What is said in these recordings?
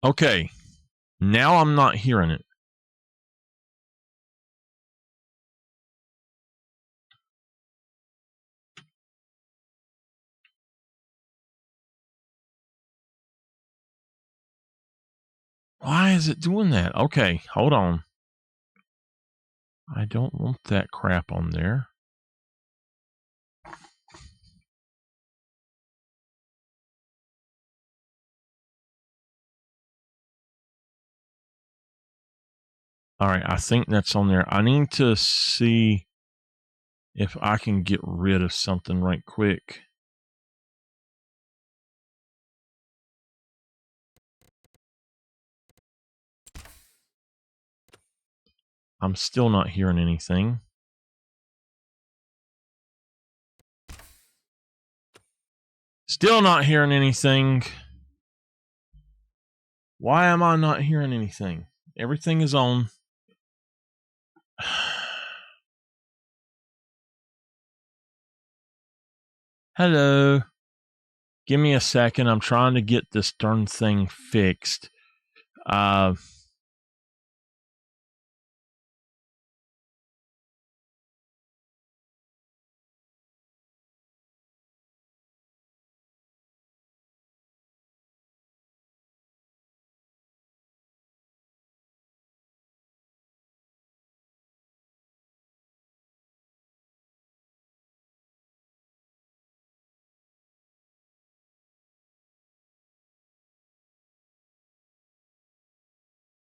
Okay. Now I'm not hearing it. Why is it doing that? Okay, hold on. I don't want that crap on there. All right, I think that's on there. I need to see if I can get rid of something right quick. I'm still not hearing anything. Still not hearing anything. Why am I not hearing anything? Everything is on. Hello. Give me a second. I'm trying to get this darn thing fixed.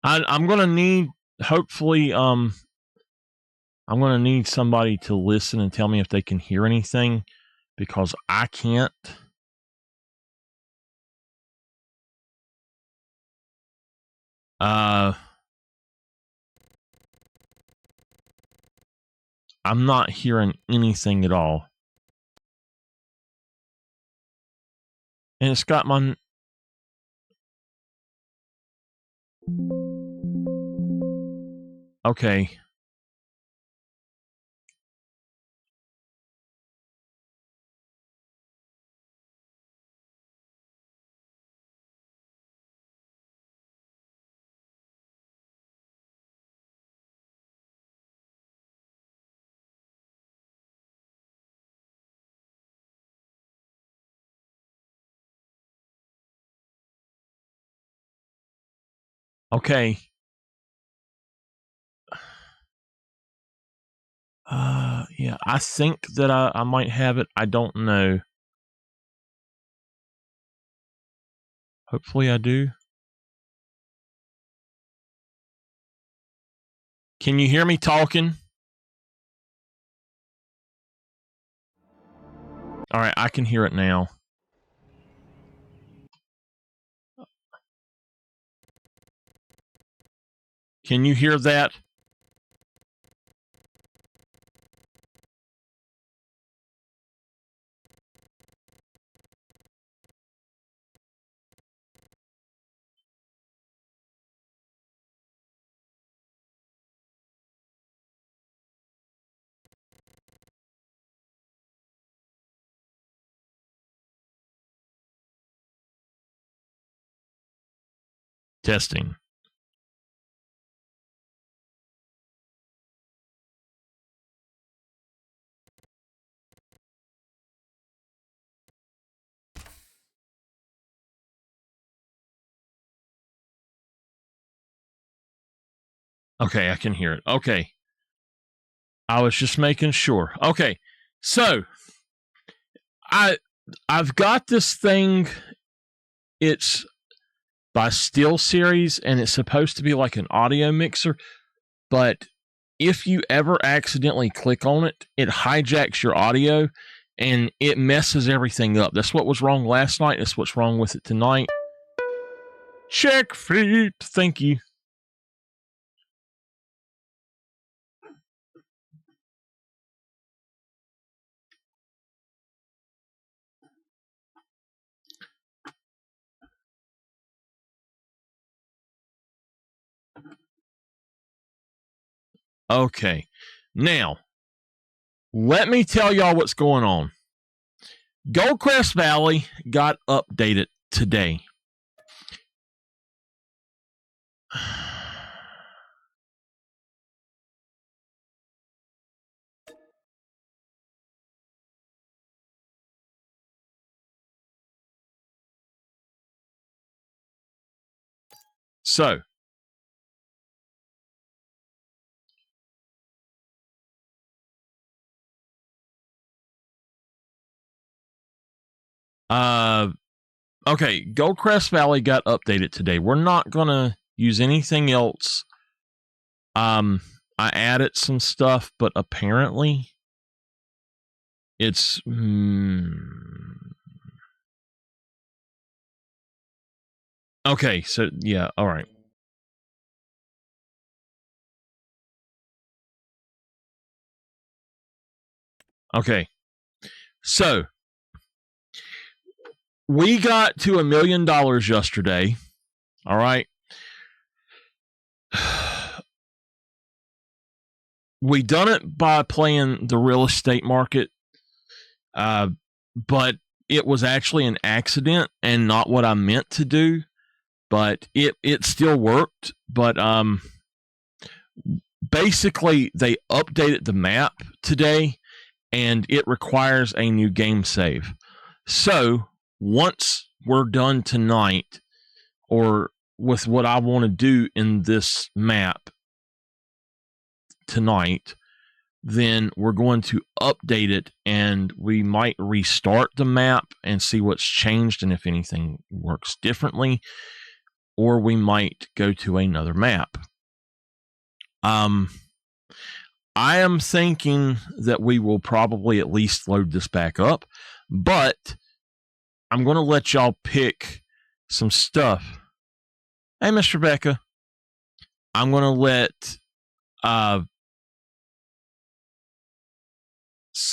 I'm gonna need, hopefully, I'm gonna need somebody to listen and tell me if they can hear anything, because I can't. I'm not hearing anything at all. And it's got my... Okay. Okay. Yeah, I think that I might have it. I don't know. Hopefully I do. Can you hear me talking? All right, I can hear it now. Can you hear that? Testing. Okay, I can hear it. Okay. I was just making sure. Okay. So, I've got this thing. It's by SteelSeries, and it's supposed to be like an audio mixer, but if you ever accidentally click on it, it hijacks your audio and it messes everything up. That's what was wrong last night. That's what's wrong with it tonight. Check feet. Thank you. Okay. Now, let me tell y'all what's going on. Goldcrest Valley got updated today. So, okay, Goldcrest Valley got updated today. We're not gonna use anything else. I added some stuff, but apparently it's okay. So yeah, all right. Okay, so we got to $1 million yesterday. All right. We done it by playing the real estate market, but it was actually an accident and not what I meant to do. But it still worked. But basically, they updated the map today, and it requires a new game save. So once we're done tonight, or with what I want to do in this map tonight, then we're going to update it, and we might restart the map and see what's changed and if anything works differently, or we might go to another map. I am thinking that we will probably at least load this back up, but I'm going to let y'all pick some stuff. Hey, Mr. Becca, I'm going to let I'm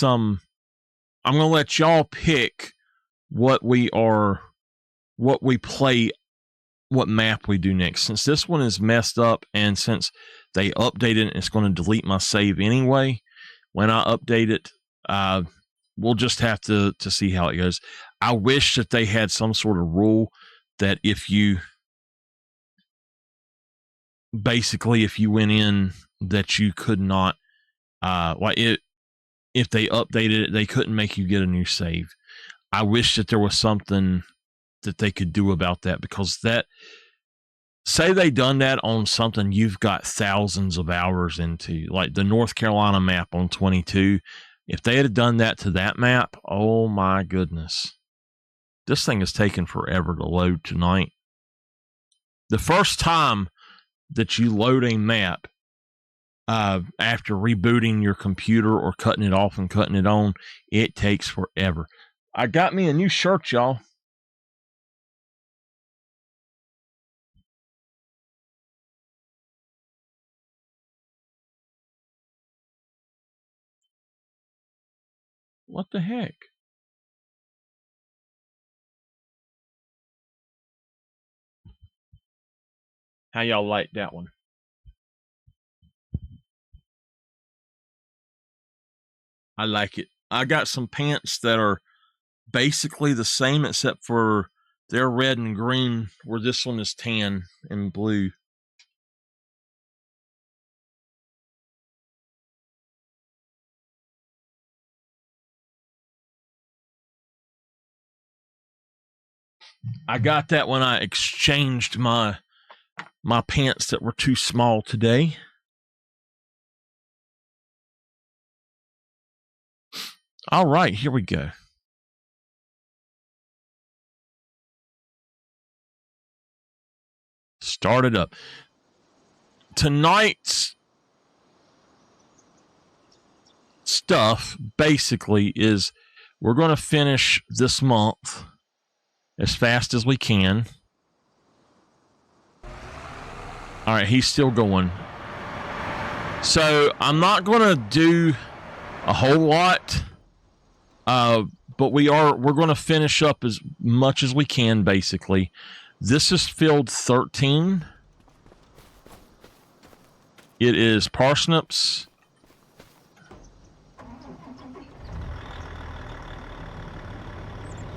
going to let y'all pick what we play, what map we do next. Since this one is messed up, and since they updated it, it's going to delete my save anyway. When I update it, we'll just have to see how it goes. I wish that they had some sort of rule that if you went in, that you could not, if they updated it, they couldn't make you get a new save. I wish that there was something that they could do about that, because say they done that on something you've got thousands of hours into, like the North Carolina map on 22. If they had done that to that map, oh my goodness. This thing is taking forever to load tonight. The first time that you load a map, after rebooting your computer or cutting it off and cutting it on, it takes forever. I got me a new shirt, y'all. What the heck? How y'all like that one? I like it. I got some pants that are basically the same, except for they're red and green, where this one is tan and blue. I got that when I exchanged my pants that were too small today. All right, here we go. Start it up. Tonight's stuff basically is we're going to finish this month as fast as we can. All right, he's still going. So I'm not going to do a whole lot, but we're going to finish up as much as we can, basically. This is field 13. It is parsnips.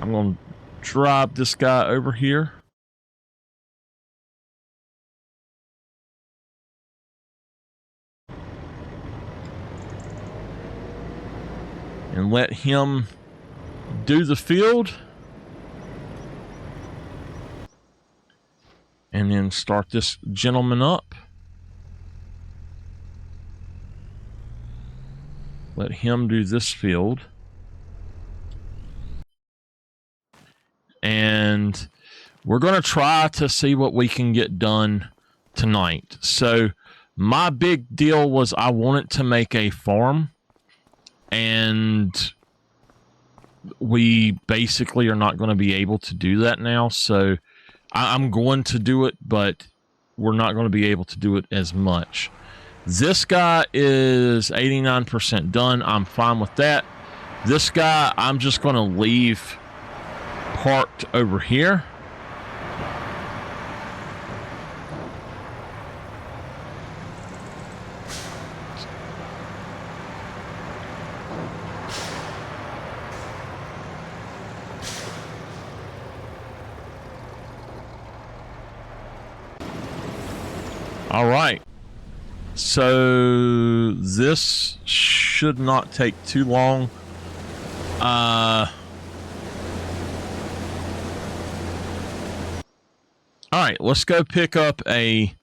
I'm going to drive this guy over here. and let him do the field. And then start this gentleman up. Let him do this field. And we're going to try to see what we can get done tonight. So my big deal was I wanted to make a farm. And we basically are not going to be able to do that now. So I'm going to do it, but we're not going to be able to do it as much. This guy is 89% done. I'm fine with that. This guy, I'm just going to leave parked over here. All right. So this should not take too long. All right, let's go pick up a...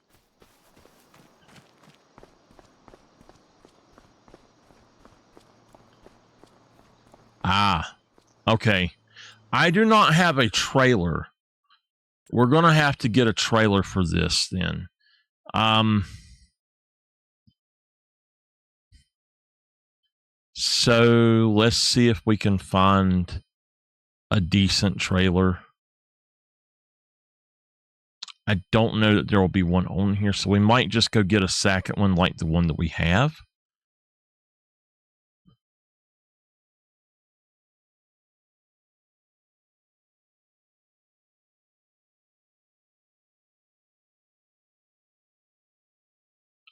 Okay. I do not have a trailer. We're going to have to get a trailer for this then. So let's see if we can find a decent trailer. I don't know that there will be one on here, so we might just go get a second one like the one that we have.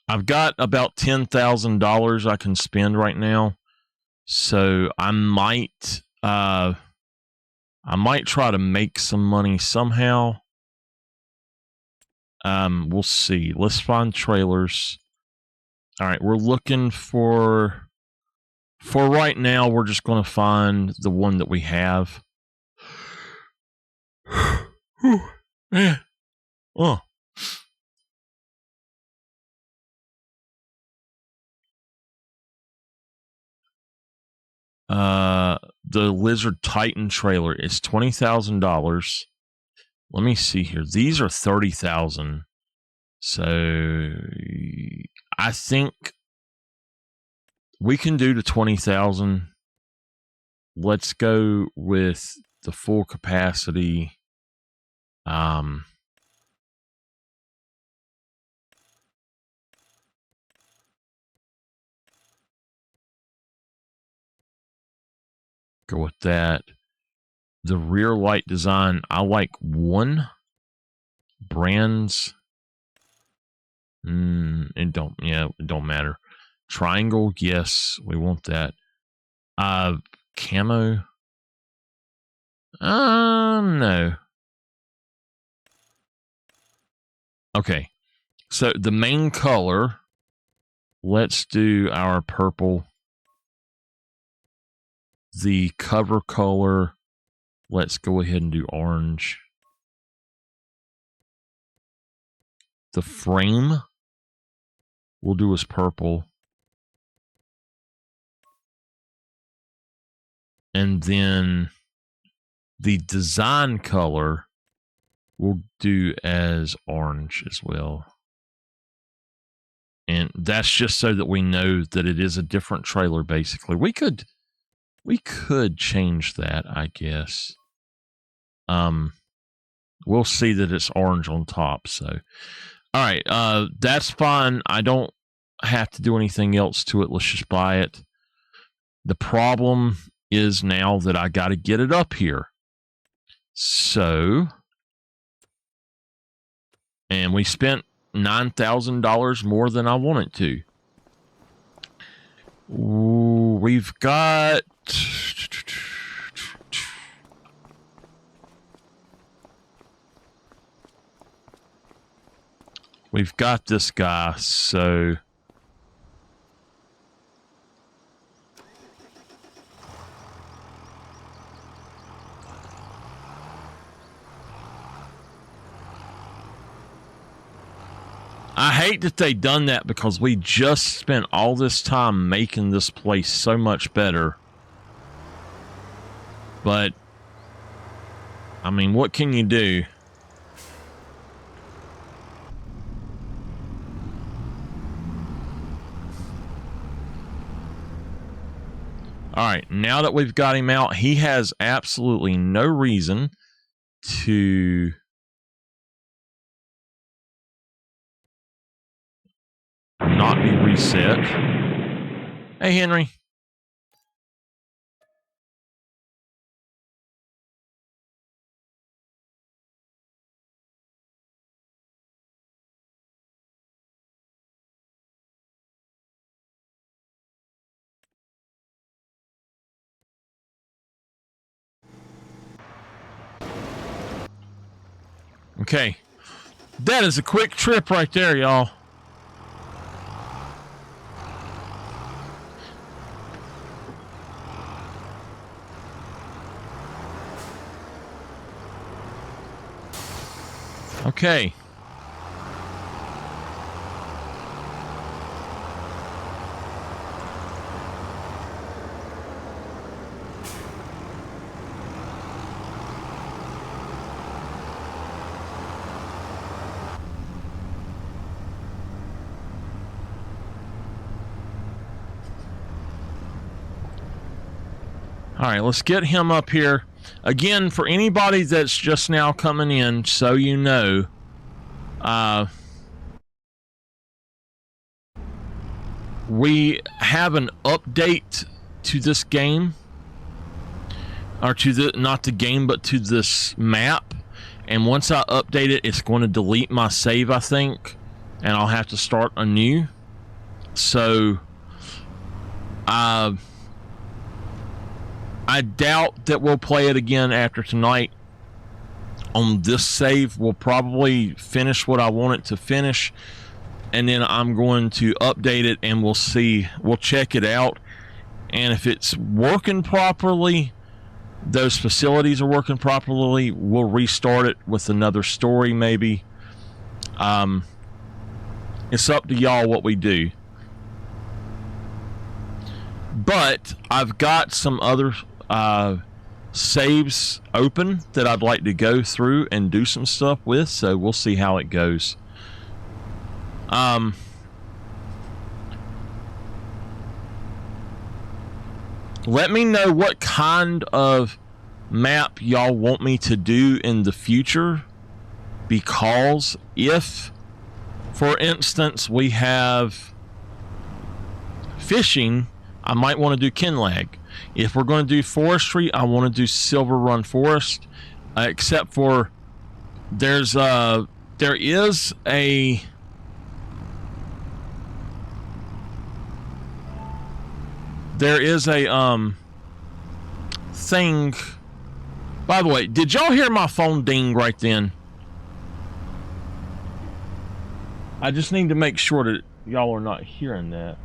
I've got about $10,000 I can spend right now, so I might try to make some money somehow. We'll see. Let's find trailers. All right, we're looking for right now, we're just going to find the one that we have. Man. Oh. The Lizard Titan trailer is $20,000. Let me see here. These are $30,000. So I think we can do the 20,000. Let's go with the full capacity. Go with that. The rear light design, I like one. Brands. It don't matter. Triangle, yes, we want that. Camo. No. Okay. So the main color, let's do our purple. The cover color, let's go ahead and do orange. The frame, we'll do as purple. And then the design color, we'll do as orange as well. And that's just so that we know that it is a different trailer, basically. We could change that, I guess. We'll see that it's orange on top. So, all right, that's fine. I don't have to do anything else to it. Let's just buy it. The problem is now that I got to get it up here. So, and we spent $9,000 more than I wanted to. Ooh, we've got... We've got this guy, so... hate that they done that because we just spent all this time making this place so much better. But, I mean, what can you do? Alright, now that we've got him out, he has absolutely no reason to not be reset. Hey, Henry. Okay. That is a quick trip right there, y'all. Okay. All right, let's get him up here. Again, for anybody that's just now coming in, so you know, we have an update to this game, or to the, not the game, but to this map. And once I update it, it's going to delete my save, I think, and I'll have to start anew. So, I doubt that we'll play it again after tonight. On this save, we'll probably finish what I want it to finish, and then I'm going to update it, and we'll see. We'll check it out, and if it's working properly, those facilities are working properly, we'll restart it with another story maybe. It's up to y'all what we do. But I've got some other saves open that I'd like to go through and do some stuff with, so we'll see how it goes. Let me know what kind of map y'all want me to do in the future, because if, for instance, we have fishing, I might want to do Kinlag. If we're going to do forestry, I want to do Silver Run Forest, except for there is a thing. By the way, did y'all hear my phone ding right then? I just need to make sure that y'all are not hearing that.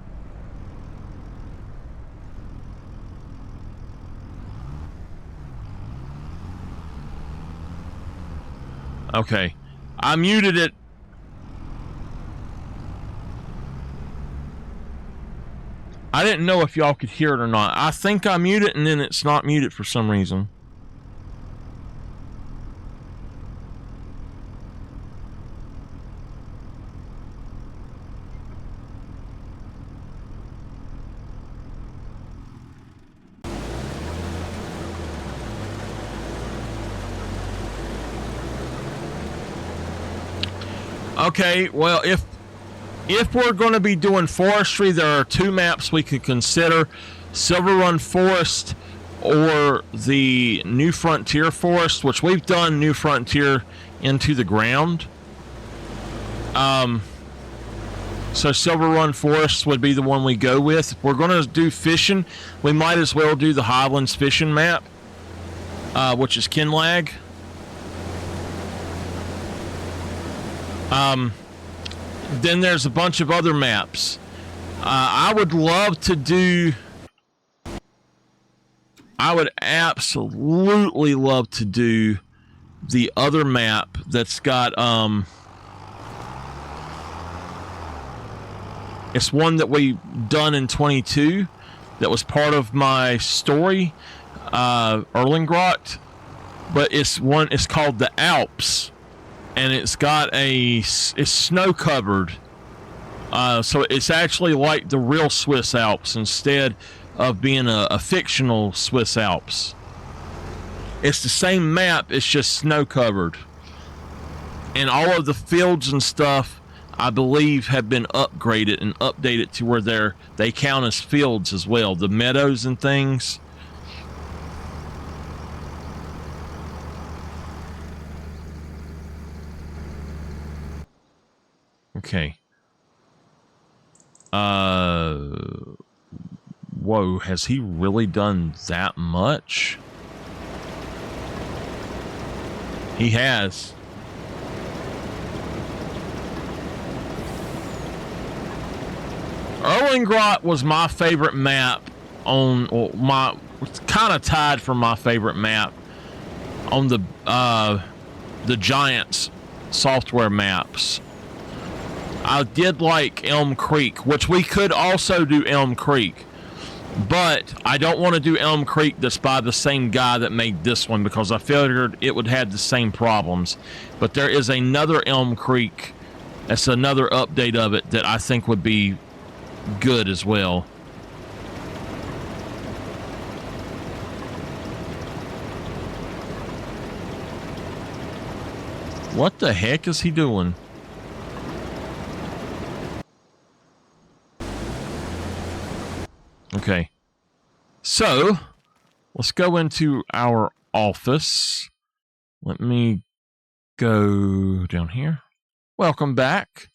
Okay, I muted it. I didn't know if y'all could hear it or not. I think I muted it and then it's not muted for some reason. Okay, well, if we're going to be doing forestry, there are two maps we could consider: Silver Run Forest or the New Frontier Forest, which we've done New Frontier into the ground. So Silver Run Forest would be the one we go with. If we're going to do fishing, we might as well do the Highlands fishing map, which is Kinlag. Then there's a bunch of other maps. I would absolutely love to do the other map that's got It's one that we done in 22 that was part of my story, Erlengrot. But it's called the Alps, and it's snow covered. So it's actually like the real Swiss Alps instead of being a fictional Swiss Alps. It's the same map, it's just snow covered. And all of the fields and stuff, I believe, have been upgraded and updated to where they count as fields as well. The meadows and things. Okay. Whoa, has he really done that much? He has. Erlengrot was my favorite map kind of tied for my favorite map on the Giants software maps. I did like Elm Creek, which we could also do Elm Creek, but I don't want to do Elm Creek that's by the same guy that made this one because I figured it would have the same problems. But there is another Elm Creek, that's another update of it that I think would be good as well. What the heck is he doing? Okay, so let's go into our office. Let me go down here. Welcome back.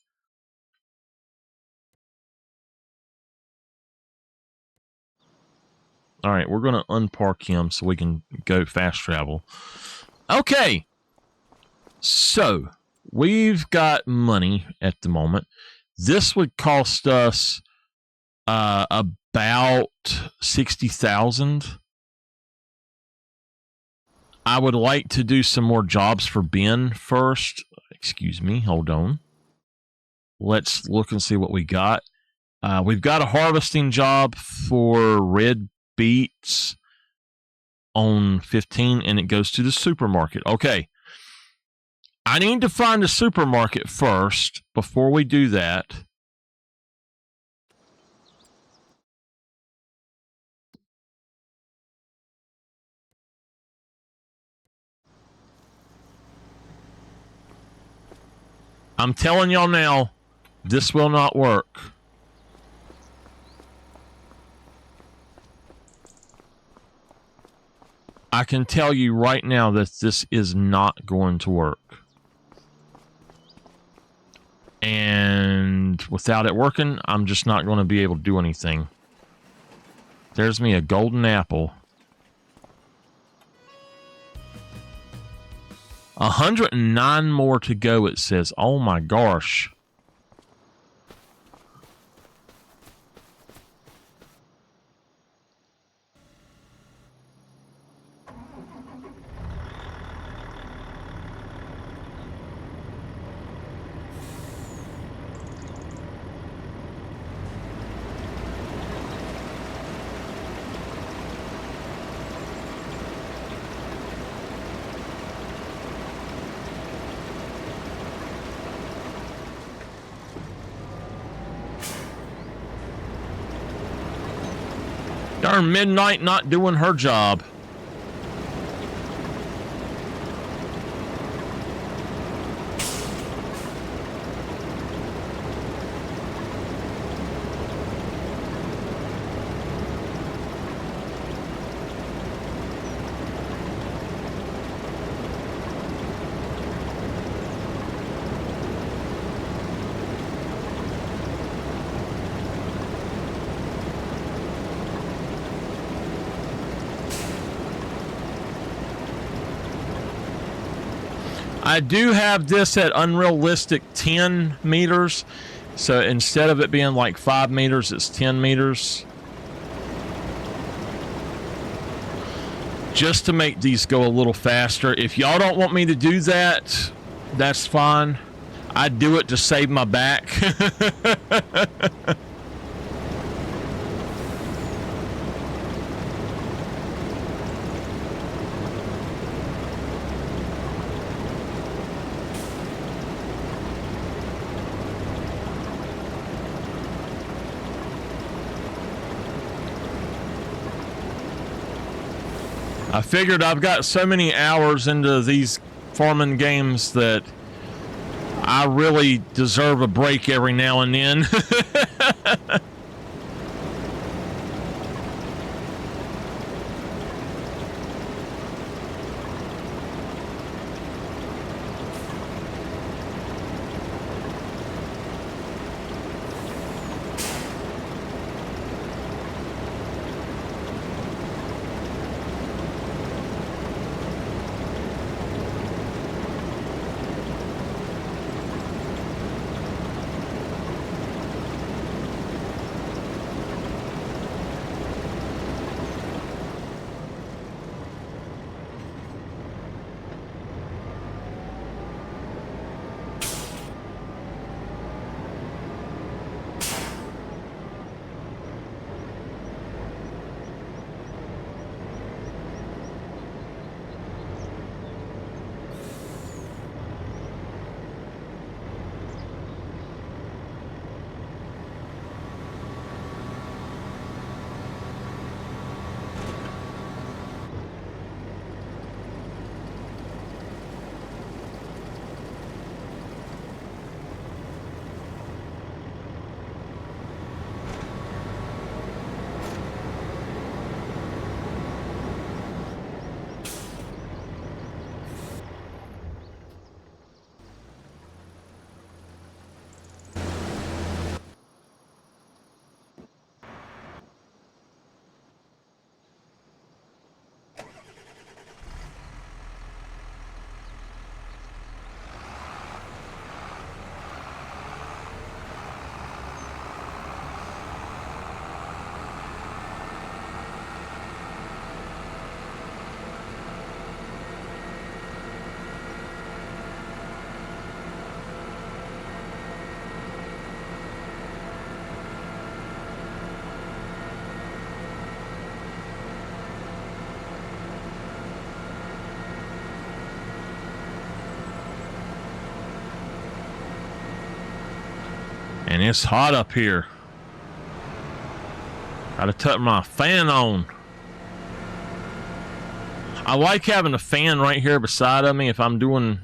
All right, we're going to unpark him so we can go fast travel. Okay, so we've got money at the moment. This would cost us about 60,000. I would like to do some more jobs for Ben first. Excuse me, hold on. Let's look and see what we got. We've got a harvesting job for red beets on 15, and it goes to the supermarket. Okay. I need to find a supermarket first before we do that. I'm telling y'all now, this will not work. I can tell you right now that this is not going to work. And without it working, I'm just not going to be able to do anything. There's me a golden apple. 109 more to go, it says. Oh my gosh. Darn Midnight not doing her job. I do have this at unrealistic 10 meters. So instead of it being like 5 meters, it's 10 meters. Just to make these go a little faster. If y'all don't want me to do that, that's fine. I do it to save my back. I figured I've got so many hours into these farming games that I really deserve a break every now and then. And it's hot up here. Gotta tuck my fan on. I like having a fan right here beside of me if I'm doing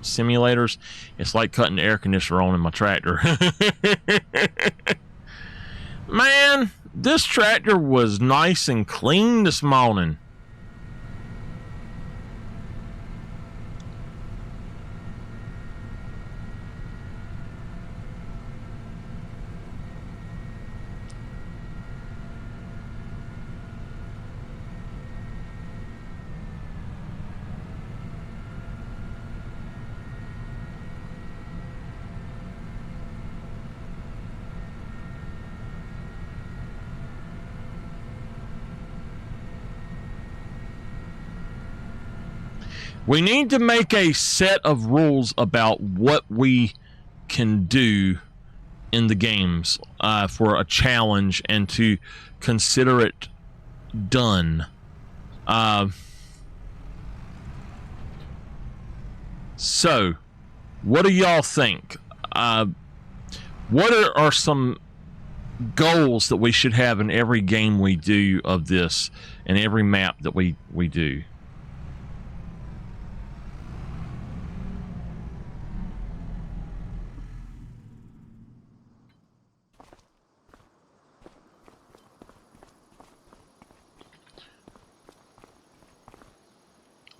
simulators. It's like cutting the air conditioner on in my tractor. Man, this tractor was nice and clean this morning. We need to make a set of rules about what we can do in the games for a challenge and to consider it done. So, what do y'all think? What are some goals that we should have in every game we do of this and every map that we do?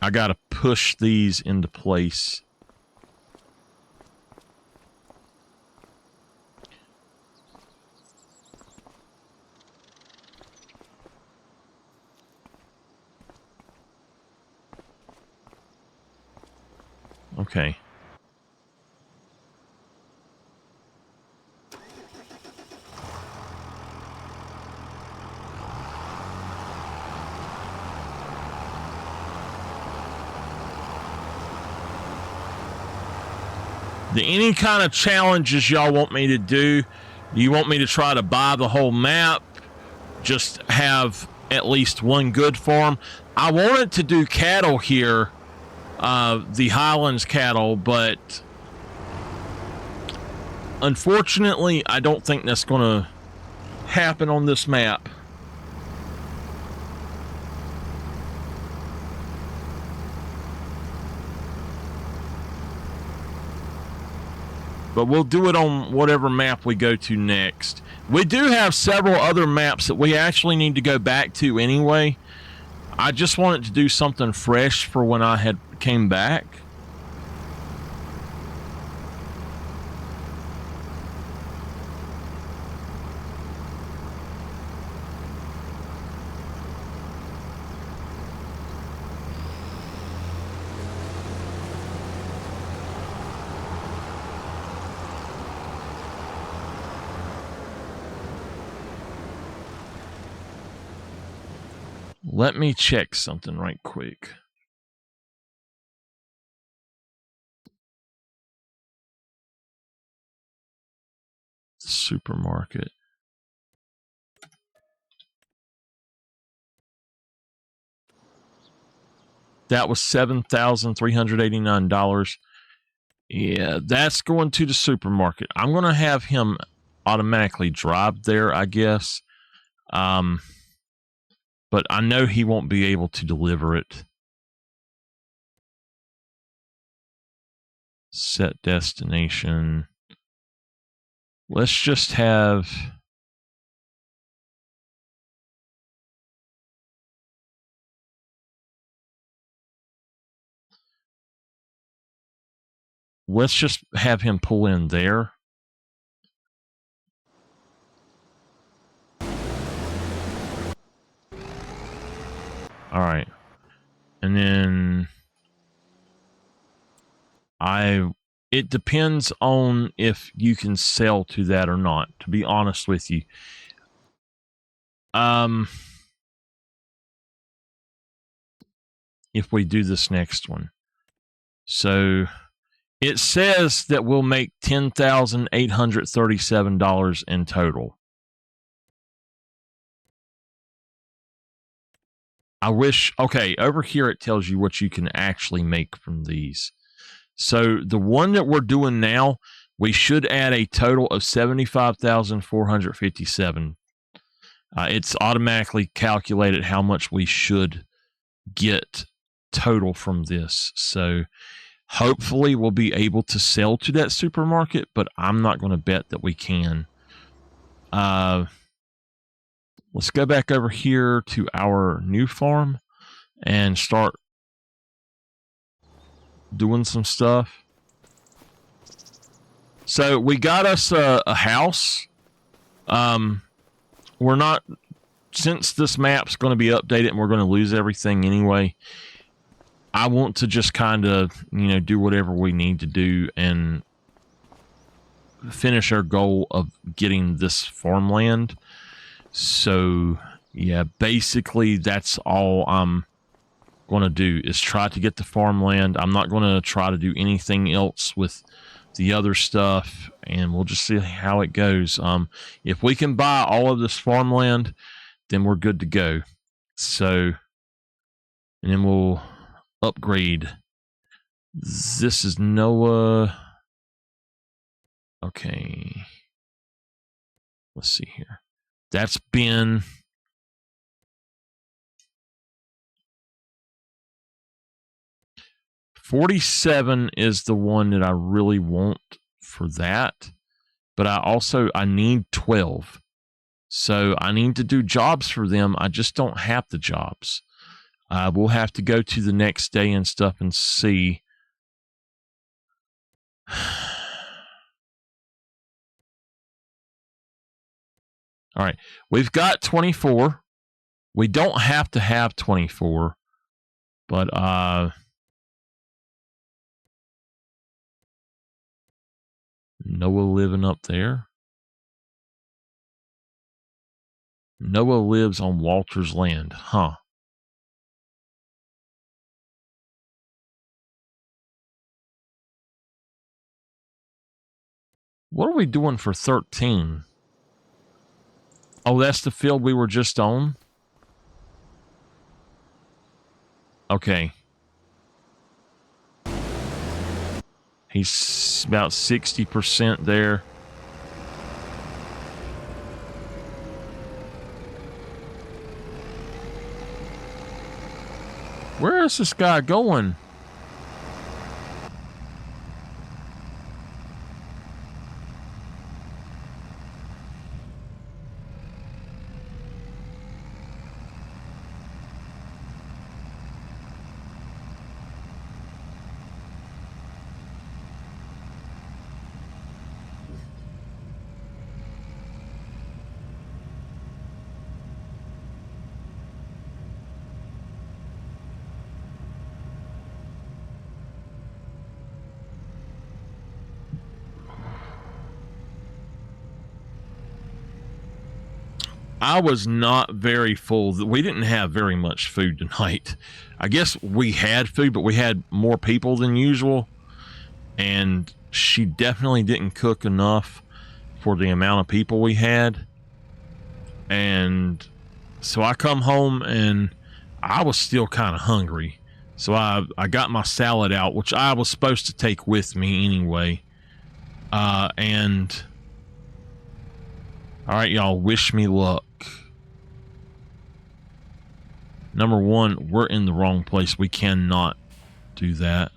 I gotta push these into place. Okay. Any kind of challenges y'all want me to do? Do you want me to try to buy the whole map? Just have at least one good farm? I wanted to do cattle here, the Highlands cattle, but unfortunately, I don't think that's going to happen on this map. But we'll do it on whatever map we go to next. We do have several other maps that we actually need to go back to anyway. I just wanted to do something fresh for when I came back. Let me check something right quick. Supermarket. That was $7,389. Yeah, that's going to the supermarket. I'm going to have him automatically drive there, I guess. But I know he won't be able to deliver it. Set destination. Let's just have... Let's just have him pull in there. All right. And then it depends on if you can sell to that or not, to be honest with you. If we do this next one. So it says that we'll make $10,837 in total. I wish, okay, over here it tells you what you can actually make from these. So the one that we're doing now, we should add a total of $75,457. It's automatically calculated how much we should get total from this. So hopefully we'll be able to sell to that supermarket, but I'm not going to bet that we can. Let's go back over here to our new farm and start doing some stuff. So we got us a house. We're not, since this map's going to be updated and we're going to lose everything anyway, I want to just kind of, do whatever we need to do and finish our goal of getting this farmland. So, yeah, basically that's all I'm going to do is try to get the farmland. I'm not going to try to do anything else with the other stuff, and we'll just see how it goes. If we can buy all of this farmland, then we're good to go. So, and then we'll upgrade. This is Noah. Okay. Let's see here. That's Ben. $47 is the one that I really want for that. But I need 12. So I need to do jobs for them. I just don't have the jobs. We'll have to go to the next day and stuff and see. All right, we've got 24. We don't have to have 24, but Noah living up there. Noah lives on Walter's land, huh? What are we doing for 13? Oh, that's the field we were just on? Okay. He's about 60% there. Where is this guy going? I was not very full. We didn't have very much food tonight. I guess we had food, but we had more people than usual. And she definitely didn't cook enough for the amount of people we had. And so I come home and I was still kind of hungry. So I got my salad out, which I was supposed to take with me anyway. And all right, y'all, wish me luck. Number one, we're in the wrong place. We cannot do that.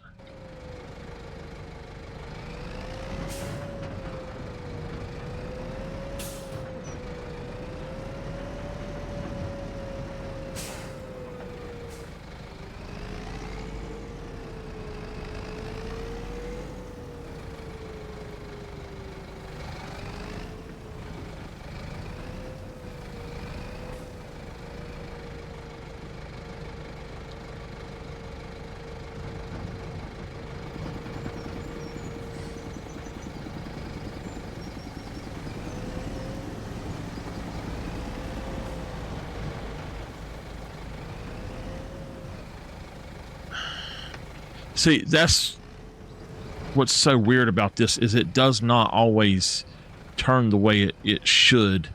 See, that's what's so weird about this, is it does not always turn the way it should.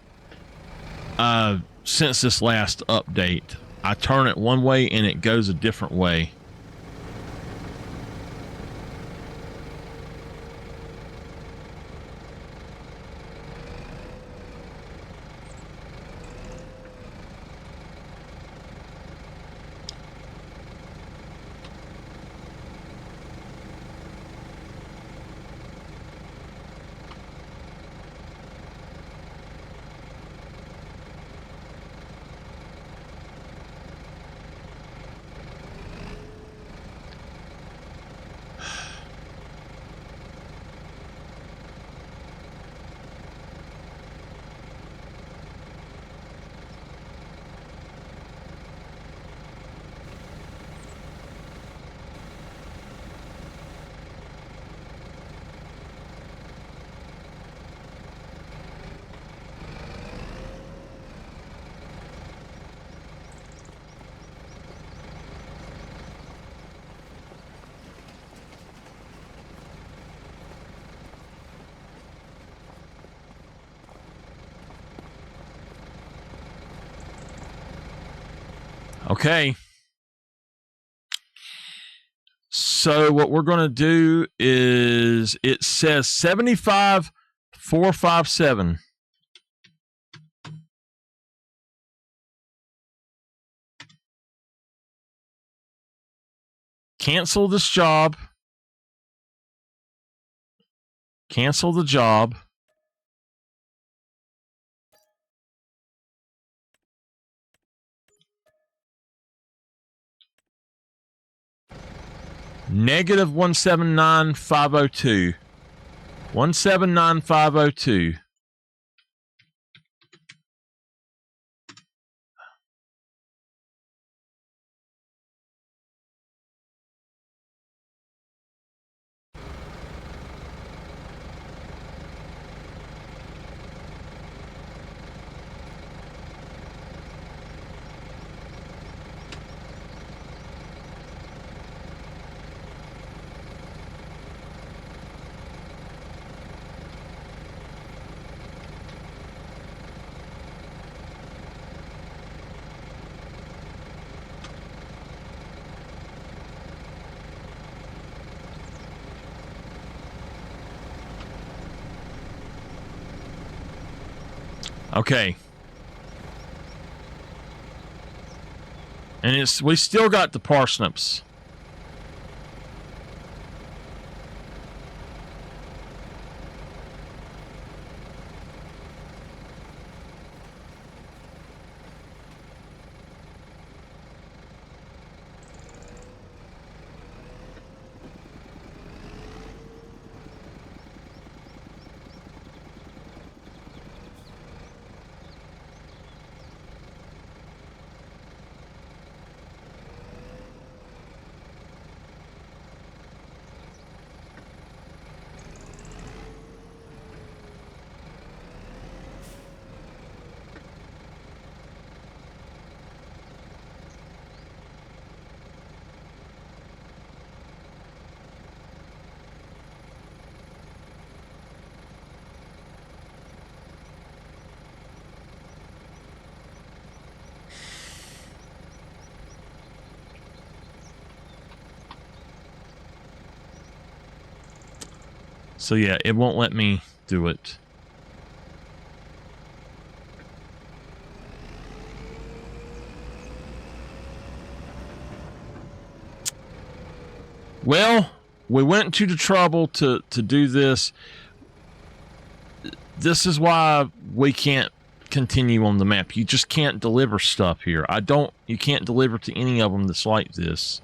Since this last update, I turn it one way and it goes a different way. Okay. So what we're going to do is, it says 75,457. Cancel this job. Cancel the job. Negative 179,502. 179,502. Okay. And we still got the parsnips. So yeah, it won't let me do it. Well, we went to the trouble to do this. This is why we can't continue on the map. You just can't deliver stuff here. You can't deliver to any of them that's like this.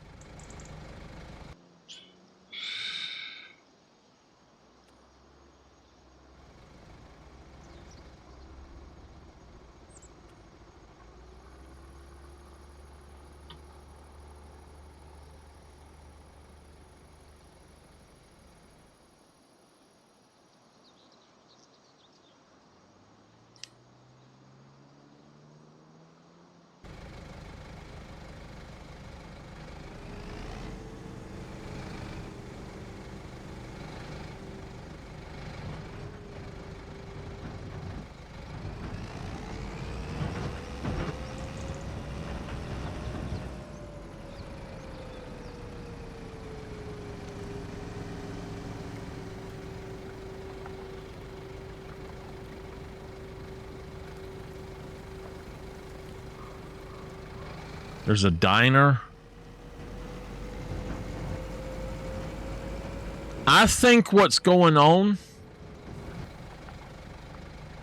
There's a diner. I think what's going on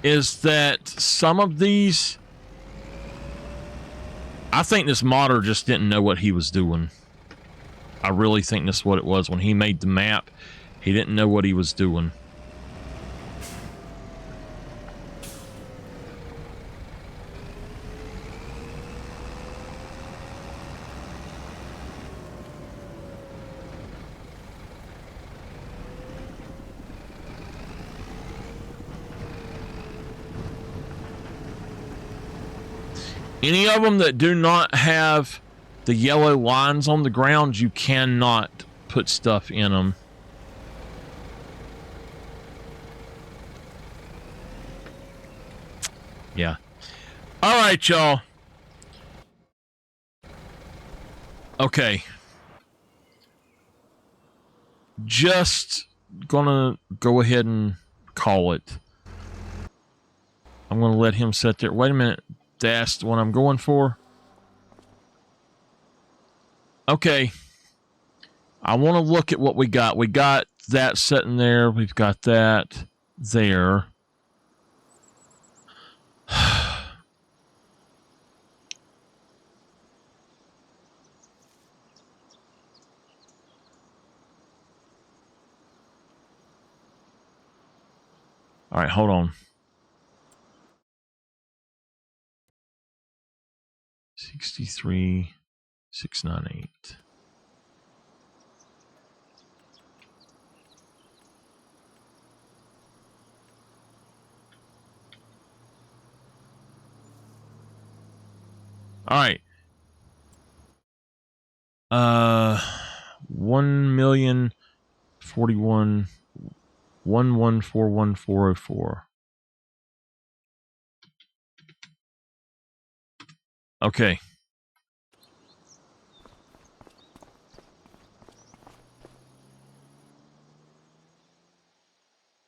is that some of these... I think this modder just didn't know what he was doing. I really think that's what it was. When he made the map, he didn't know what he was doing. Any of them that do not have the yellow lines on the ground, you cannot put stuff in them. Yeah. All right, y'all. Okay. Just gonna go ahead and call it. I'm gonna let him sit there. Wait a minute. That's the one I'm going for. Okay. I want to look at what we got. We got that sitting there. We've got that there. All right, hold on. 63,698. All right. 1,041,114,104. Okay.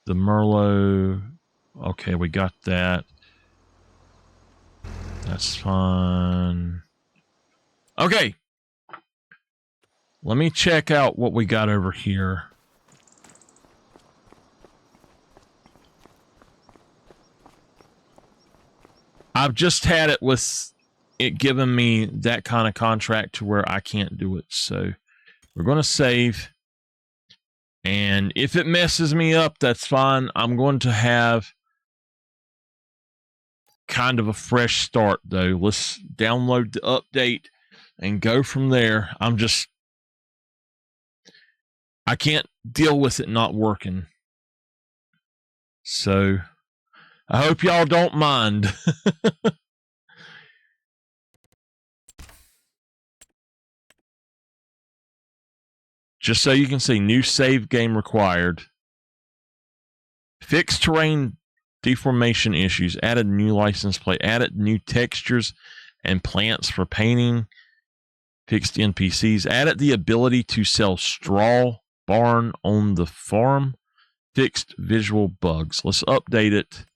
The Merlot. Okay, we got that. That's fine. Okay. Let me check out what we got over here. I've just had it with it giving me that kind of contract to where I can't do it. So we're going to save. And if it messes me up, that's fine. I'm going to have kind of a fresh start, though. Let's download the update and go from there. I can't deal with it not working. So I hope y'all don't mind. Just so you can see, new save game required. Fixed terrain deformation issues. Added new license plate. Added new textures and plants for painting. Fixed NPCs. Added the ability to sell straw barn on the farm. fixed visual bugs. Let's update it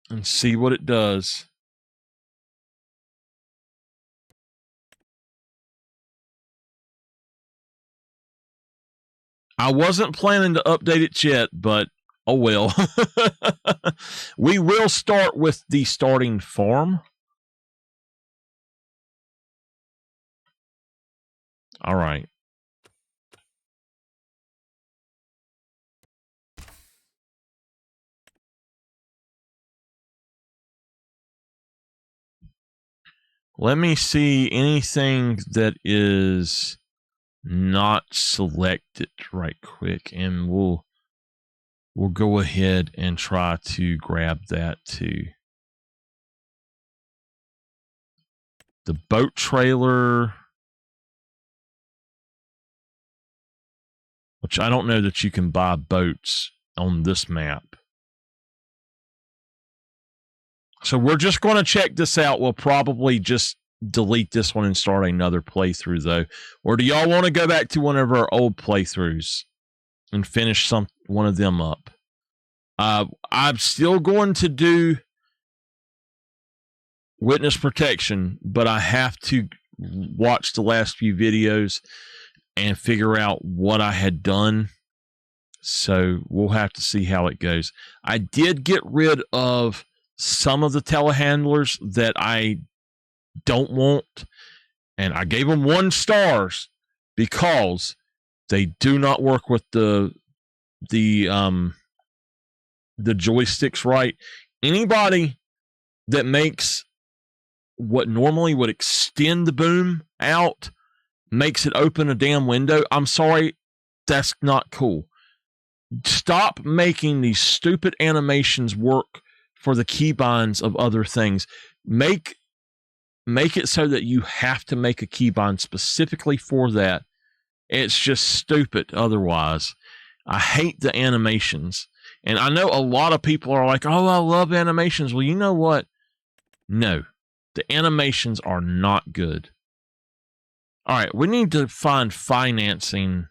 and see what it does. I wasn't planning to update it yet, but oh well. We will start with the starting farm. All right. Let me see anything that is not selected right quick, and we'll go ahead and try to grab that too. The boat trailer, which I don't know that you can buy boats on this map. So we're just going to check this out. We'll probably just delete this one and start another playthrough, though. Or do y'all want to go back to one of our old playthroughs and finish one of them up? I'm still going to do witness protection, but I have to watch the last few videos and figure out what I had done. So we'll have to see how it goes. I did get rid of some of the telehandlers that I don't want, and I gave them 1 star because they do not work with the joysticks right. Anybody that makes what normally would extend the boom out makes it open a damn window, I'm sorry, that's not cool. Stop making these stupid animations work for the keybinds of other things. Make it so that you have to make a keybind specifically for that. It's just stupid otherwise. I hate the animations. And I know a lot of people are like, oh, I love animations. Well, you know what? No, the animations are not good. All right, we need to find financing,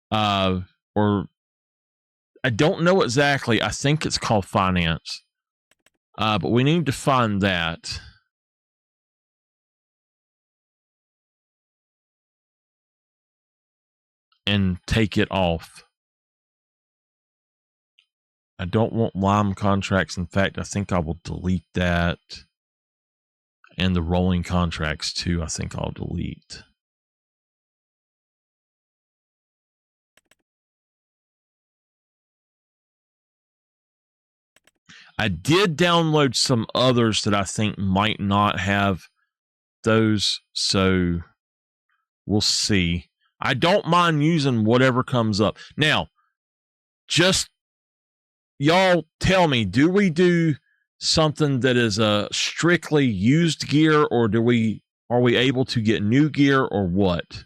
or I don't know exactly. I think it's called finance, but we need to find that. And take it off. I don't want Lime contracts. In fact, I think I will delete that. And the rolling contracts too, I think I'll delete. I did download some others that I think might not have those, so we'll see. I don't mind using whatever comes up. Now, just y'all tell me, do we do something that is a strictly used gear, or are we able to get new gear, or what?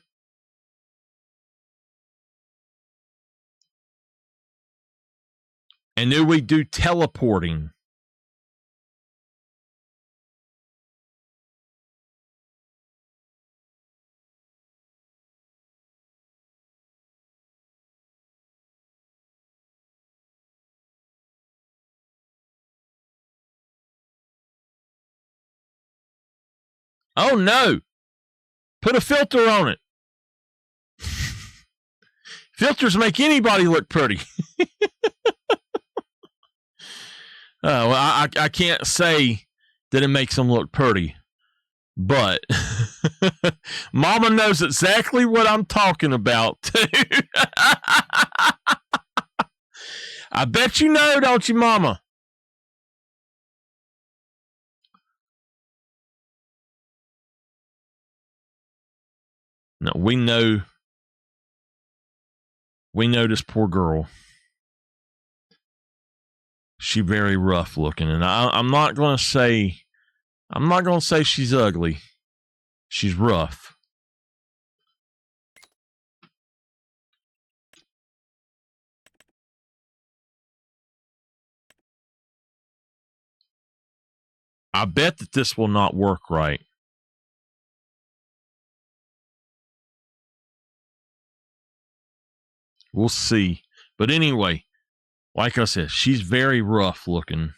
And do we do teleporting? Oh no! Put a filter on it. Filters make anybody look pretty. Well, I can't say that it makes them look pretty, but Mama knows exactly what I'm talking about, too. I bet you know, don't you, Mama? No, we know this poor girl. She very rough looking, and I'm not going to say she's ugly. She's rough. I bet that this will not work right. We'll see. But anyway, like I said, she's very rough looking.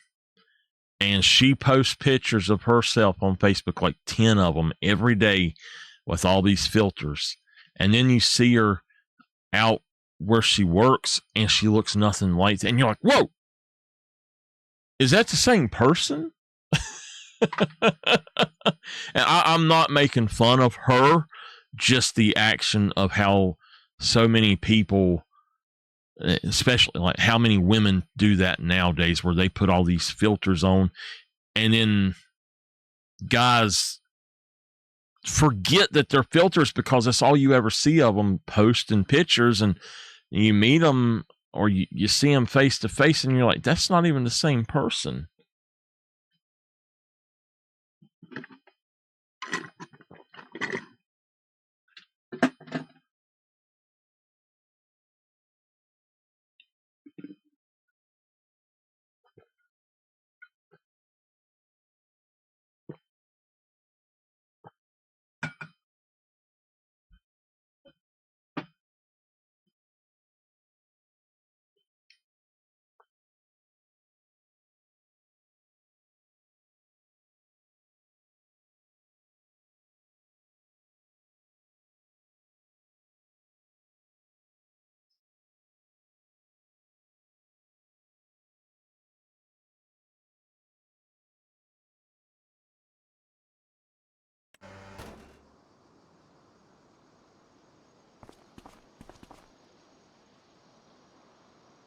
And she posts pictures of herself on Facebook, like 10 of them every day with all these filters. And then you see her out where she works and she looks nothing like that. And you're like, whoa, is that the same person? And I'm not making fun of her, just the action of how so many people, especially like how many women do that nowadays, where they put all these filters on, and then guys forget that they're filters because that's all you ever see of them posting pictures, and you meet them or you see them face to face and you're like, that's not even the same person.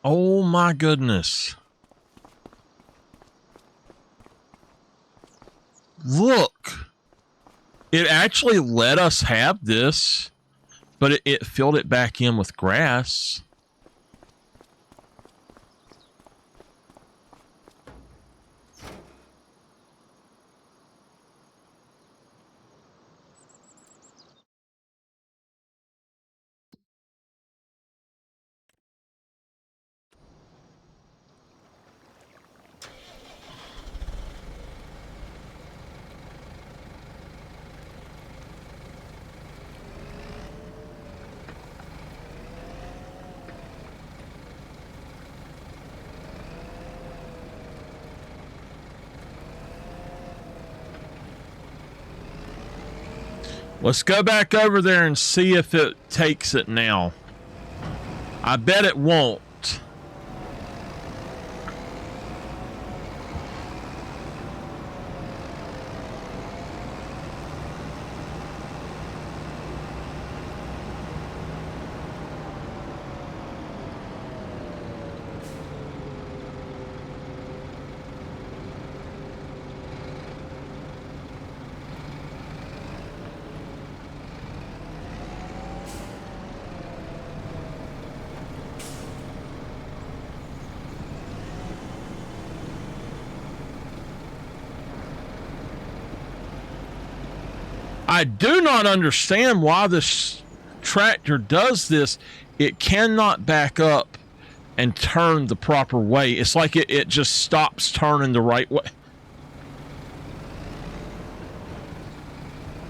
Oh my goodness. Look. It actually let us have this, but it filled it back in with grass. Let's go back over there and see if it takes it now. I bet it won't. I do not understand why this tractor does this. It cannot back up and turn the proper way. It's like it just stops turning the right way.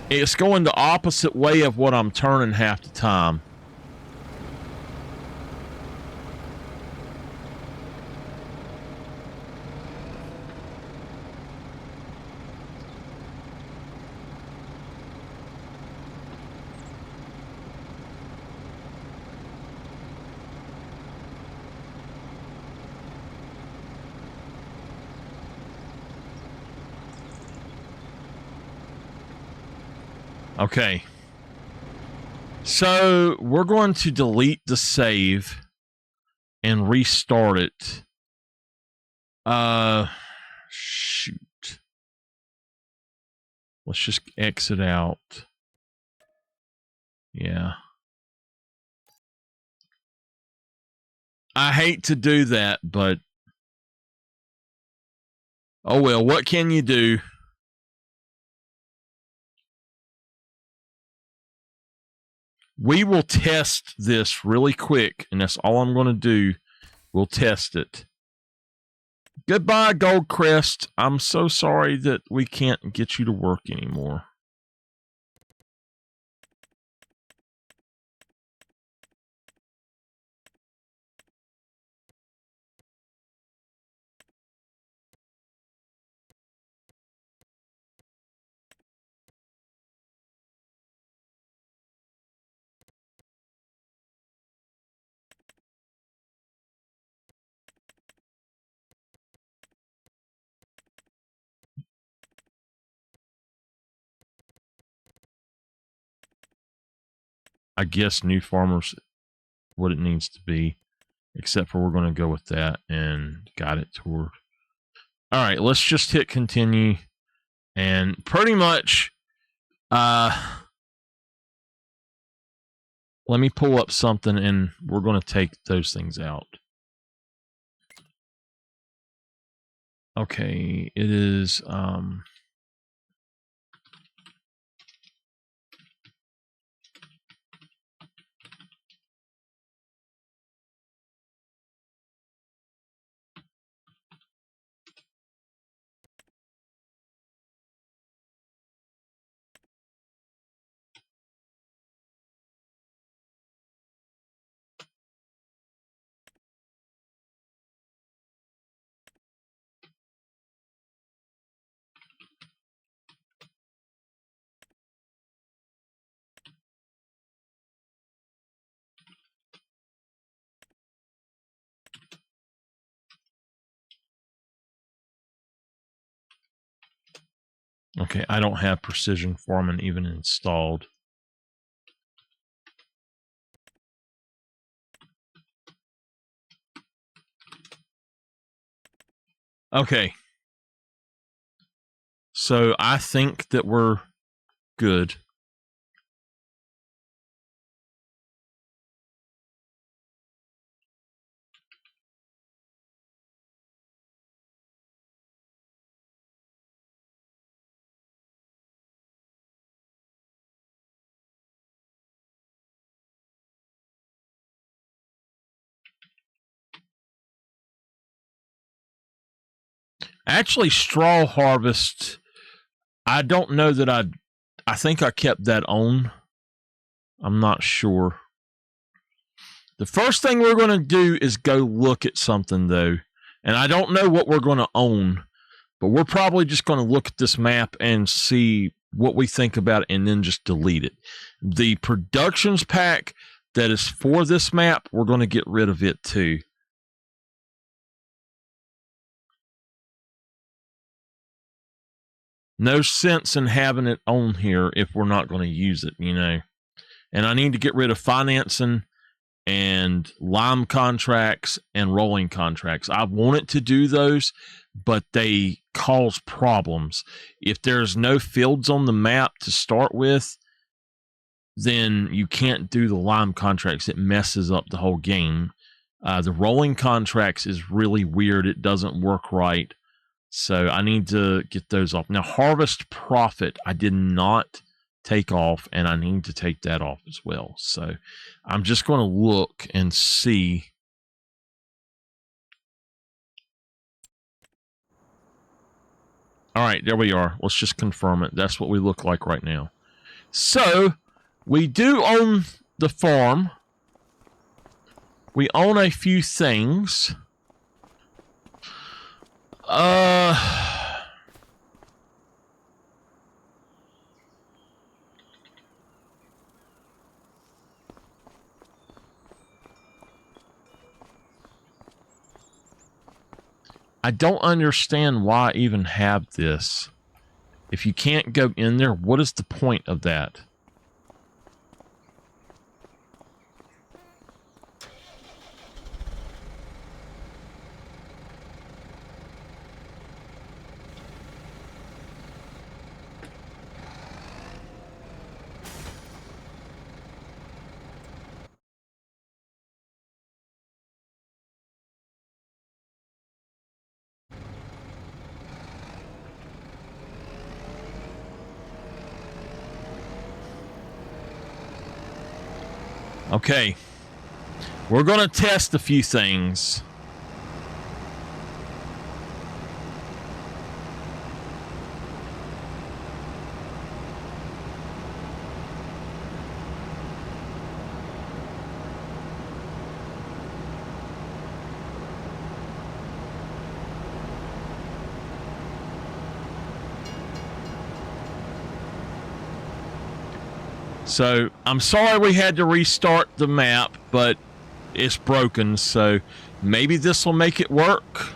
It's going the opposite way of what I'm turning half the time. Okay. So we're going to delete the save and restart it. Shoot. Let's just exit out. Yeah. I hate to do that, but oh well, what can you do? We will test this really quick, and that's all I'm going to do. We'll test it. Goodbye, Goldcrest. I'm so sorry that we can't get you to work anymore. I guess new farmers what it needs to be, except for we're going to go with that and guide it toward. All right, let's just hit continue, and pretty much, let me pull up something, and we're going to take those things out. Okay, it is, okay, I don't have precision farming even installed. Okay. So I think that we're good. Actually, straw harvest, I don't know that I think I kept that on. I'm not sure. The first thing we're going to do is go look at something, though. And I don't know what we're going to own, but we're probably just going to look at this map and see what we think about it and then just delete it. The productions pack that is for this map, we're going to get rid of it, too. No sense in having it on here if we're not going to use it, you know. And I need to get rid of financing and lime contracts and rolling contracts. I wanted to do those, but they cause problems. If there's no fields on the map to start with, then you can't do the lime contracts. It messes up the whole game. The rolling contracts is really weird. It doesn't work right. So I need to get those off. Now, harvest profit, I did not take off, and I need to take that off as well. So I'm just going to look and see. All right, there we are. Let's just confirm it. That's what we look like right now. So we do own the farm. We own a few things. I don't understand why I even have this. If you can't go in there, what is the point of that? Okay, we're going to test a few things. So, I'm sorry we had to restart the map, but it's broken, so maybe this will make it work.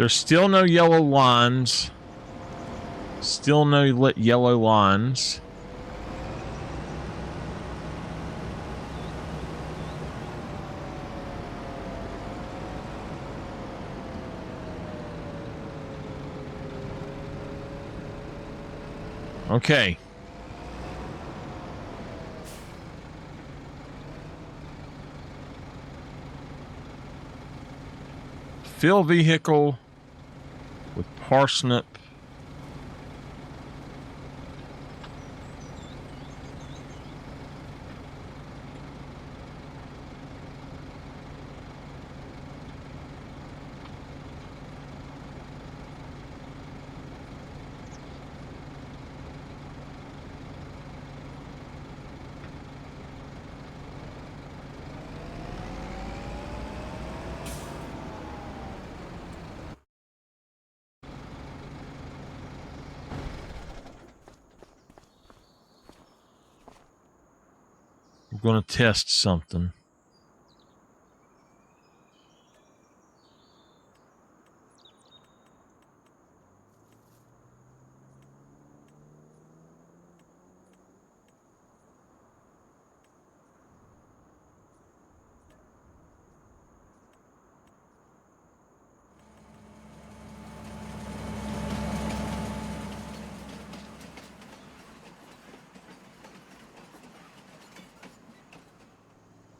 There's still no yellow lines. Still no lit yellow lines. Okay. Fill vehicle with parsnip. We're going to test something.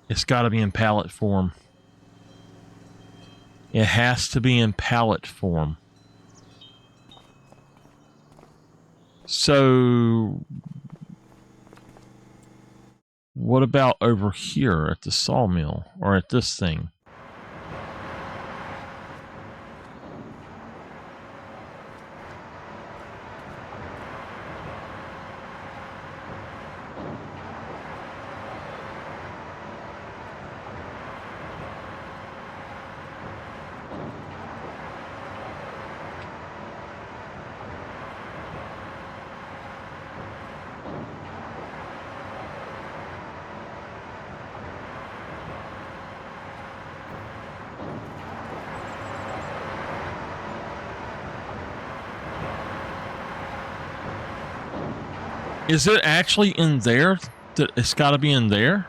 It's got to be in pallet form. It has to be in pallet form. So, what about over here at the sawmill or at this thing? Is it actually in there? That it's got to be in there?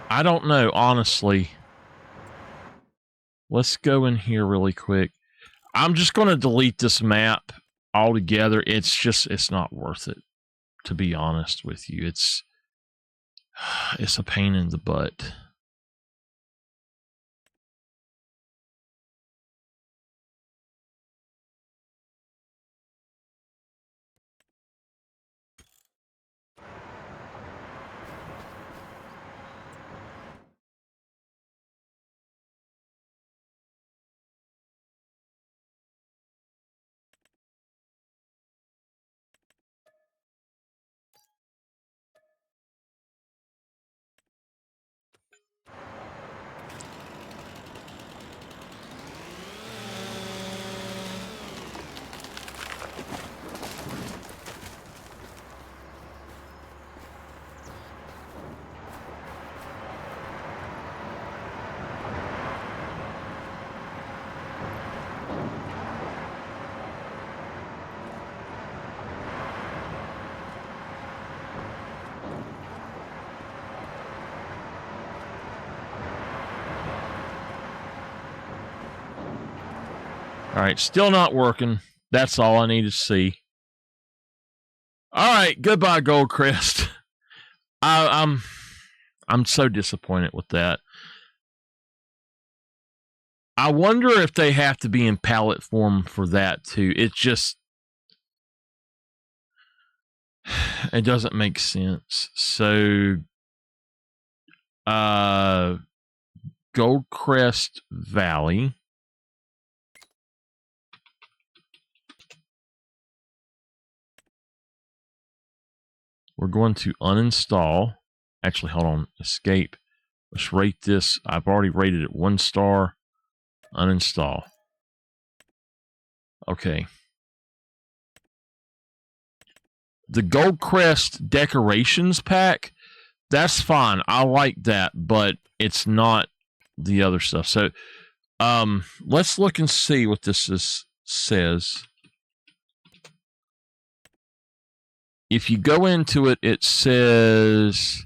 I don't know, honestly. Let's go in here really quick. I'm just going to delete this map altogether. It's not worth it, to be honest with you. It's a pain in the butt. All right, still not working. That's all I need to see. All right, goodbye, Goldcrest. I'm so disappointed with that. I wonder if they have to be in pallet form for that too. It doesn't make sense. So, Goldcrest Valley. We're going to uninstall. Actually, hold on. Escape. Let's rate this. I've already rated it 1 star. Uninstall. Okay. The Gold Crest Decorations pack, that's fine. I like that, but it's not the other stuff. So, let's look and see what this says. If you go into it, it says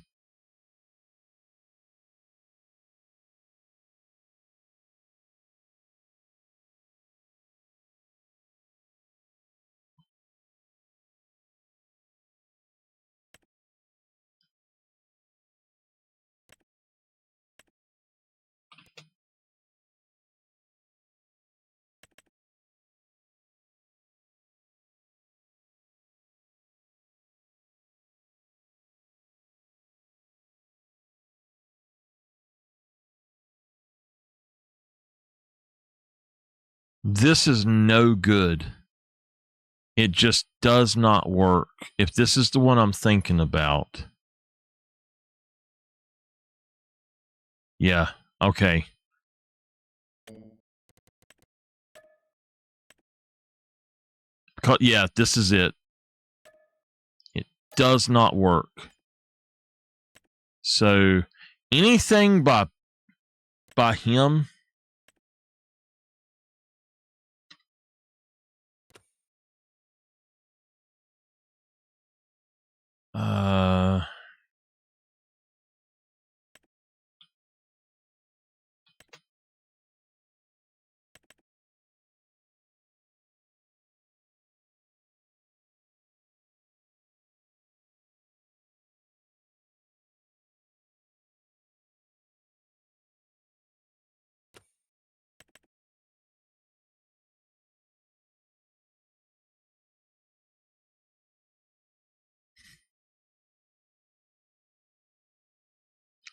this is no good. It just does not work. If this is the one I'm thinking about. Yeah, okay. Yeah, this is it. It does not work. So, anything by him,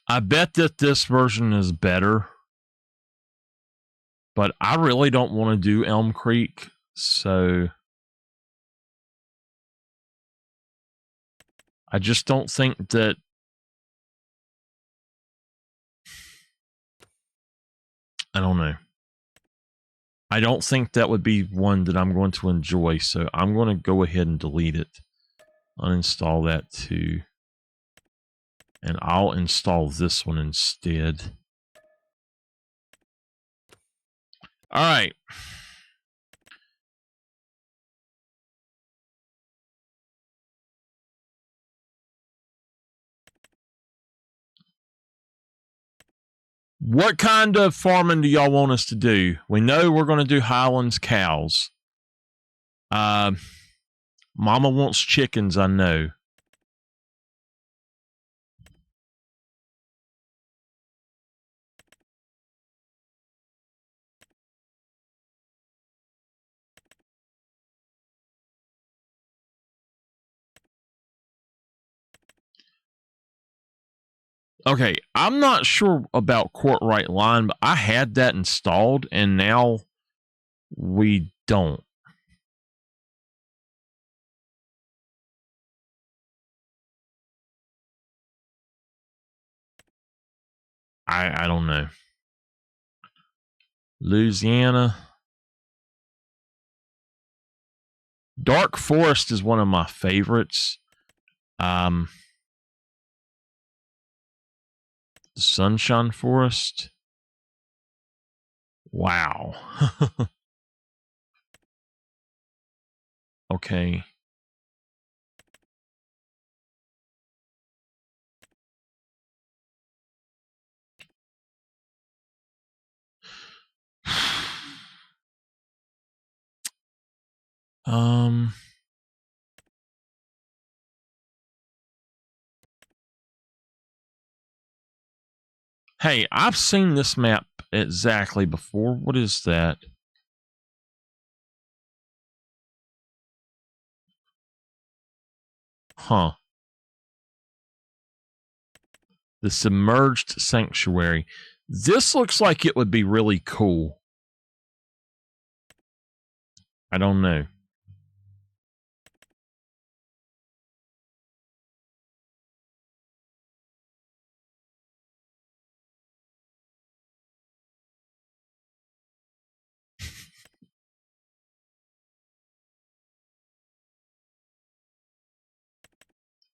I bet that this version is better, but I really don't want to do Elm Creek, so I just don't think that. I don't know. I don't think that would be one that I'm going to enjoy, so I'm going to go ahead and delete it. Uninstall that too. And I'll install this one instead. All right. What kind of farming do y'all want us to do? We know we're going to do Highlands cows. Mama wants chickens, I know. Okay, I'm not sure about Courtright Line, but I had that installed, and now we don't. I don't know. Louisiana. Dark Forest is one of my favorites. The Sunshine Forest. Wow. Okay. Hey, I've seen this map exactly before. What is that? Huh. The Submerged Sanctuary. This looks like it would be really cool. I don't know.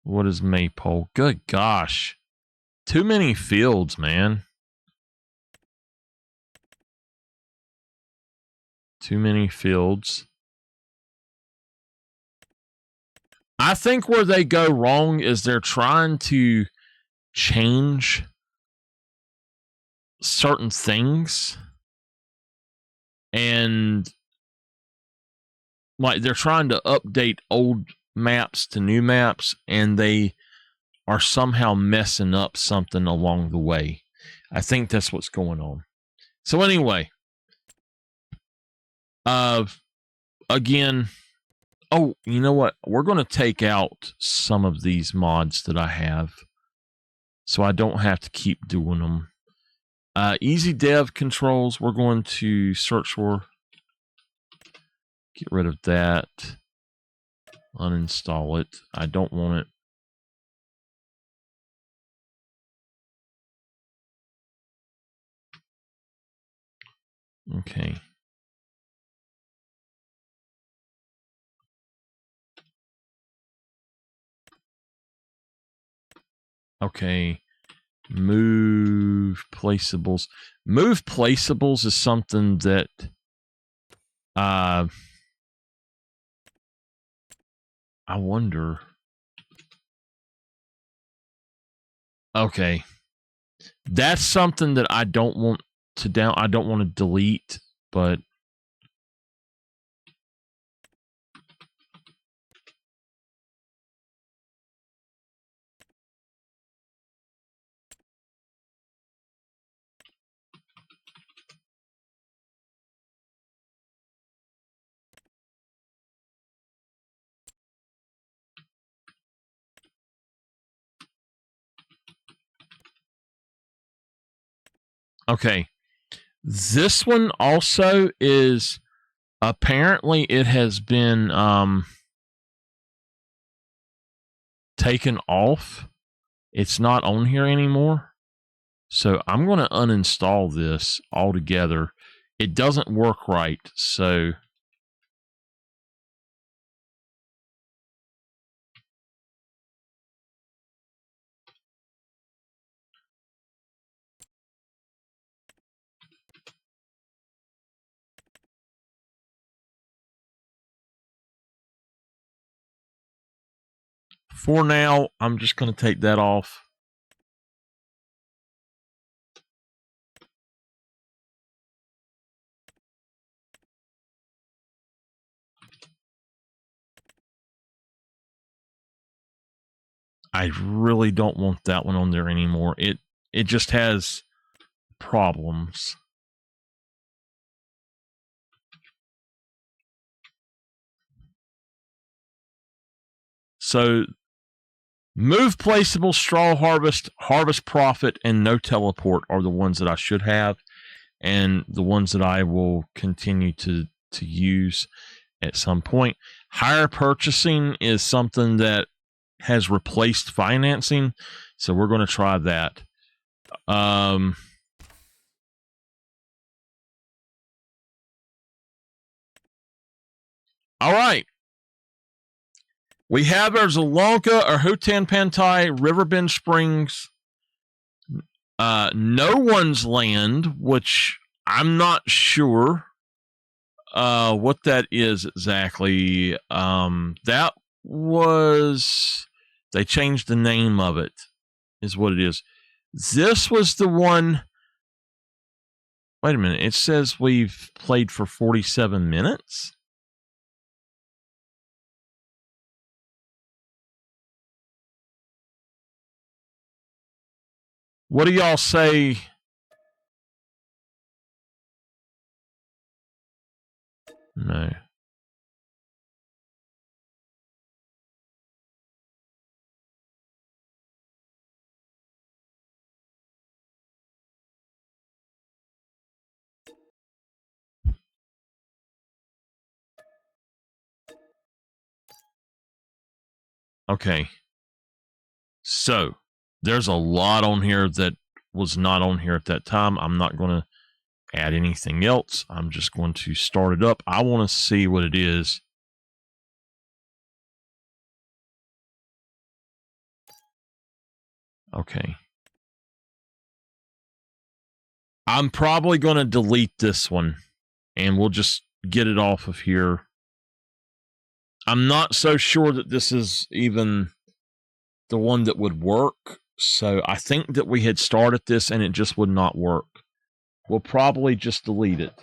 What is maypole? Good gosh. Too many fields, man. Too many fields. I think where they go wrong is they're trying to change certain things, and like they're trying to update old maps to new maps, and they are somehow messing up something along the way. I think that's what's going on. So anyway, again, oh, you know what? We're going to take out some of these mods that I have, so I don't have to keep doing them. Easy dev controls, we're going to search for. Get rid of that. Uninstall it. I don't want it. Okay. Okay. Move placeables. Move placeables is something that I wonder. Okay. That's something that I don't want to I don't want to delete, but okay. This one also is apparently it has been taken off. It's not on here anymore. So I'm going to uninstall this altogether. It doesn't work right. So for now, I'm just going to take that off. I really don't want that one on there anymore. It just has problems. So move placeable, straw harvest, harvest profit, and no teleport are the ones that I should have, and the ones that I will continue to use at some point. Higher purchasing is something that has replaced financing, so we're going to try that. All right. We have our Zalonka, our Hutan Pantai, Riverbend Springs, No One's Land, which I'm not sure what that is exactly. That was, they changed the name of it, is what it is. This was the one. Wait a minute. It says we've played for 47 minutes. What do y'all say? No. Okay. So there's a lot on here that was not on here at that time. I'm not going to add anything else. I'm just going to start it up. I want to see what it is. Okay. I'm probably going to delete this one, and we'll just get it off of here. I'm not so sure that this is even the one that would work, so I think that we had started this and it just would not work. We'll probably just delete it.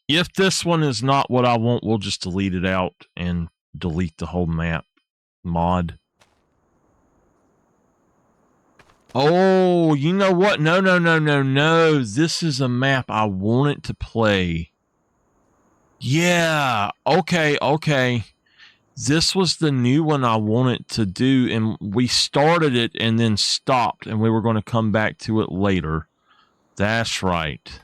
If this one is not what I want, we'll just delete it out and delete the whole map mod. Oh, you know what? No. This is a map I wanted to play. Yeah. Okay. This was the new one I wanted to do, and we started it and then stopped, and we were going to come back to it later. That's right.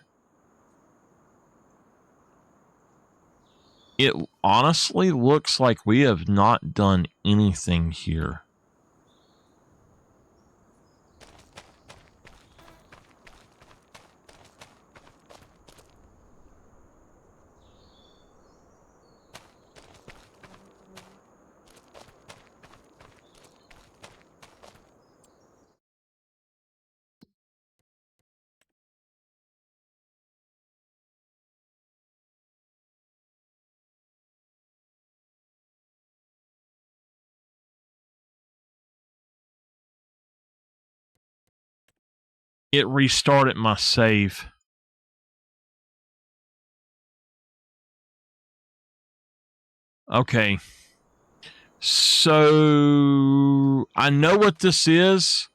It honestly looks like we have not done anything here. It restarted my save. Okay. So I know what this is,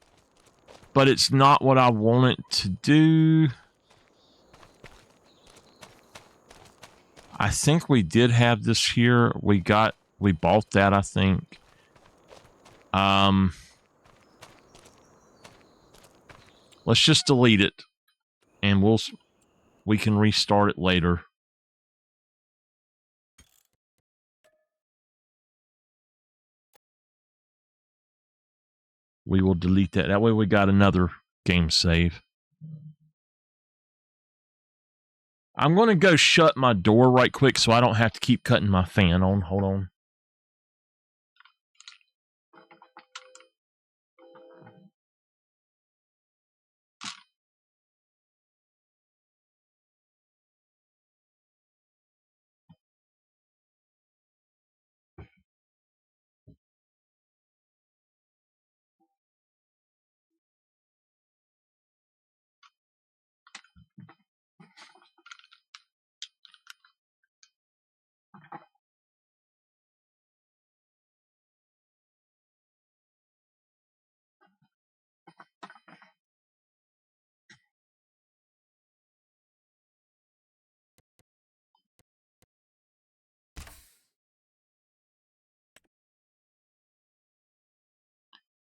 but it's not what I want it to do. I think we did have this here. We bought that, I think. Let's just delete it, and we can restart it later. We will delete that. That way we got another game save. I'm going to go shut my door right quick so I don't have to keep cutting my fan on. Hold on.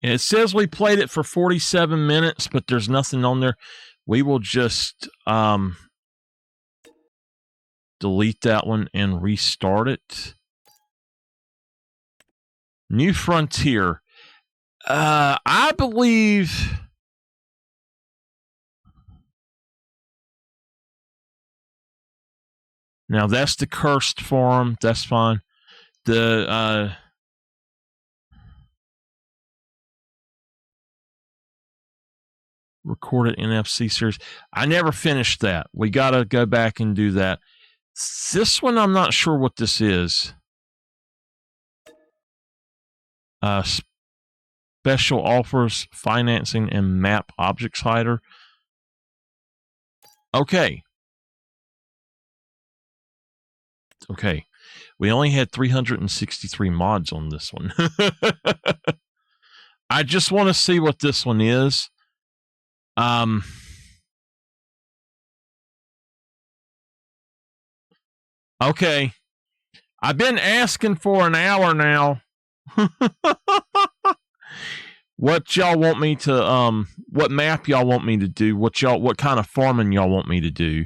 It says we played it for 47 minutes, but there's nothing on there. We will just delete that one and restart it. New Frontier. I believe... Now, that's the cursed farm. That's fine. The recorded NFC series. I never finished that. We got to go back and do that. This one, I'm not sure what this is. Special offers, financing, and map objects hider. Okay. Okay. We only had 363 mods on this one. I just want to see what this one is. Okay. I've been asking for an hour now. What y'all want me to what map y'all want me to do? What kind of farming y'all want me to do?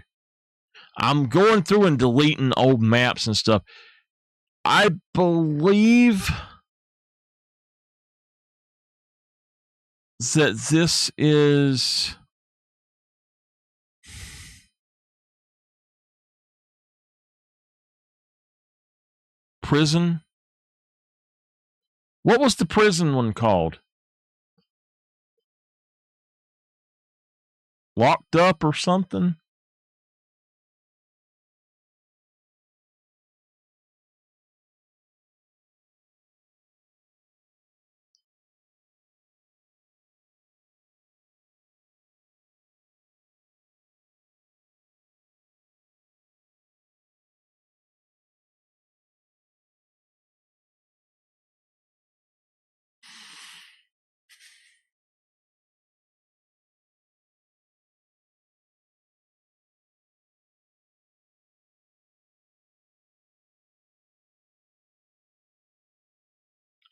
I'm going through and deleting old maps and stuff. I believe that this is prison. What was the prison one called? Locked up or something?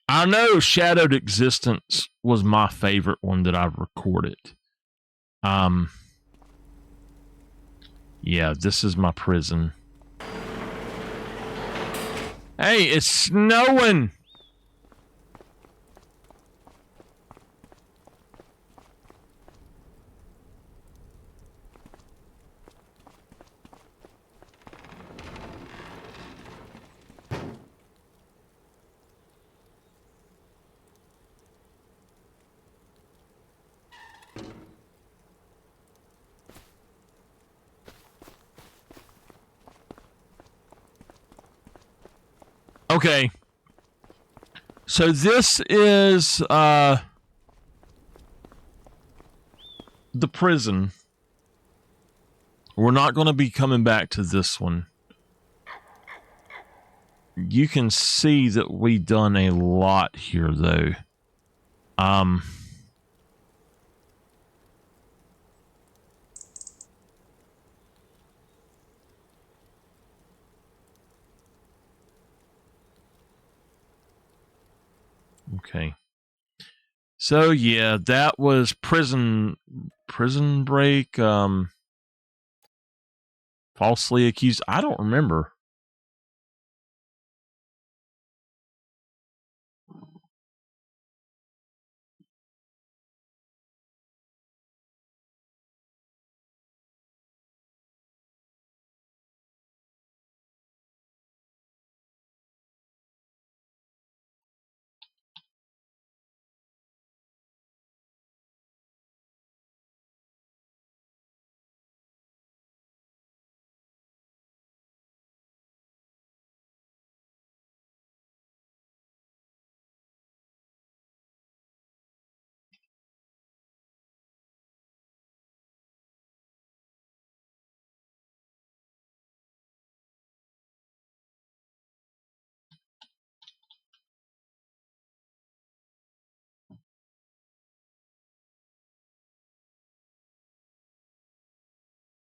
I know Shadowed Existence was my favorite one that I've recorded. Yeah, this is my prison. Hey, it's snowing! Okay. So this is the prison. We're not going to be coming back to this one. You can see that we've done a lot here, though. Okay. So yeah, that was prison break. Falsely accused. I don't remember.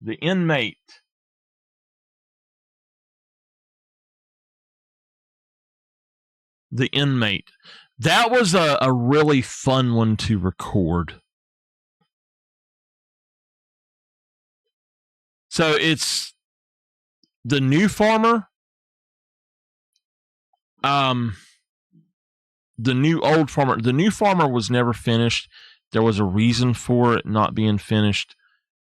The inmate. The inmate. That was a really fun one to record. So it's the new farmer, the new old farmer. The new farmer was never finished. There was a reason for it not being finished.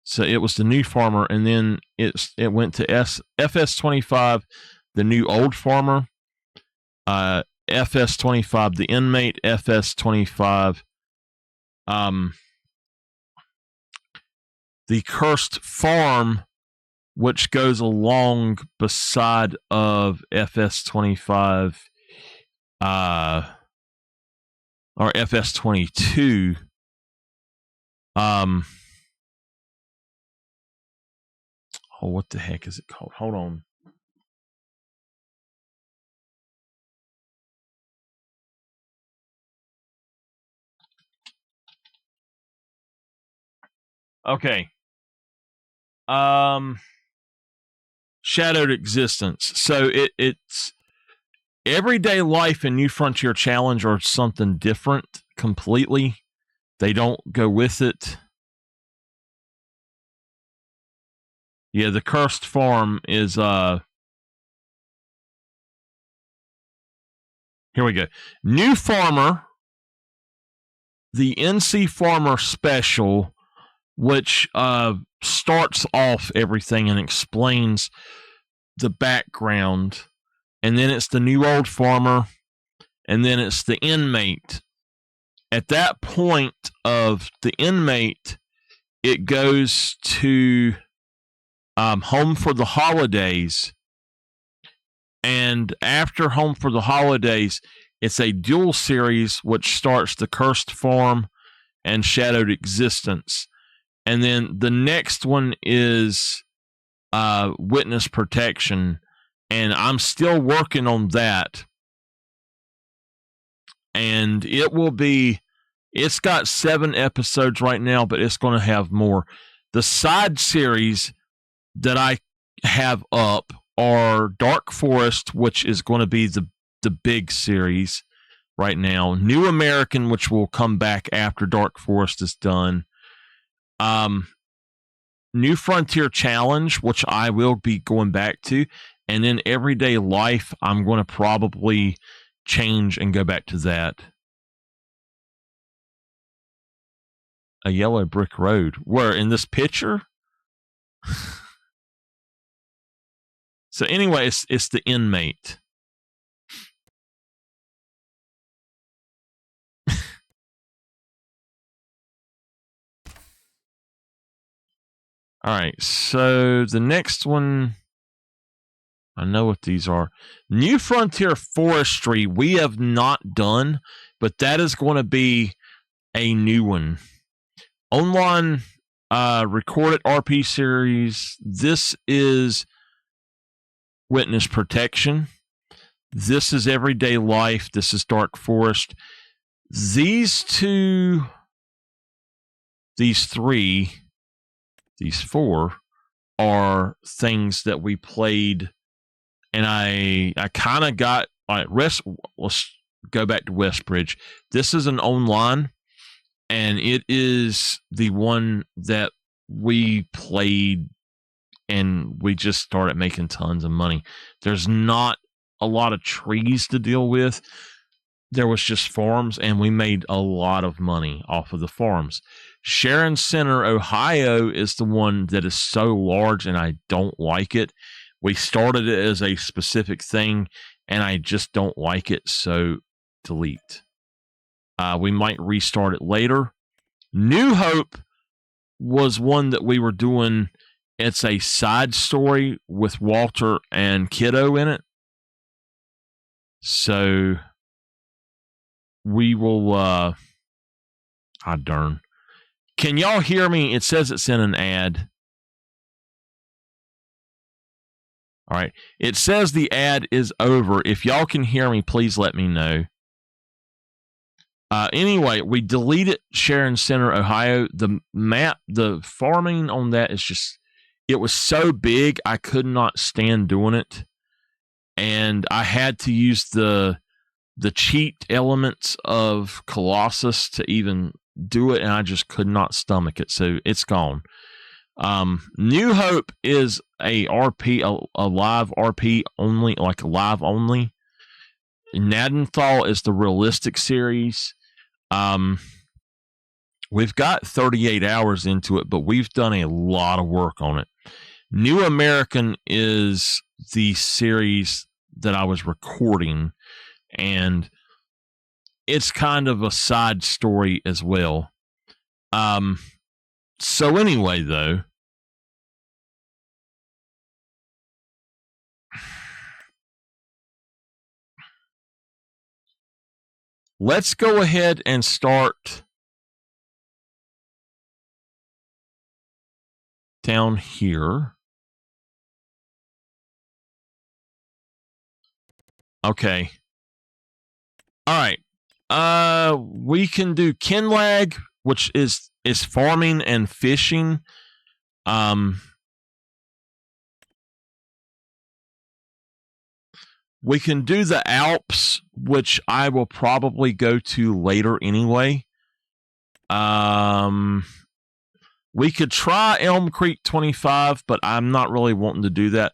So it was the new farmer, and then it went to FS25, the new old farmer. FS25, The Inmate, FS25, The Cursed Farm, which goes along beside of FS25, or FS22. What the heck is it called? Hold on. Okay. Shadowed Existence. So it's Everyday Life and New Frontier Challenge are something different completely. They don't go with it. Yeah, The Cursed Farm is here we go. New Farmer, the NC Farmer Special, which starts off everything and explains the background. And then it's the New Old Farmer, and then it's the Inmate. At that point of the Inmate, it goes to Home for the Holidays. And after Home for the Holidays, it's a dual series which starts The Cursed Farm and Shadowed Existence. And then the next one is Witness Protection. And I'm still working on that. And it's got 7 episodes right now, but it's going to have more. The side series that I have up are Dark Forest, which is going to be the big series right now. New American, which will come back after Dark Forest is done. New Frontier Challenge, which I will be going back to. And then Everyday Life, I'm going to probably change and go back to that. A yellow brick road. Where, in this picture? So anyway, it's the Inmate. All right, so the next one, I know what these are. New Frontier Forestry, we have not done, but that is going to be a new one. Online recorded RP series. This is Witness Protection. This is Everyday Life. This is Dark Forest. These 2, these 3, these 4 are things that we played, and I kind of got let's go back to Westbridge. This is an online, and it is the one that we played, and we just started making tons of money. There's not a lot of trees to deal with. There was just farms, and we made a lot of money off of the farms. Sharon Center, Ohio is the one that is so large, and I don't like it. We started it as a specific thing, and I just don't like it, so delete. We might restart it later. New Hope was one that we were doing. It's a side story with Walter and Kiddo in it. So we will darn. Can y'all hear me? It says it's in an ad. All right. It says the ad is over. If y'all can hear me, please let me know. Anyway, we deleted Sharon Center, Ohio. The map, the farming on that is just, it was so big, I could not stand doing it. And I had to use the cheat elements of Colossus to even do it, and I just could not stomach it, so it's gone. New Hope is a RP, a live RP only, like live only. Nadenthal is the realistic series. We've got 38 hours into it, but we've done a lot of work on it. New American is the series that I was recording. and it's kind of a side story as well. So anyway, though, let's go ahead and start down here. Okay. All right. We can do Kinlag, which is farming and fishing. We can do the Alps, which I will probably go to later anyway. We could try Elm Creek 25, but I'm not really wanting to do that.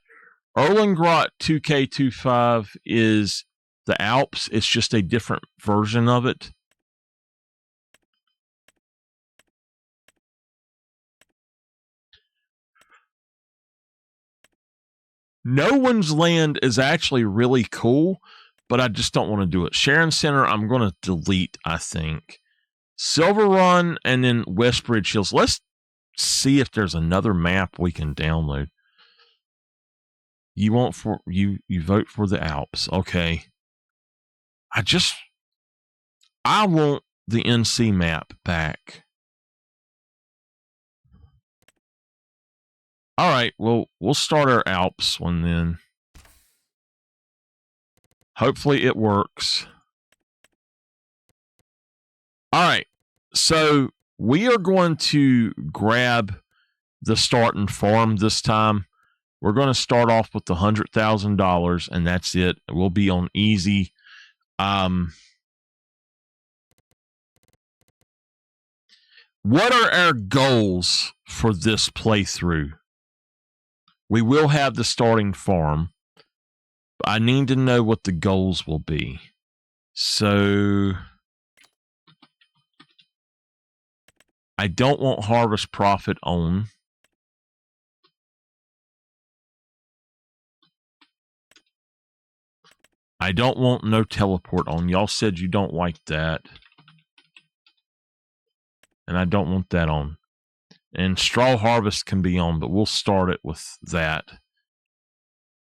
Erlengrot 2K25 is the Alps. It's just a different version of it. No One's Land is actually really cool, but I just don't want to do it. Sharon Center, I'm going to delete, I think. Silver Run and then Westbridge Hills. Let's see if there's another map we can download. You want for you vote for the Alps. Okay. I want the NC map back. All right, well, we'll start our Alps one then. Hopefully it works. All right, so we are going to grab the starting farm this time. We're going to start off with the $100,000, and that's it. We'll be on easy. What are our goals for this playthrough? We will have the starting farm. But I need to know what the goals will be. So I don't want harvest profit on. I don't want no teleport on. Y'all said you don't like that. And I don't want that on. And straw harvest can be on, but we'll start it with that.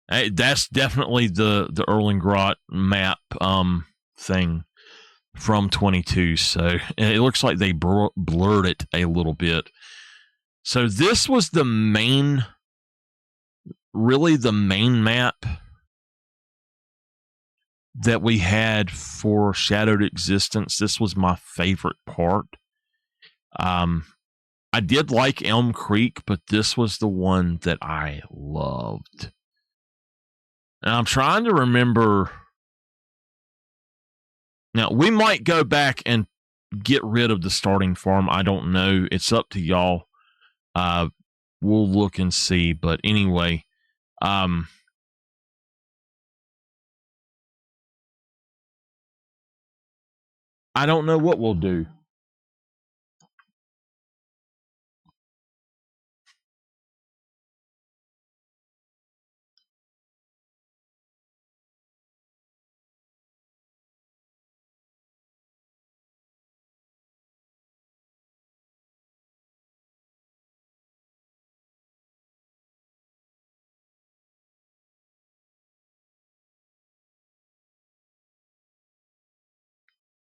Hey, that's definitely the Erlengrot map thing from 22. So it looks like they blurred it a little bit. So this was the main, really the main map that we had for Shadowed Existence. This was my favorite part. I did like Elm Creek, but this was the one that I loved. And I'm trying to remember. Now, we might go back and get rid of the starting farm. I don't know. It's up to y'all. We'll look and see. But anyway, I don't know what we'll do.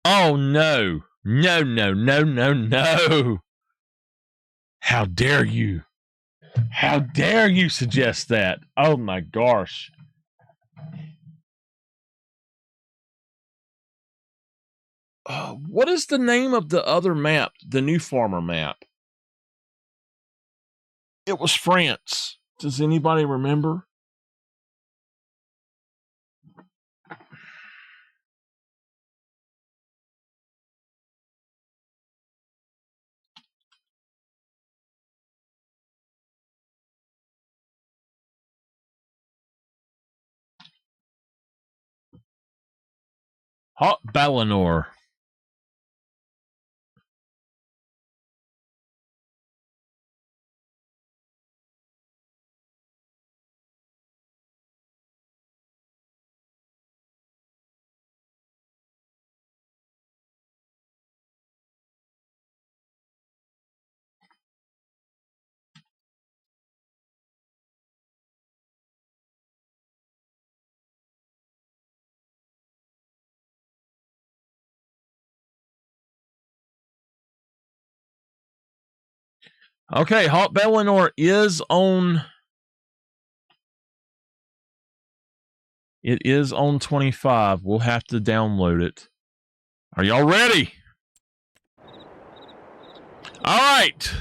Oh, no. No, no, no, no, no. How dare you? How dare you suggest that? Oh, my gosh. What is the name of the other map, the new farmer map? It was France. Does anybody remember? Hot Balinor. Okay, Hot Bellinor is on. It is on 25. We'll have to download it. Are y'all ready? All right.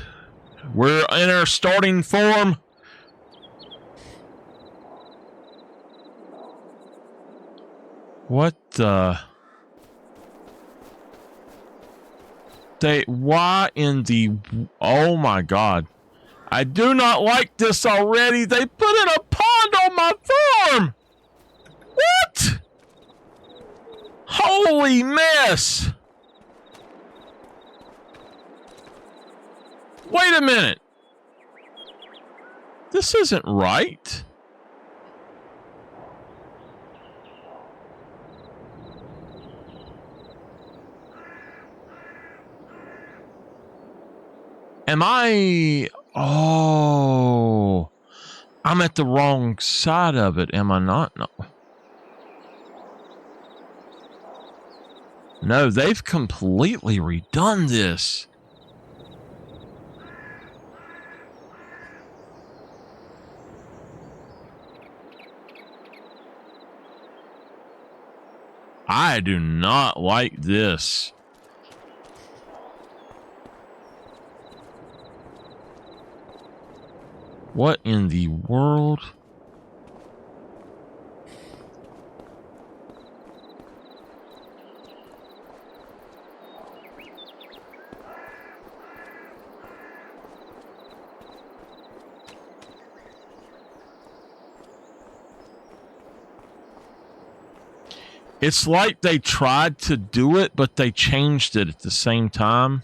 We're in our starting form. What the? Why in the... Oh my God. I do not like this already. They put in a pond on my farm. What? Holy mess. Wait a minute. This isn't right. Am I... Oh... I'm at the wrong side of it, am I not? No. No, they've completely redone this. I do not like this. What in the world? It's like they tried to do it, but they changed it at the same time.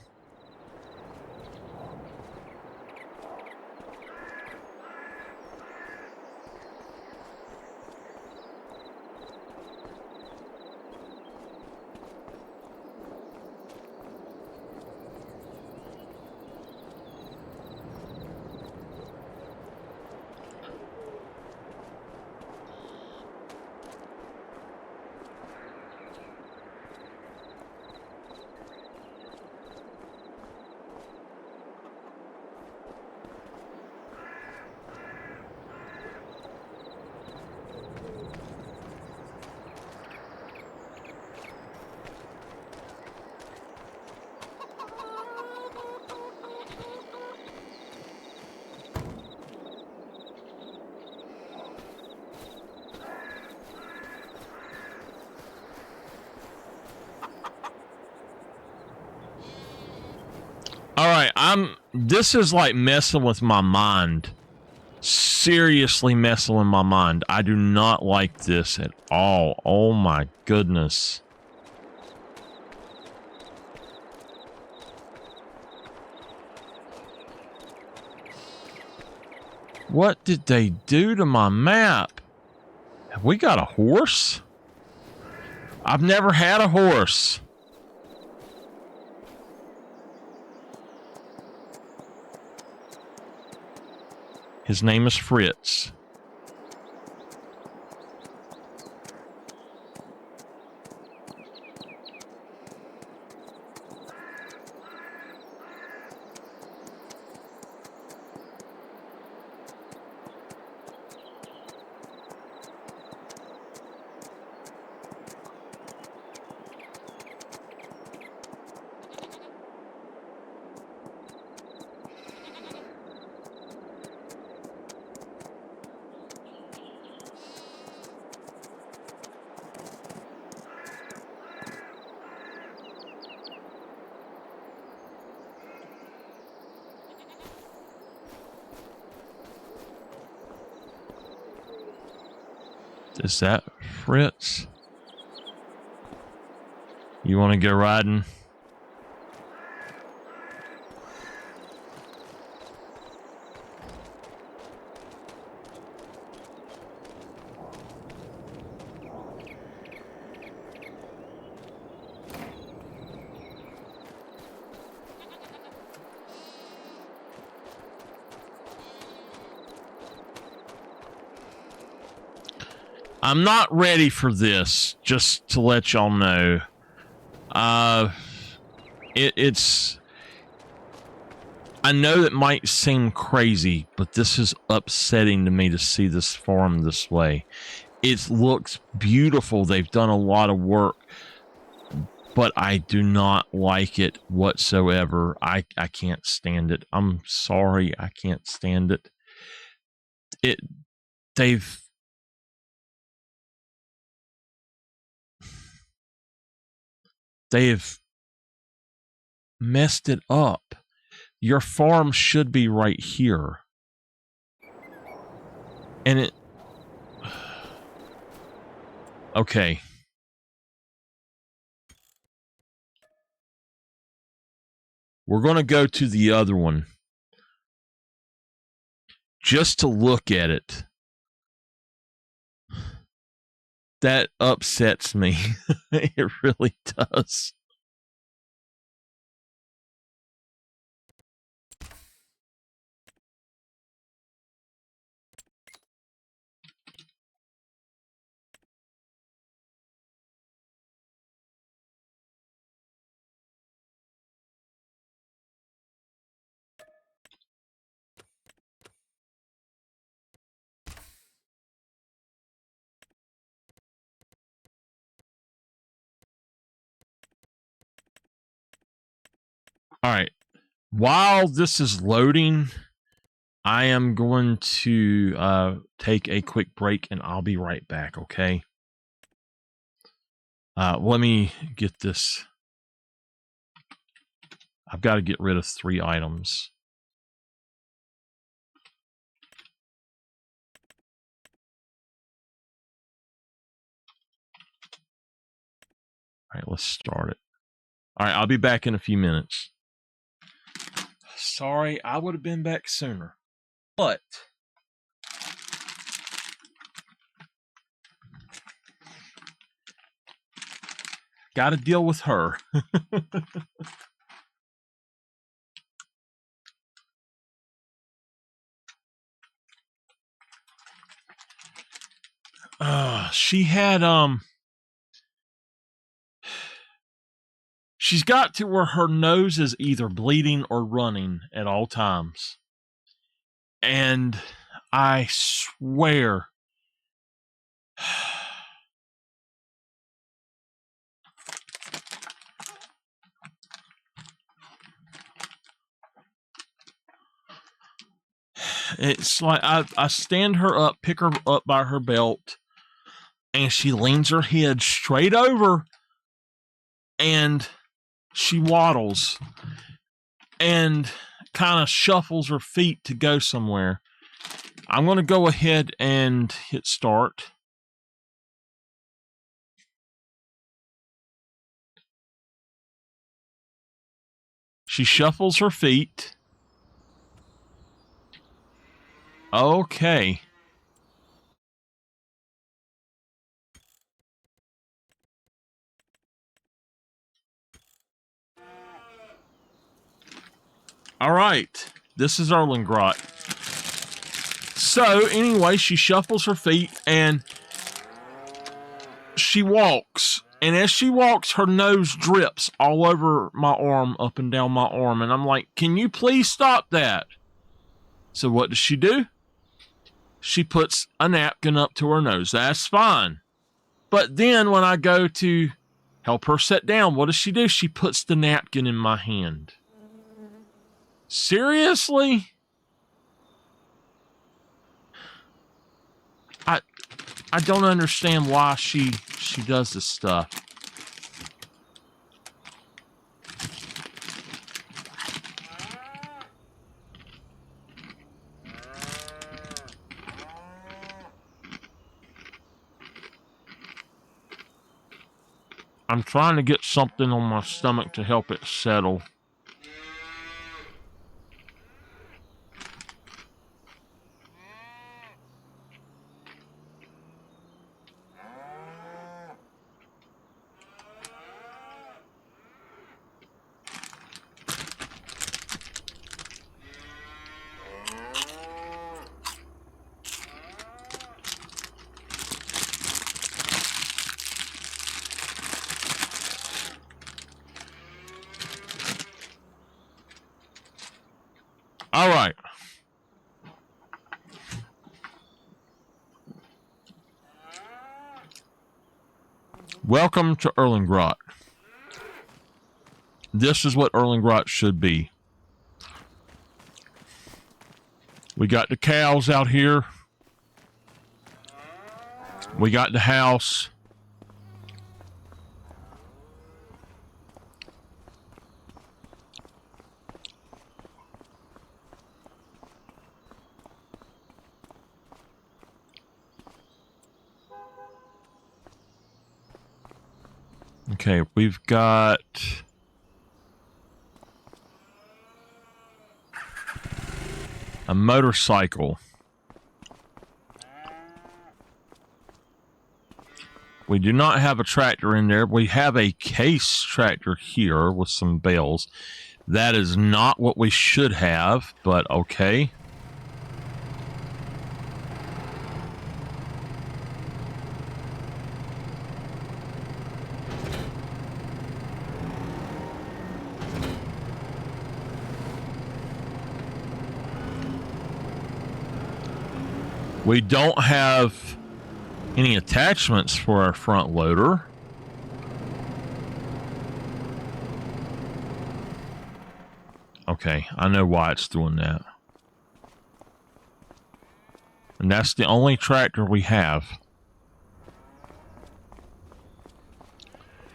Alright, this is like messing with my mind. Seriously messing with my mind. I do not like this at all. Oh my goodness. What did they do to my map? Have we got a horse? I've never had a horse. His name is Fritz. Is that Fritz? You want to go riding? I'm not ready for this, just to let y'all know. It's I know it might seem crazy, but this is upsetting to me to see this farm this way. It looks beautiful. They've done a lot of work, but I do not like it whatsoever. I can't stand it. I'm sorry. I can't stand it. They've messed it up. Your farm should be right here. And it... Okay. We're going to go to the other one. Just to look at it. That upsets me. It really does. All right. While this is loading, I am going to take a quick break and I'll be right back, okay? Let me get this. I've got to get rid of 3 items. All right, let's start it. All right, I'll be back in a few minutes. Sorry, I would have been back sooner. But got to deal with her. She had she's got to where her nose is either bleeding or running at all times. And I swear it's like I stand her up, pick her up by her belt, and she leans her head straight over and she waddles and kind of shuffles her feet to go somewhere. I'm going to go ahead and hit start. She shuffles her feet. Okay. All right. This is Erlengrot. So, anyway, she shuffles her feet and she walks. And as she walks, her nose drips all over my arm, up and down my arm. And I'm like, can you please stop that? So what does she do? She puts a napkin up to her nose. That's fine. But then when I go to help her sit down, what does she do? She puts the napkin in my hand. Seriously? I don't understand why she does this stuff. I'm trying to get something on my stomach to help it settle. Welcome to Erlengrot. This is what Erlengrot should be. We got the cows out here. We got the house. Okay, we've got a motorcycle. We do not have a tractor in there. We have a case tractor here with some bales. That is not what we should have, but okay. We don't have any attachments for our front loader. Okay, I know why it's doing that. And that's the only tractor we have.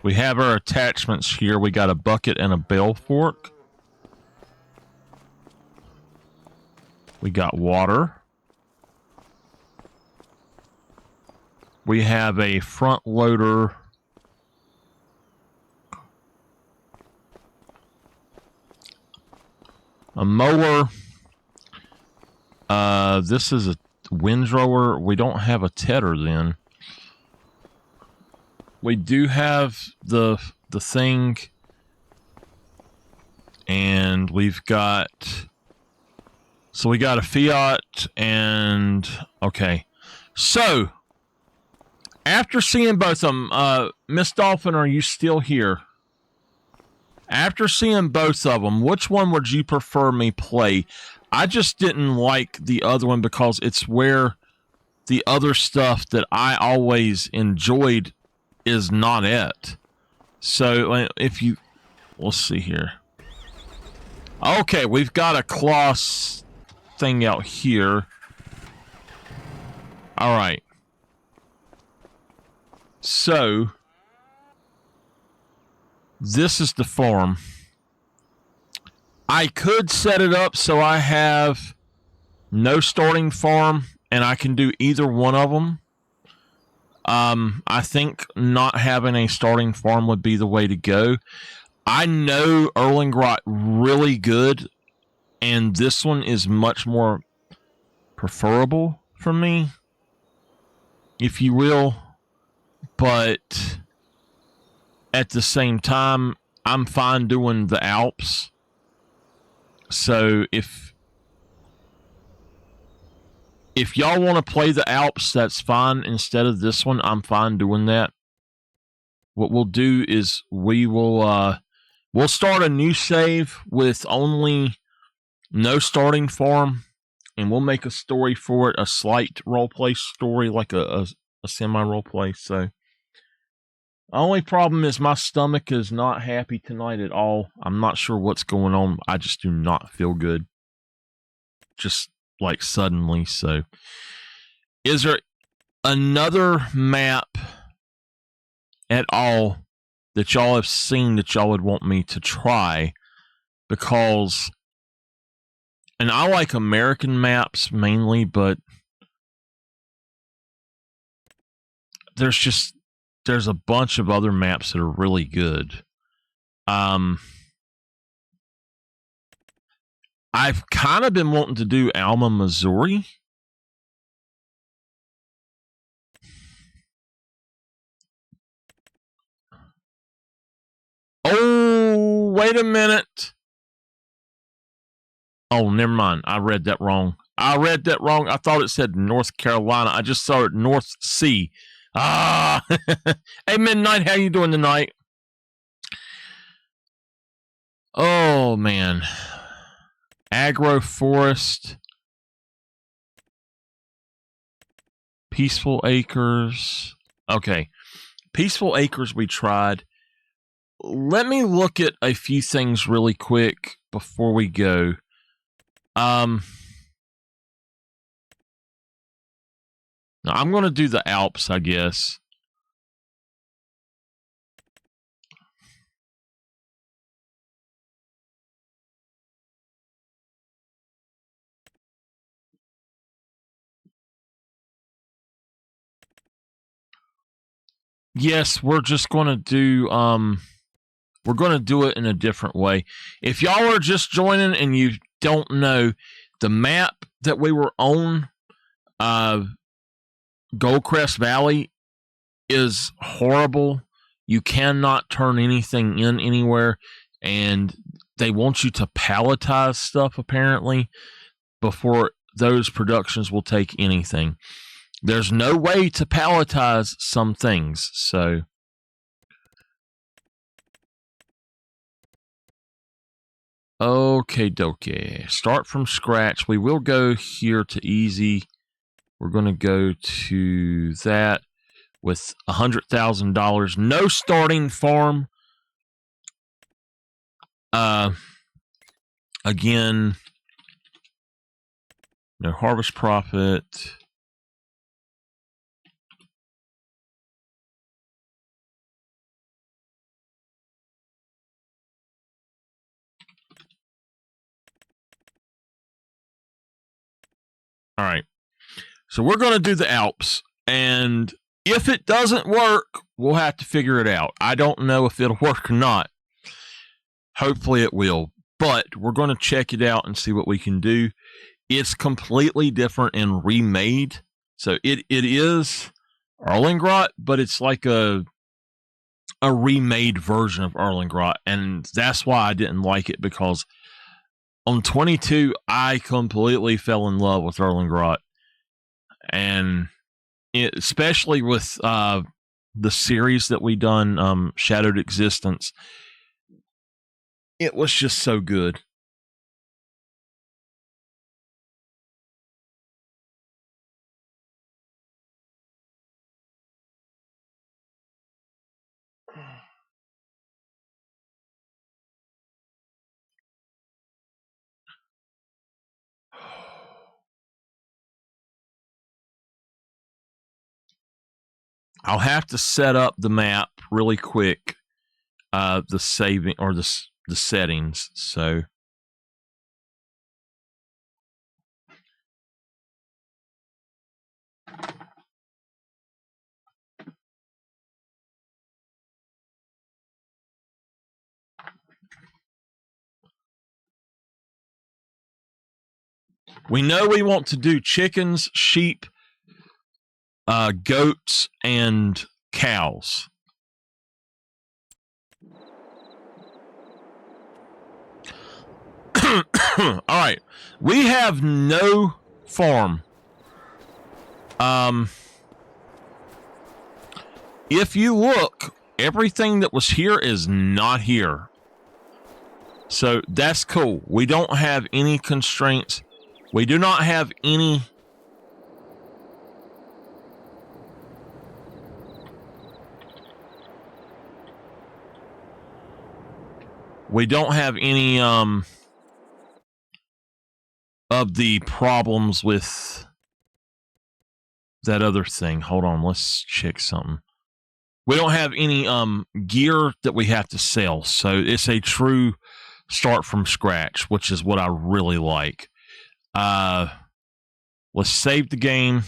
We have our attachments here. We got a bucket and a bale fork. We got water. We have a front loader. A mower. This is a windrower. We don't have a tedder then. We do have the thing. And we've got... So we got a Fiat and... Okay. So... After seeing both of them, Miss Dolphin, are you still here? After seeing both of them, which one would you prefer me play? I just didn't like the other one because it's where the other stuff that I always enjoyed is not at. So if you... Let's see here. Okay, we've got a Kloss thing out here. All right. So, this is the farm. I could set it up so I have no starting farm, and I can do either one of them. I think not having a starting farm would be the way to go. I know Erlengrot really good, and this one is much more preferable for me, if you will. But at the same time, I'm fine doing the Alps. So if y'all want to play the Alps, that's fine. Instead of this one, I'm fine doing that. What we'll do is we'll start a new save with only no starting farm, and we'll make a story for it, a slight roleplay story, like a semi-roleplay. So the only problem is my stomach is not happy tonight at all. I'm not sure what's going on. I just do not feel good. Just like suddenly. So is there another map at all that y'all have seen that y'all would want me to try? Because, and I like American maps mainly, but there's a bunch of other maps that are really good. I've kind of been wanting to do Alma, Missouri. Oh, wait a minute. Oh, never mind. I read that wrong. I thought it said North Carolina. I just saw it North Sea. Ah, hey, Midnight, how you doing tonight? Oh, man. Agroforest. Peaceful Acres. Okay. Peaceful Acres we tried. Let me look at a few things really quick before we go. Now I'm going to do the Alps, I guess. Yes, we're just going to do we're going to do it in a different way. If y'all are just joining and you don't know, the map that we were on, Goldcrest Valley, is horrible. You cannot turn anything in anywhere, and they want you to palletize stuff apparently before those productions will take anything. There's no way to palletize some things, so okay dokie. Start from scratch. We will go here to easy. We're going to go to that with $100,000. No starting farm. Again, no harvest profit. All right. So we're going to do the Alps, and if it doesn't work, we'll have to figure it out. I don't know if it'll work or not. Hopefully it will, but we're going to check it out and see what we can do. It's completely different and remade. So it is Erlengrot, but it's like a remade version of Erlengrot, and that's why I didn't like it, because on 22 I completely fell in love with Erlengrot, and especially with the series that we done, Shadowed Existence, it was just so good. I'll have to set up the map really quick, the saving or the settings. So we know we want to do chickens, sheep, goats, and cows. All right. We have no farm. If you look, everything that was here is not here. So that's cool. We don't have any constraints. We do not have any of the problems with that other thing. Hold on, let's check something. We don't have any gear that we have to sell, so it's a true start from scratch, which is what I really like. Let's save the game.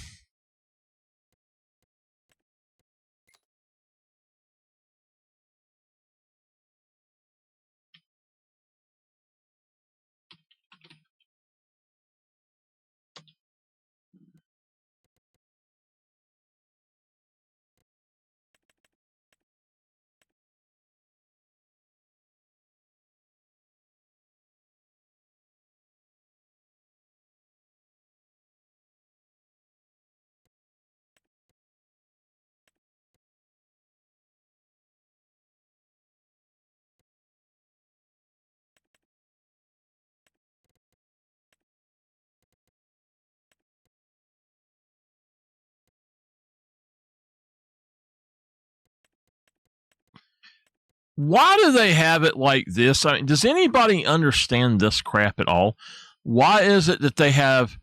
Why do they have it like this? I mean, does anybody understand this crap at all? Why is it that they have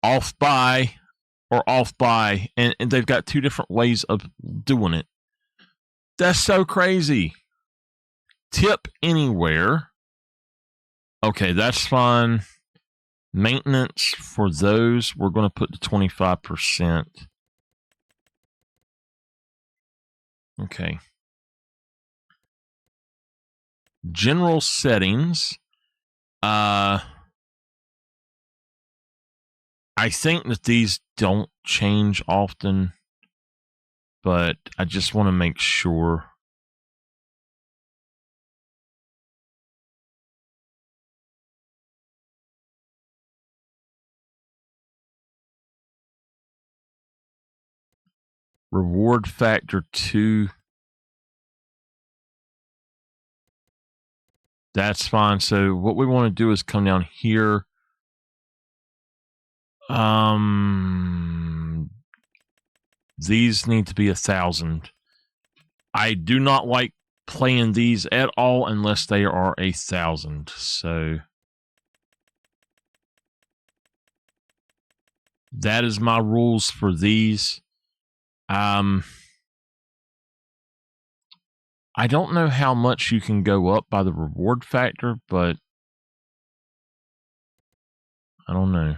off by or off by, and they've got two different ways of doing it? That's so crazy. Tip anywhere. Okay, that's fine. Maintenance for those, we're going to put to 25%. Okay. General settings. I think that these don't change often, but I just want to make sure. Reward factor 2. That's fine. So what we want to do is come down here. These need to be 1,000. I do not like playing these at all unless they are 1,000. So that is my rules for these. I don't know how much you can go up by the reward factor, but I don't know.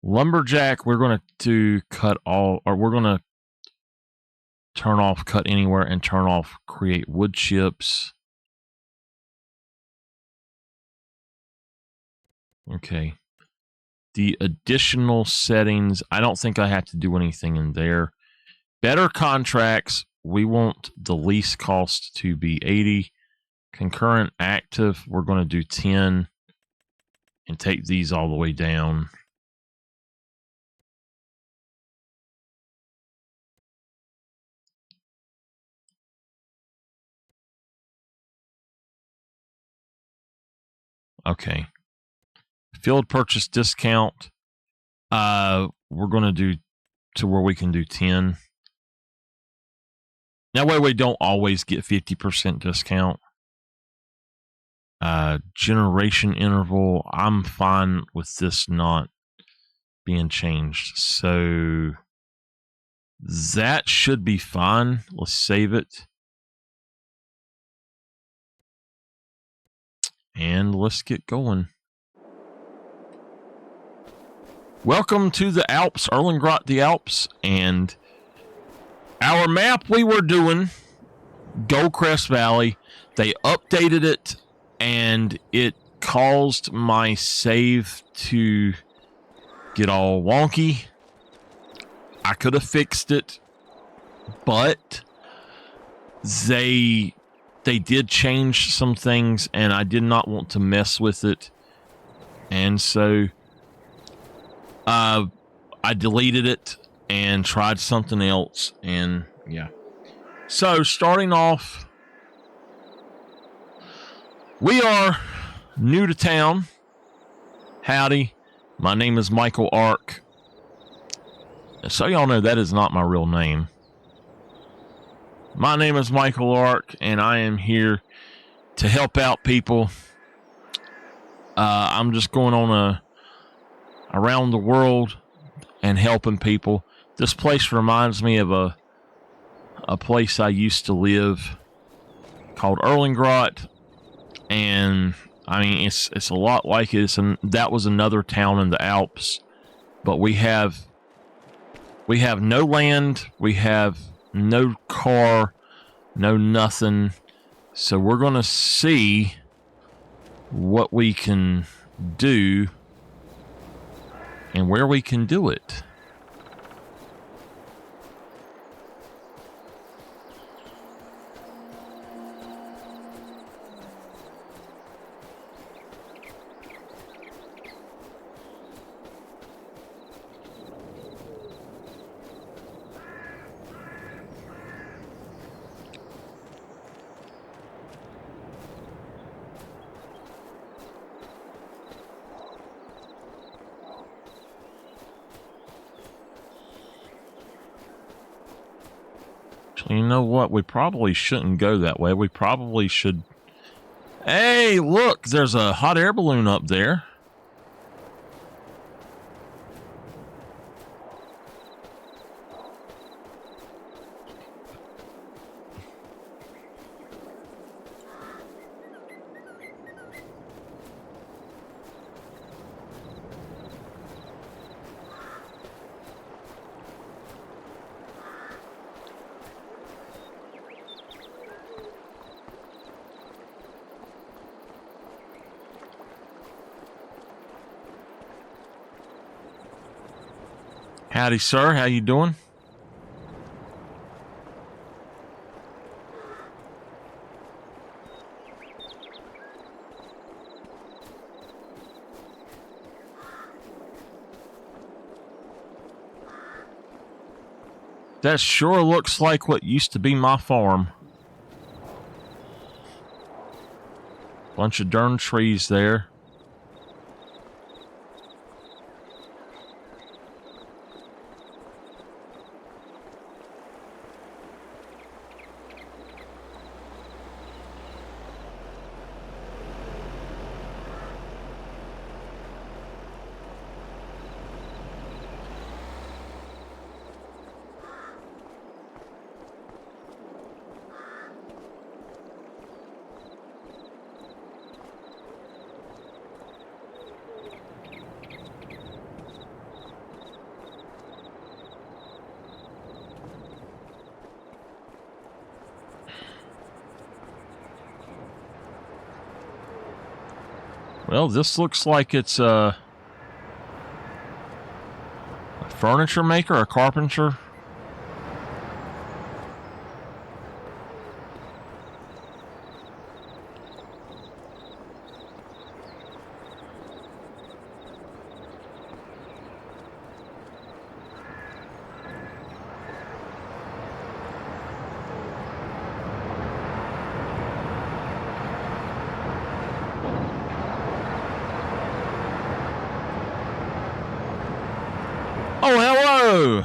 Lumberjack, we're going to cut all, or we're going to turn off cut anywhere and turn off create wood chips. Okay. The additional settings, I don't think I have to do anything in there. Better contracts, we want the lease cost to be 80. Concurrent active, we're going to do 10 and take these all the way down. Okay. Field purchase discount, we're going to do to where we can do 10. That way we don't always get 50% discount. Generation interval, I'm fine with this not being changed. So that should be fine. Let's save it. And let's get going. Welcome to the Alps, Erlengrot the Alps, and our map we were doing, Goldcrest Valley, they updated it, and it caused my save to get all wonky. I could have fixed it, but they did change some things, and I did not want to mess with it, and so I deleted it and tried something else, and yeah. So starting off, we are new to town. Howdy, my name is MichaelTheArch. So y'all know that is not my real name. My name is MichaelTheArch, and I am here to help out people. I'm just going on around the world and helping people. This place reminds me of a place I used to live called Erlengrot, and I mean it's a lot like it. And that was another town in the Alps, but we have no land, we have no car, no nothing. So we're gonna see what we can do and where we can do it. You know what? We probably shouldn't go that way. We probably should... Hey, look! There's a hot air balloon up there. Howdy, sir. How you doing? That sure looks like what used to be my farm. Bunch of darn trees there. Well, this looks like it's a furniture maker, a carpenter. Oh, hello!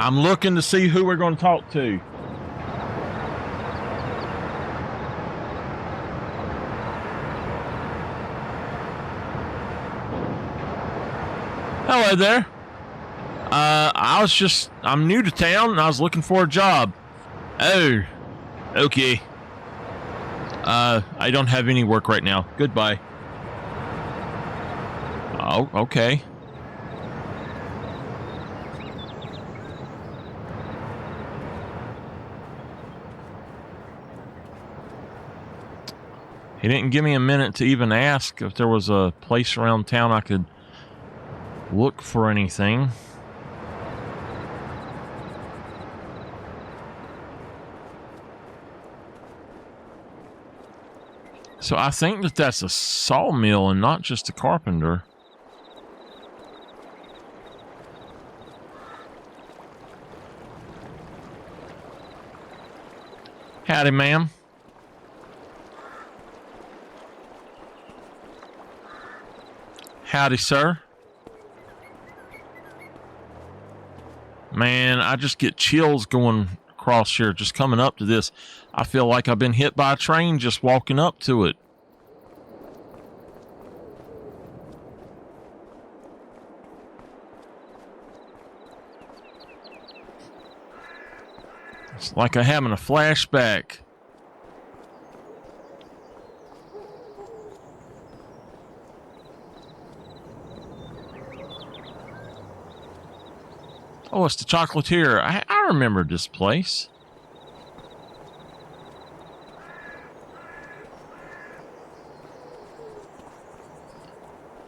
I'm looking to see who we're going to talk to. Hello there. I'm new to town and I was looking for a job. Oh, okay. I don't have any work right now. Goodbye. Oh, okay. He didn't give me a minute to even ask if there was a place around town I could look for anything. So I think that that's a sawmill and not just a carpenter. Howdy, ma'am. Howdy, sir. Man, I just get chills going across here, just coming up to this. I feel like I've been hit by a train just walking up to it. It's like I'm having a flashback. Oh, it's the chocolatier. I remember this place.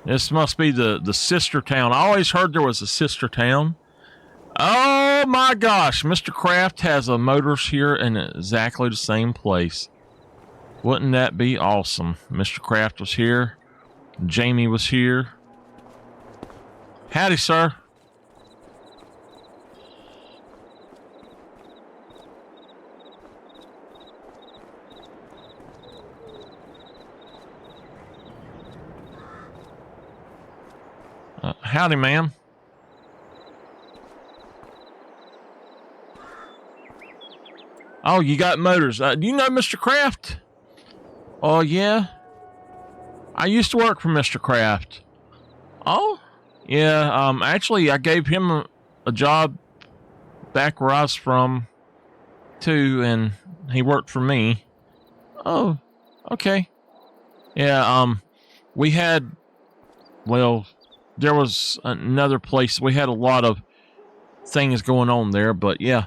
This must be the sister town. I always heard there was a sister town. Oh my gosh, Mr. Kraft has a Motors here in exactly the same place. Wouldn't that be awesome? Mr. Kraft was here. Jamie was here. Howdy, sir. Howdy, ma'am. Oh, you got motors. Do you know Mr. Kraft? Oh, yeah. I used to work for Mr. Kraft. Oh, yeah. Actually, I gave him a job back where I was from, too, and he worked for me. Oh, okay. Yeah, we had, well, there was another place. We had a lot of things going on there, but yeah.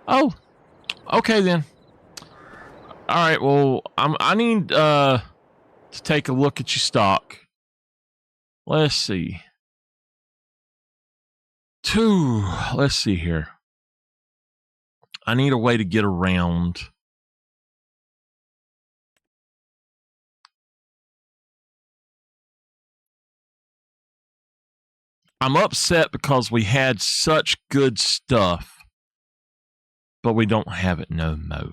Oh, okay then. All right, well, I need to take a look at your stock. Let's see. Let's see here. I need a way to get around. I'm upset because we had such good stuff, but we don't have it no mo.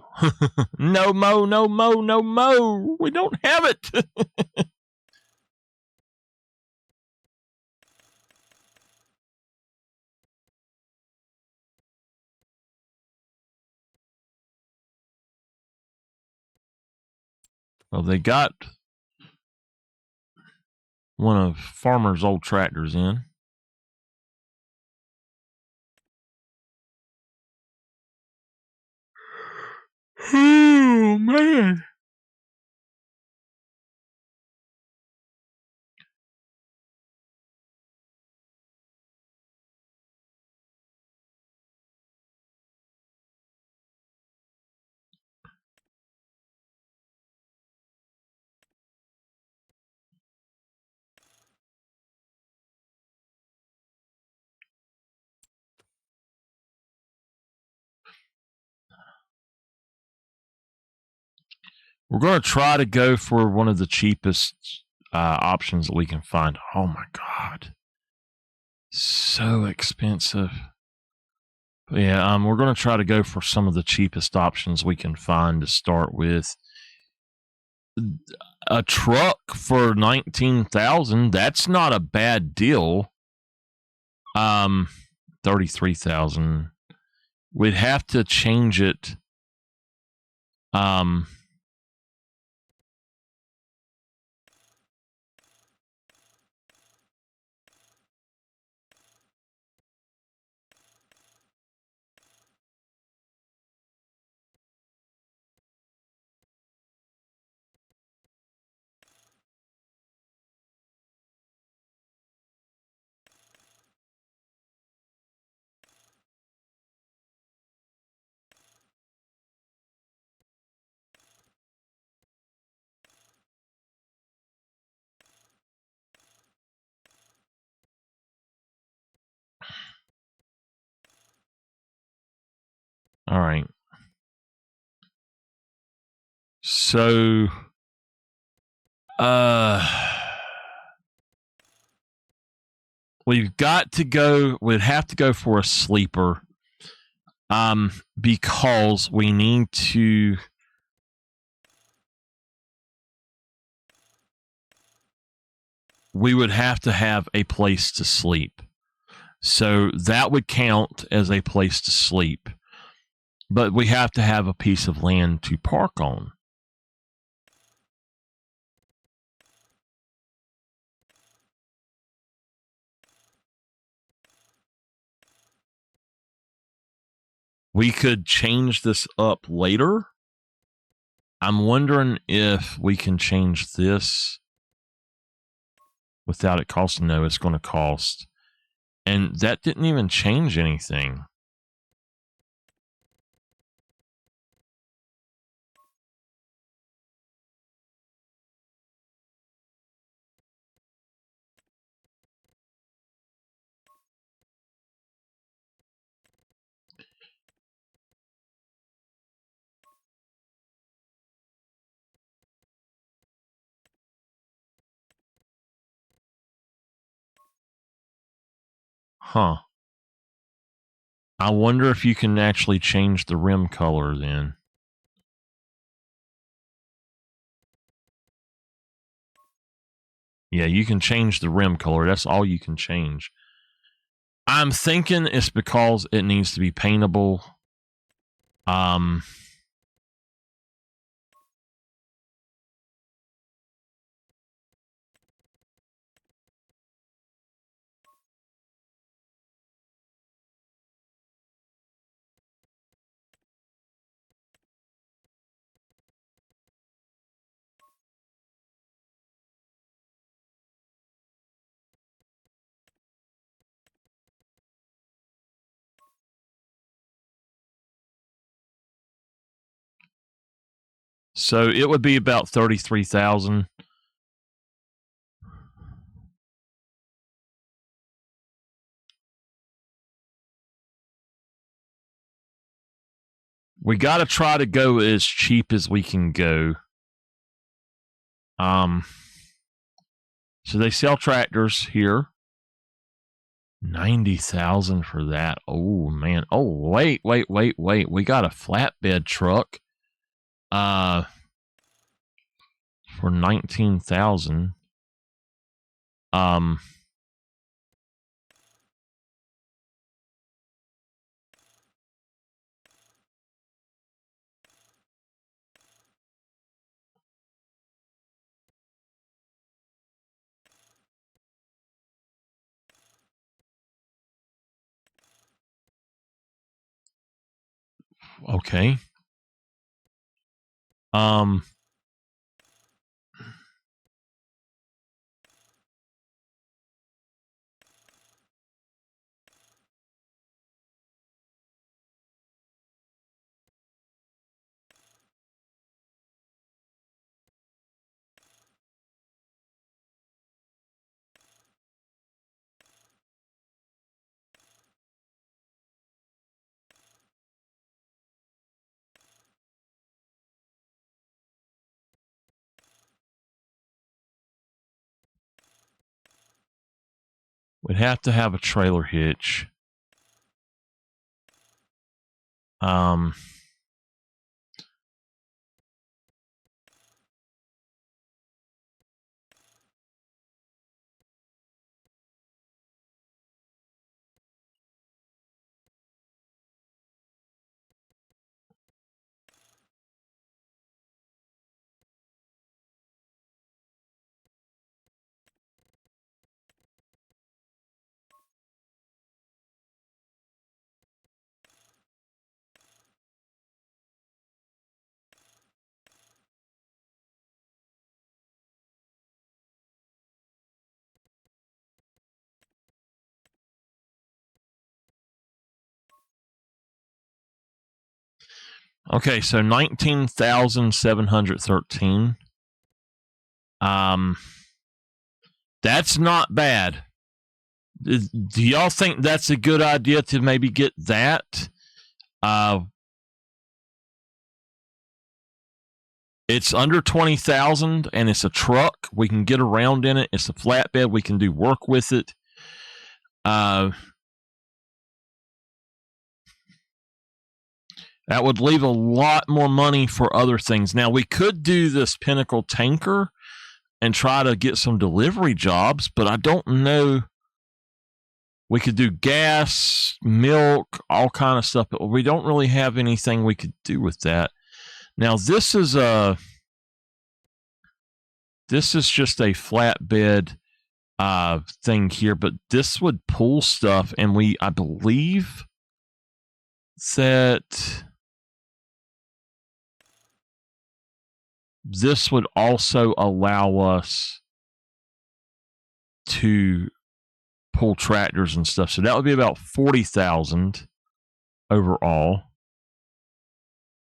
No mo, no mo, no mo. We don't have it. Well, they got one of Farmer's old tractors in. Oh, man. We're going to try to go for one of the cheapest options that we can find. Oh, my God. So expensive. But yeah, we're going to try to go for some of the cheapest options we can find to start with. A truck for 19,000, that's not a bad deal. 33,000. We'd have to change it. All right. So, we'd have to go for a sleeper, because we need to. We would have to have a place to sleep. So that would count as a place to sleep. But we have to have a piece of land to park on. We could change this up later. I'm wondering if we can change this without it costing. No, it's going to cost. And that didn't even change anything. Huh. I wonder if you can actually change the rim color then. Yeah, you can change the rim color. That's all you can change. I'm thinking it's because it needs to be paintable. So it would be about 33,000. We got to try to go as cheap as we can go. So they sell tractors here. 90,000 for that. Oh man. Oh wait. We got a flatbed truck. For 19,000. Okay. We'd have to have a trailer hitch. Okay, so 19,713. That's not bad. Do y'all think that's a good idea to maybe get that? It's under 20,000 and it's a truck. We can get around in it. It's a flatbed. We can do work with it. That would leave a lot more money for other things. Now, we could do this Pinnacle tanker and try to get some delivery jobs, but I don't know. We could do gas, milk, all kind of stuff, but we don't really have anything we could do with that. Now, this is just a flatbed thing here, but this would pull stuff, and I believe that this would also allow us to pull tractors and stuff. So that would be about 40,000 overall.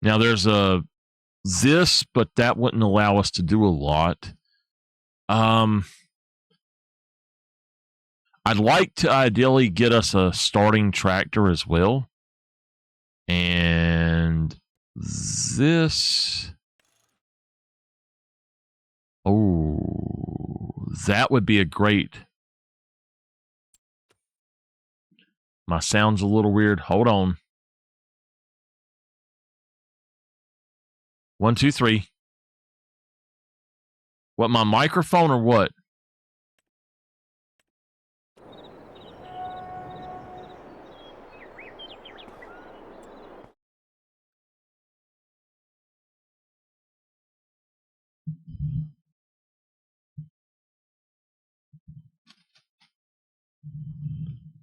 Now there's this, but that wouldn't allow us to do a lot. I'd like to ideally get us a starting tractor as well. And this, that would be a great. My sound's a little weird. Hold on. 1, 2, 3. What, my microphone or what?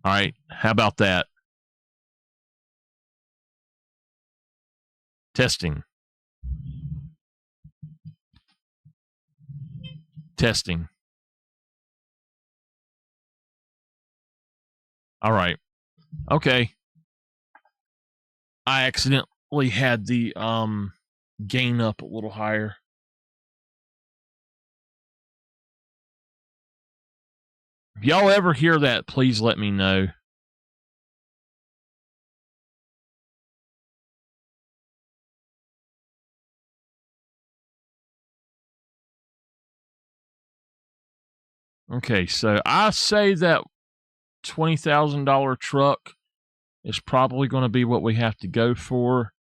All right, how about that? Testing. Testing. All right. Okay. I accidentally had the gain up a little higher. If y'all ever hear that, please let me know. Okay, so I say that $20,000 truck is probably going to be what we have to go for.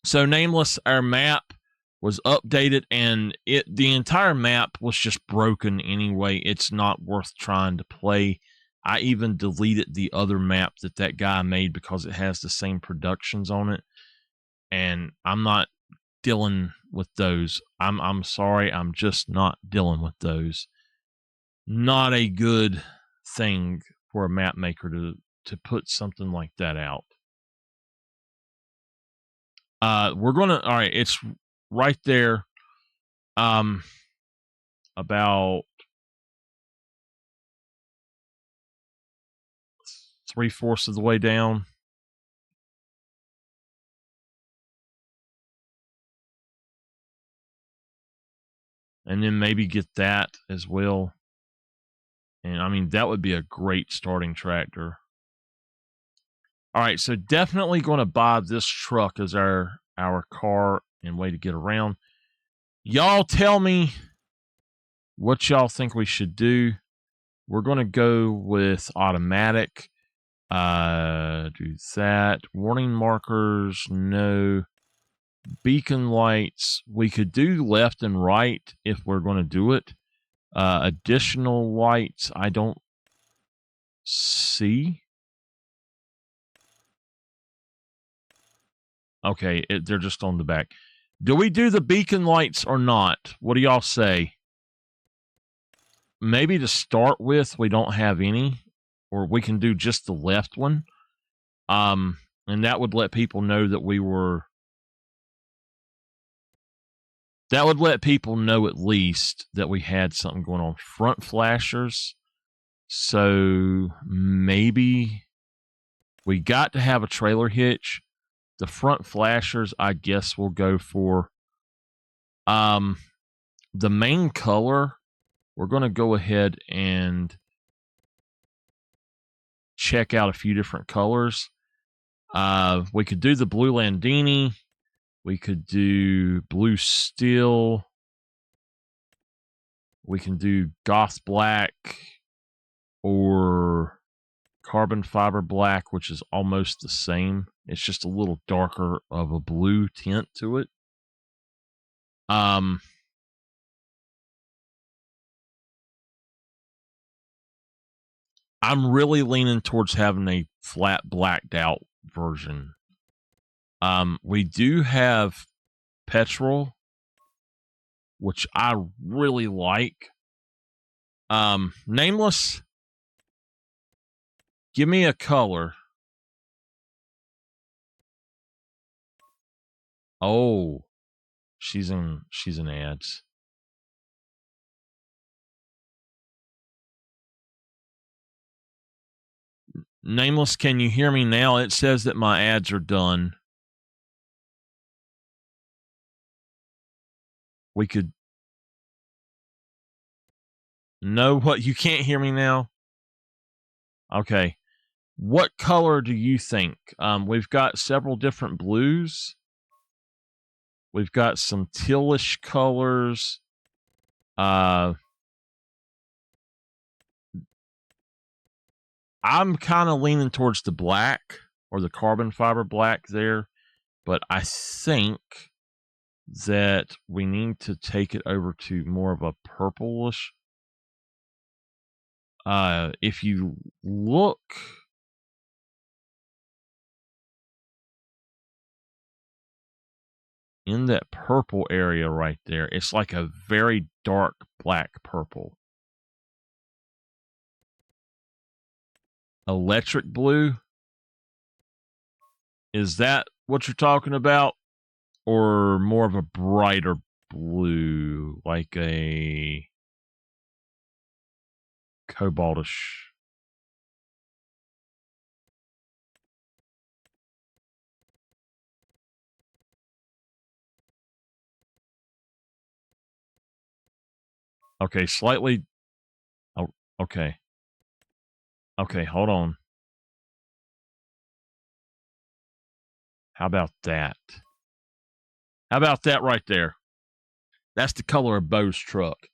So, Nameless, our map was updated, and the entire map was just broken anyway. It's not worth trying to play. I even deleted the other map that guy made because it has the same productions on it, and I'm not dealing with those. I'm sorry, I'm just not dealing with those. Not a good thing for a map maker to put something like that out. We're gonna, all right, it's right there. About 3/4 of the way down. And then maybe get that as well. And I mean, that would be a great starting tractor. All right, so definitely going to buy this truck as our car and way to get around. Y'all tell me what y'all think we should do. We're going to go with automatic. Do that. Warning markers, no. Beacon lights, we could do left and right if we're going to do it. Additional lights, I don't see. Okay, they're just on the back. Do we do the beacon lights or not? What do y'all say? Maybe to start with, we don't have any, or we can do just the left one. And that would let people know that we were. That would let people know at least that we had something going on. Front flashers. So maybe we got to have a trailer hitch. The front flashers, I guess we'll go for. The main color, we're going to go ahead and check out a few different colors. We could do the blue Landini. We could do blue steel. We can do goth black or carbon fiber black, which is almost the same. It's just a little darker of a blue tint to it. I'm really leaning towards having a flat blacked out version. We do have petrol, which I really like. Nameless, give me a color. Oh, she's in ads. Nameless, can you hear me now? It says that my ads are done. We could. No, what? You can't hear me now? Okay. What color do you think? We've got several different blues. We've got some tealish colors. I'm kind of leaning towards the black or the carbon fiber black there, but I think that we need to take it over to more of a purplish. If you look, in that purple area right there. It's like a very dark black purple. Electric blue? Is that what you're talking about? Or more of a brighter blue, like a cobaltish? Okay, slightly. Oh, okay. Okay, hold on. How about that? How about that right there? That's the color of Bo's truck.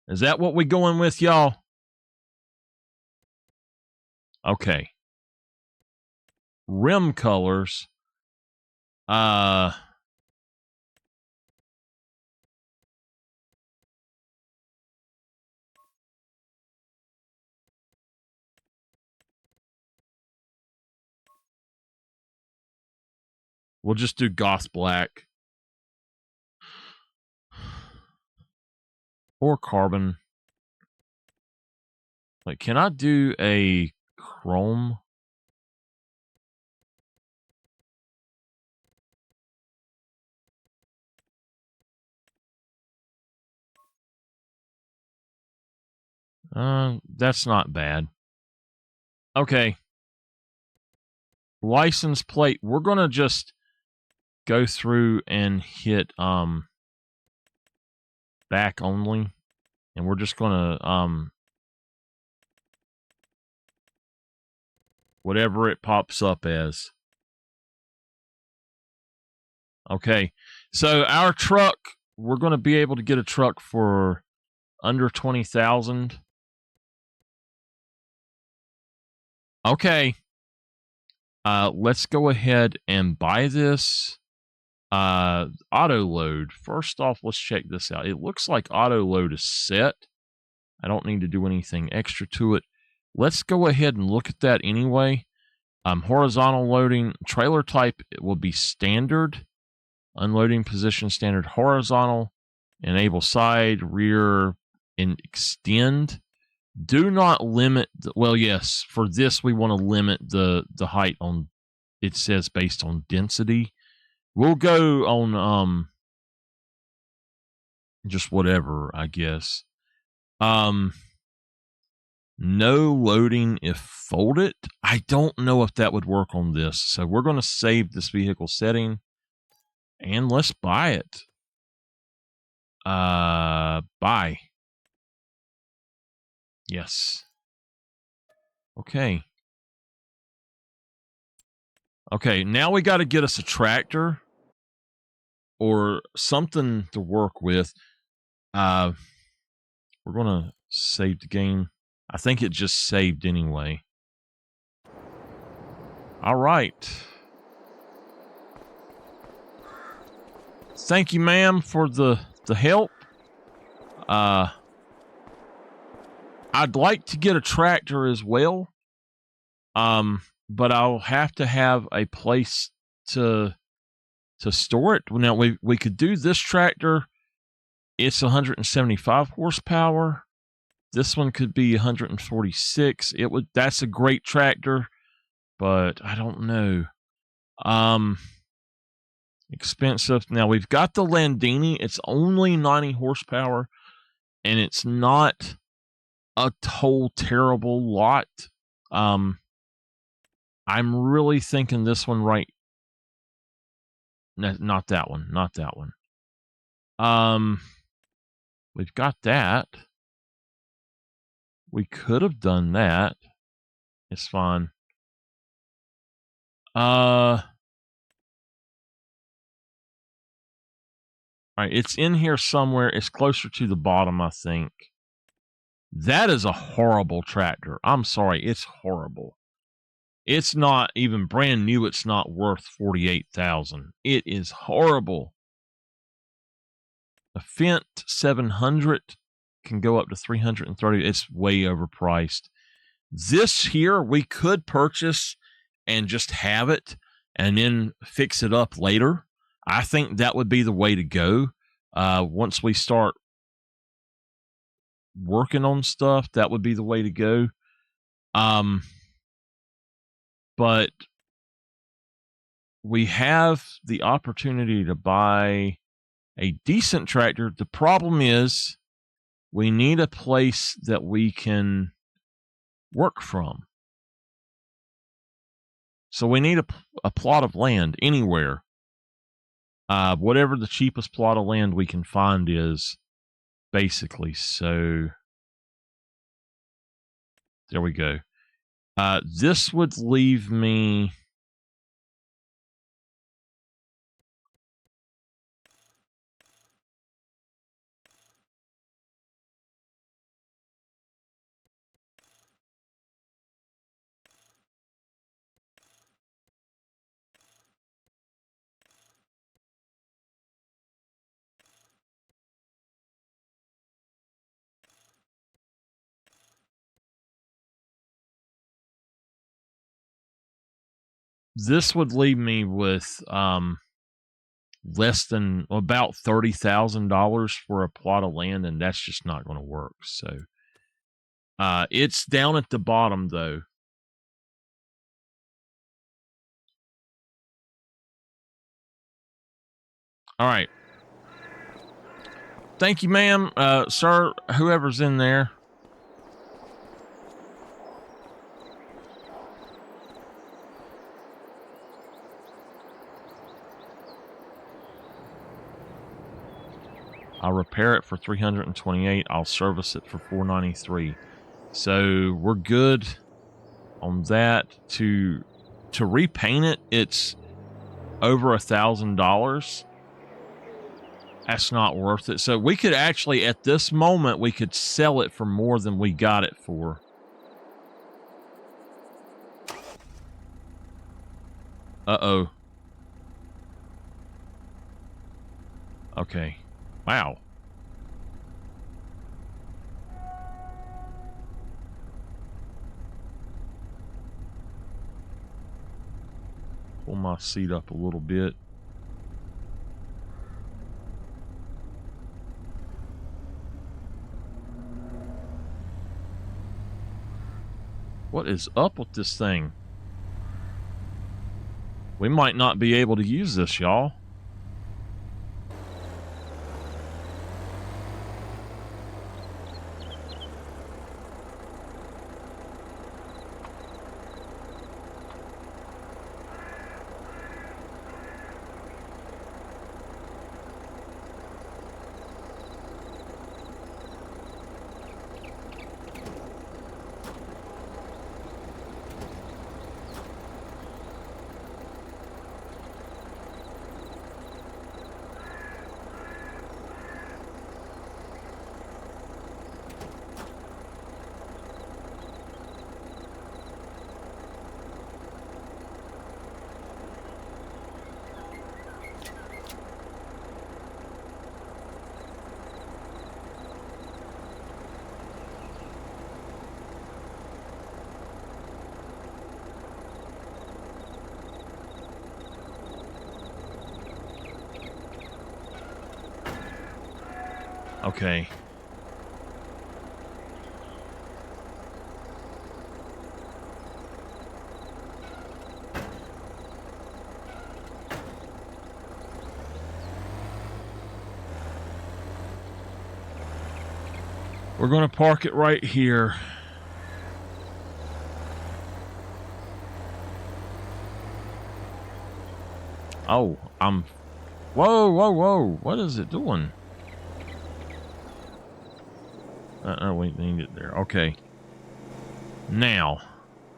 Is that what we going with, y'all? Okay. Rim colors. We'll just do goth black. Or carbon. Like, can I do a chrome? That's not bad. Okay. License plate. We're going to just go through and hit back only. And we're just going to whatever it pops up as. Okay. So our truck, we're going to be able to get a truck for under 20,000. Okay. Let's go ahead and buy this. Auto load. First off, let's check this out. It looks like auto load is set. I don't need to do anything extra to it. Let's go ahead and look at that anyway. Horizontal loading. Trailer type, it will be standard. Unloading position standard horizontal. Enable side, rear, and extend. Do not limit. Well, yes, for this we want to limit the height on. It says based on density. We'll go on just whatever, I guess. No loading if folded. I don't know if that would work on this. So we're going to save this vehicle setting and let's buy it. Buy. Yes. Okay. Okay, now we got to get us a tractor or something to work with. We're going to save the game. I think it just saved anyway. All right. Thank you, ma'am, for the help. I'd like to get a tractor as well. But I'll have to have a place to store it. Now we could do this tractor. It's 175 horsepower. This one could be 146. That's a great tractor, but I don't know. Expensive. Now we've got the Landini. It's only 90 horsepower, and it's not a whole terrible lot. I'm really thinking this one right. No, not that one. Not that one. We've got that. We could have done that. It's fine. All right, it's in here somewhere. It's closer to the bottom, I think. That is a horrible tractor. I'm sorry, it's horrible. It's not even brand new. It's not worth 48,000. It is horrible. The Fendt 700 can go up to 330. It's way overpriced. This here we could purchase and just have it, and then fix it up later. I think that would be the way to go. Once we start working on stuff, that would be the way to go. But we have the opportunity to buy a decent tractor. The problem is we need a place that we can work from. So we need a plot of land anywhere. Whatever the cheapest plot of land we can find is, basically. So there we go. This would leave me... This would leave me with less than about $30,000 for a plot of land, and that's just not going to work. So it's down at the bottom, though. All right. Thank you, ma'am. Sir, whoever's in there. I'll repair it for $328. I'll service it for $493. So we're good on that. To repaint it, it's over $1,000. That's not worth it. So we could actually, at this moment, we could sell it for more than we got it for. Uh-oh. Okay. Wow. Pull my seat up a little bit. What is up with this thing? We might not be able to use this, y'all. Okay. We're going to park it right here. Oh, whoa, whoa, whoa. What is it doing? We need it there. Okay. Now,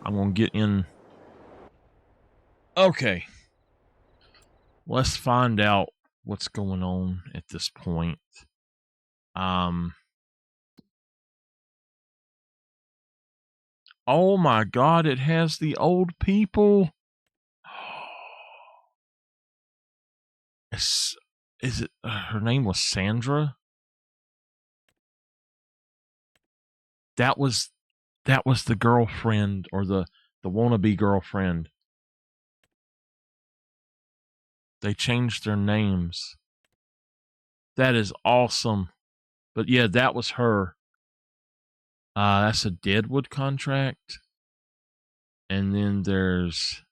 I'm going to get in. Okay. Let's find out what's going on at this point. Oh my God, it has the old people. Is it, her name was Sandra? That was the girlfriend, or the wannabe girlfriend. They changed their names. That is awesome. But yeah, that was her. That's a Deadwood contract. And then there's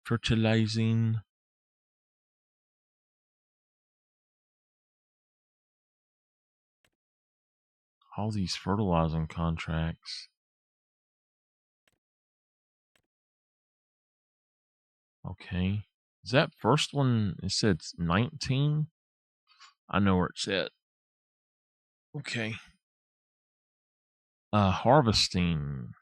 fertilizing. All these fertilizing contracts. Okay. Is that first one? It said 19. I know where it's at. Okay. Harvesting.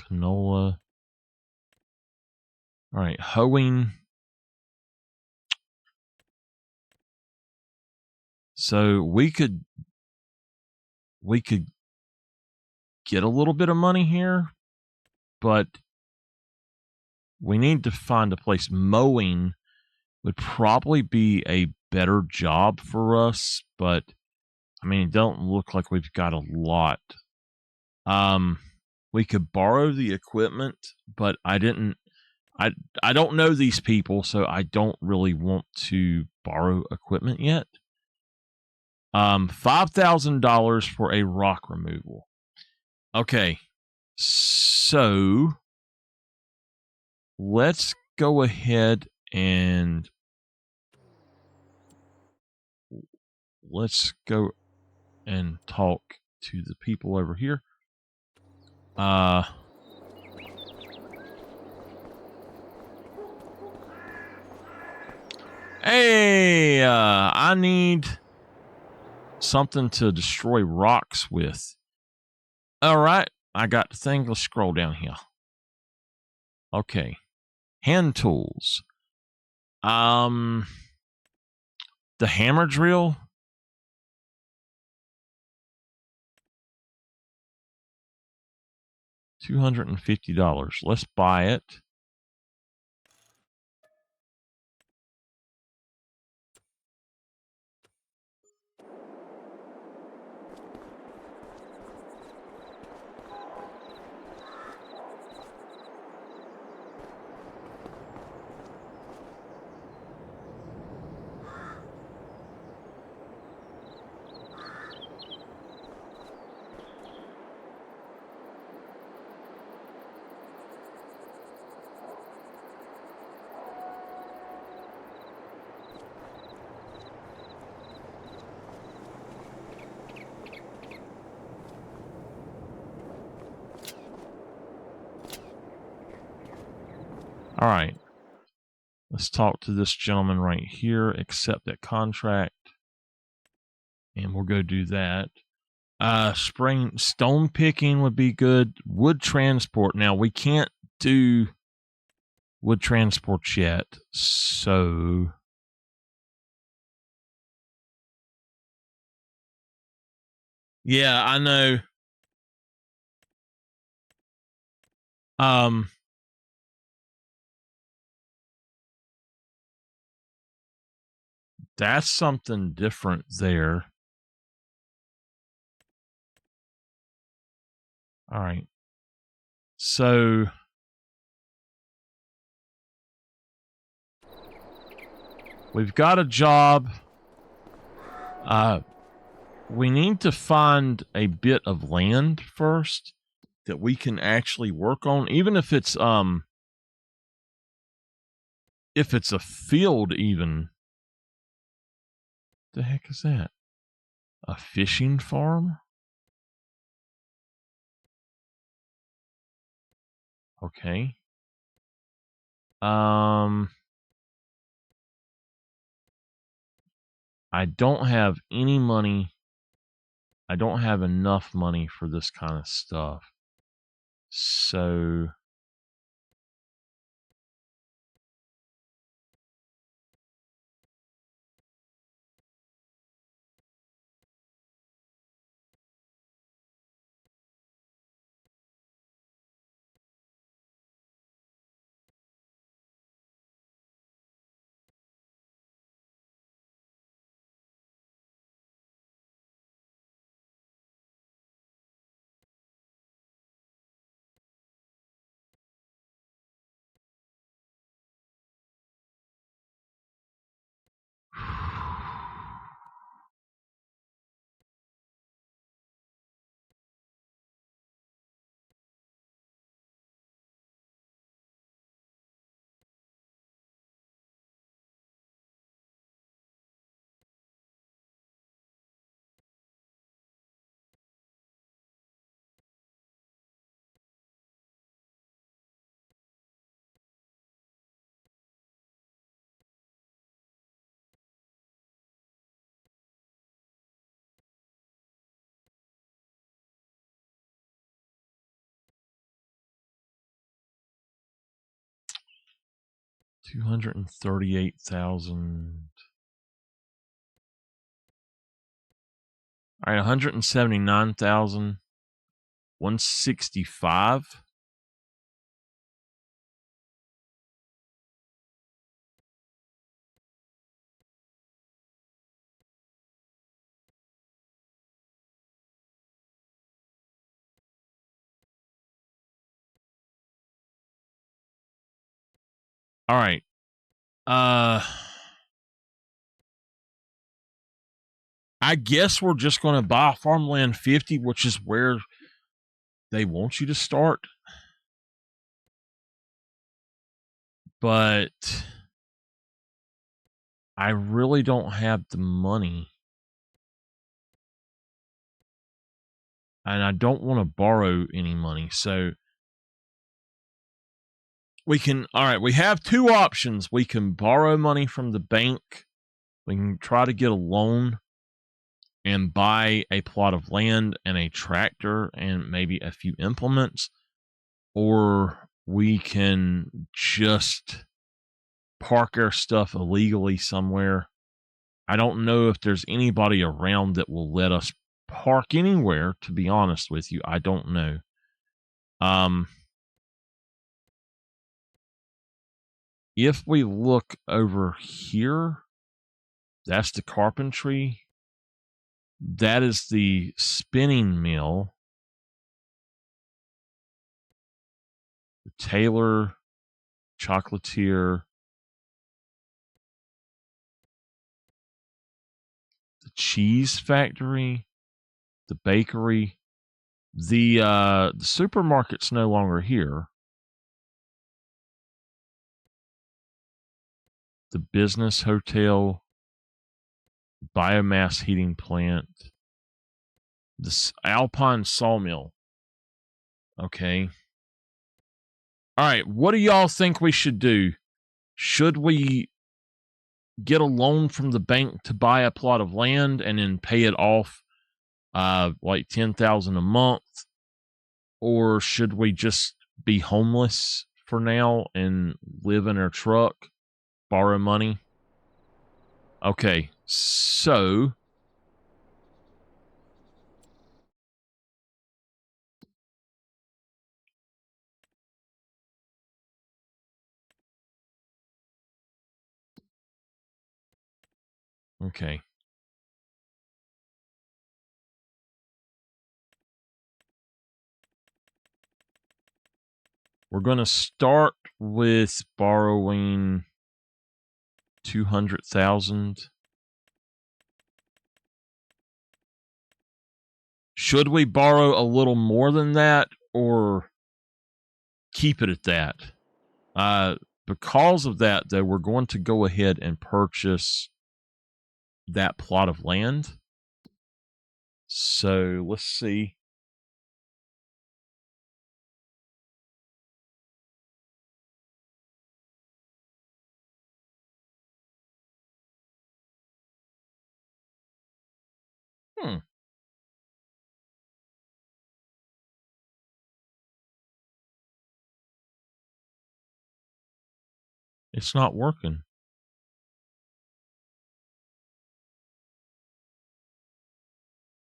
Canola. All right. Hoeing. So we could get a little bit of money here, but we need to find a place. Mowing would probably be a better job for us, but I mean, it don't look like we've got a lot. We could borrow the equipment, but I don't know these people, so I don't really want to borrow equipment yet. $5,000 for a rock removal. Okay, so let's go ahead and let's go and talk to the people over here. Hey, I need something to destroy rocks with. All right, I got the thing. Let's scroll down here. Okay, hand tools. The hammer drill. $250. Let's buy it. All right. Let's talk to this gentleman right here. Accept that contract. And we'll go do that. Spring stone picking would be good. Wood transport. Now we can't do wood transport yet. So yeah, I know. That's something different there. All right. So we've got a job. We need to find a bit of land first that we can actually work on, even if it's a field even. The heck is that? A fishing farm? Okay. I don't have any money. I don't have enough money for this kind of stuff. So 238,000. All right, 179,165. All right. I guess we're just going to buy Farmland 50, which is where they want you to start. But I really don't have the money. And I don't want to borrow any money. So we have two options. We can borrow money from the bank. We can try to get a loan and buy a plot of land and a tractor and maybe a few implements. Or we can just park our stuff illegally somewhere. I don't know if there's anybody around that will let us park anywhere, to be honest with you. I don't know. If we look over here, that's the carpentry. That is the spinning mill. The tailor, chocolatier, the cheese factory, the bakery. The supermarket's no longer here. The business hotel, biomass heating plant, this Alpine sawmill. Okay. All right. What do y'all think we should do? Should we get a loan from the bank to buy a plot of land and then pay it off like $10,000 a month? Or should we just be homeless for now and live in our truck, borrow money? Okay, so okay. We're going to start with borrowing 200,000. Should we borrow a little more than that or keep it at that? Because of that, though, we're going to go ahead and purchase that plot of land. So let's see. It's not working.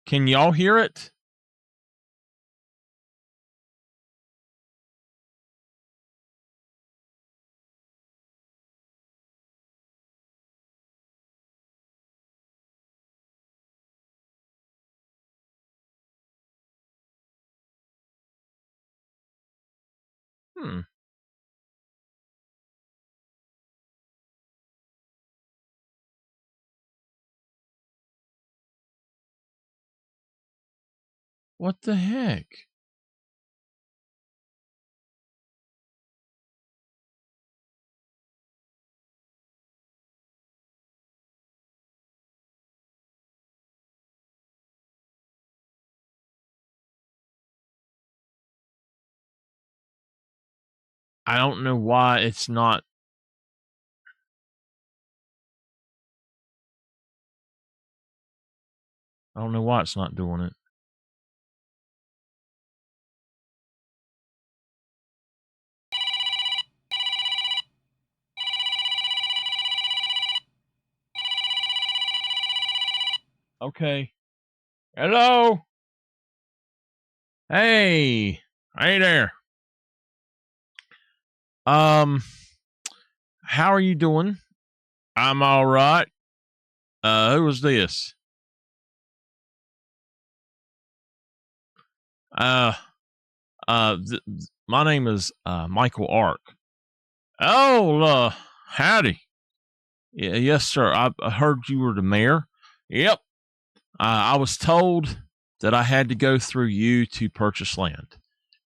Can y'all hear it? What the heck? I don't know why it's not. I don't know why it's not doing it. Okay. Hello? Hey. Hey there. How are you doing? I'm all right. Who was this? Uh, my name is, MichaelTheArch. Oh, howdy. Yes, sir. I heard you were the mayor. Yep. I was told that I had to go through you to purchase land.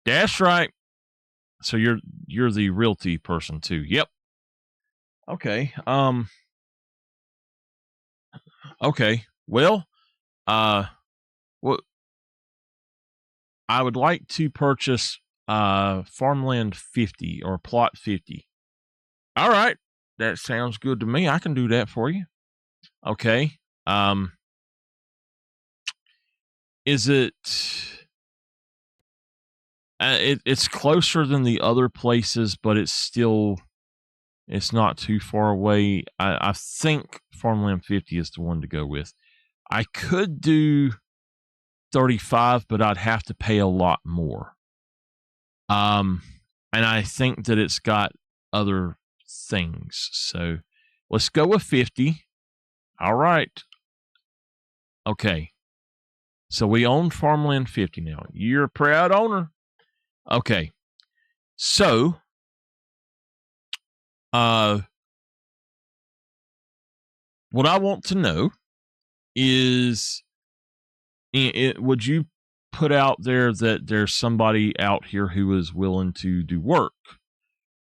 That's right. So you're the realty person too. Yep. Okay. Okay. Well, uh, what I would like to purchase farmland 50 or plot 50. All right. That sounds good to me. I can do that for you. Okay. Um, is it it's closer than the other places, but it's not too far away. I think farmland 50 is the one to go with. I could do 35, but I'd have to pay a lot more. And I think that it's got other things. So let's go with 50. All right. Okay. So we own farmland 50 now. You're a proud owner. Okay. So, what I want to know is, would you put out there that there's somebody out here who is willing to do work?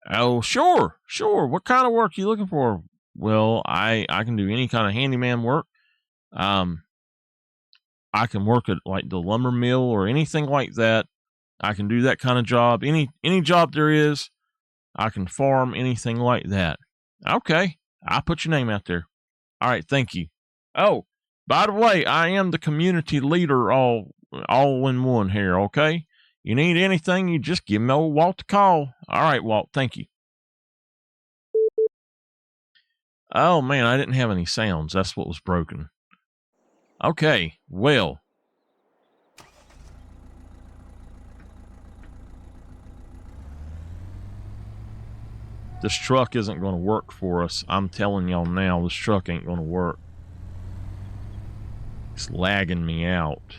Oh, sure. What kind of work are you looking for? Well, I can do any kind of handyman work. I can work at like the lumber mill or anything like that. I can do that kind of job. Any job there is, I can farm, anything like that. Okay, I'll put your name out there. All right, thank you. Oh, by the way, I am the community leader all in one here, okay? You need anything, you just give me old Walt a call. All right, Walt, thank you. Oh man, I didn't have any sounds. That's what was broken. Okay, well. This truck isn't going to work for us. I'm telling y'all now, this truck ain't going to work. It's lagging me out.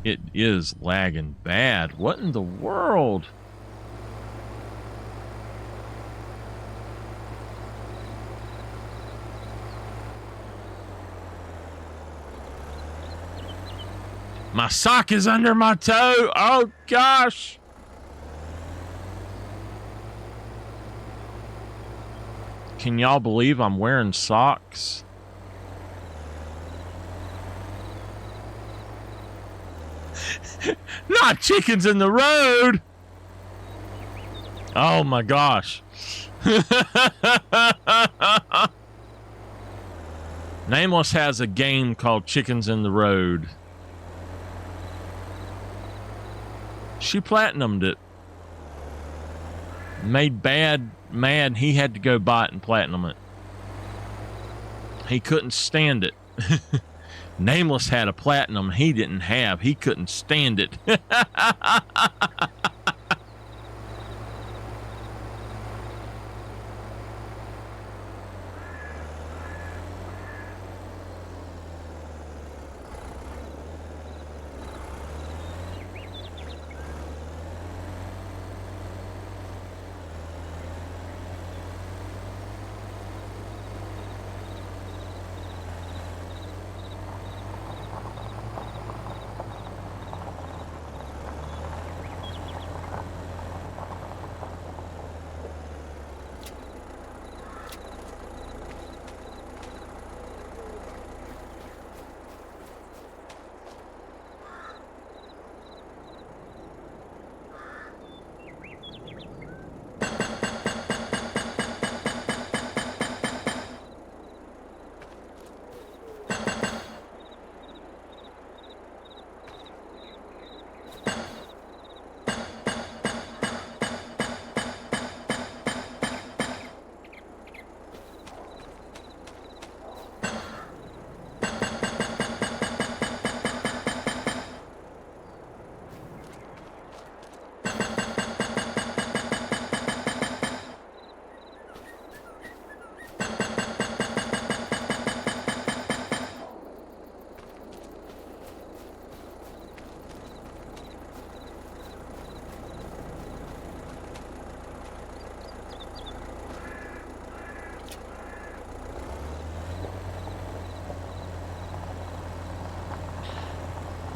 It is lagging bad. What in the world? My sock is under my toe. Oh, gosh. Can y'all believe I'm wearing socks? Not chickens in the road. Oh, my gosh. Nameless has a game called Chickens in the Road. She platinumed it. Made Bad mad. He had to go buy it and platinum it. He couldn't stand it. Nameless had a platinum he didn't have. He couldn't stand it.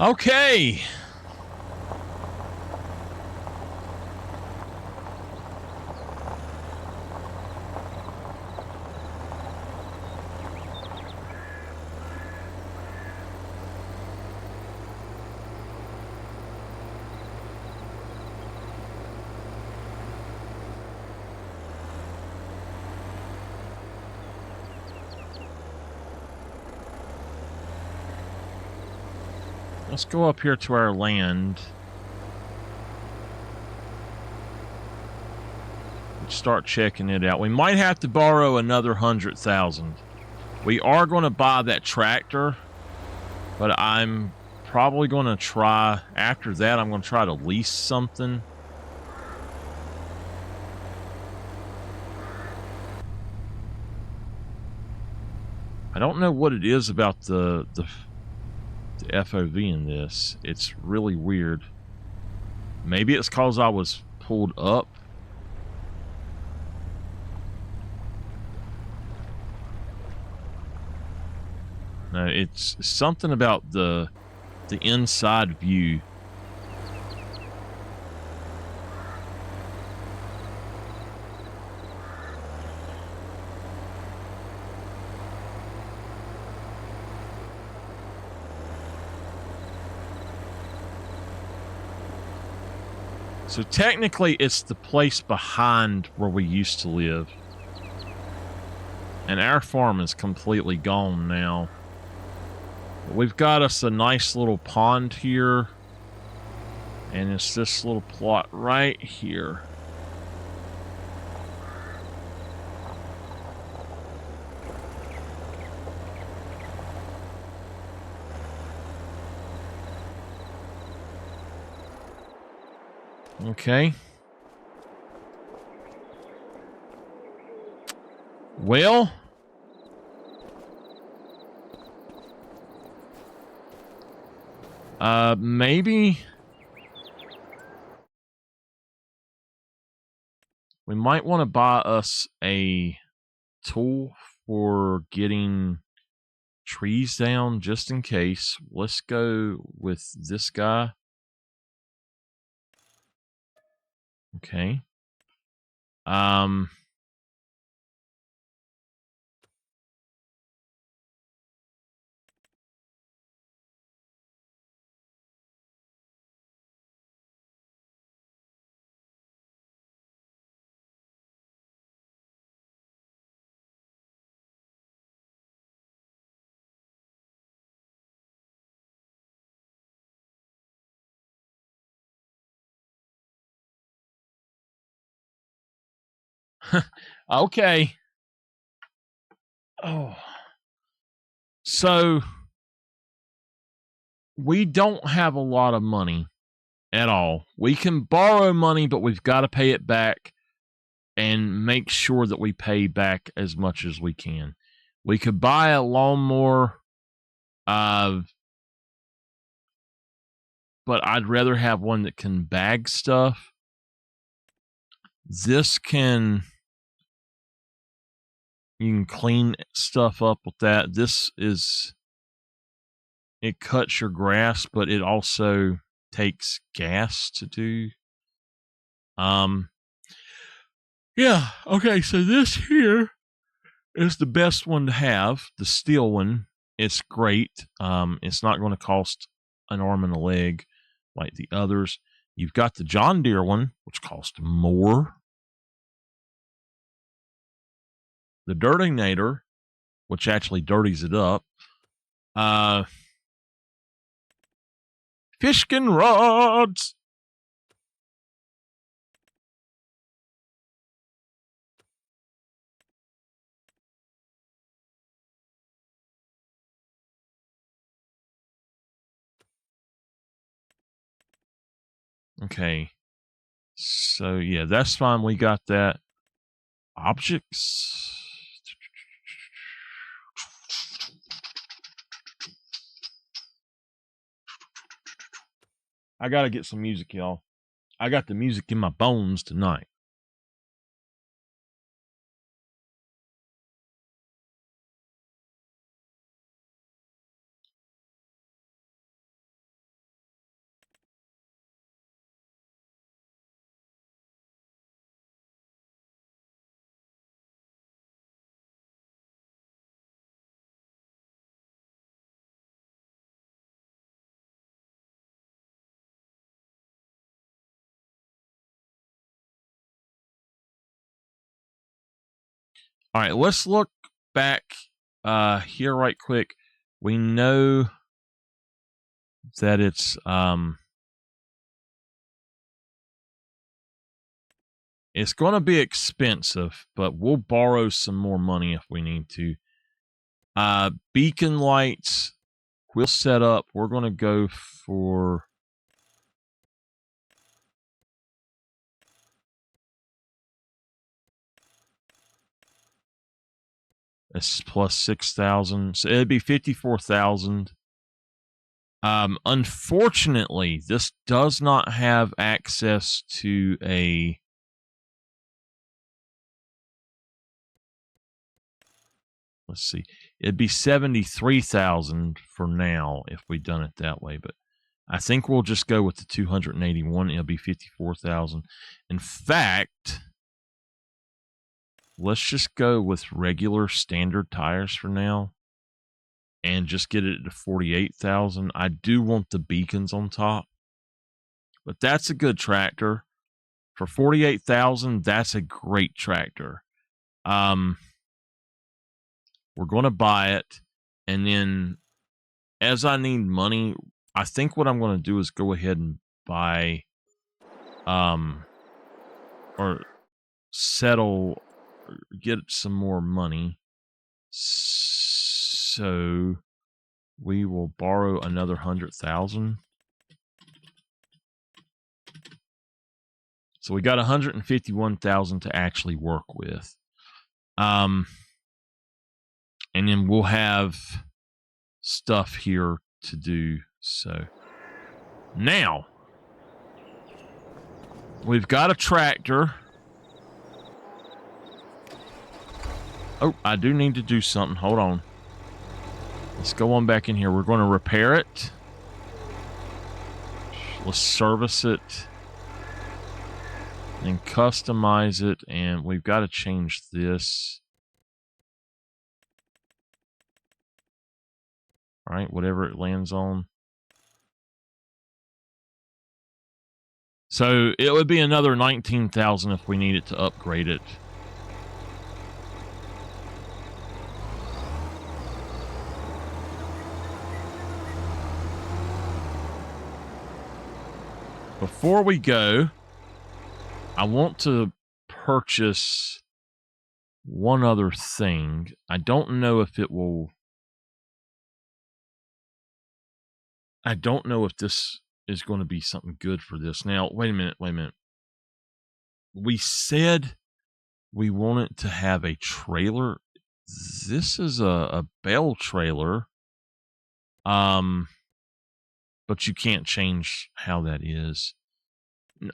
Okay. Let's go up here to our land. Start checking it out. We might have to borrow another 100,000. We are going to buy that tractor, but I'm probably going to try, after that, I'm going to try to lease something. I don't know what it is about the FOV in this. It's really weird. Maybe it's because I was pulled up. No, it's something about the inside view. So technically, it's the place behind where we used to live. And our farm is completely gone now. We've got us a nice little pond here. And it's this little plot right here. Okay. Well, maybe we might want to buy us a tool for getting trees down just in case. Let's go with this guy. Okay. Okay. Oh. So we don't have a lot of money at all. We can borrow money, but we've got to pay it back and make sure that we pay back as much as we can. We could buy a lawnmower, but I'd rather have one that can bag stuff. This can, you can clean stuff up with that. This is, it cuts your grass, but it also takes gas to do. Yeah, okay, so this here is the best one to have, the steel one. It's great. It's not going to cost an arm and a leg like the others. You've got the John Deere one, which costs more. The Dirtinator, which actually dirties it up. Fishkin rods. Okay. So, yeah, that's fine. We got that. Objects. I gotta get some music, y'all. I got the music in my bones tonight. All right, let's look back here right quick. We know that it's going to be expensive, but we'll borrow some more money if we need to. Beacon lights, we'll set up. We're going to go for this plus 6,000, so it'd be 54,000. Unfortunately, this does not have access to a let's see. It'd be 73,000 for now if we'd done it that way, but I think we'll just go with the 281. It'll be 54,000. In fact, let's just go with regular standard tires for now and just get it to 48,000. I do want the beacons on top, but that's a good tractor. For 48,000, that's a great tractor. We're going to buy it, and then as I need money, I think what I'm going to do is go ahead and buy or settle, get some more money. So we will borrow another 100,000. So we got 151,000 to actually work with. And then we'll have stuff here to do. So now we've got a tractor. Oh, I do need to do something. Hold on. Let's go on back in here. We're going to repair it. Let's service it. And customize it. And we've got to change this. All right, whatever it lands on. So it would be another 19,000 if we needed to upgrade it. Before we go, I want to purchase one other thing. I don't know if it will... I don't know if this is going to be something good for this. Now, wait a minute. We said we wanted to have a trailer. This is a bell trailer. But you can't change how that is.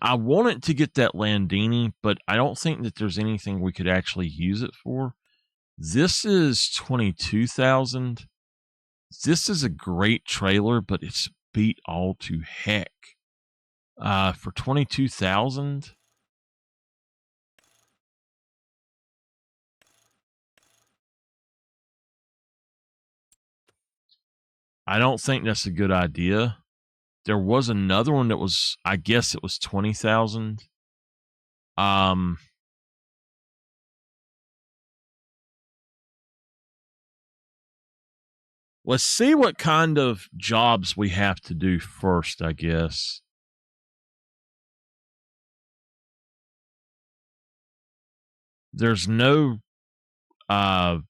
I wanted to get that Landini, but I don't think that there's anything we could actually use it for. This is 22,000. This is a great trailer, but it's beat all to heck. For 22,000. I don't think that's a good idea. There was another one that was, I guess it was 20,000. Let's see what kind of jobs we have to do first, I guess. There's no, well,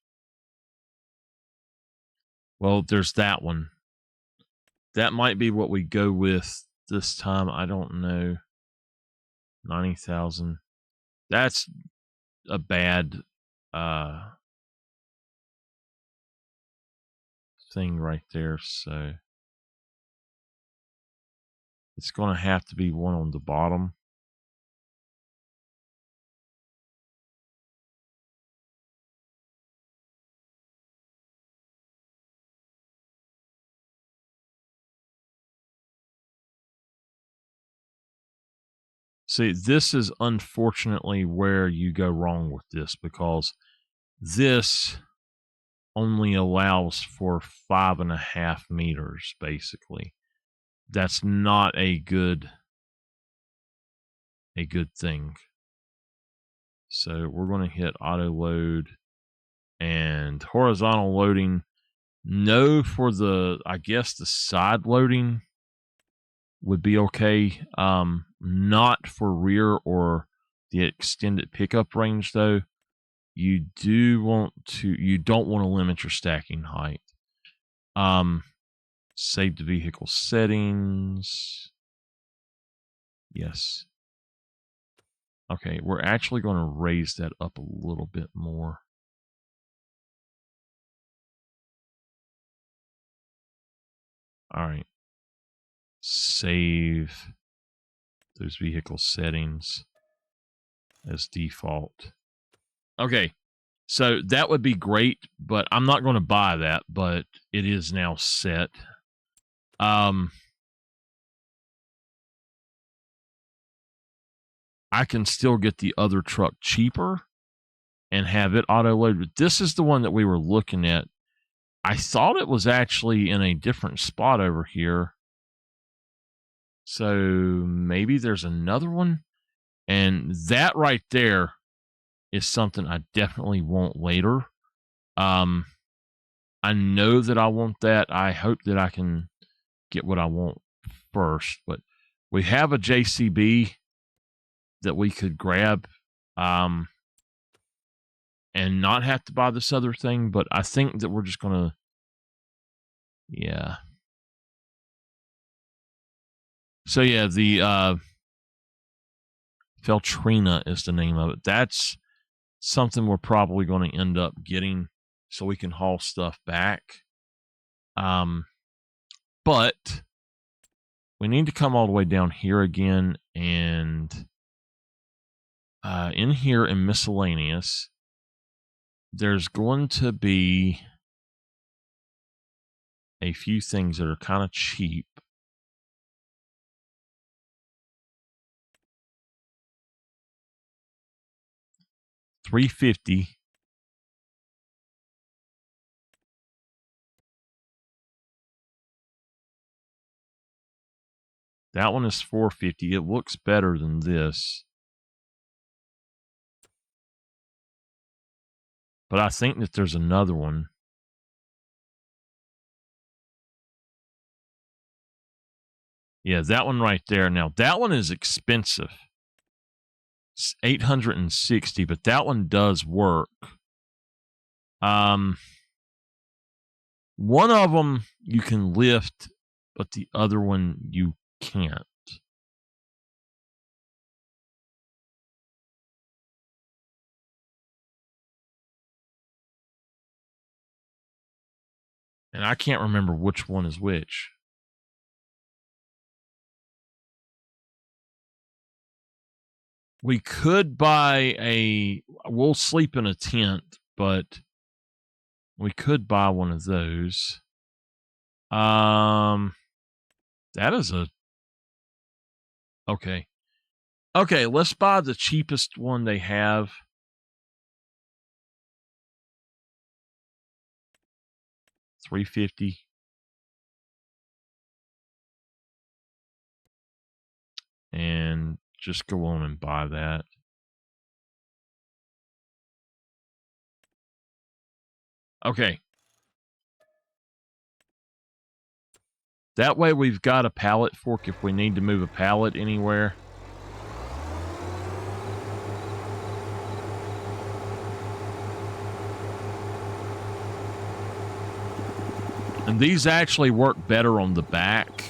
there's that one. That might be what we go with this time. I don't know. 90,000. That's a bad thing right there. So it's going to have to be one on the bottom. See, this is unfortunately where you go wrong with this, because this only allows for 5.5 meters, basically. That's not a good thing. So we're going to hit auto load. And horizontal loading, no for the, I guess the side loading would be okay. Not for rear or the extended pickup range though. You don't want to limit your stacking height. Save the vehicle settings. Yes. Okay, we're actually going to raise that up a little bit more. All right. Save those vehicle settings as default. Okay, so that would be great, but I'm not going to buy that, but it is now set. I can still get the other truck cheaper and have it auto-loaded. This is the one that we were looking at. I thought it was actually in a different spot over here. So maybe there's another one. And that right there is something I definitely want later. I know that I want that. I hope that I can get what I want first. But we have a JCB that we could grab and not have to buy this other thing. But I think that we're just going to, yeah. So yeah, the Feltrina is the name of it. That's something we're probably going to end up getting so we can haul stuff back. But we need to come all the way down here again, and in here in miscellaneous, there's going to be a few things that are kind of cheap. $350. That one is $450. It looks better than this. But I think that there's another one. Yeah, that one right there. Now, that one is expensive. It's $860, but that one does work. One of them you can lift, but the other one you can't. And I can't remember which one is which. We could buy we'll sleep in a tent, but we could buy one of those. That is okay. Okay, let's buy the cheapest one they have. $350. And just go on and buy that. Okay. That way we've got a pallet fork if we need to move a pallet anywhere. And these actually work better on the back.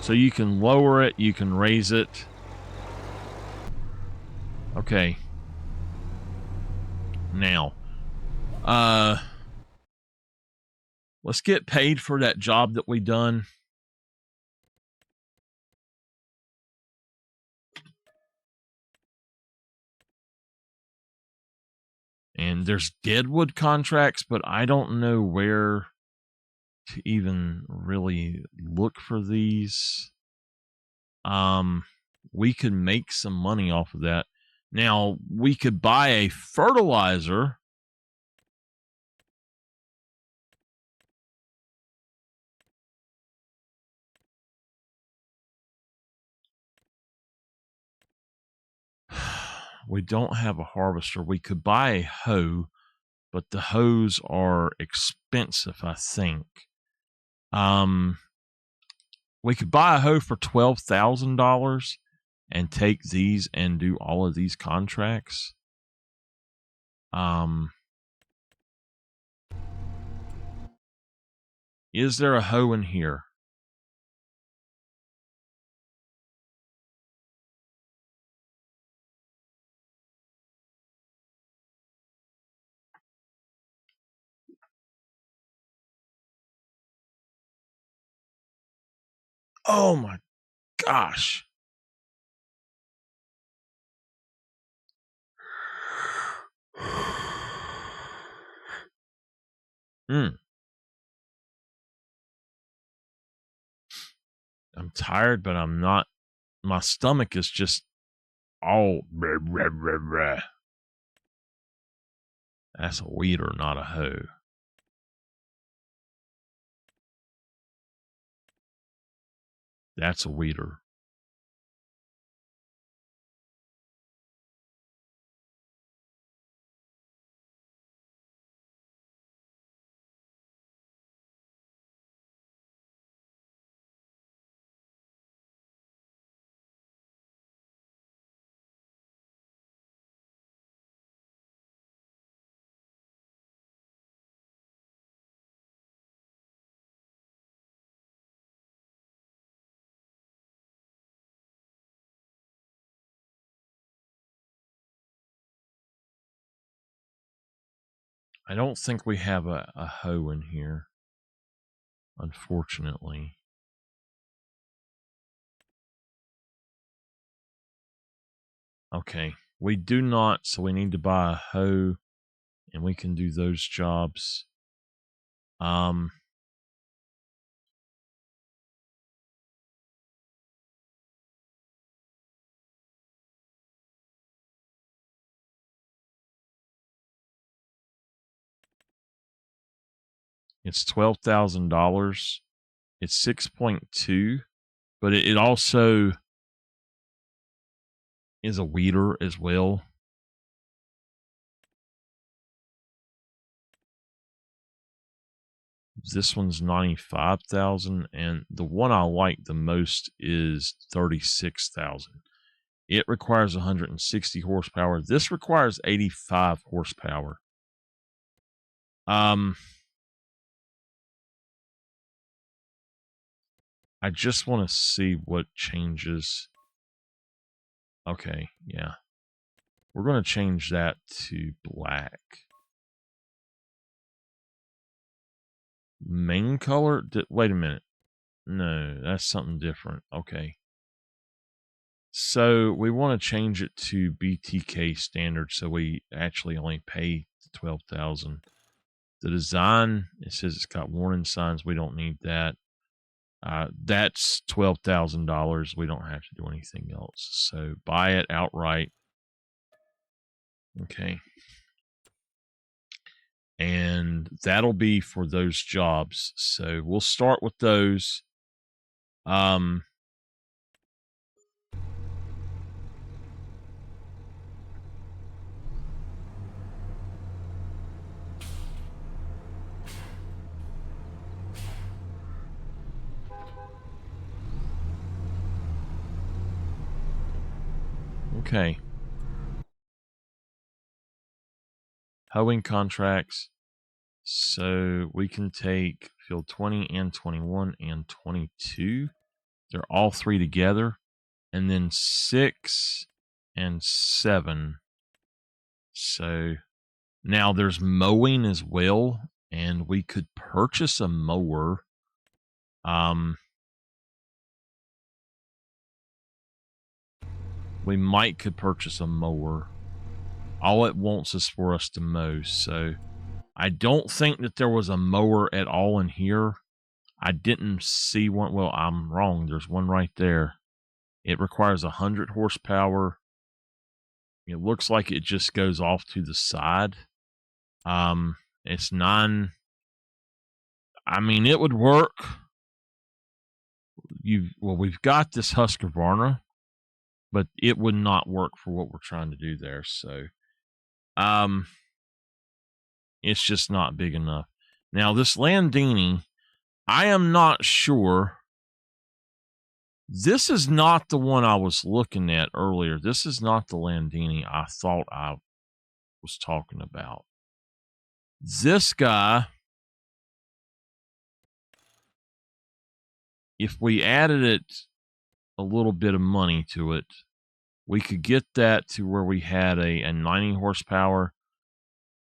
So you can lower it, you can raise it. Okay. Now, let's get paid for that job that we done. And there's deadwood contracts, but I don't know where to even really look for these. We could make some money off of that. Now, we could buy a fertilizer. We don't have a harvester. We could buy a hoe, but the hoes are expensive, I think. We could buy a hoe for $12,000 and take these and do all of these contracts. Is there a hoe in here? Oh my gosh. I'm tired, but I'm not. My stomach is just all. That's a weeder, not a hoe. That's a weeder. I don't think we have a hoe in here, unfortunately. Okay, we do not, so we need to buy a hoe, and we can do those jobs. It's $12,000. It's 6.2, but it also is a weeder as well. This one's 95,000, and the one I like the most is 36,000. It requires 160 horsepower. This requires 85 horsepower. I just want to see what changes. Okay, yeah. We're going to change that to black. Main color? Wait a minute. No, that's something different. Okay. So we want to change it to BTK standard, so we actually only pay $12,000. The design, it says it's got warning signs. We don't need that. That's $12,000. We don't have to do anything else. So buy it outright. Okay. And that'll be for those jobs. So we'll start with those. Okay. Hoeing contracts. So we can take field 20 and 21 and 22. They're all three together. And then 6 and 7. So now there's mowing as well. And we could purchase a mower. We could purchase a mower. All it wants is for us to mow. So I don't think that there was a mower at all in here. I didn't see one. Well, I'm wrong. There's one right there. It requires 100 horsepower. It looks like it just goes off to the side. It's 9. I mean, it would work. We've got this Husqvarna. but it would not work for what we're trying to do there. So, it's just not big enough. Now, this Landini, I am not sure. This is not the one I was looking at earlier. This is not the Landini I thought I was talking about. This guy, if we added it a little bit of money to it, we could get that to where we had a 90 horsepower,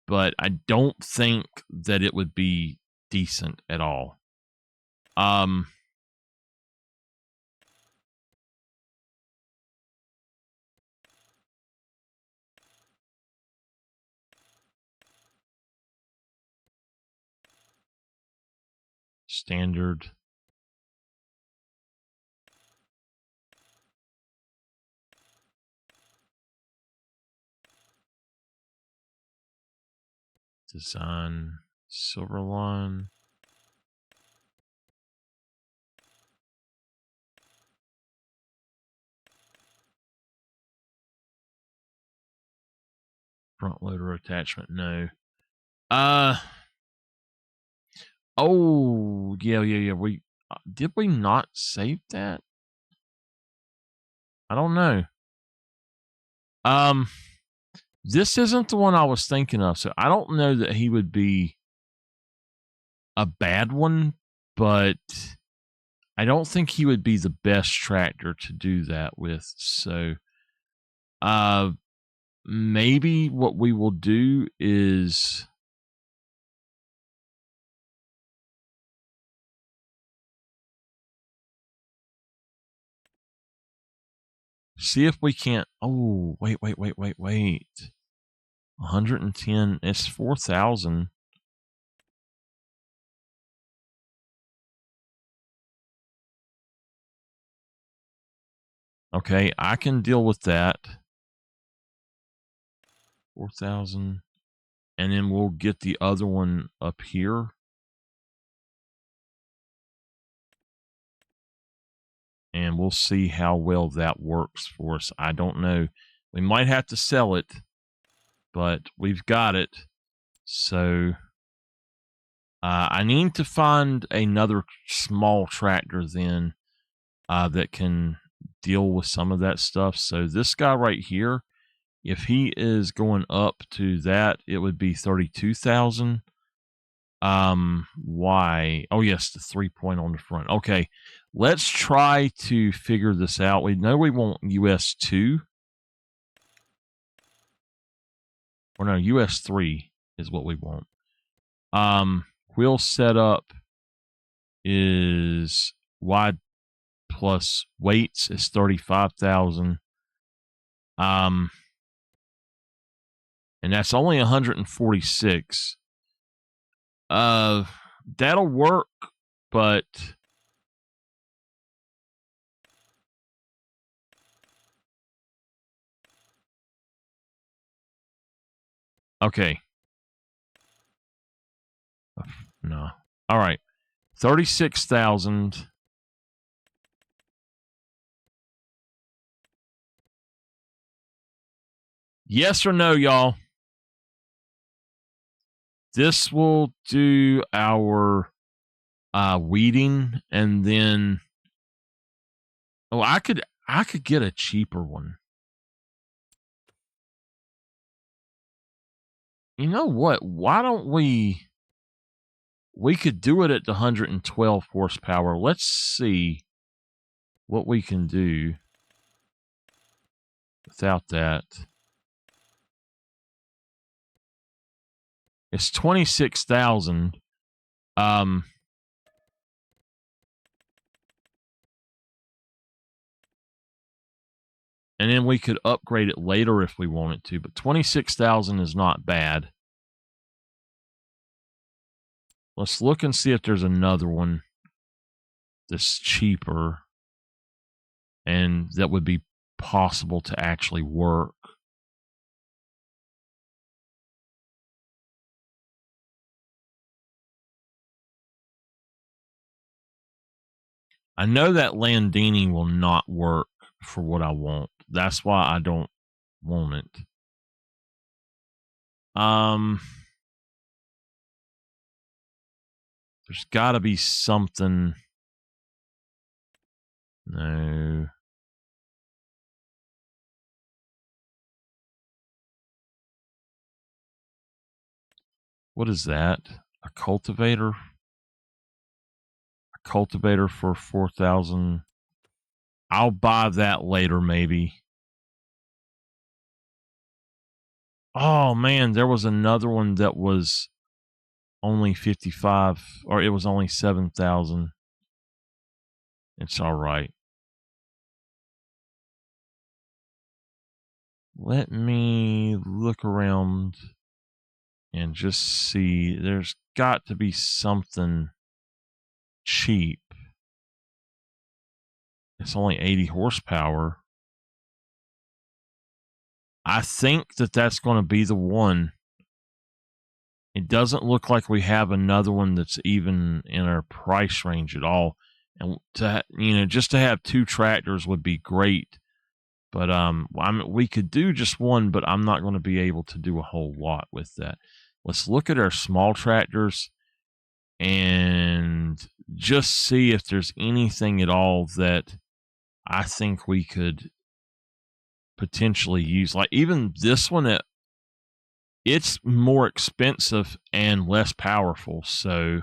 but I don't think that it would be decent at all. Standard. Design. Silverline. Front loader attachment, no. Oh, yeah. We did we not save that? I don't know. This isn't the one I was thinking of, so I don't know that he would be a bad one, but I don't think he would be the best tractor to do that with. So, maybe what we will do is see if we can't. Oh, wait. 110. It's 4,000. Okay, I can deal with that. 4,000. And then we'll get the other one up here. And we'll see how well that works for us. I don't know. We might have to sell it, but we've got it. So I need to find another small tractor then that can deal with some of that stuff. So this guy right here, if he is going up to that, it would be 32,000. Why? Oh, yes, the 3-point on the front. Okay, let's try to figure this out. We know we want US 2. Or no, US 3 is what we want. Wheel setup is wide plus weights is 35,000. And that's only 146. That'll work, but okay. No. All right. 36,000. Yes or no, y'all? This will do our weeding, and then I could get a cheaper one. You know what? Why don't we could do it at the 112 horsepower. Let's see what we can do without that. It's 26,000. And then we could upgrade it later if we wanted to, but 26,000 is not bad. Let's look and see if there's another one that's cheaper and that would be possible to actually work. I know that Landini will not work for what I want. That's why I don't want it. There's got to be something. No. What is that? A cultivator? A cultivator for 4,000. I'll buy that later, maybe. Oh man, there was another one that was only 55, or it was only 7,000. It's all right. Let me look around and just see. There's got to be something cheap. It's only 80 horsepower. I think that that's going to be the one. It doesn't look like we have another one that's even in our price range at all. And to, just to have two tractors would be great. But we could do just one, but I'm not going to be able to do a whole lot with that. Let's look at our small tractors and just see if there's anything at all that I think we could potentially use. Like even this one, it's more expensive and less powerful. So,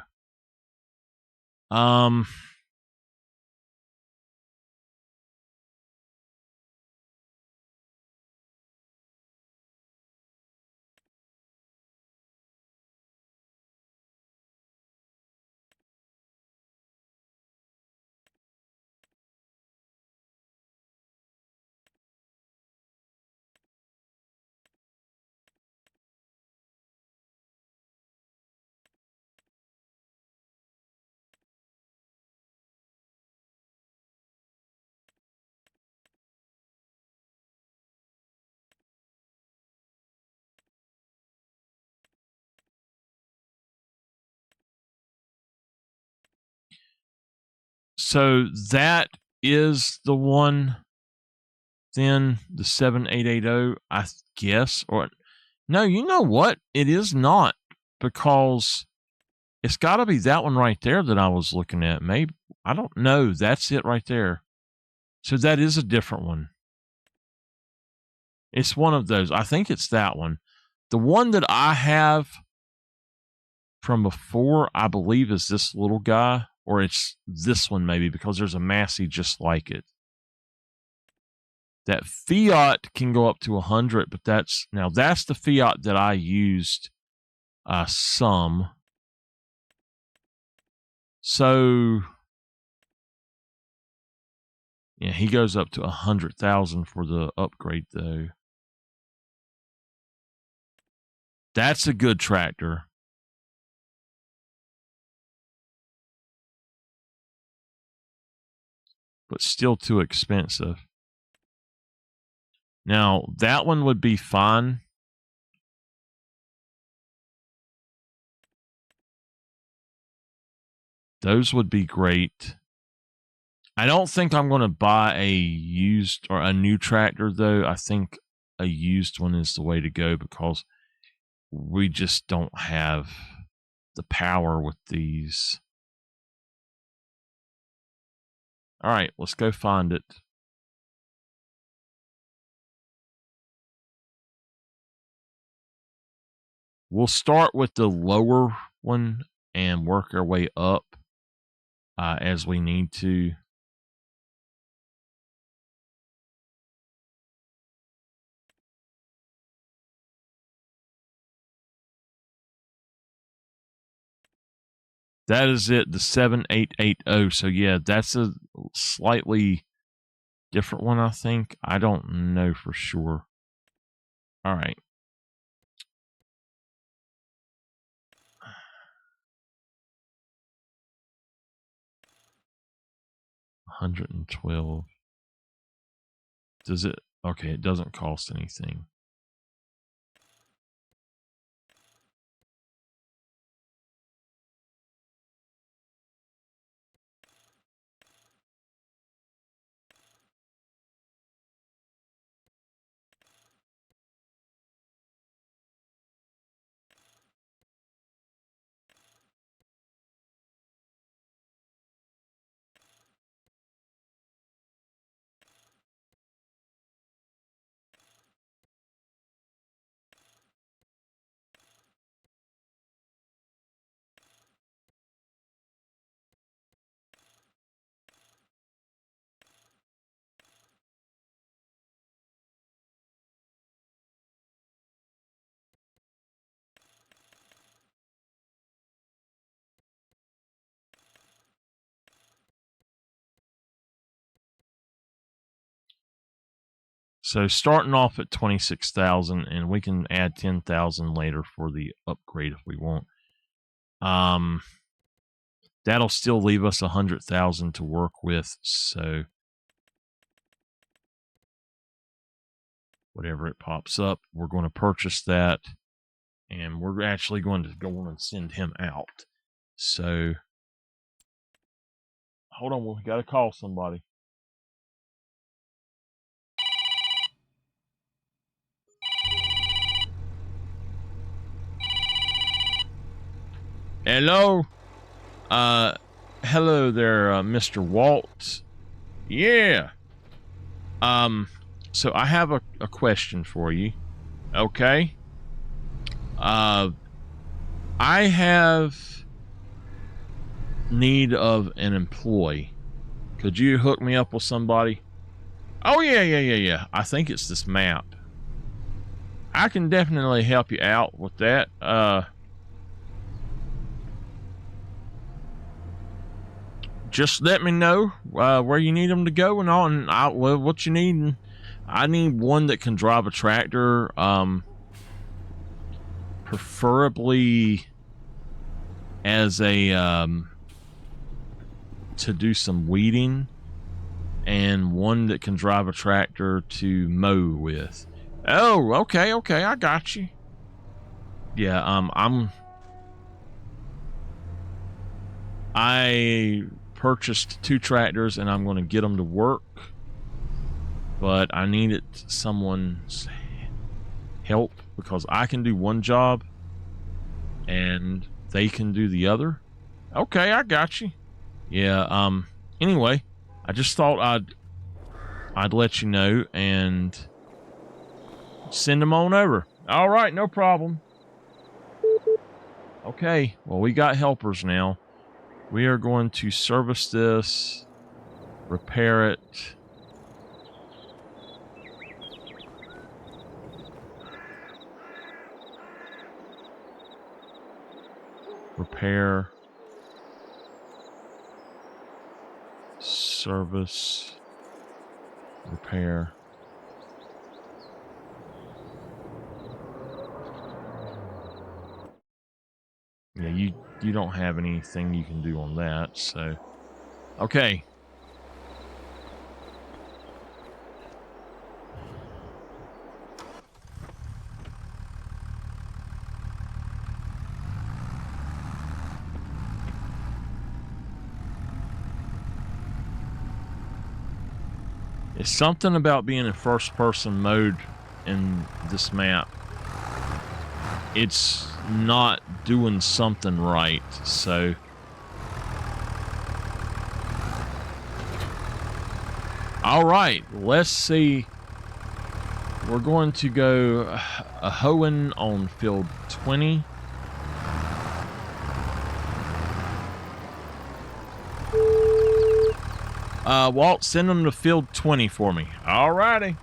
so that is the one. Then the 7880, I guess, or no, you know what? It is not, because it's got to be that one right there that I was looking at. Maybe, I don't know. That's it right there. So that is a different one. It's one of those. I think it's that one. The one that I have from before, I believe, is this little guy, or it's this one maybe, because there's a Massey just like it. That Fiat can go up to 100, but that's the Fiat that I used some. So yeah, he goes up to 100,000 for the upgrade though. That's a good tractor. But still too expensive. Now, that one would be fine. Those would be great. I don't think I'm going to buy a used or a new tractor, though. I think a used one is the way to go, because we just don't have the power with these. All right, let's go find it. We'll start with the lower one and work our way up as we need to. That is it, the 7880. So yeah, that's a slightly different one, I think. I don't know for sure. All right. $112. Does it? Okay, it doesn't cost anything. So starting off at 26,000, and we can add 10,000 later for the upgrade if we want. That'll still leave us 100,000 to work with. So whatever it pops up, we're going to purchase that, and we're actually going to go on and send him out. So hold on, we got to call somebody. Hello? Hello there, Mr. Walt. Yeah. So I have a question for you. Okay? I have need of an employee. Could you hook me up with somebody? Oh, yeah. I think it's this map. I can definitely help you out with that. Just let me know where you need them to go and all, and what you need. And I need one that can drive a tractor, preferably as a to do some weeding, and one that can drive a tractor to mow with. Oh, okay, I got you. Yeah, I purchased 2 tractors and I'm going to get them to work, but I needed someone's help because I can do one job and they can do the other. Okay, I got you. Yeah, anyway, I just thought I'd let you know and send them on over. All right, no problem. Okay, well, we got helpers now. We are going to service this, repair it. Repair. Service. Repair. Yeah, you don't have anything you can do on that, so okay. It's something about being in first-person mode in this map. It's not doing something right, so all right, let's see. We're going to go a hoeing on field 20. Walt, send them to field 20 for me. All righty.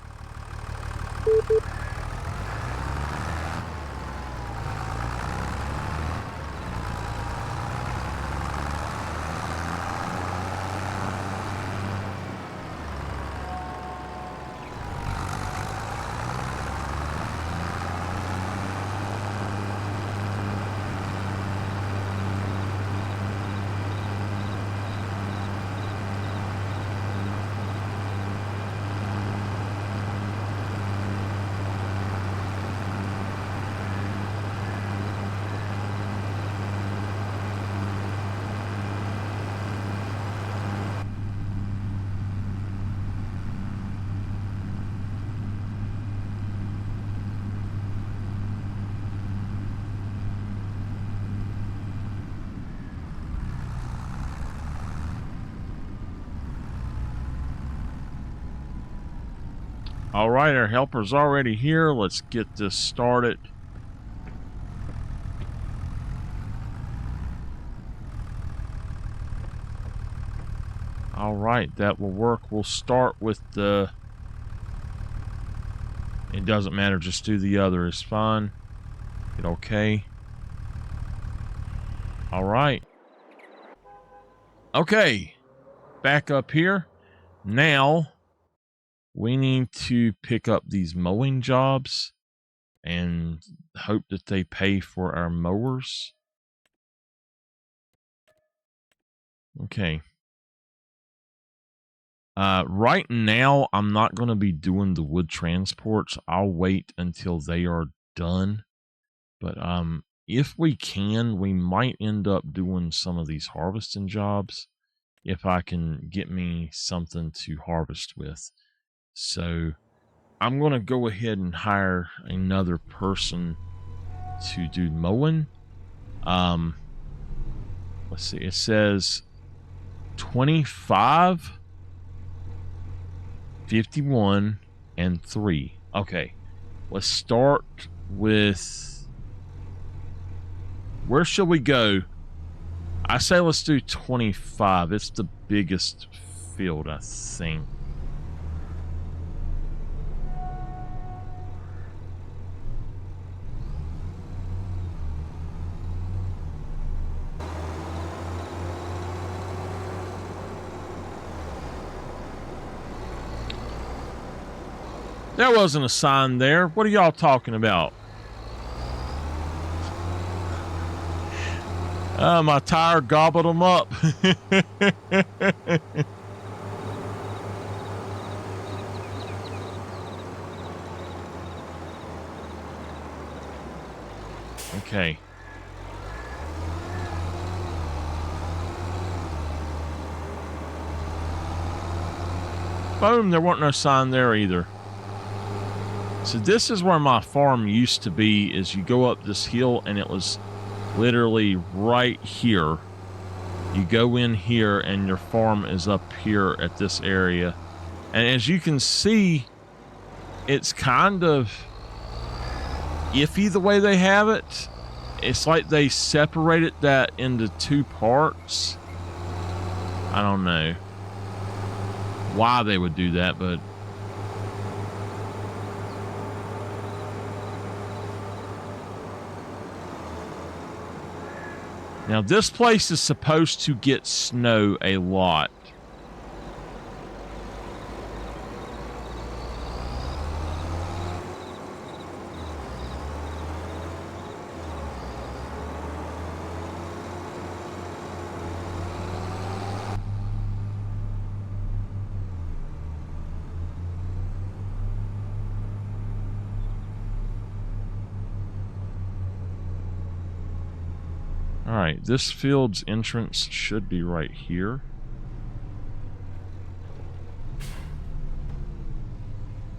All right, our helper's already here. Let's get this started. All right, that will work. We'll start with the... It doesn't matter, just do the other. It's fine. Hit OK. All right. Okay, back up here. Now... we need to pick up these mowing jobs and hope that they pay for our mowers. Okay. Right now, I'm not going to be doing the wood transports. I'll wait until they are done. But if we can, we might end up doing some of these harvesting jobs if I can get me something to harvest with. So I'm going to go ahead and hire another person to do mowing. Let's see. It says 25, 51, and 3. Okay. Let's start with... Where shall we go? I say let's do 25. It's the biggest field, I think. There wasn't a sign there. What are y'all talking about? My tire gobbled them up. Okay. Boom, there wasn't no sign there either. So this is where my farm used to be, is you go up this hill and it was literally right here. You go in here and your farm is up here at this area. And as you can see, it's kind of iffy the way they have it. It's like they separated that into two parts. I don't know why they would do that, but now this place is supposed to get snow a lot. All right, this field's entrance should be right here.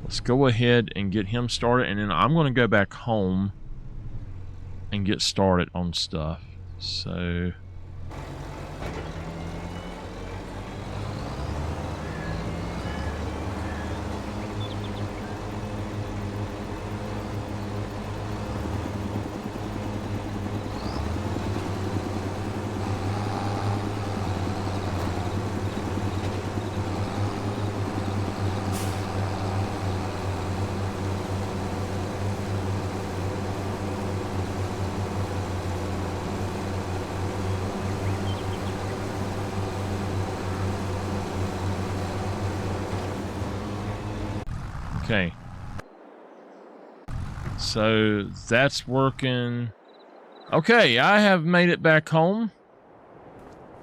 Let's go ahead and get him started, and then I'm going to go back home and get started on stuff. So... Okay. So that's working. Okay, I have made it back home.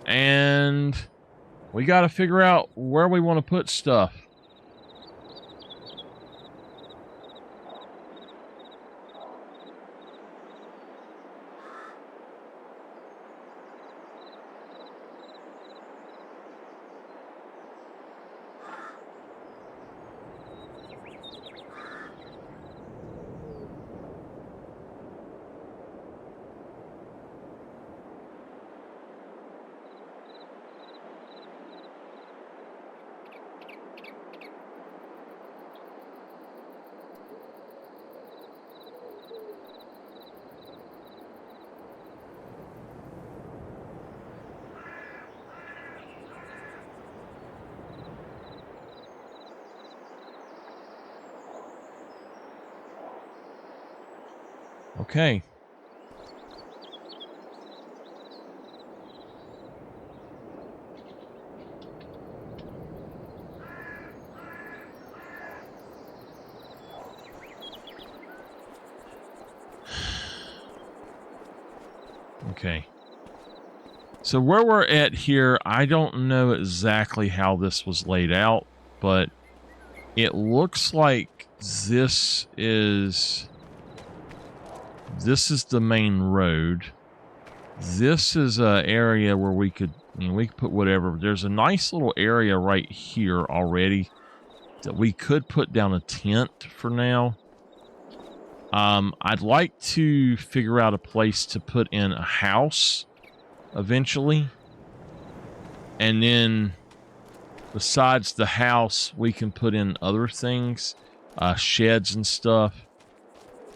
And we got to figure out where we want to put stuff. Okay. Okay. So where we're at here, I don't know exactly how this was laid out, but it looks like this is the main road. This is an area where we could put whatever. There's a nice little area right here already that we could put down a tent for now. I'd like to figure out a place to put in a house eventually. And then besides the house, we can put in other things, sheds and stuff.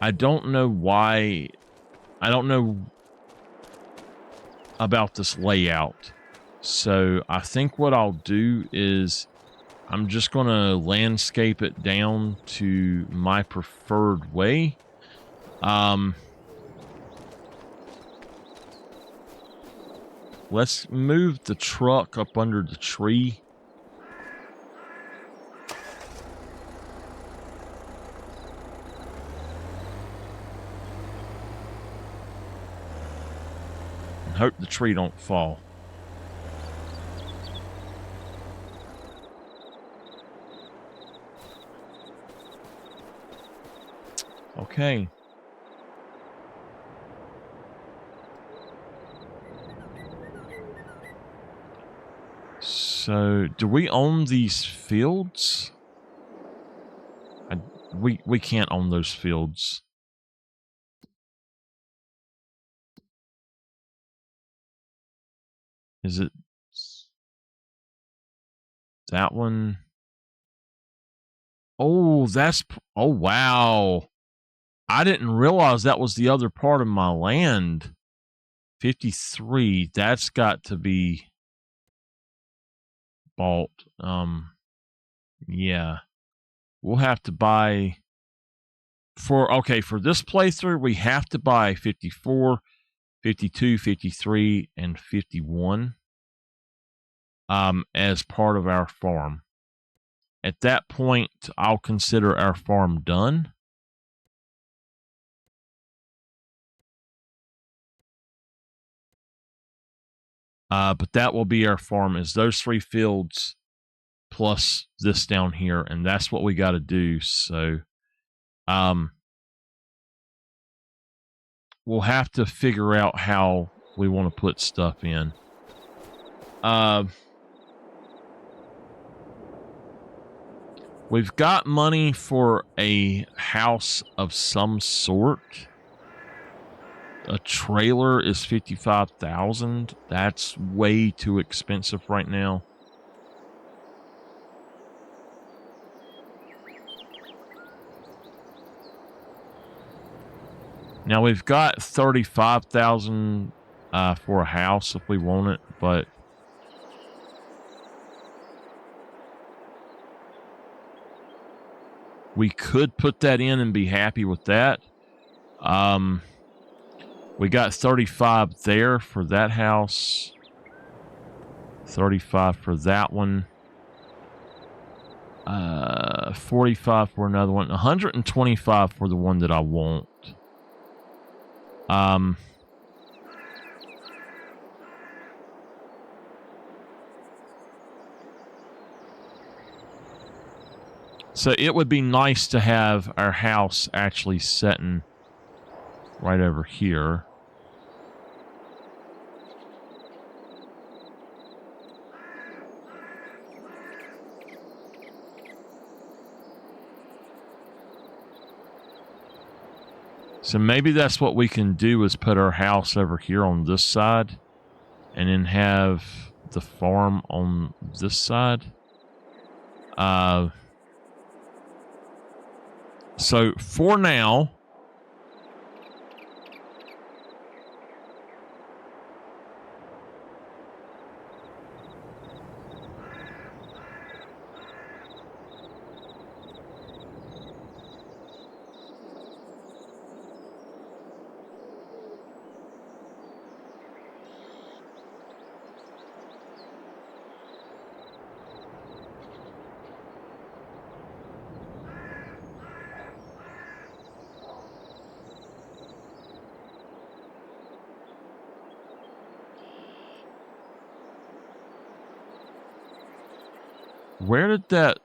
I don't know why. I don't know about this layout. So I think what I'll do is I'm just going to landscape it down to my preferred way. Let's move the truck up under the tree. And hope the tree don't fall. Okay. So, do we own these fields? We can't own those fields. Is it that one? Oh, oh, wow. I didn't realize that was the other part of my land. 53, that's got to be bought. Yeah. We'll have to buy for this playthrough, we have to buy 54, 52, 53, and 51 as part of our farm. At that point, I'll consider our farm done. But that will be our farm, is those 3 fields plus this down here, and that's what we got to do. So we'll have to figure out how we want to put stuff in. We've got money for a house of some sort. A trailer is 55,000. That's way too expensive right now. Now we've got 35,000 for a house if we want it, but we could put that in and be happy with that. We got 35 there for that house. 35 for that one. 45 for another one. 125 for the one that I want. So it would be nice to have our house actually setting right over here. So maybe that's what we can do, is put our house over here on this side and then have the farm on this side. So for now, Where did that...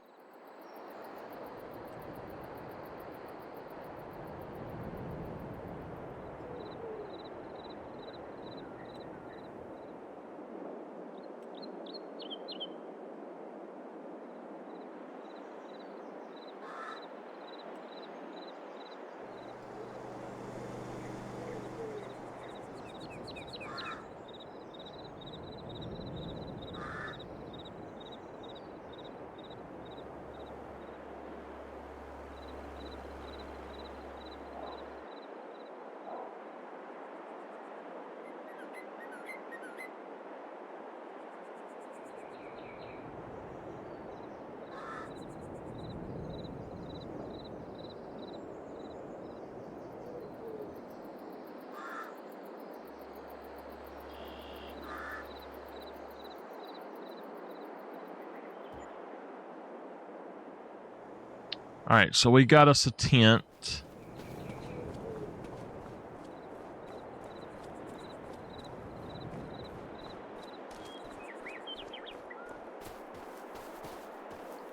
All right, so we got us a tent.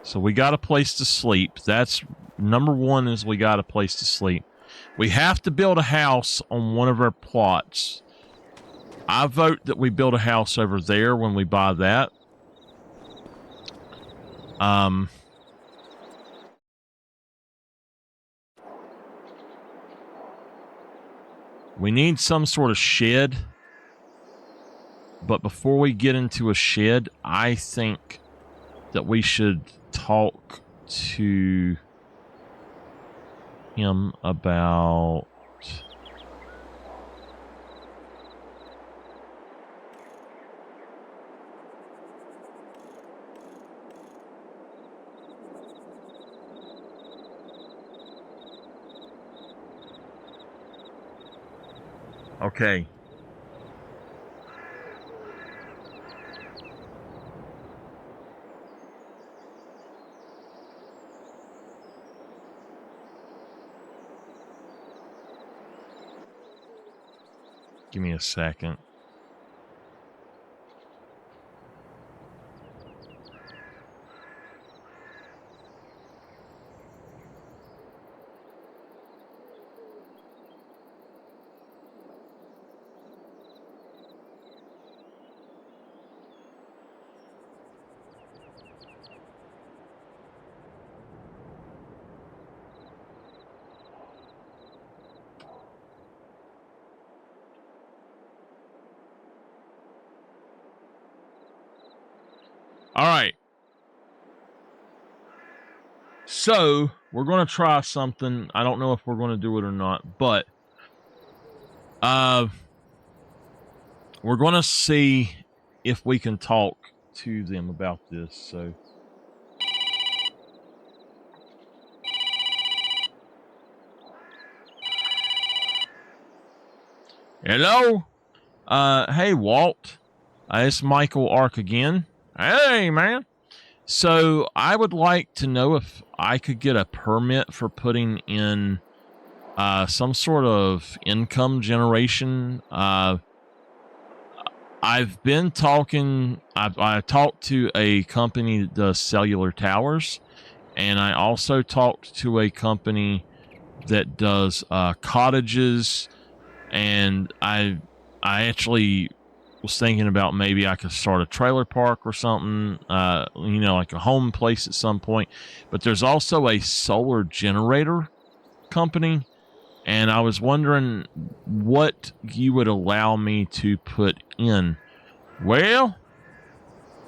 So we got a place to sleep. That's number one, is we got a place to sleep. We have to build a house on one of our plots. I vote that we build a house over there when we buy that. We need some sort of shed. But before we get into a shed, I think that we should talk to him about... Okay. Give me a second. All right. So, we're going to try something. I don't know if we're going to do it or not, but we're going to see if we can talk to them about this. So, hello? Hey, Walt. It's MichaelTheArch again. Hey, man. So, I would like to know if I could get a permit for putting in some sort of income generation. I've been talking, I talked to a company that does cellular towers, and I also talked to a company that does cottages, and I actually was thinking about maybe I could start a trailer park or something, like a home place at some point. But there's also a solar generator company, and I was wondering what you would allow me to put in. Well,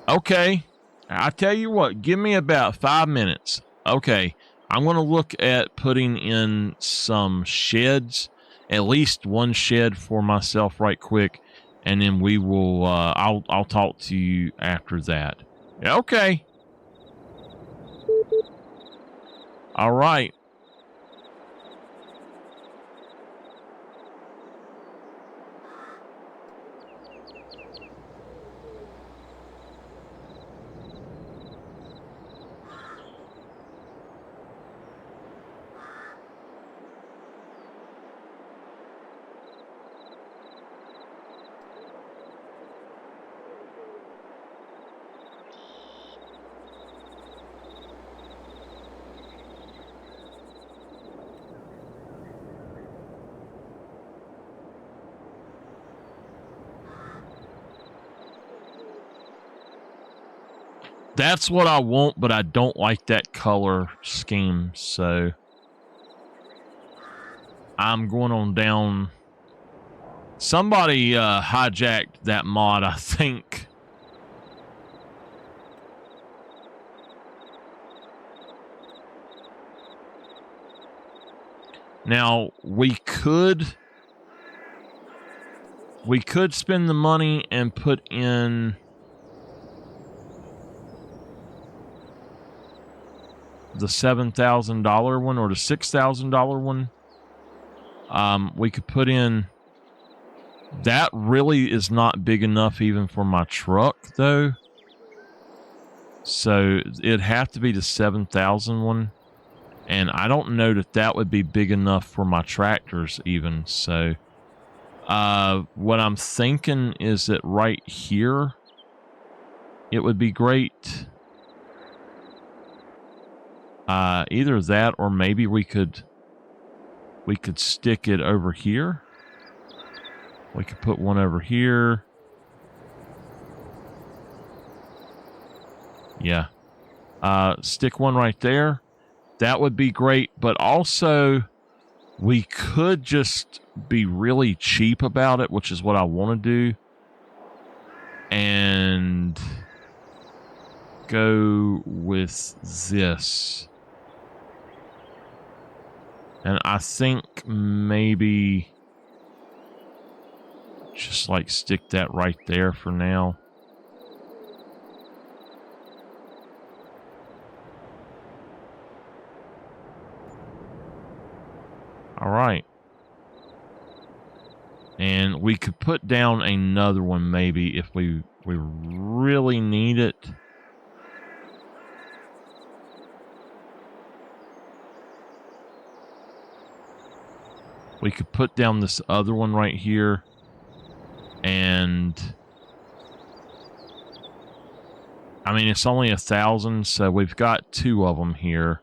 okay. I tell you what, give me about 5 minutes. Okay, I'm going to look at putting in some sheds, at least one shed for myself right quick, and then we will, I'll talk to you after that. Okay. All right. That's what I want, but I don't like that color scheme, so I'm going on down. Somebody hijacked that mod, I think. Now, we could spend the money and put in the $7,000 one or the $6,000 one. We could put in. That really is not big enough even for my truck, though. So it'd have to be the 7,000 one. And I don't know that that would be big enough for my tractors even. So what I'm thinking is that right here, it would be great. Either that or maybe we could stick it over here. We could put one over here. Yeah. Stick one right there. That would be great. But also, we could just be really cheap about it, which is what I want to do. And go with this. And I think maybe just like stick that right there for now. All right. And we could put down another one maybe if we really need it. We could put down this other one right here. And I mean, it's only 1,000, so we've got 2 of them here.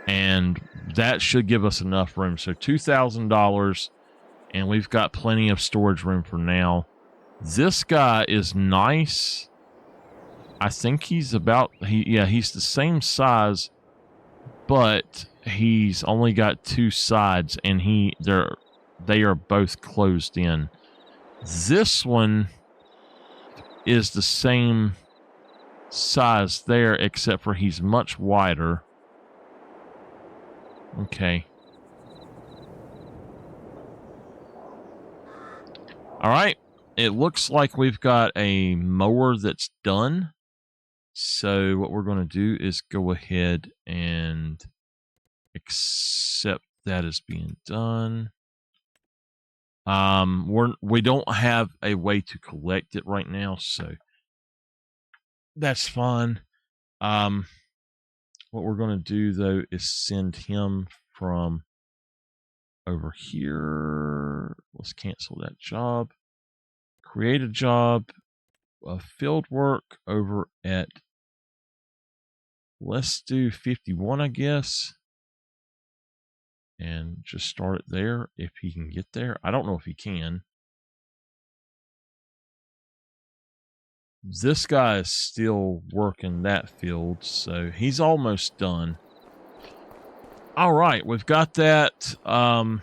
And that should give us enough room. So $2,000, and we've got plenty of storage room for now. This guy is nice. I think he's about, he's the same size, but he's only got 2 sides, and they are both closed in. This one is the same size there, except for he's much wider. Okay. All right. It looks like we've got a mower that's done. So what we're going to do is go ahead and accept that as being done. We don't have a way to collect it right now, so that's fine. What we're going to do though is send him from over here. Let's cancel that job. Create a job of field work over at, let's do 51, I guess. And just start it there if he can get there. I don't know if he can. This guy is still working that field, so he's almost done. All right, we've got that. I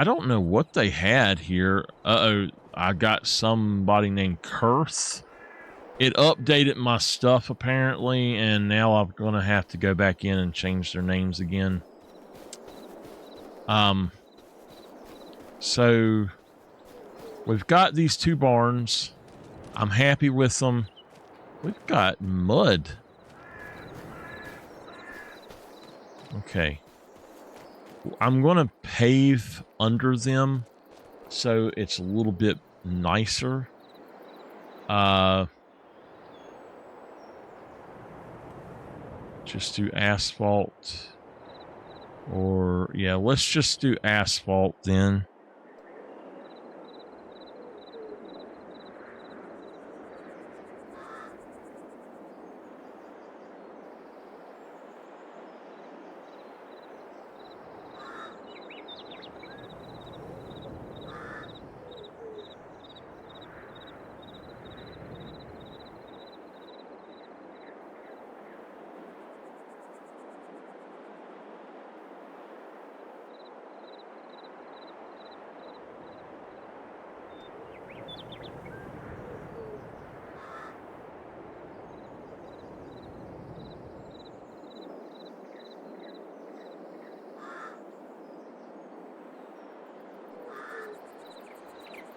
don't know what they had here. Uh-oh, I got somebody named Kurth. It updated my stuff apparently, and now I'm going to have to go back in and change their names again. So we've got these 2 barns. I'm happy with them. We've got mud. Okay. I'm going to pave under them so it's a little bit nicer. Just do asphalt. Or, yeah, let's just do asphalt then.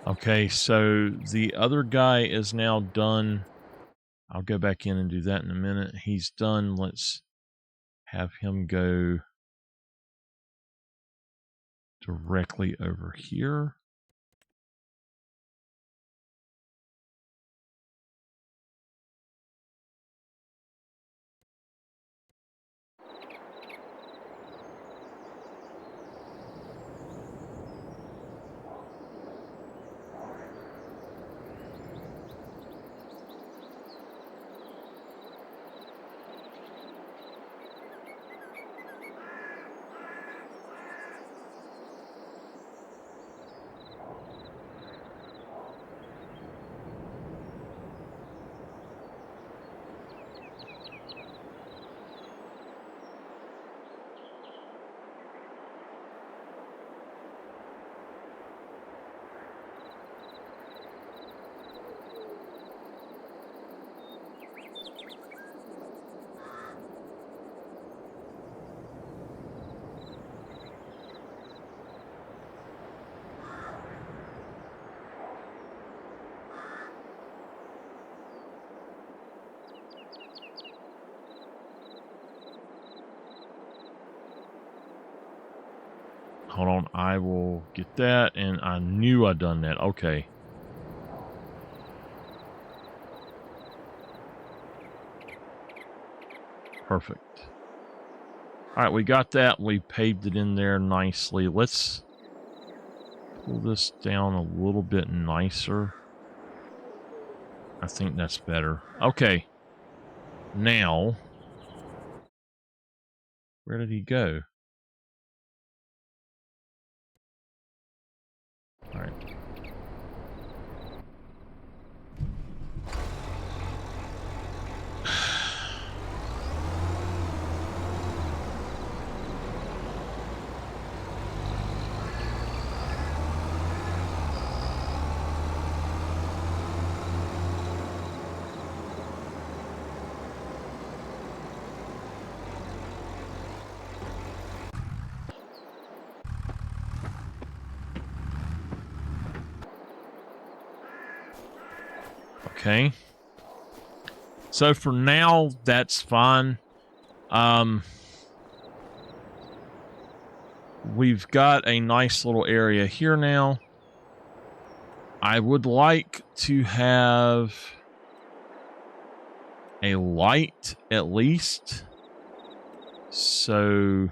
Okay, so the other guy is now done. I'll go back in and do that in a minute. He's done. Let's have him go directly over here. Hold on, I will get that, and I knew I'd done that. Okay. Perfect. All right, we got that. We paved it in there nicely. Let's pull this down a little bit nicer. I think that's better. Okay. Now, where did he go? All right. Okay. So for now, that's fine. We've got a nice little area here now. I would like to have a light at least. So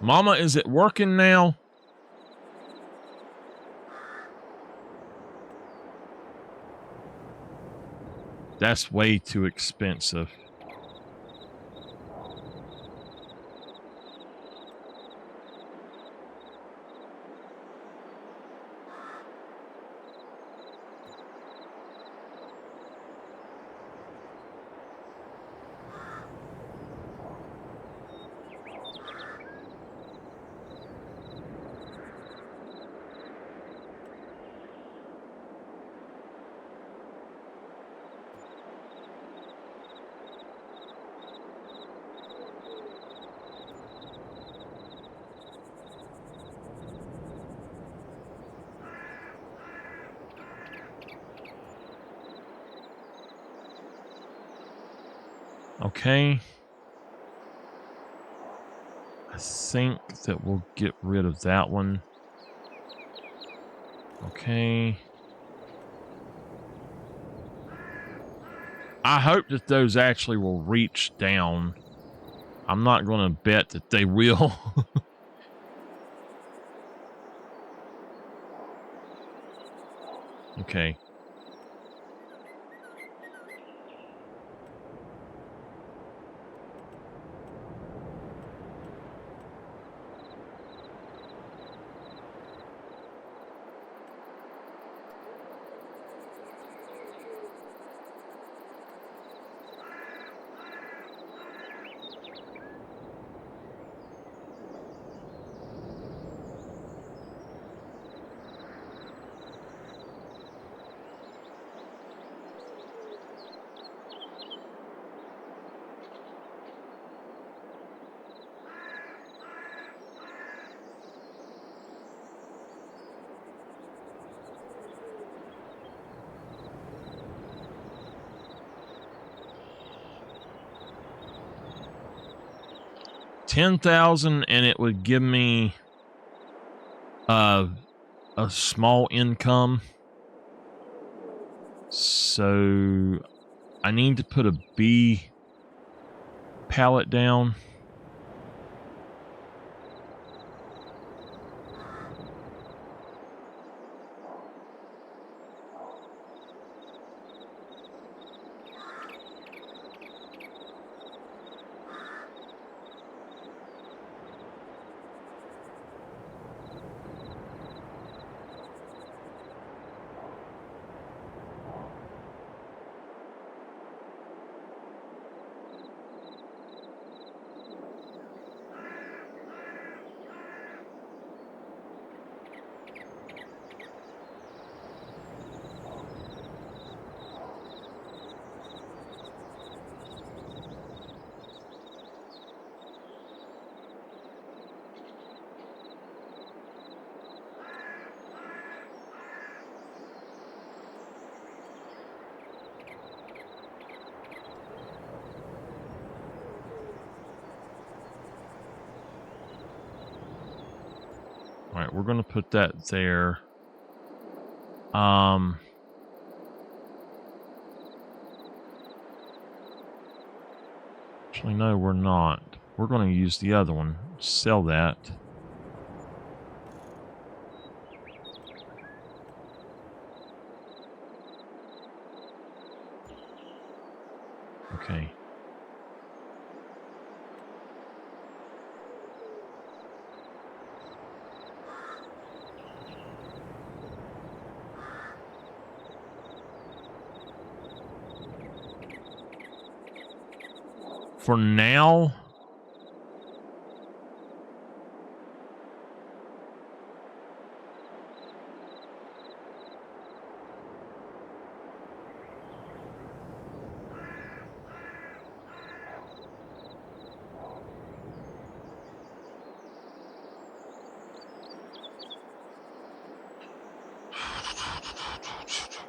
Mama, is it working now? That's way too expensive. Okay. I think that we'll get rid of that one. Okay. I hope that those actually will reach down. I'm not going to bet that they will. Okay. 10,000 and it would give me a small income. So I need to put a B pallet down. All right, we're going to put that there. Actually, no, we're not. We're going to use the other one. Sell that. Okay. For now,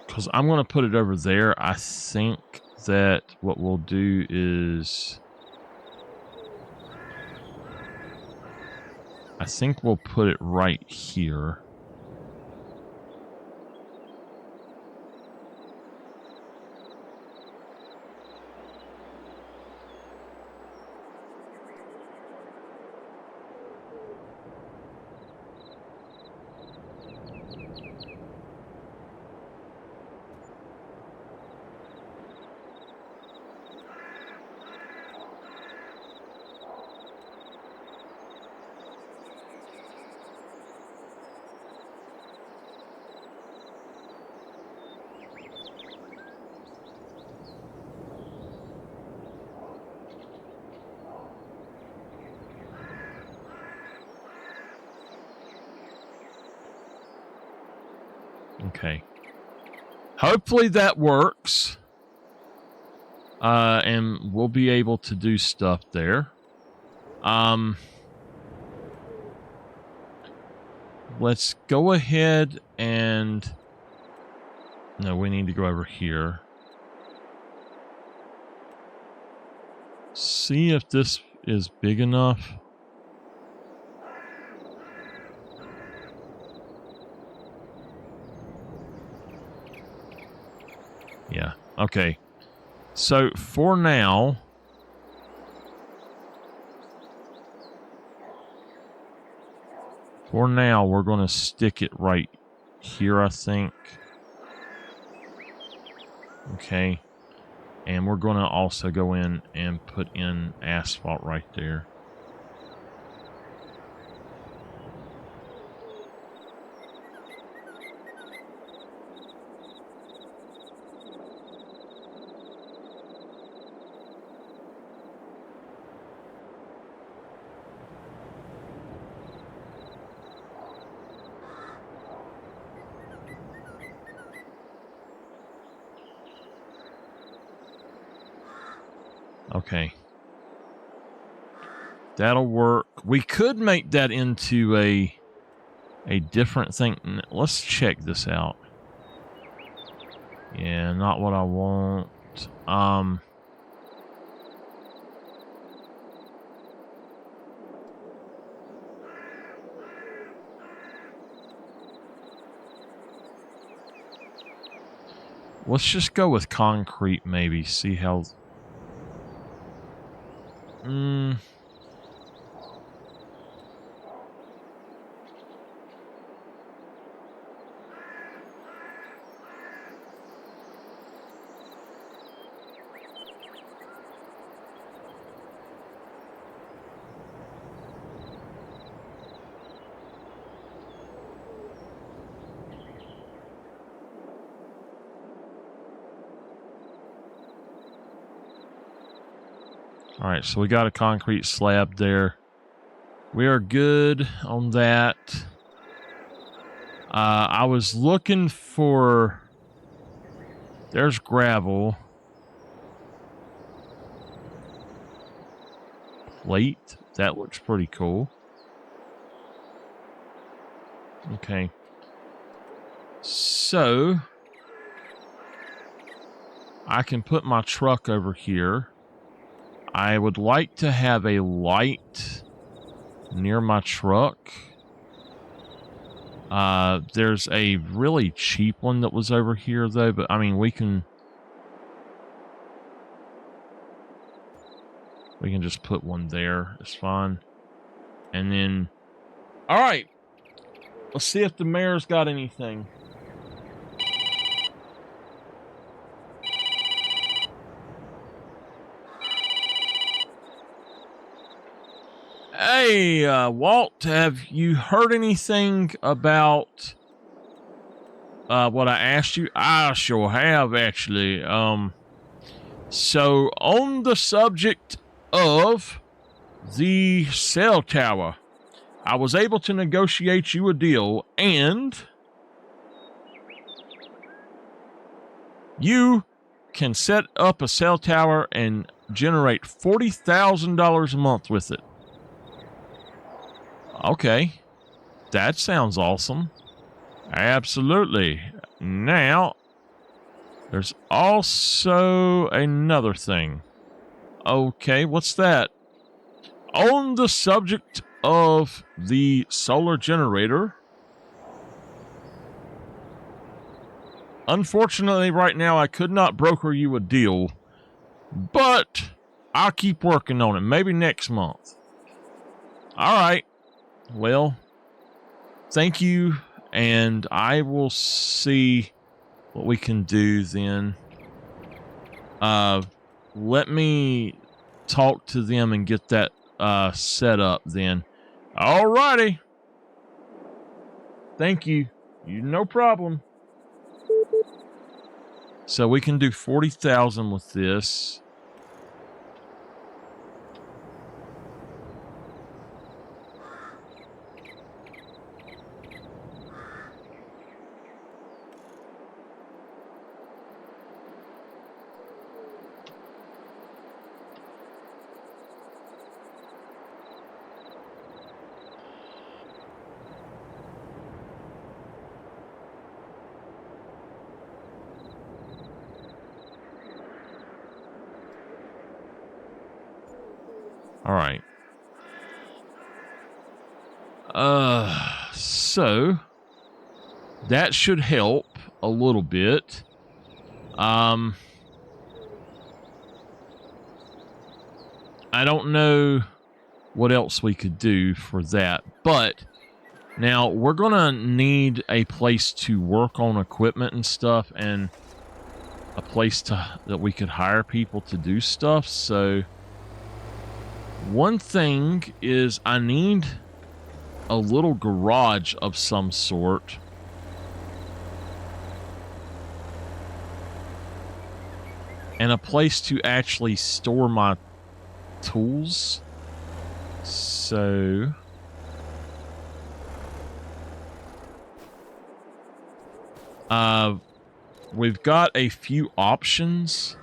because I'm going to put it over there, I think that what we'll do is, I think we'll put it right here. Okay. Hopefully that works. And we'll be able to do stuff there. Let's go ahead and... No, we need to go over here. See if this is big enough. Yeah, okay. So for now, we're going to stick it right here, I think. Okay. And we're going to also go in and put in asphalt right there. Okay. That'll work. We could make that into a different thing. Let's check this out. Yeah, not what I want. Let's just go with concrete, maybe. See how... All right, so we got a concrete slab there. We are good on that. I was looking for... There's gravel. Plate. That looks pretty cool. Okay. So, I can put my truck over here. I would like to have a light near my truck. There's a really cheap one that was over here, though, but I mean, we can just put one there. It's fine. And then, all right, let's see if the mayor's got anything. Hey, Walt, have you heard anything about what I asked you? I sure have, actually. So, on the subject of the cell tower, I was able to negotiate you a deal, and you can set up a cell tower and generate $40,000 a month with it. Okay, that sounds awesome. Absolutely. Now, there's also another thing. Okay, what's that? On the subject of the solar generator, unfortunately, right now, I could not broker you a deal, but I'll keep working on it. Maybe next month. All right. Well, thank you, and I will see what we can do then. Let me talk to them and get that set up then. Alrighty. Thank you. No problem. So we can do 40,000 with this. All right. So that should help a little bit. I don't know what else we could do for that, but now we're gonna need a place to work on equipment and stuff, and a place that we could hire people to do stuff. So one thing is I need a little garage of some sort. And a place to actually store my tools. So we've got a few options,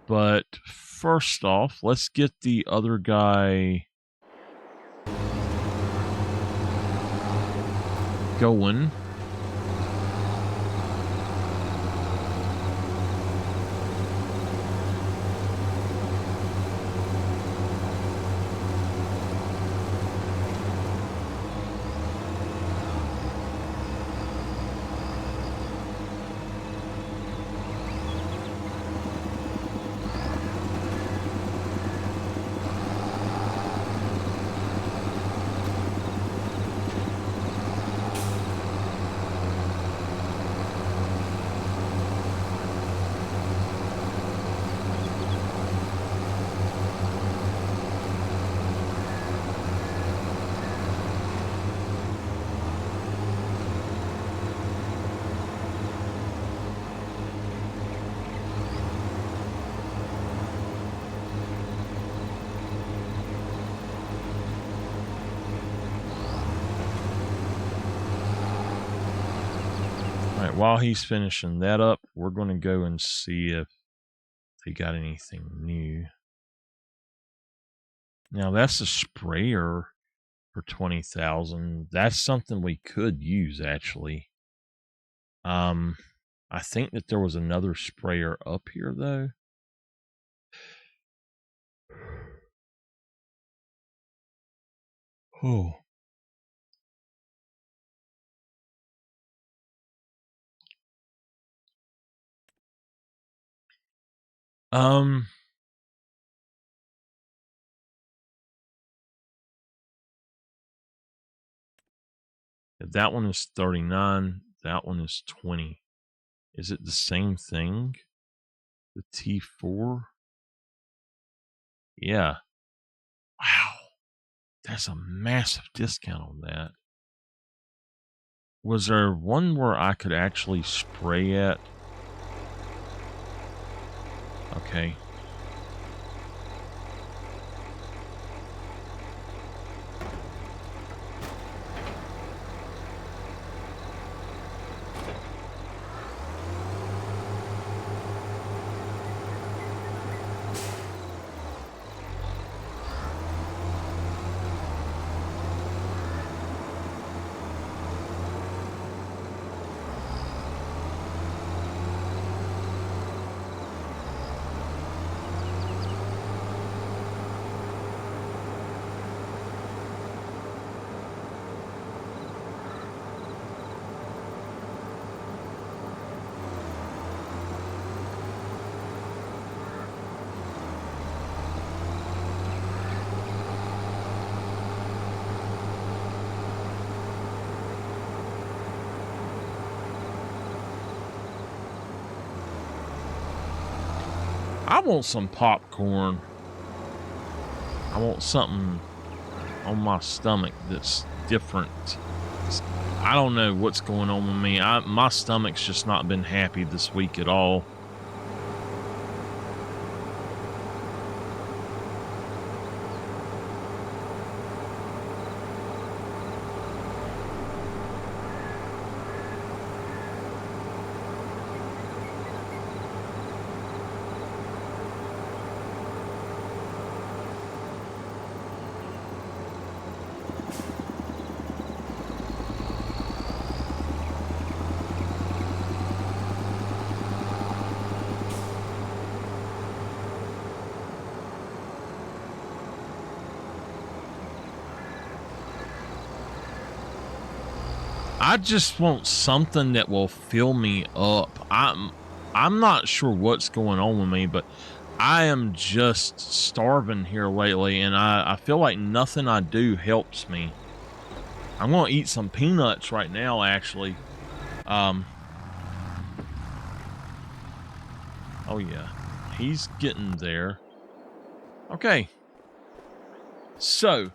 but first off, let's get the other guy going. Alright, while he's finishing that up, we're going to go and see if they got anything new. Now, that's a sprayer for 20,000. That's something we could use, actually. I think that there was another sprayer up here, though. Oh. That one is 39. That one is 20. Is it the same thing? The T4? Yeah. Wow. That's a massive discount on that. Was there one where I could actually spray at? Okay. I want some popcorn. I want something on my stomach that's different. I don't know what's going on with me. My stomach's just not been happy this week at all. I just want something that will fill me up. I'm not sure what's going on with me, but I am just starving here lately, and I feel like nothing I do helps me. I'm going to eat some peanuts right now, actually. Oh yeah, he's getting there. Okay. So,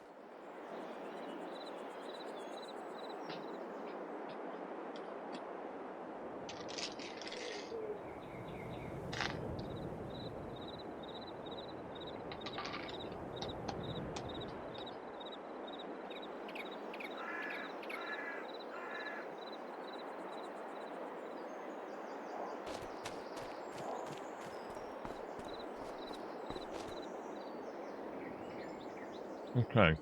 okay.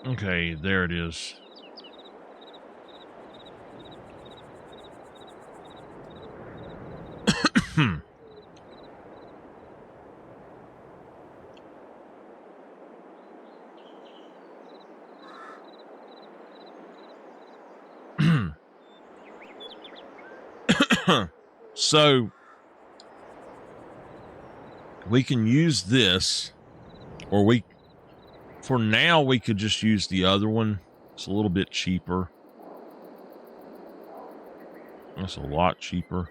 Okay, there it is. So we can use this, or for now we could just use the other one. It's a little bit cheaper. That's a lot cheaper.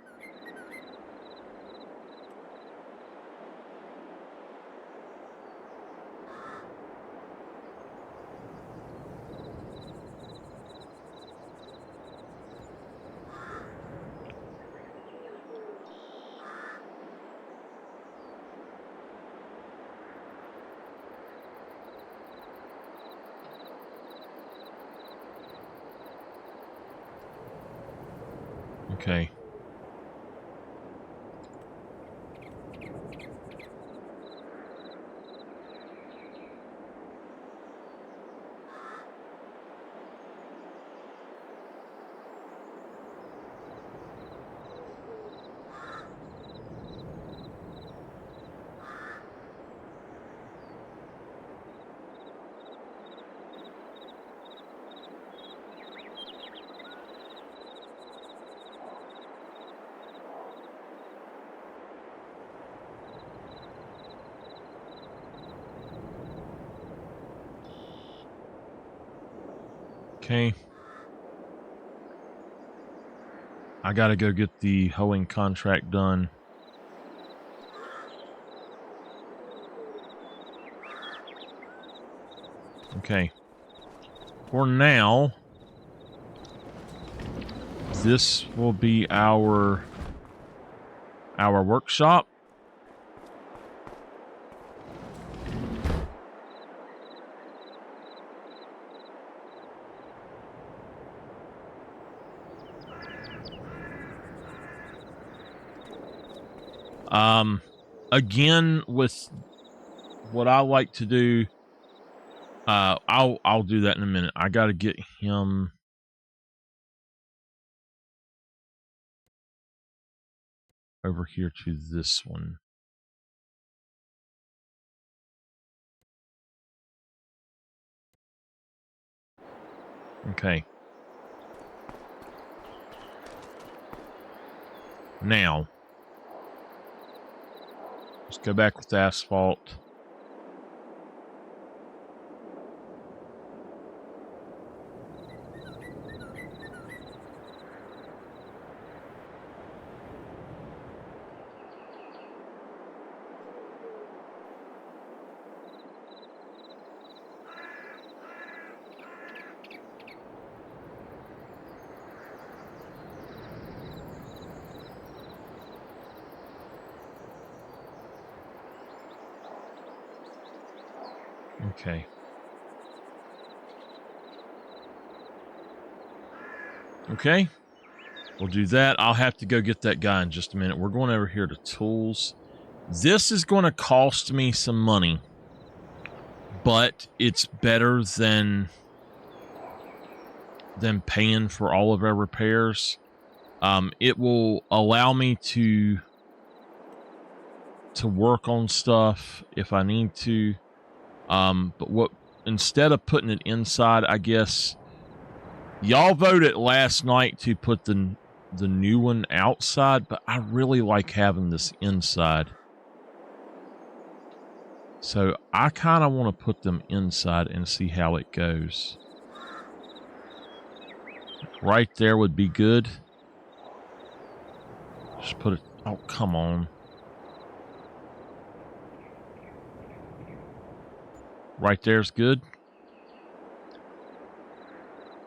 Okay. Okay. I gotta go get the hoeing contract done. Okay. For now, this will be our workshop. Again, with what I like to do, I'll do that in a minute. I got to get him over here to this one. Okay. Now, let's go back with the asphalt. Okay. Okay. We'll do that. I'll have to go get that guy in just a minute. We're going over here to tools. This is going to cost me some money, but it's better than paying for all of our repairs. It will allow me to work on stuff if I need to. But instead of putting it inside, I guess y'all voted last night to put the new one outside, but I really like having this inside. So I kind of want to put them inside and see how it goes. Right there would be good. Just put it... Oh, come on. Right there's good.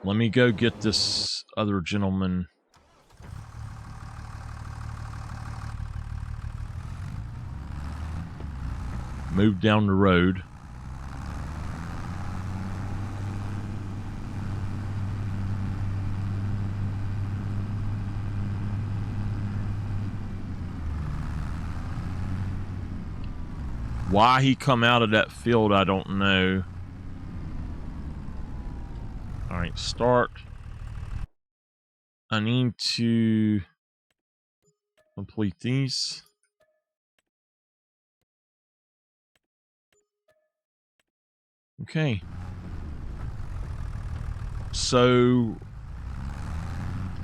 Let me go get this other gentleman. Move down the road. Why he come out of that field, I don't know. right, start. I need to complete these. Okay. So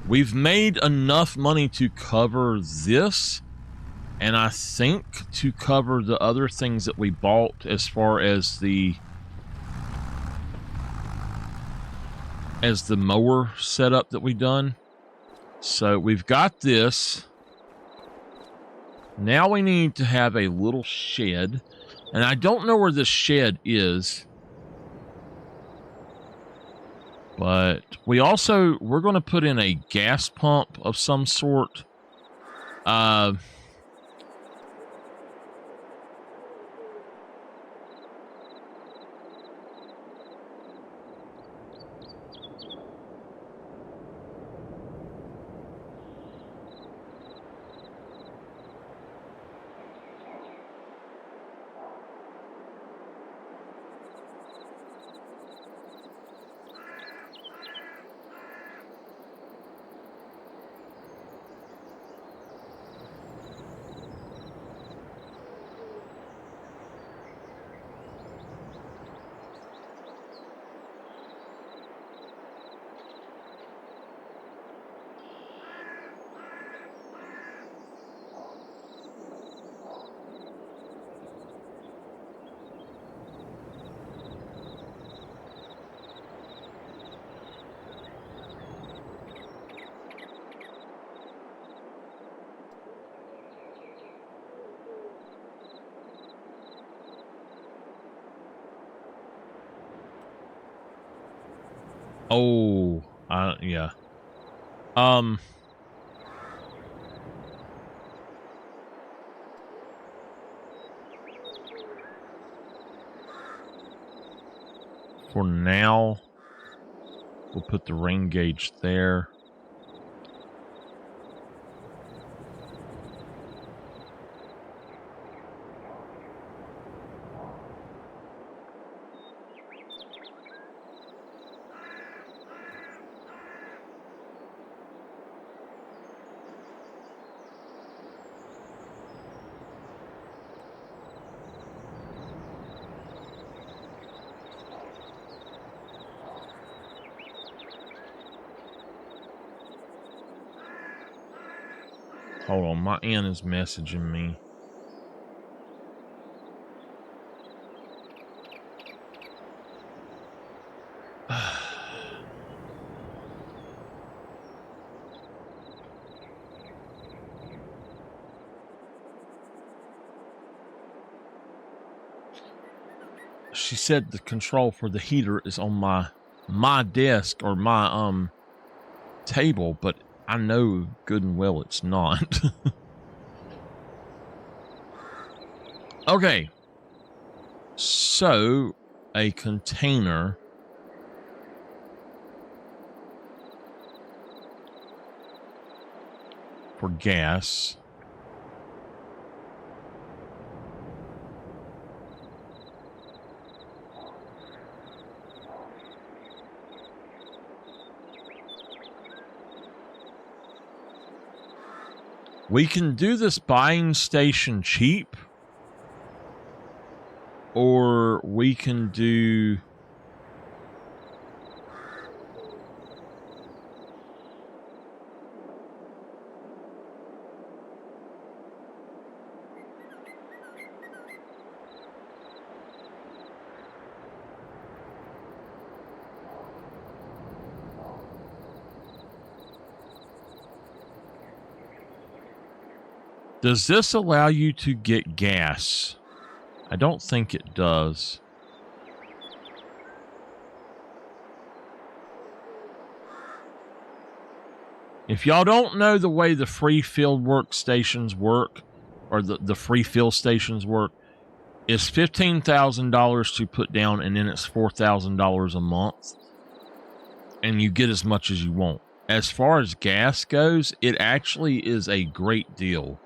we've made enough money to cover this, and I think to cover the other things that we bought as far as the mower setup that we done. So we've got this. Now we need to have a little shed, and I don't know where this shed is. But we're going to put in a gas pump of some sort. Oh, yeah. For now, we'll put the rain gauge there. Hold on, my aunt is messaging me. She said the control for the heater is on my desk or my table, but I know good and well it's not. Okay. So, a container for gas. We can do this buying station cheap, or we can do Does this allow you to get gas? I don't think it does. If y'all don't know the way the free field workstations work, or the free fill stations work, it's $15,000 to put down, and then it's $4,000 a month, and you get as much as you want. As far as gas goes, it actually is a great deal.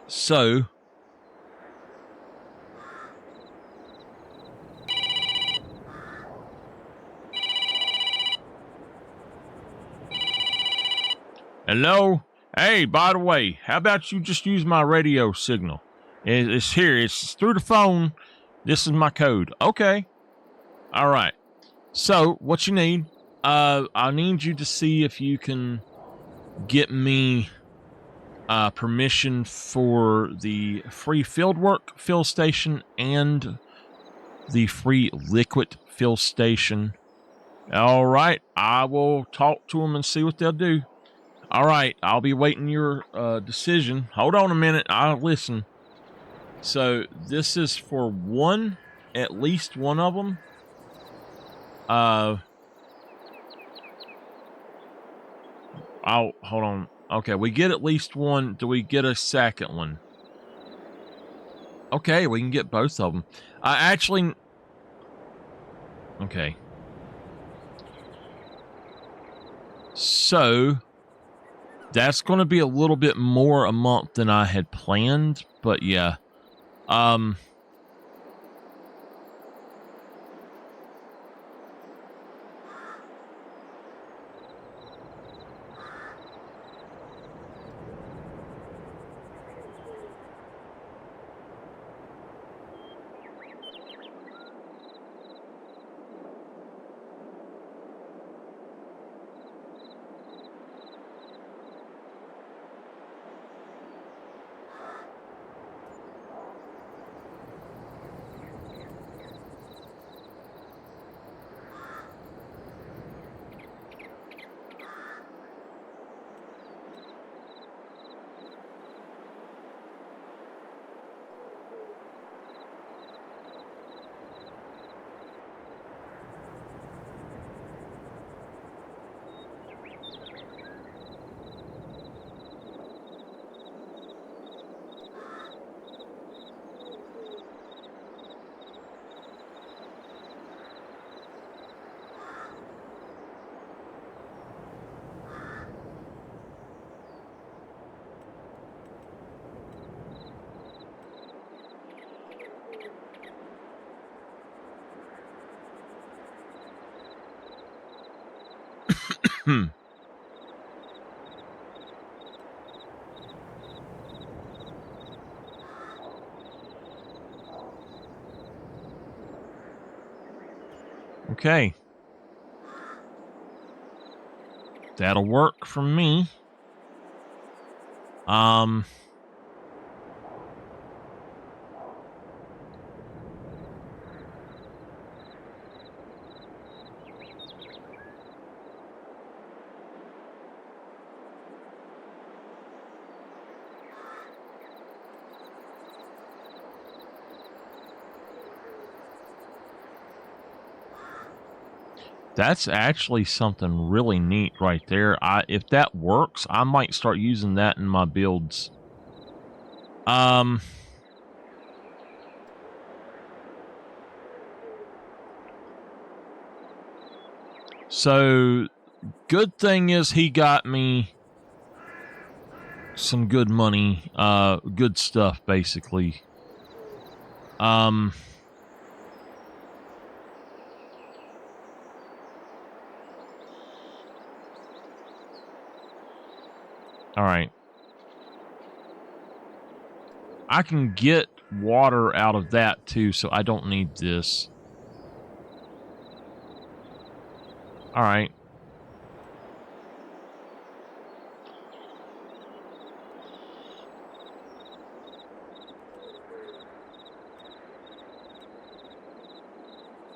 So Hello? Hey, by the way, how about you just use my radio signal? It's here. It's through the phone. This is my code. Okay. All right. So, what you need, I need you to see if you can get me permission for the free fieldwork fill station and the free liquid fill station. All right. I will talk to them and see what they'll do. All right. I'll be waiting your decision. Hold on a minute. I'll listen. So, this is for at least one of them. Hold on. Okay, we get at least one. Do we get a second one? Okay, we can get both of them. Actually, okay. So, that's going to be a little bit more a month than I had planned, but yeah. Okay. That'll work for me. That's actually something really neat right there. If that works, I might start using that in my builds. So, good thing is he got me some good money, good stuff, basically. All right. I can get water out of that too, so I don't need this. All right.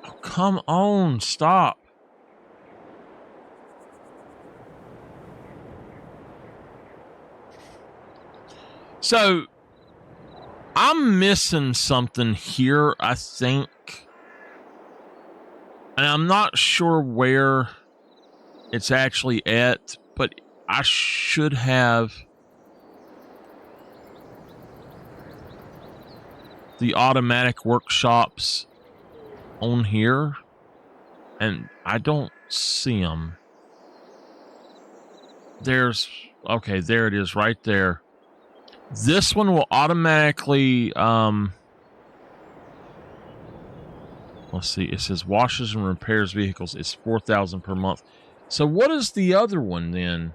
Oh, come on, stop. So, I'm missing something here, I think. And I'm not sure where it's actually at, but I should have the automatic workshops on here, and I don't see them. Okay, there it is right there. This one will automatically, let's see, it says washes and repairs vehicles. It's $4,000 per month. So what is the other one then?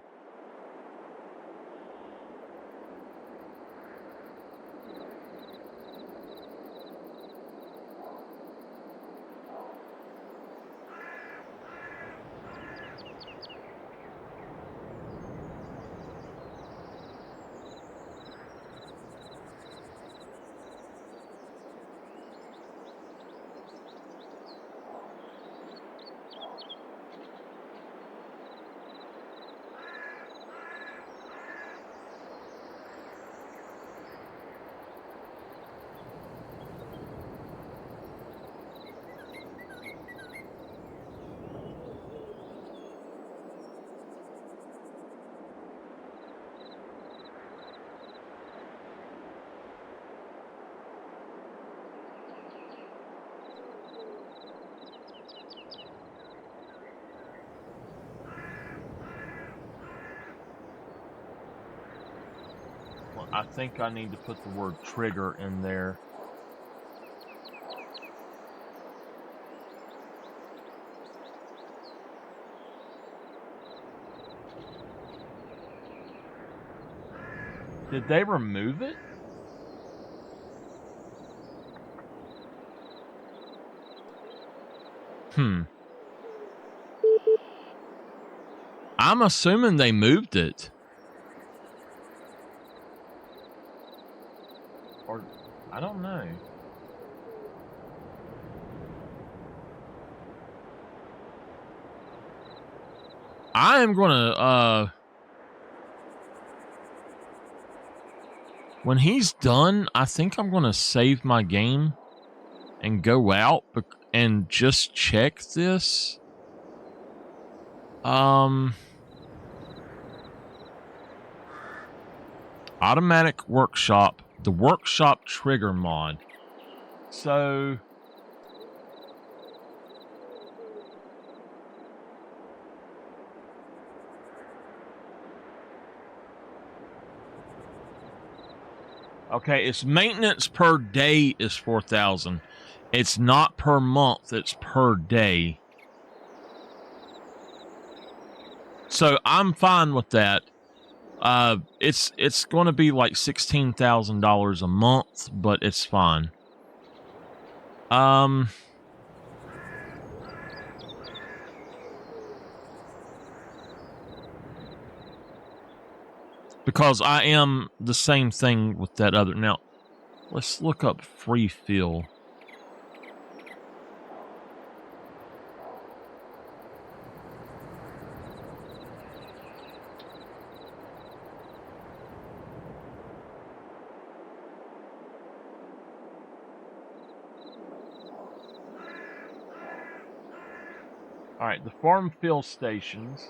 I think I need to put the word trigger in there. Did they remove it? I'm assuming they moved it. Or, I don't know. I am gonna, when he's done, I think I'm gonna save my game and go out and just check this. Automatic workshop, the workshop trigger mod. So okay, its maintenance per day is 4,000. It's not per month, it's per day. So I'm fine with that. It's going to be like $16,000 a month, but it's fine. Because I am the same thing with that other. Now, let's look up free fill. All right, the farm fill stations.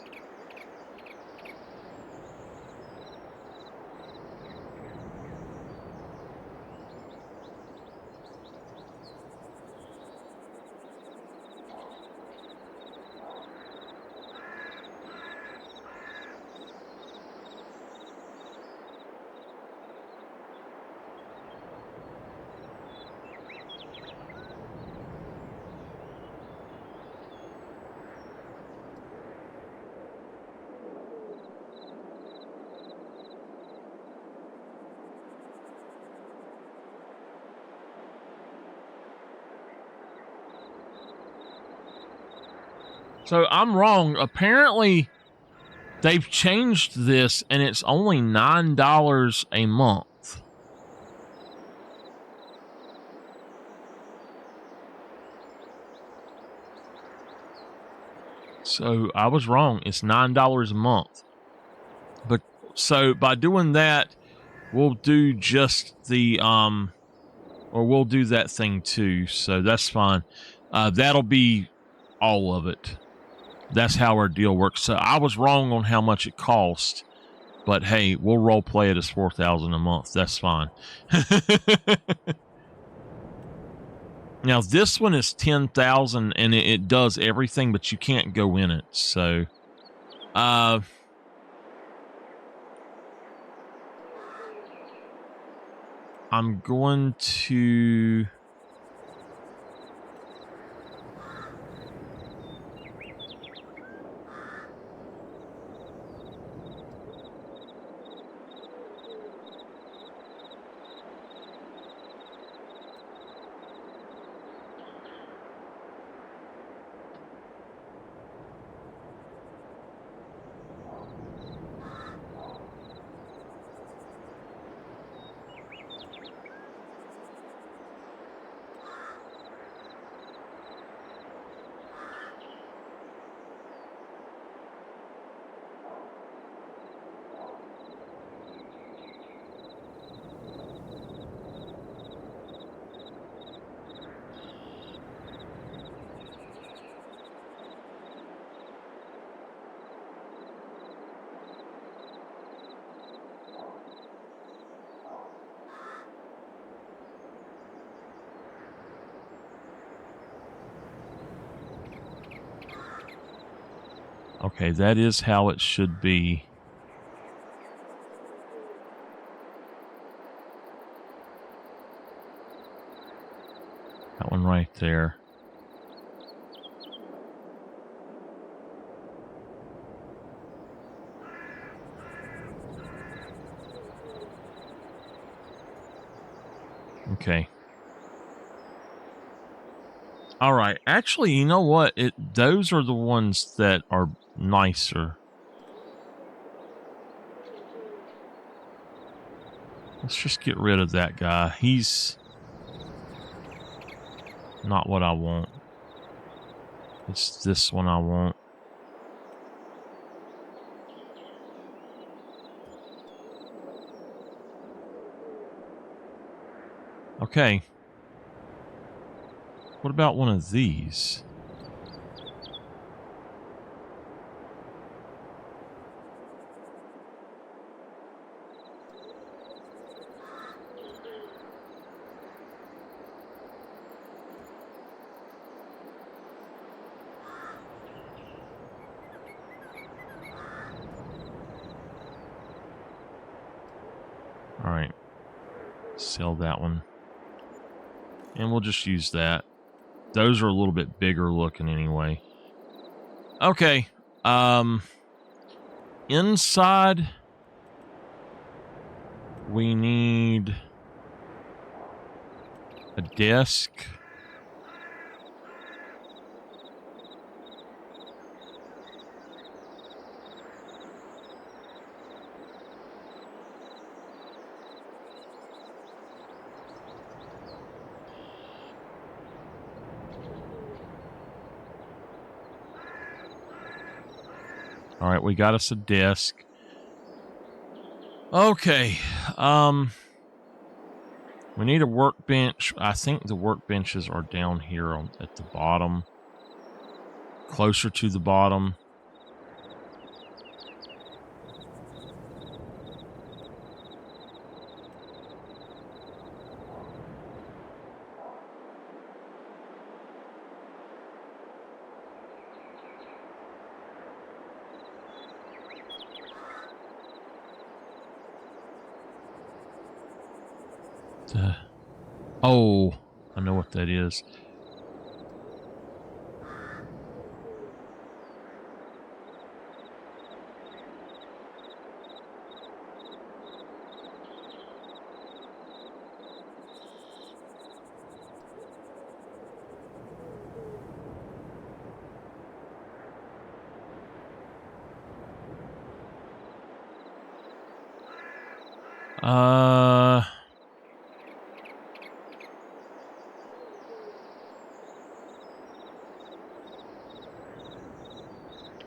So I'm wrong. Apparently, they've changed this, and it's only $9 a month. So I was wrong. It's $9 a month. But so by doing that, we'll do just the or we'll do that thing too. So that's fine. That'll be all of it. That's how our deal works. So I was wrong on how much it cost, but hey, we'll role play it as 4,000 a month. That's fine. Now this one is 10,000 and it does everything, but you can't go in it. So, I'm going to. Okay, that is how it should be. one right there. Okay. All right. Actually, you know what? Those are the ones that are nicer. Let's just get rid of that guy. He's not what I want. It's this one I want. Okay. What about one of these? All right. Sell that one. And we'll just use that. Those are a little bit bigger looking anyway. Okay. Inside, we need a desk. All right, we got us a desk. Okay. We need a workbench. I think the workbenches are down here at the bottom. Closer to the bottom. Oh, I know what that is.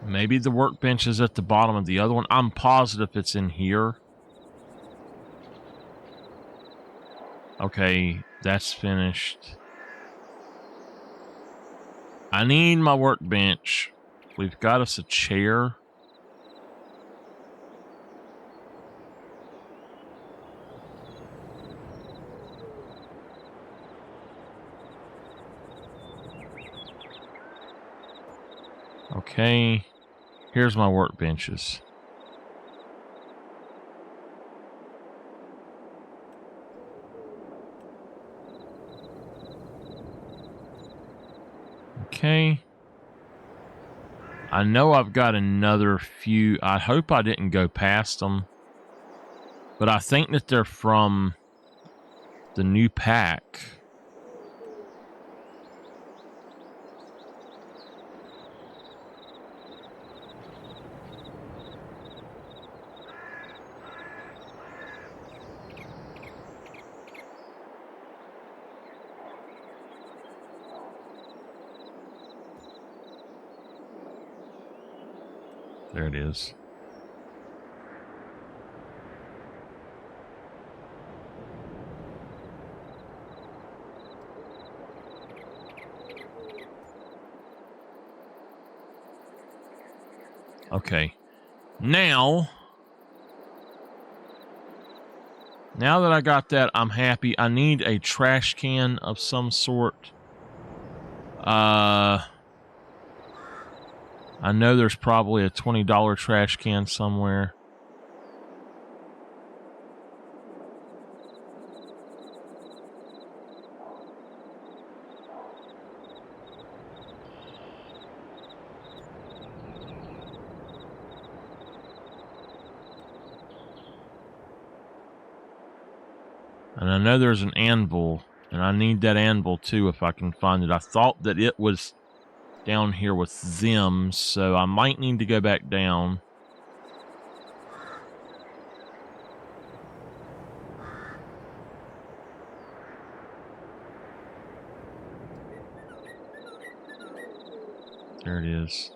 Maybe the workbench is at the bottom of the other one. I'm positive it's in here. Okay, that's finished. I need my workbench. We've got us a chair. Okay, here's my workbenches. Okay. I know I've got another few. I hope I didn't go past them. But I think that they're from the new pack. There it is. Okay. Now that I got that, I'm happy. I need a trash can of some sort. I know there's probably a $20 trash can somewhere. And I know there's an anvil, and I need that anvil too if I can find it. I thought that it was down here with them, so I might need to go back down. There it is.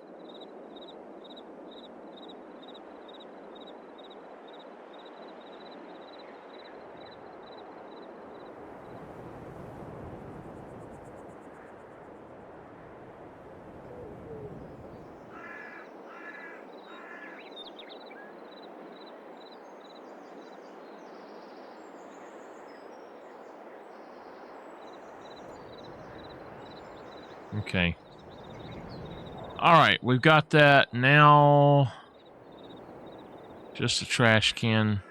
Okay. All right, we've got that. Now, just a trash can.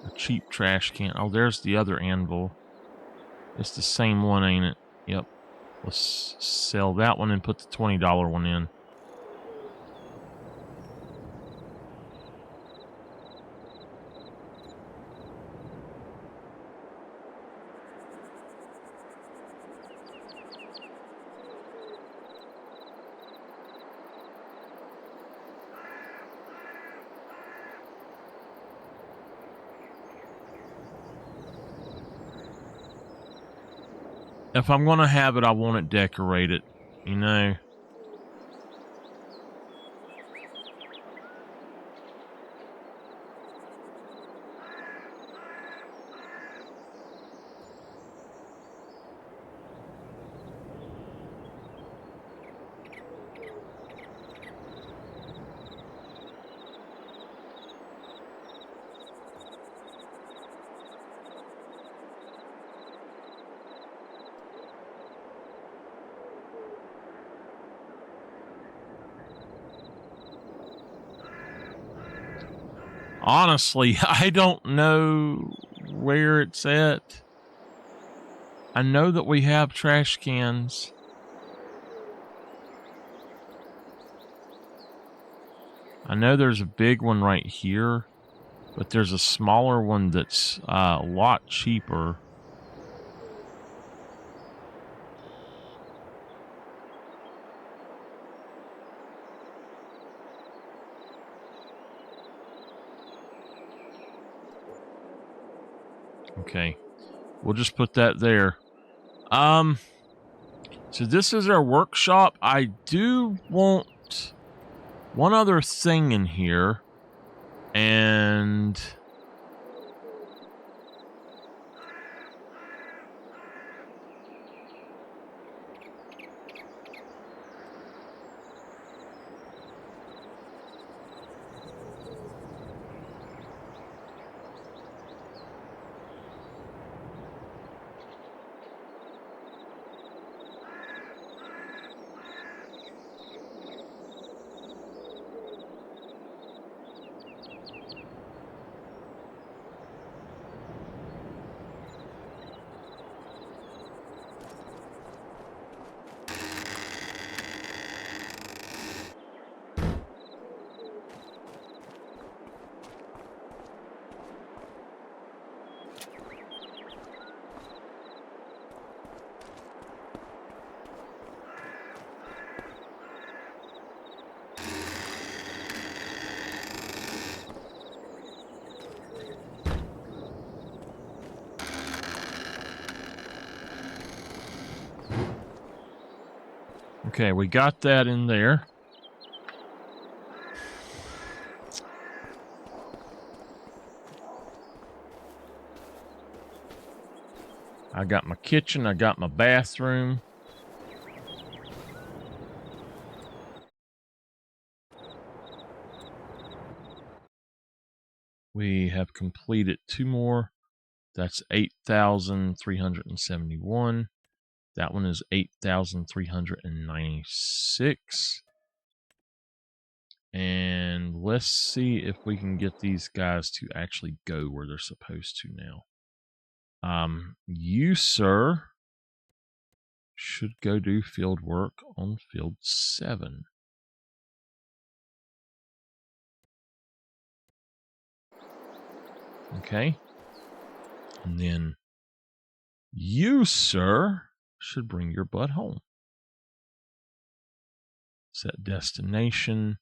A cheap trash can. Oh, there's the other anvil. It's the same one, ain't it? Yep. Let's sell that one and put the $20 one in. If I'm going to have it, I want it decorated, you know. Honestly, I don't know where it's at. I know that we have trash cans. I know there's a big one right here, but there's a smaller one that's a lot cheaper. Okay, we'll just put that there. So this is our workshop. I do want one other thing in here, and okay, we got that in there. I got my kitchen, I got my bathroom. We have completed 2 more. That's 8,371. That one is 8,396. And let's see if we can get these guys to actually go where they're supposed to now. You, sir, should go do field work on field 7. Okay. And then you, sir, should bring your butt home. Set destination.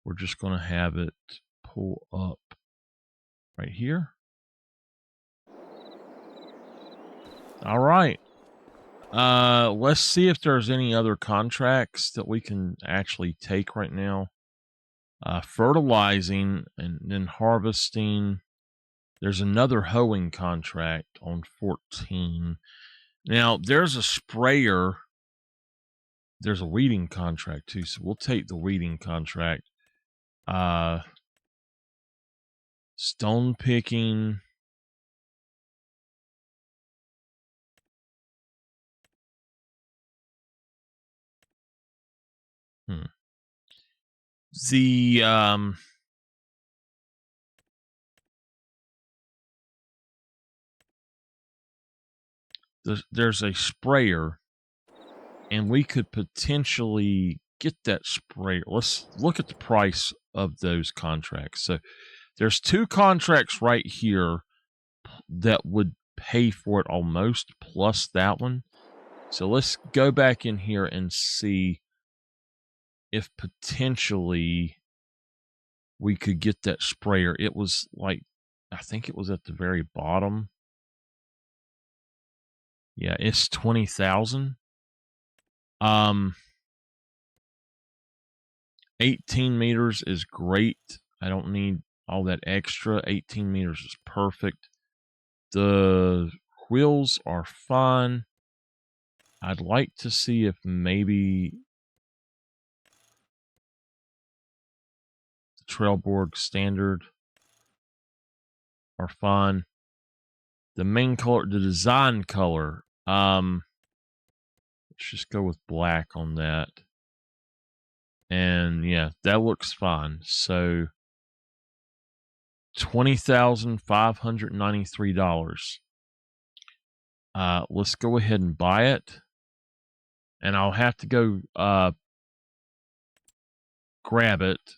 We're just going to have it pull up right here. All right. Let's see if there's any other contracts that we can actually take right now. Fertilizing and then harvesting. There's another hoeing contract on 14. Now, there's a sprayer. There's a weeding contract too, so we'll take the weeding contract. Stone picking. There's a sprayer, and we could potentially get that sprayer. Let's look at the price of those contracts. So there's 2 contracts right here that would pay for it almost, plus that one. So let's go back in here and see if potentially we could get that sprayer. It was like, I think it was at the very bottom. Yeah, it's 20,000. 18 meters is great. I don't need all that extra. 18 meters is perfect. The wheels are fine. I'd like to see if maybe the Trailborg standard are fine. The main color, the design color, let's just go with black on that. And yeah, that looks fine. So $20,593. Let's go ahead and buy it. And I'll have to go grab it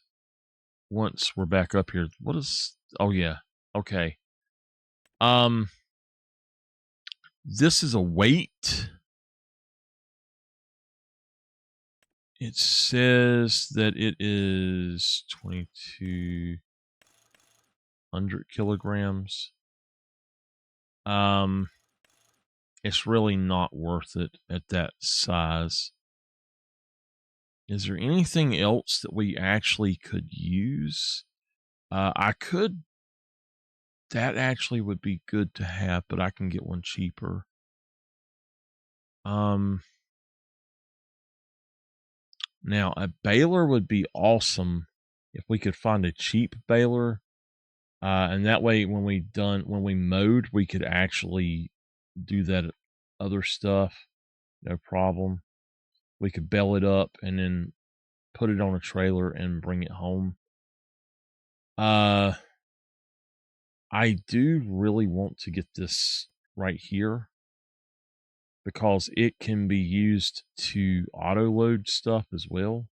once we're back up here. What is, oh yeah, okay. This is a weight. It says that it is 2,200 kilograms. It's really not worth it at that size. Is there anything else that we actually could use? That actually would be good to have, but I can get one cheaper. Now a baler would be awesome if we could find a cheap baler. And that way when we mowed, we could actually do that other stuff. No problem. We could bale it up and then put it on a trailer and bring it home. I do really want to get this right here because it can be used to auto load stuff as well.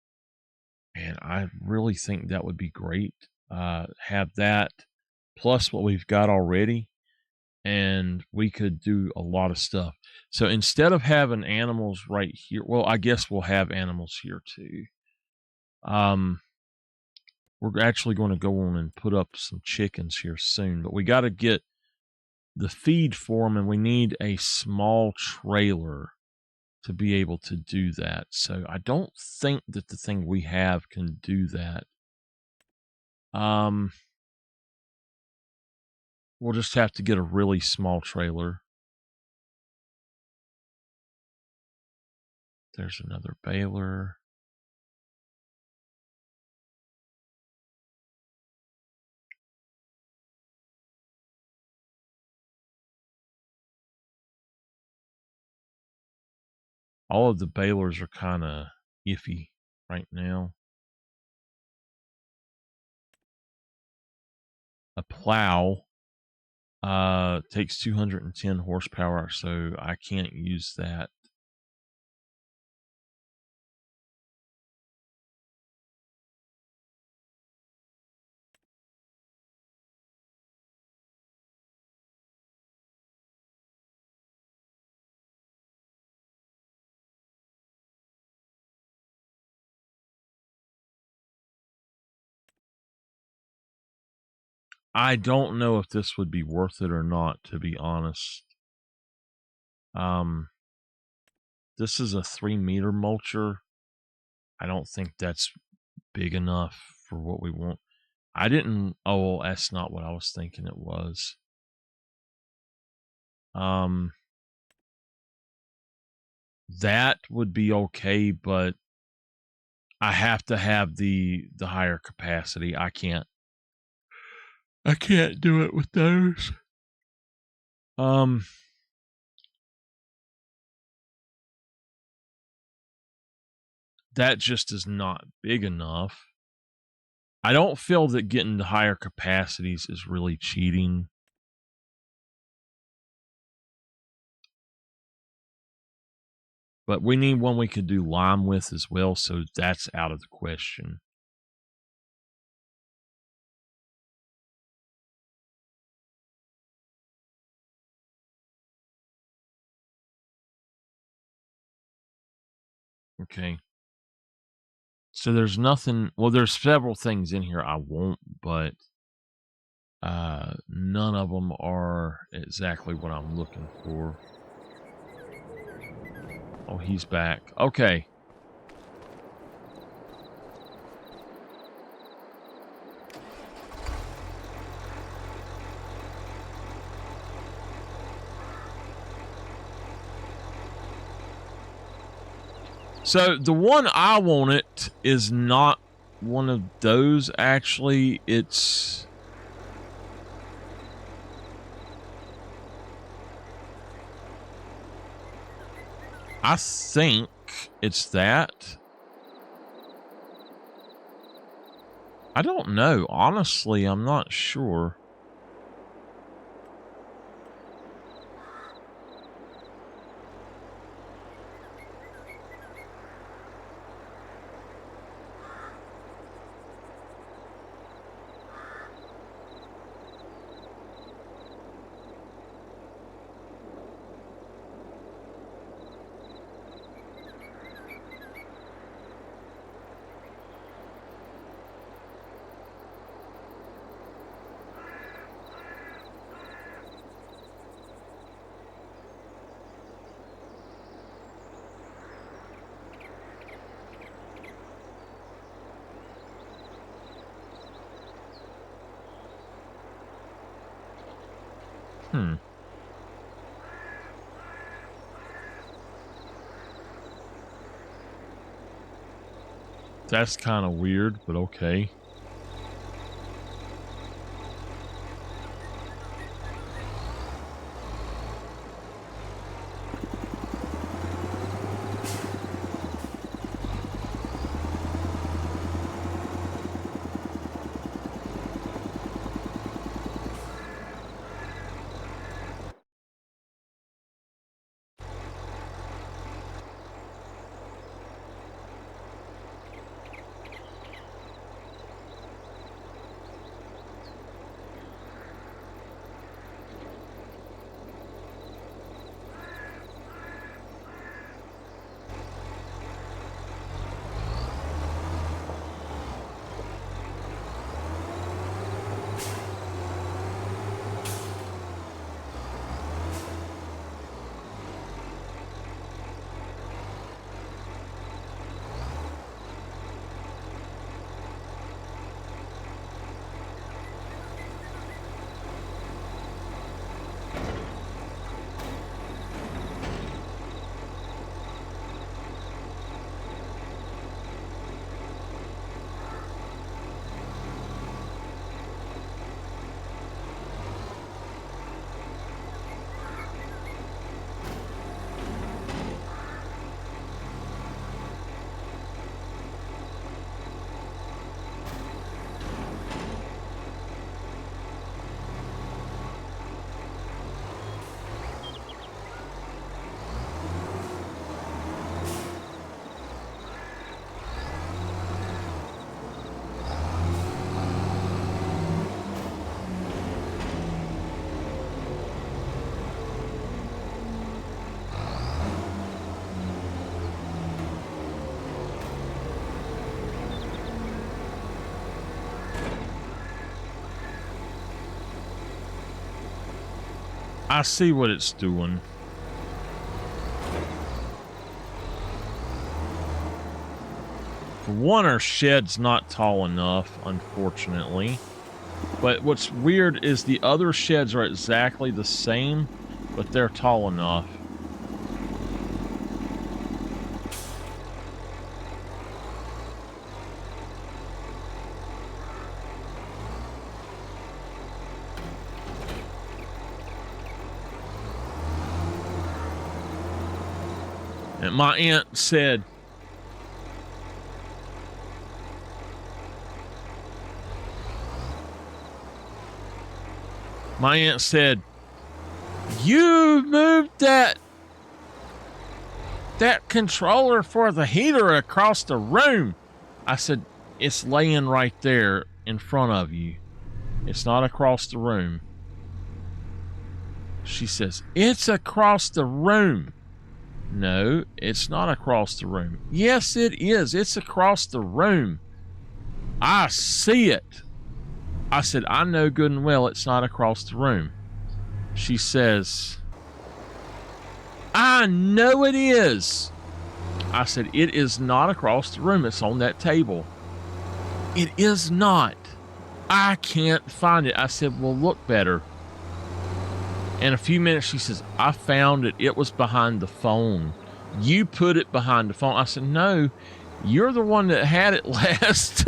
And I really think that would be great. Have that plus what we've got already, and we could do a lot of stuff. So instead of having animals right here, well, I guess we'll have animals here too. We're actually going to go on and put up some chickens here soon, but we got to get the feed for them, and we need a small trailer to be able to do that. So I don't think that the thing we have can do that. We'll just have to get a really small trailer. There's another baler. All of the balers are kind of iffy right now. A plow takes 210 horsepower, so I can't use that. I don't know if this would be worth it or not, to be honest. This is a 3-meter mulcher. I don't think that's big enough for what we want. Oh, that's not what I was thinking it was. That would be okay, but I have to have the higher capacity. I can't do it with those. That just is not big enough. I don't feel that getting the higher capacities is really cheating. But we need one we could do lime with as well, so that's out of the question. Okay. So there's nothing, well, there's several things in here I want, but none of them are exactly what I'm looking for. Oh, he's back. Okay. So the one I wanted is not one of those, actually. It's... I think it's that. I don't know. Honestly, I'm not sure. That's kind of weird, but okay. I see what it's doing. For one, our shed's not tall enough, unfortunately. But what's weird is the other sheds are exactly the same, but they're tall enough. And my aunt said, you moved that controller for the heater across the room. I said, it's laying right there in front of you. It's not across the room. She says, it's across the room. No, it's not across the room. Yes, it is. It's across the room. I see it. I said, I know good and well it's not across the room. She says, I know it is. I said, it is not across the room. It's on that table. It is not. I can't find it. I said, well, look better. In a few minutes, she says, I found it. It was behind the phone. You put it behind the phone. I said, no, you're the one that had it last.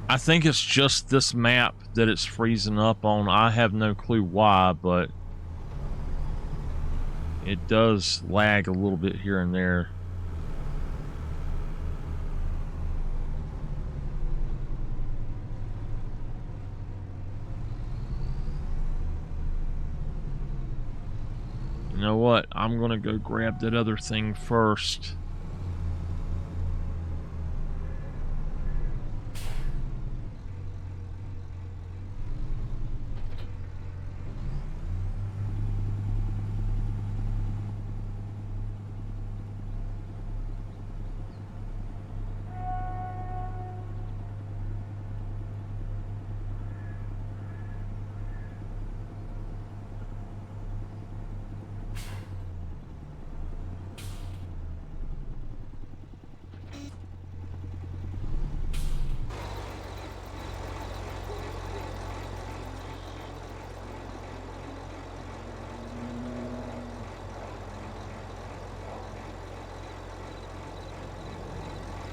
I think it's just this map that it's freezing up on. I have no clue why, but it does lag a little bit here and there. You know what? I'm gonna go grab that other thing first.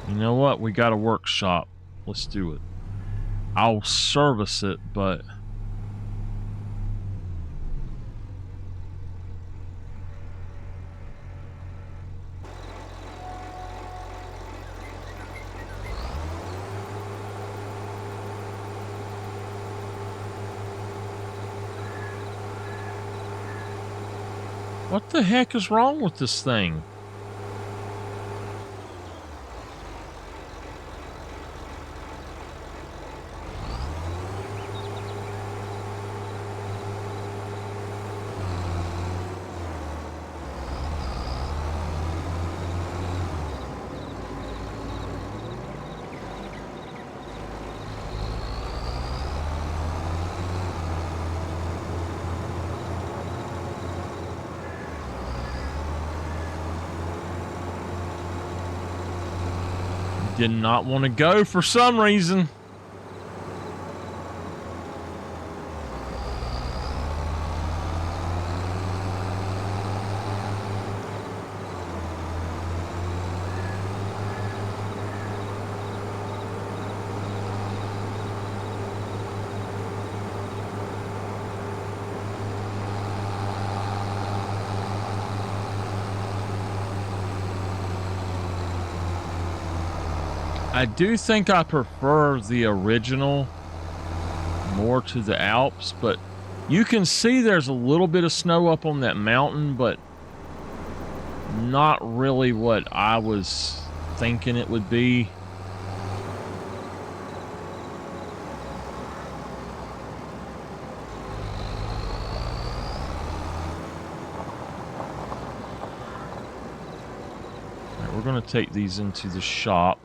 You know what? We got a workshop. Let's do it. I'll service it, but... what the heck is wrong with this thing? Did not want to go for some reason. I do think I prefer the original more to the Alps, but you can see there's a little bit of snow up on that mountain, but not really what I was thinking it would be. All right, we're going to take these into the shop.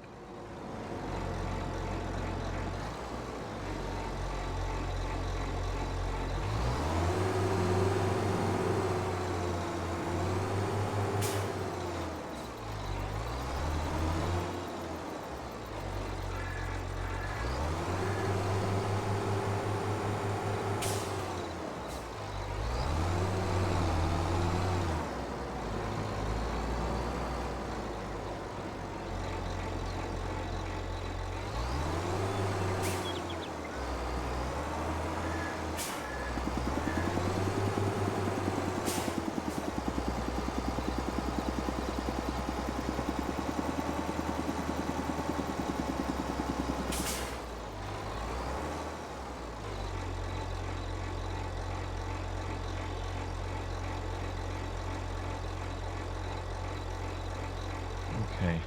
Okay.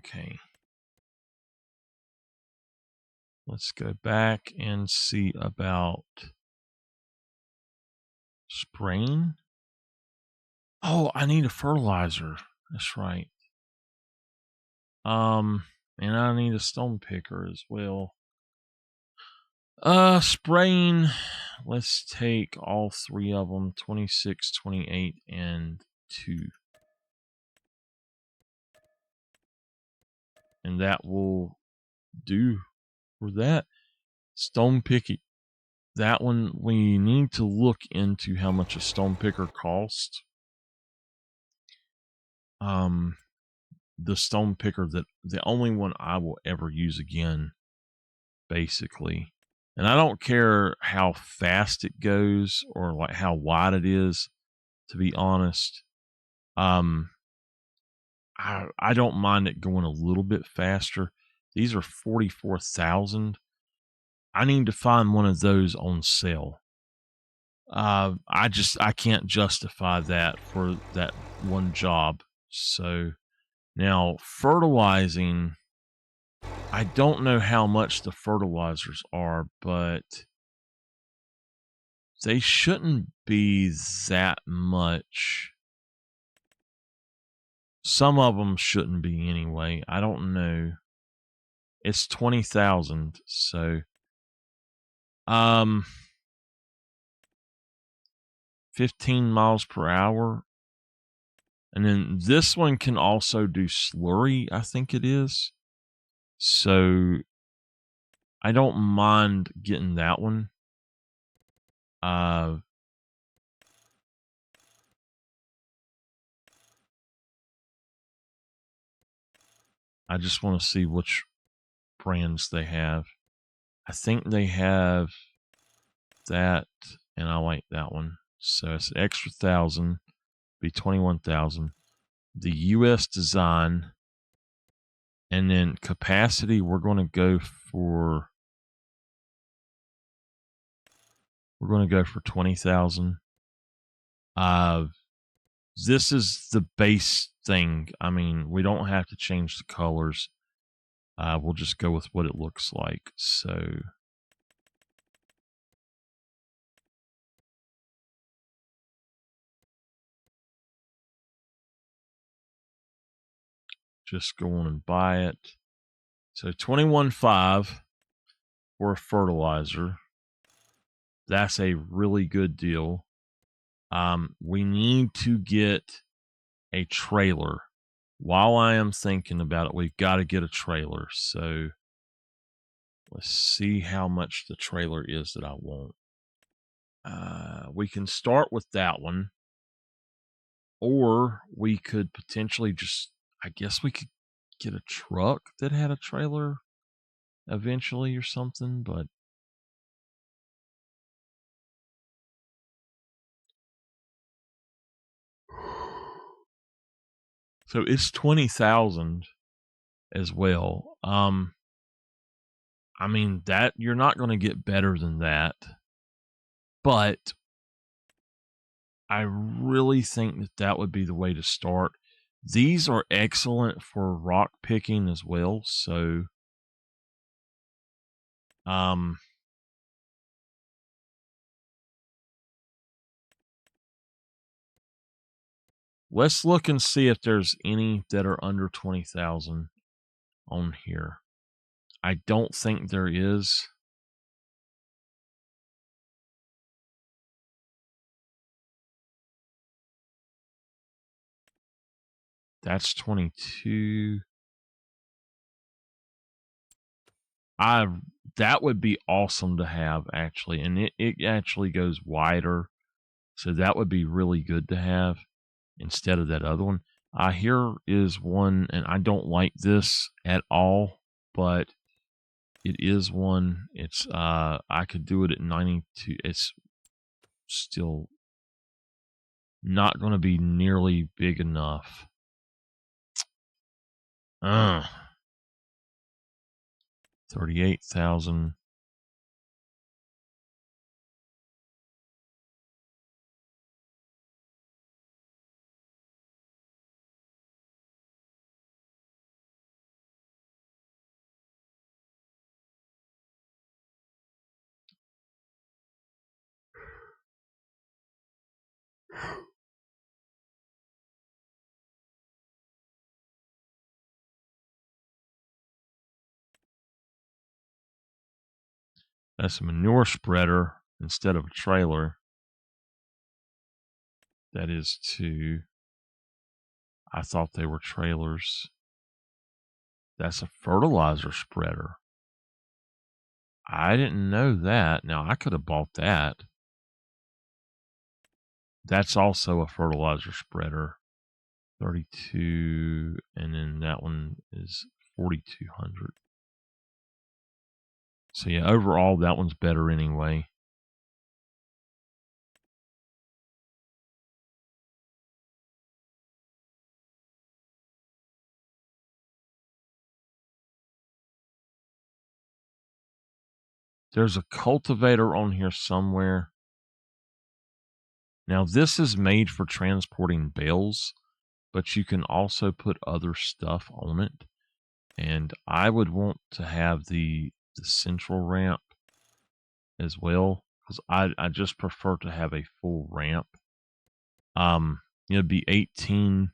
Okay. Let's go back and see about spraying. Oh, I need a fertilizer. That's right. And I need a stone picker as well. Spraying. Let's take all three of them, 26, 28, and 2. And that will do for that. Stone picking. That one, we need to look into how much a stone picker costs. The stone picker, that the only one I will ever use again, basically. And I don't care how fast it goes or like how wide it is, to be honest. I don't mind it going a little bit faster. These are 44,000. I need to find one of those on sale. I can't justify that for that one job. So now fertilizing, I don't know how much the fertilizers are, but they shouldn't be that much. Some of them shouldn't be anyway. I don't know. It's 20,000, so 15 miles per hour. And then this one can also do slurry, I think it is. So I don't mind getting that one. I just want to see which brands they have. I think they have that, and I like that one. So it's an extra 1,000, be 21,000. The US design, and then capacity, we're going to go for 20,000. This is the base thing. I mean, we don't have to change the colors. We'll just go with what it looks like. So just go on and buy it. So 21.5 for a fertilizer. That's a really good deal. We need to get a trailer. While I am thinking about it, we've got to get a trailer. So let's see how much the trailer is that I want. We can start with that one. Or we could potentially just, I guess we could get a truck that had a trailer eventually or something, but so it's 20,000 as well. I mean that you're not going to get better than that, but I really think that that would be the way to start. These are excellent for rock picking as well, so let's look and see if there's any that are under 20,000 on here. I don't think there is. That's 22. That would be awesome to have, actually, and it actually goes wider, so that would be really good to have instead of that other one. Here is one, and I don't like this at all, but it is one. It's I could do it at 92. It's still not going to be nearly big enough. 38,000. That's a manure spreader instead of a trailer. That is 2. I thought they were trailers. That's a fertilizer spreader. I didn't know that. Now, I could have bought that. That's also a fertilizer spreader. 32, and then that one is 4,200. So yeah, overall that one's better anyway. There's a cultivator on here somewhere. Now this is made for transporting bales, but you can also put other stuff on it. And I would want to have the central ramp as well, because I just prefer to have a full ramp. It'd be 18.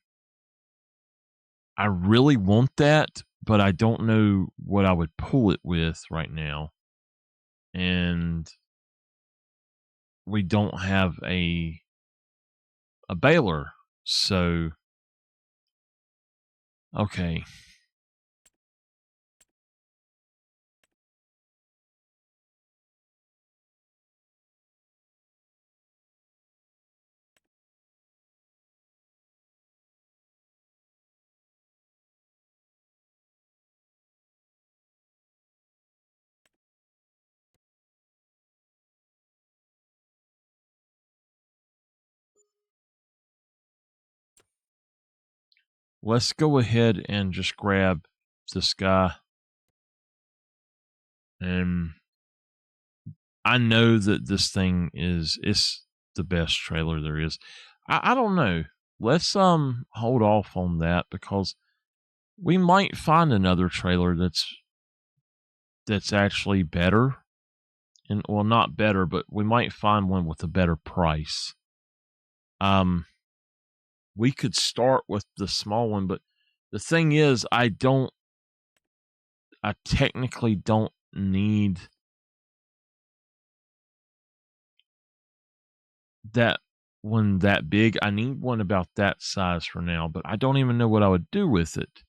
I really want that, but I don't know what I would pull it with right now. And we don't have a baler. So okay. Let's go ahead and just grab this guy. And I know that this thing it's the best trailer there is. I don't know. Let's hold off on that because we might find another trailer that's actually better. And well, not better, but we might find one with a better price. We could start with the small one, but the thing is, I technically don't need that one that big. I need one about that size for now, but I don't even know what I would do with it.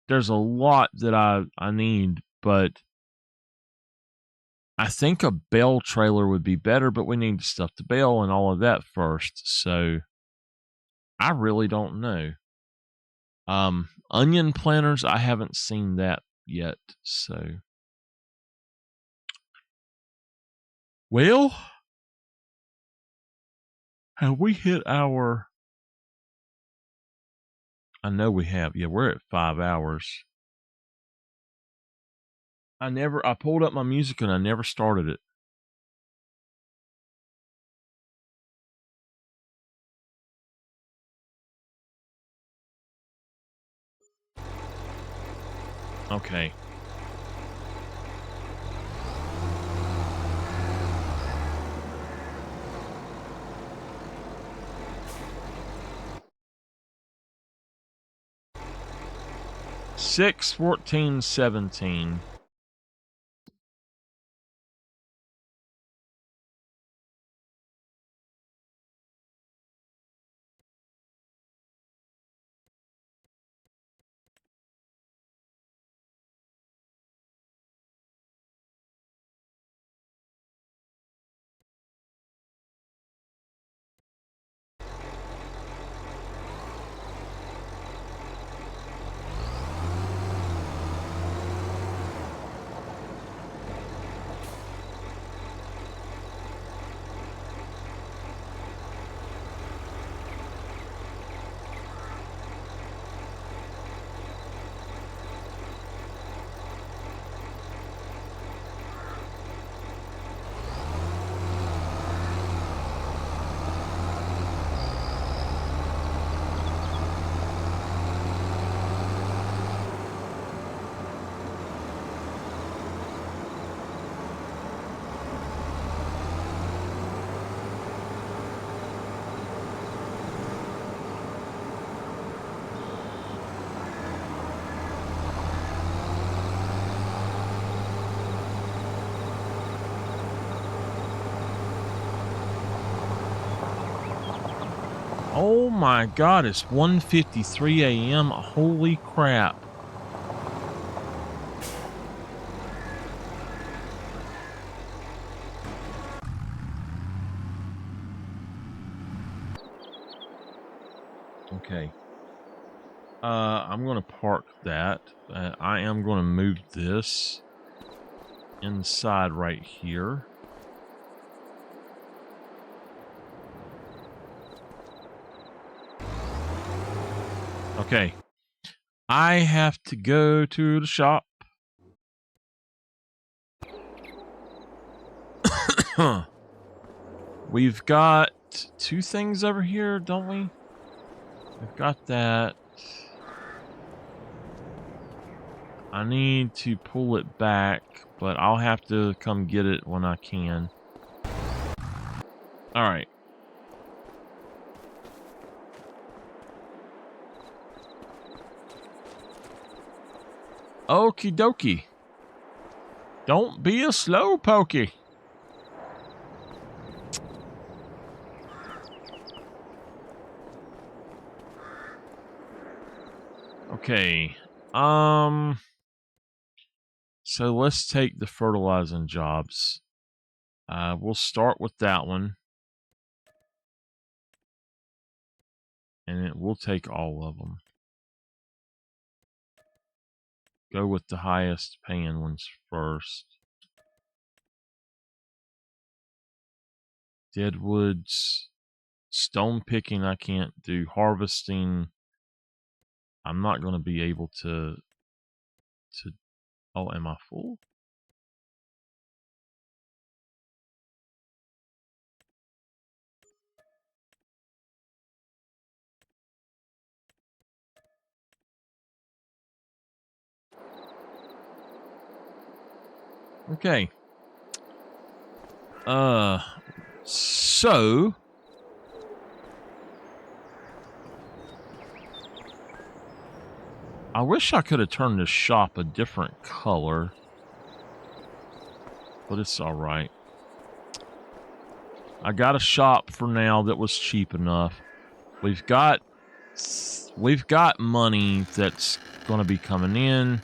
There's a lot that I need, but I think a bale trailer would be better, but we need to stuff the bale and all of that first. So I really don't know. Onion planters, I haven't seen that yet. So, well, have we hit our... I know we have. Yeah, we're at 5 hours. I pulled up my music and I never started it. Okay. Six, 14, 17. Oh my God, it's 1:53 a.m. Holy crap. Okay. I'm going to park that. I am going to move this inside right here. Okay. I have to go to the shop. We've got 2 things over here, don't we? We've got that. I need to pull it back, but I'll have to come get it when I can. All right. Okie dokie. Don't be a slow pokey. Okay. So let's take the fertilizing jobs. We'll start with that one. And we'll take all of them. Go with the highest paying ones first. Deadwoods. Stone picking I can't do. Harvesting, I'm not going to be able to... Oh, am I full? Okay. So I wish I could have turned this shop a different color, but it's all right. I got a shop for now that was cheap enough. We've got money that's going to be coming in.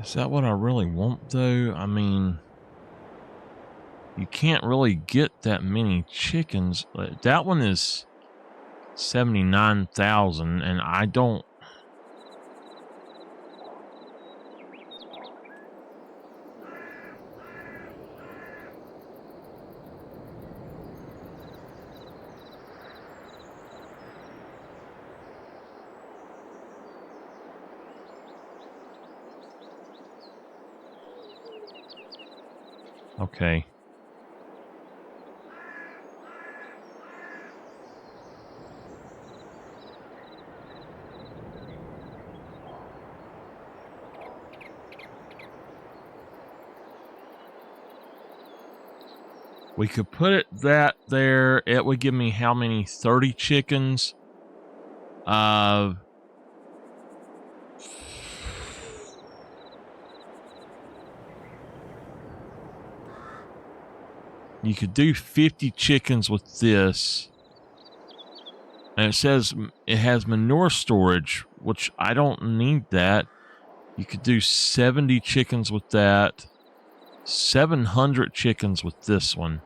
Is that what I really want, though? I mean, you can't really get that many chickens. That one is 79,000, and I don't... Okay. We could put it that there. It would give me how many? 30 chickens. You could do 50 chickens with this. And it says it has manure storage, which I don't need that. You could do 70 chickens with that. 700 chickens with this one.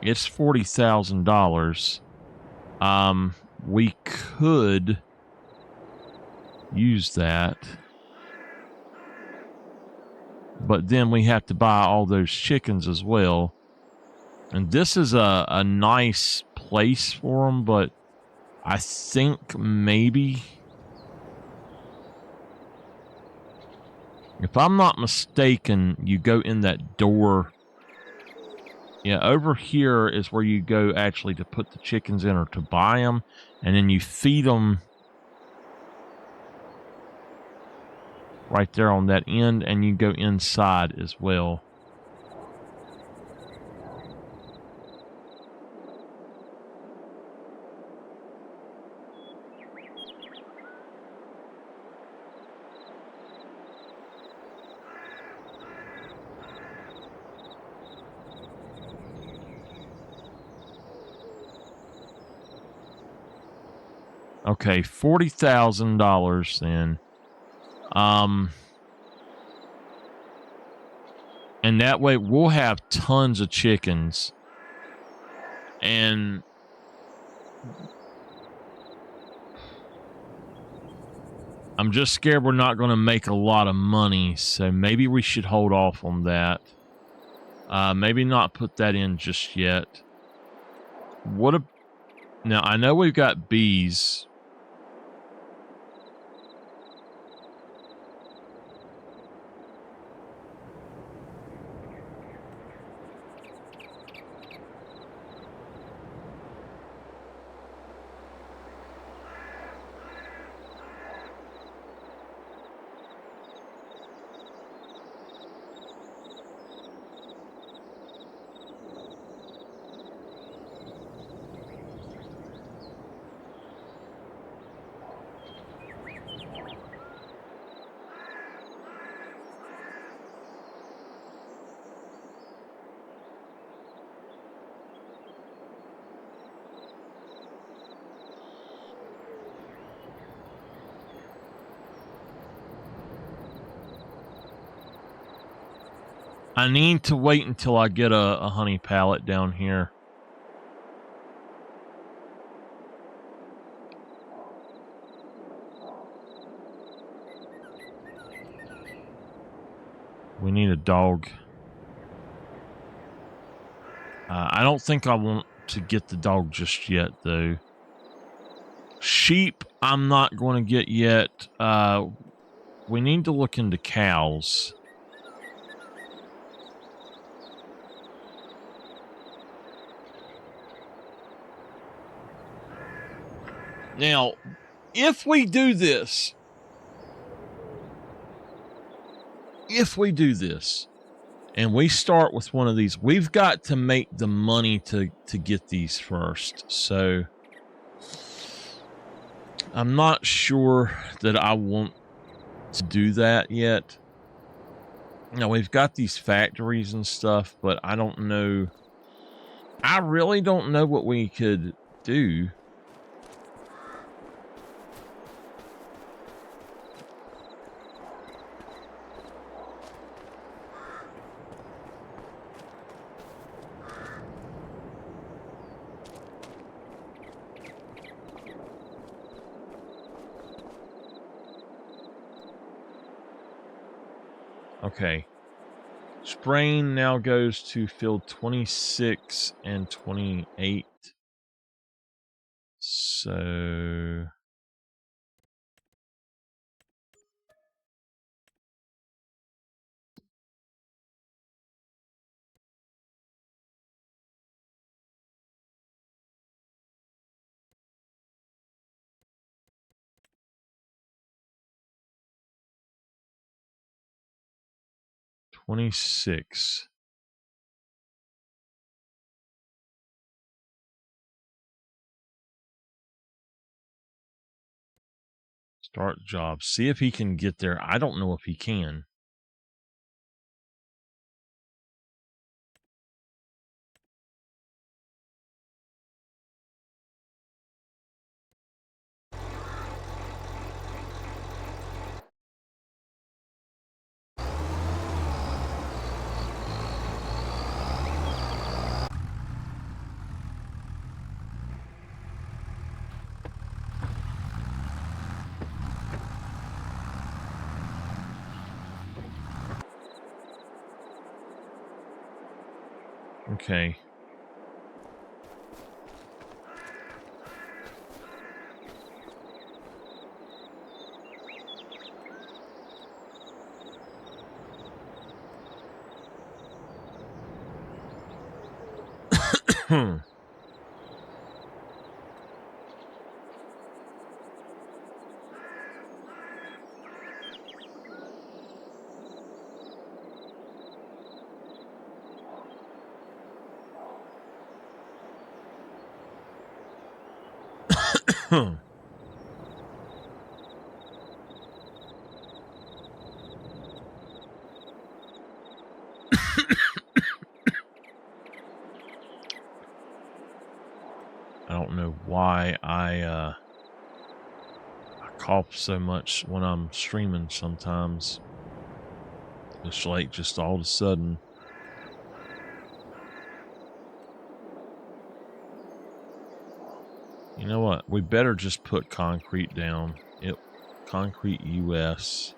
It's $40,000. We could use that. but then we have to buy all those chickens as well. And this is a nice place for them, but I think maybe, if I'm not mistaken, you go in that door. Yeah, over here is where you go actually to put the chickens in or to buy them, and then you feed them right there on that end, and you go inside as well. Okay, $40,000 then. And that way we'll have tons of chickens. And I'm just scared we're not going to make a lot of money, so maybe we should hold off on that. Maybe not put that in just yet. Now, I know we've got bees. I need to wait until I get a honey pallet down here. We need a dog. I don't think I want to get the dog just yet, though. Sheep, I'm not going to get yet. We need to look into cows. Now, if we do this, and we start with one of these, we've got to make the money to get these first. So I'm not sure that I want to do that yet. Now, we've got these factories and stuff, but I don't know. I really don't know what we could do. Okay. Spraying now goes to field 26 and 28. So... $26. Start job. See if he can get there. I don't know if he can. Okay. I don't know why I cough so much when I'm streaming sometimes. It's like just all of a sudden. You know what? We better just put concrete down. Yep. Concrete US.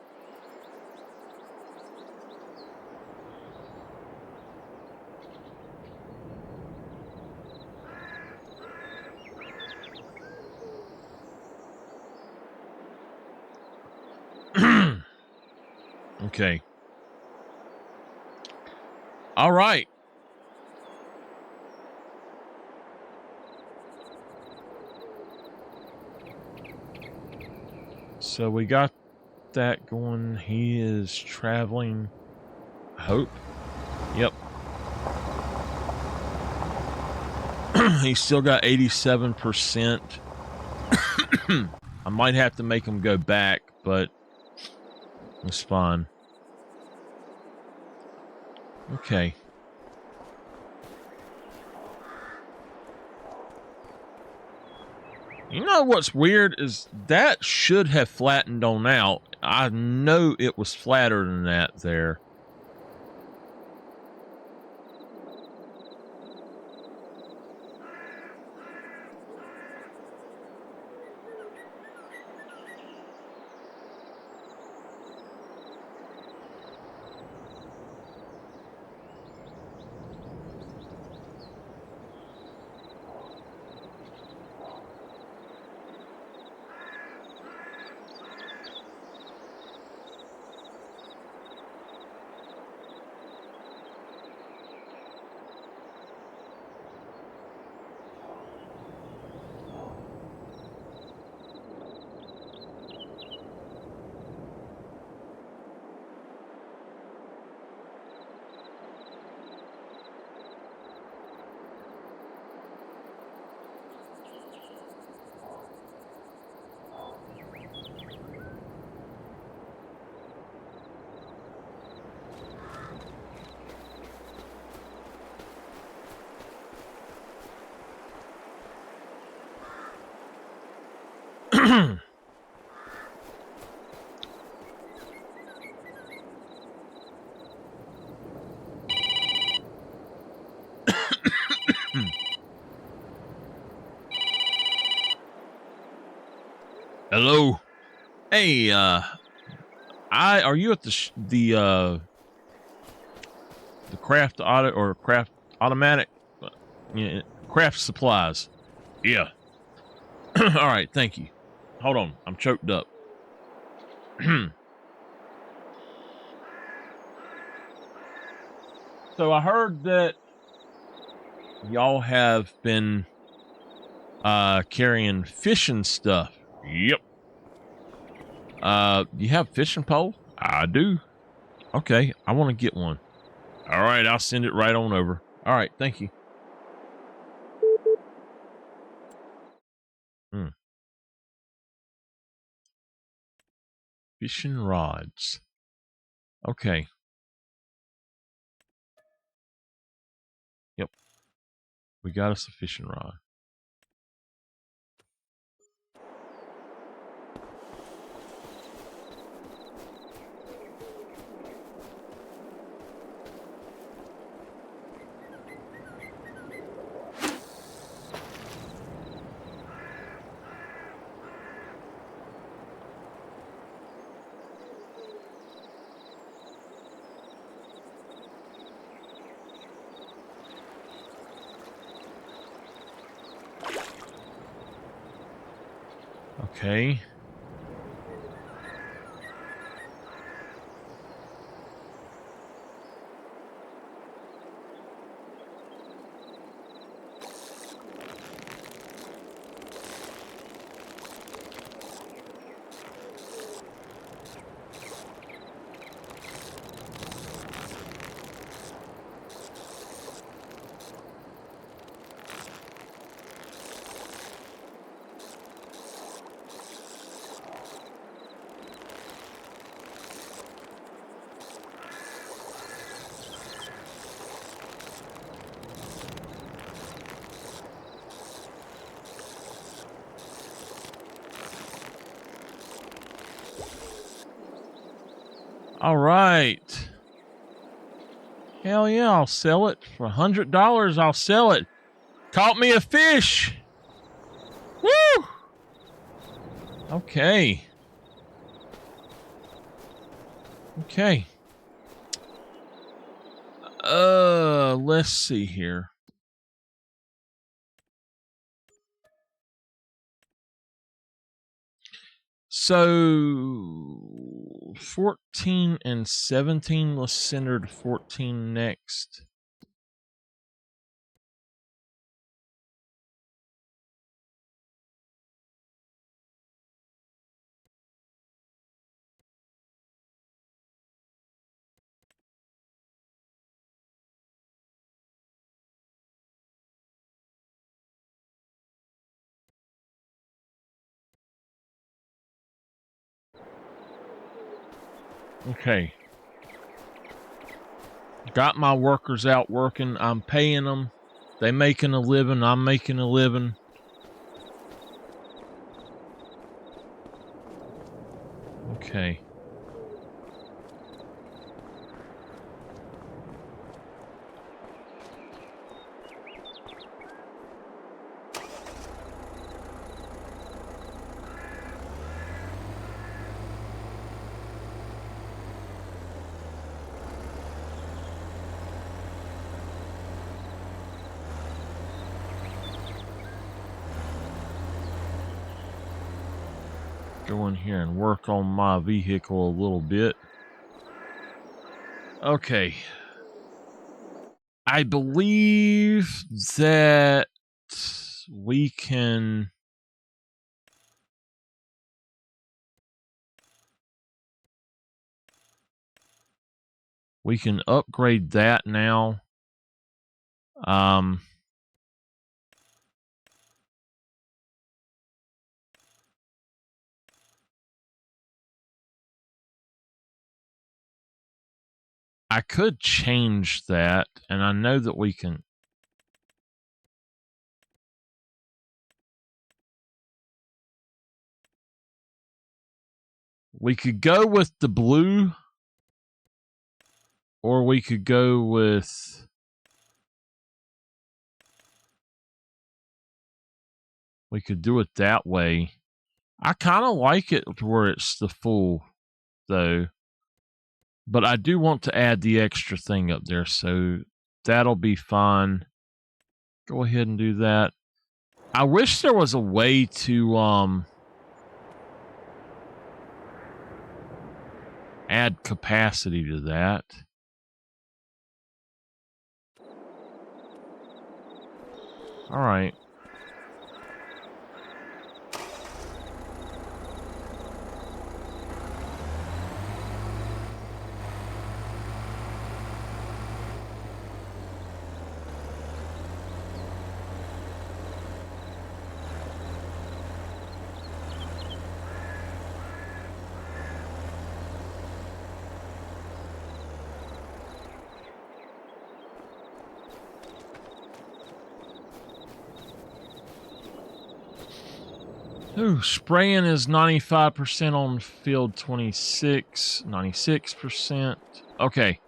Okay. All right. So we got that going. He is traveling. I hope. Yep. He's still got 87%. I might have to make him go back, but it's fine. Okay. You know what's weird is that should have flattened on out. I know it was flatter than that there. Hello. Hey, are you at the craft auto or craft automatic? Yeah, craft supplies. Yeah. All right, thank you. Hold on, I'm choked up. So I heard that y'all have been carrying fishing stuff. Yep. You have a fishing pole? I do. Okay, I want to get one. All right, I'll send it right on over. All right, thank you. Fishing rods. Okay. Yep. We got us a fishing rod. Okay. All right. Hell yeah, I'll sell it for $100. I'll sell it. Caught me a fish. Woo! Okay. Okay. Let's see here. So 14 and 17. Let's send her to 14 next. Okay. Got my workers out working. I'm paying them. They making a living. I'm making a living. Okay. Go in here and work on my vehicle a little bit. Okay. I believe that we can upgrade that now. I could change that, and I know that we can. We could go with the blue, or we could go with. We could do it that way. I kind of like it where it's the full, though. But I do want to add the extra thing up there, so that'll be fine. Go ahead and do that. I wish there was a way to add capacity to that. All right. Ooh, spraying is 95% on field 26, 96%. Okay.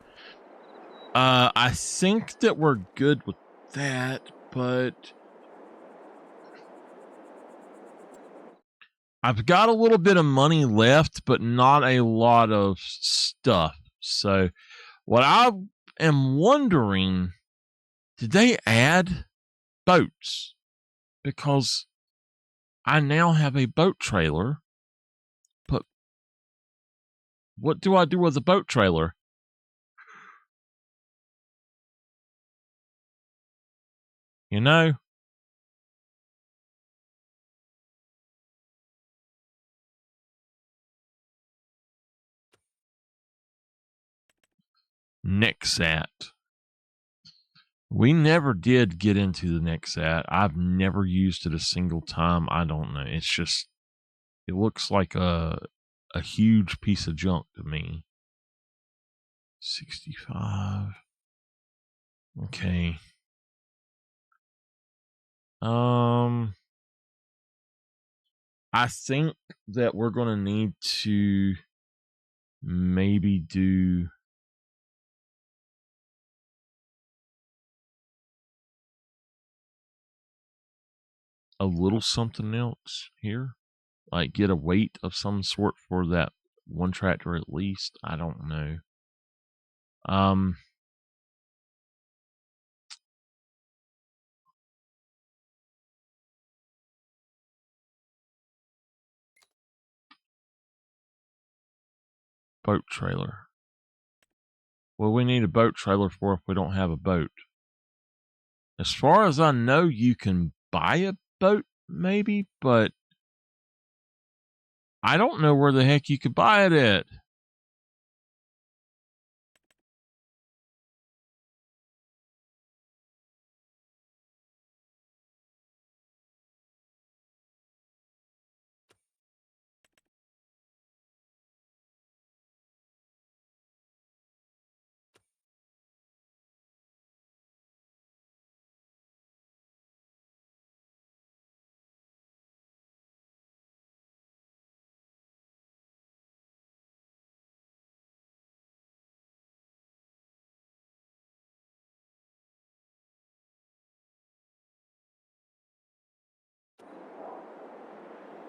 I think that we're good with that, but I've got a little bit of money left, but not a lot of stuff. So what I am wondering, did they add boats? Because I now have a boat trailer. But what do I do with the boat trailer? You know? Nexat. We never did get into the Nexat. I've never used it a single time. I don't know. It's just, it looks like a huge piece of junk to me. 65. Okay. I think that we're going to need to maybe do a little something else here. Like get a weight of some sort for that one tractor at least. I don't know. Boat trailer. Well, we need a boat trailer for if we don't have a boat. As far as I know, you can buy a boat, maybe, but I don't know where the heck you could buy it at.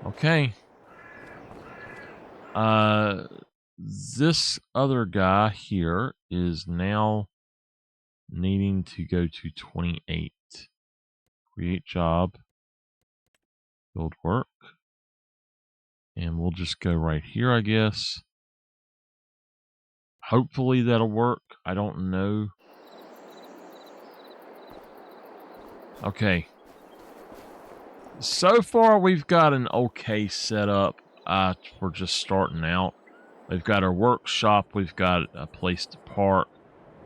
Okay. This other guy here is now needing to go to 28. Create job. Build work. And we'll just go right here, I guess. Hopefully that'll work. I don't know. Okay. So far, we've got an okay setup. We're just starting out. We've got our workshop. We've got a place to park,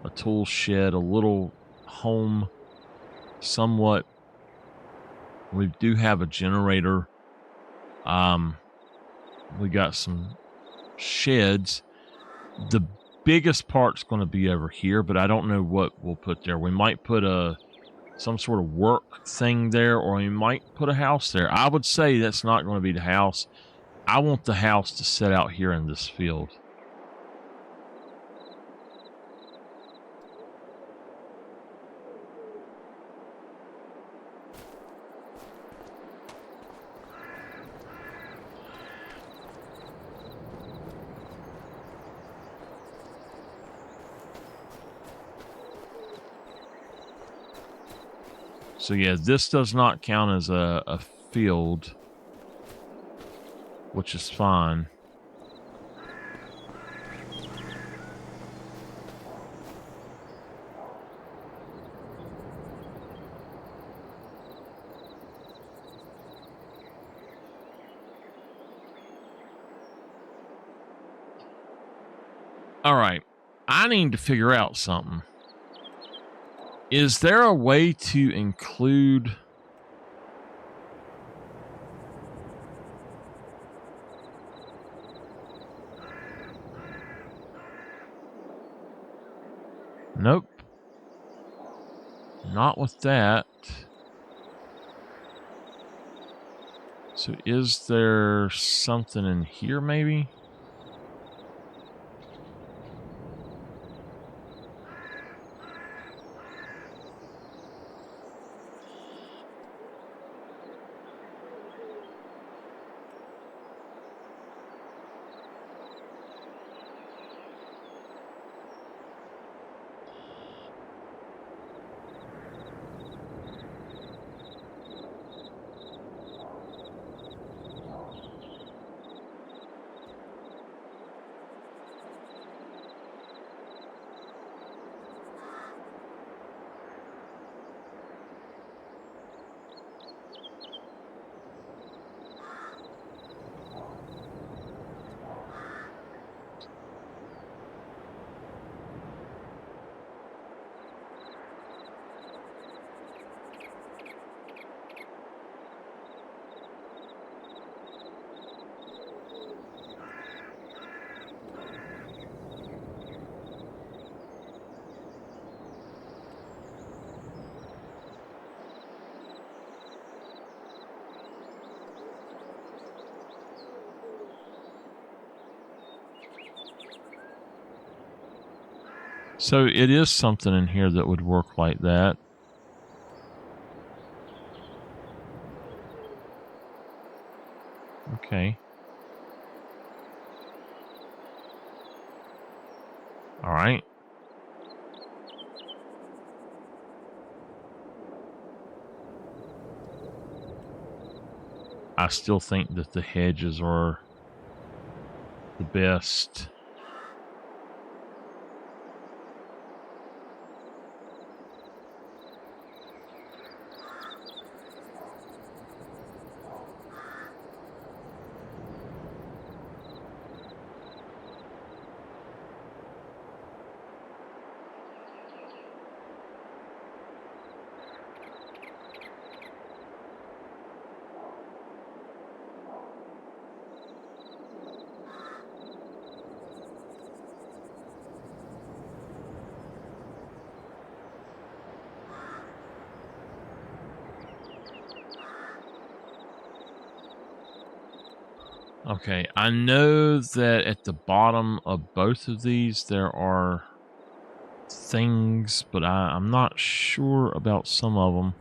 a tool shed, a little home, somewhat. We do have a generator. We got some sheds. The biggest part's going to be over here, but I don't know what we'll put there. We might put some sort of work thing there, or we might put a house there. I would say that's not going to be the house. I want the house to sit out here in this field. So yeah, this does not count as a field, which is fine. All right, I need to figure out something. Is there a way to include... Nope. Not with that. So is there something in here maybe? So it is something in here that would work like that. Okay. All right. I still think that the hedges are the best. Okay, I know that at the bottom of both of these there are things, but I'm not sure about some of them.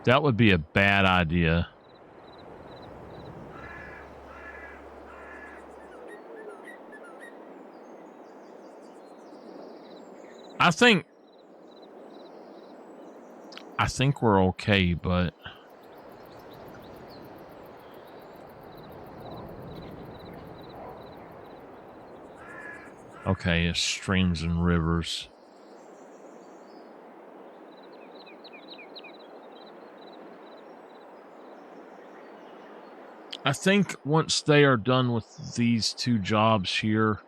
That would be a bad idea. I think we're okay, but okay, it's streams and rivers. I think once they are done with these two jobs here,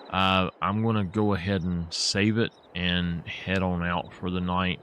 I'm going to go ahead and save it and head on out for the night.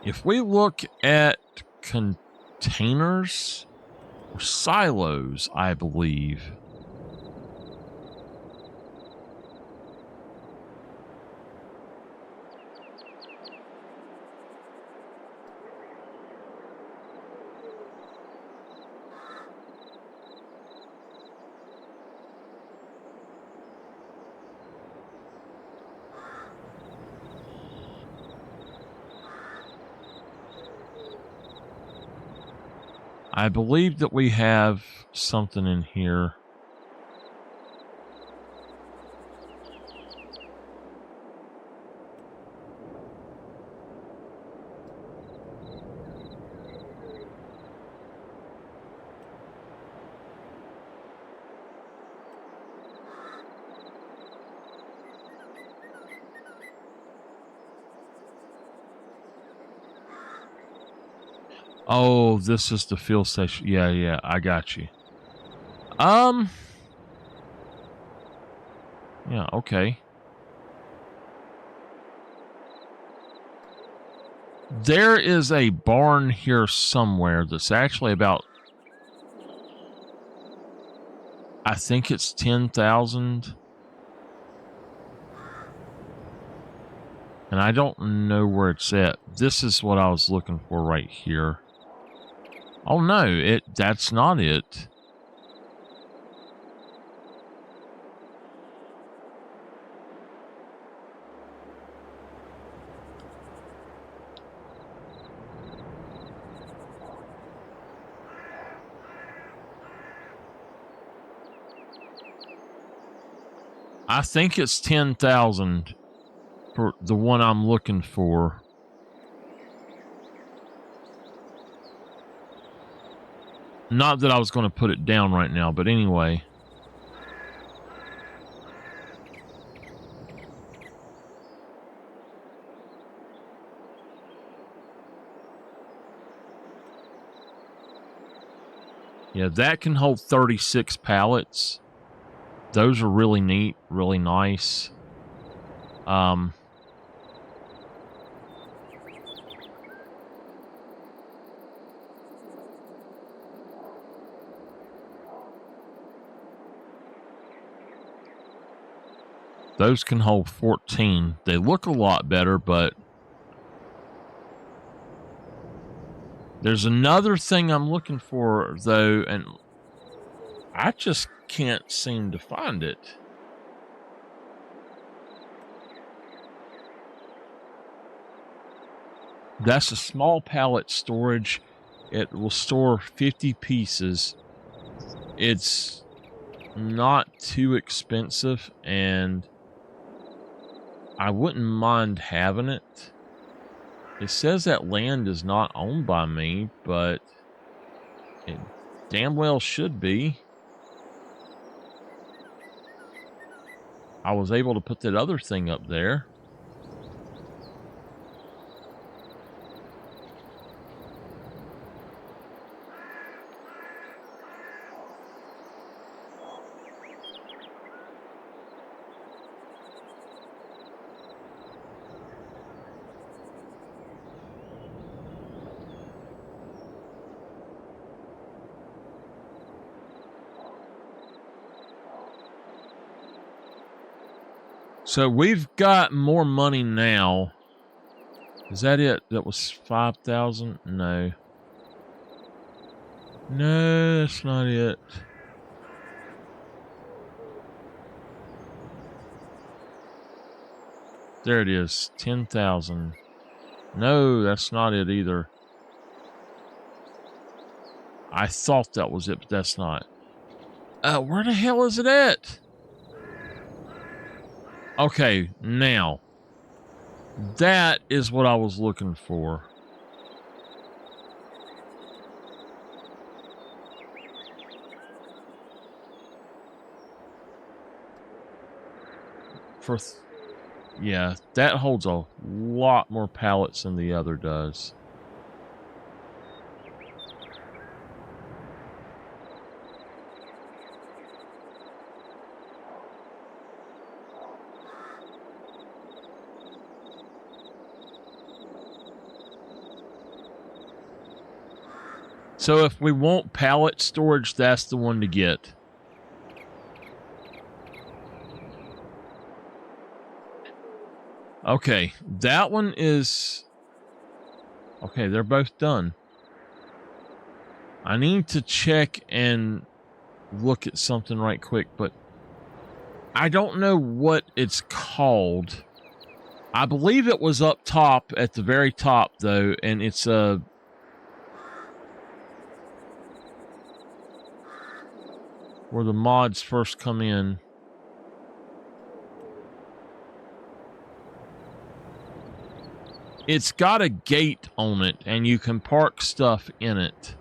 If we look at containers or silos, I believe. I believe that we have something in here. Oh, this is the fuel station. Yeah, I got you. Yeah, okay. There is a barn here somewhere that's actually about, I think it's 10,000. And I don't know where it's at. This is what I was looking for right here. Oh no, that's not it. I think it's 10,000 for the one I'm looking for. Not that I was going to put it down right now, but anyway. Yeah, that can hold 36 pallets. Those are really neat, really nice. Those can hold 14. They look a lot better, but there's another thing I'm looking for, though, and I just can't seem to find it. That's a small pallet storage. It will store 50 pieces. It's not too expensive, and I wouldn't mind having it. It says that land is not owned by me, but it damn well should be. I was able to put that other thing up there. So we've got more money now. Is that it? That was 5,000? No. No, that's not it. There it is. 10,000. No, that's not it either. I thought that was it, but that's not. Where the hell is it at? Okay, now. That is what I was looking for. Yeah, that holds a lot more pallets than the other does. So if we want pallet storage, that's the one to get. Okay, that one is... Okay, they're both done. I need to check and look at something right quick, but I don't know what it's called. I believe it was up top, at the very top, though, and it's a... where the mods first come in. It's got a gate on it, and you can park stuff in it.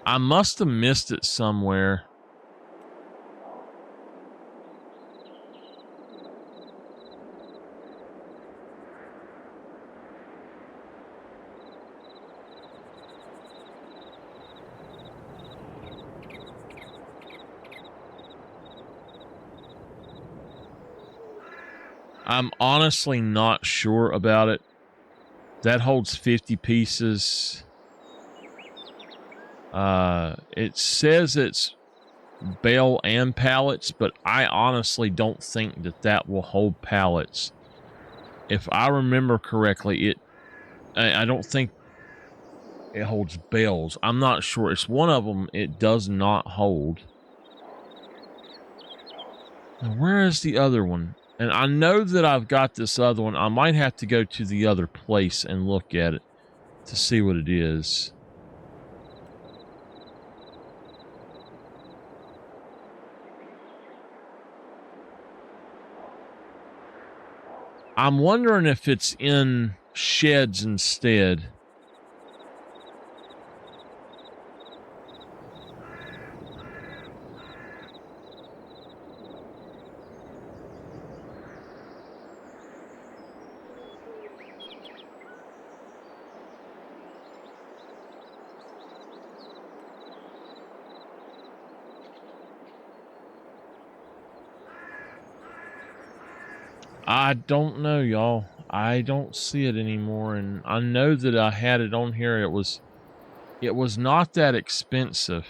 I must have missed it somewhere. I'm honestly not sure about it. That holds 50 pieces. It says it's bale and pallets, but I honestly don't think that that will hold pallets. If I remember correctly, I don't think it holds bales. I'm not sure. It's one of them it does not hold. Now, where is the other one? And I know that I've got this other one. I might have to go to the other place and look at it to see what it is. I'm wondering if it's in sheds instead. I don't know, y'all. I don't see it anymore, and I know that I had it on here. It was not that expensive.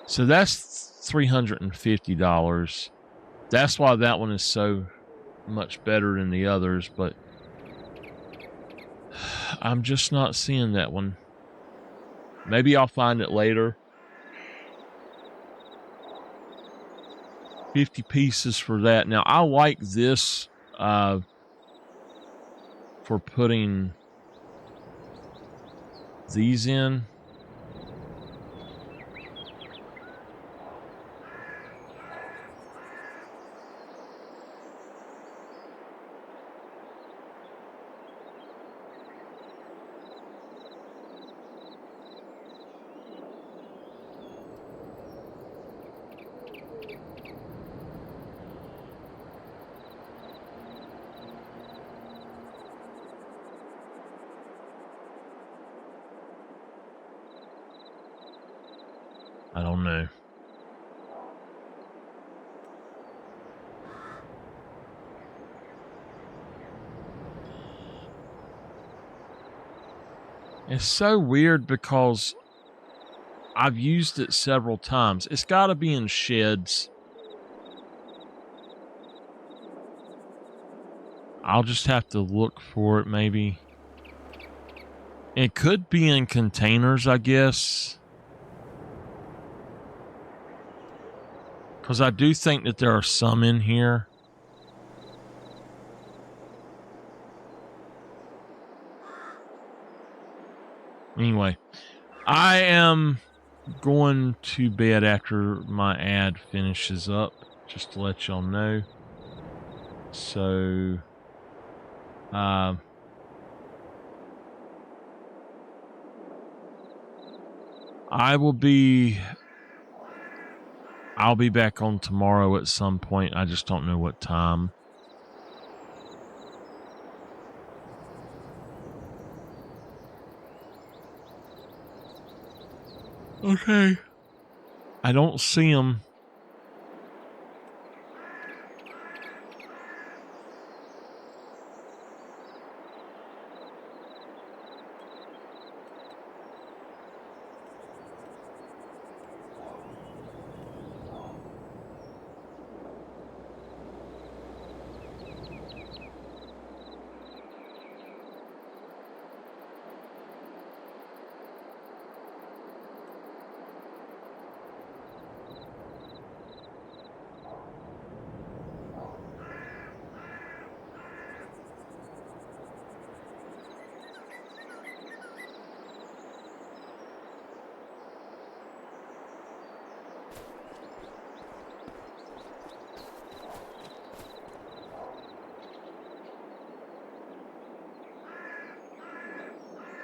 So that's $350. That's why that one is so much better than the others, but I'm just not seeing that one. Maybe I'll find it later. 50 pieces for that. Now, I like this for putting these in. I don't know. It's so weird because I've used it several times. It's got to be in sheds. I'll just have to look for it, maybe. It could be in containers, I guess. Because I do think that there are some in here. Anyway, I am going to bed after my ad finishes up, just to let y'all know. So, I'll be back on tomorrow at some point. I just don't know what time. Okay. I don't see them.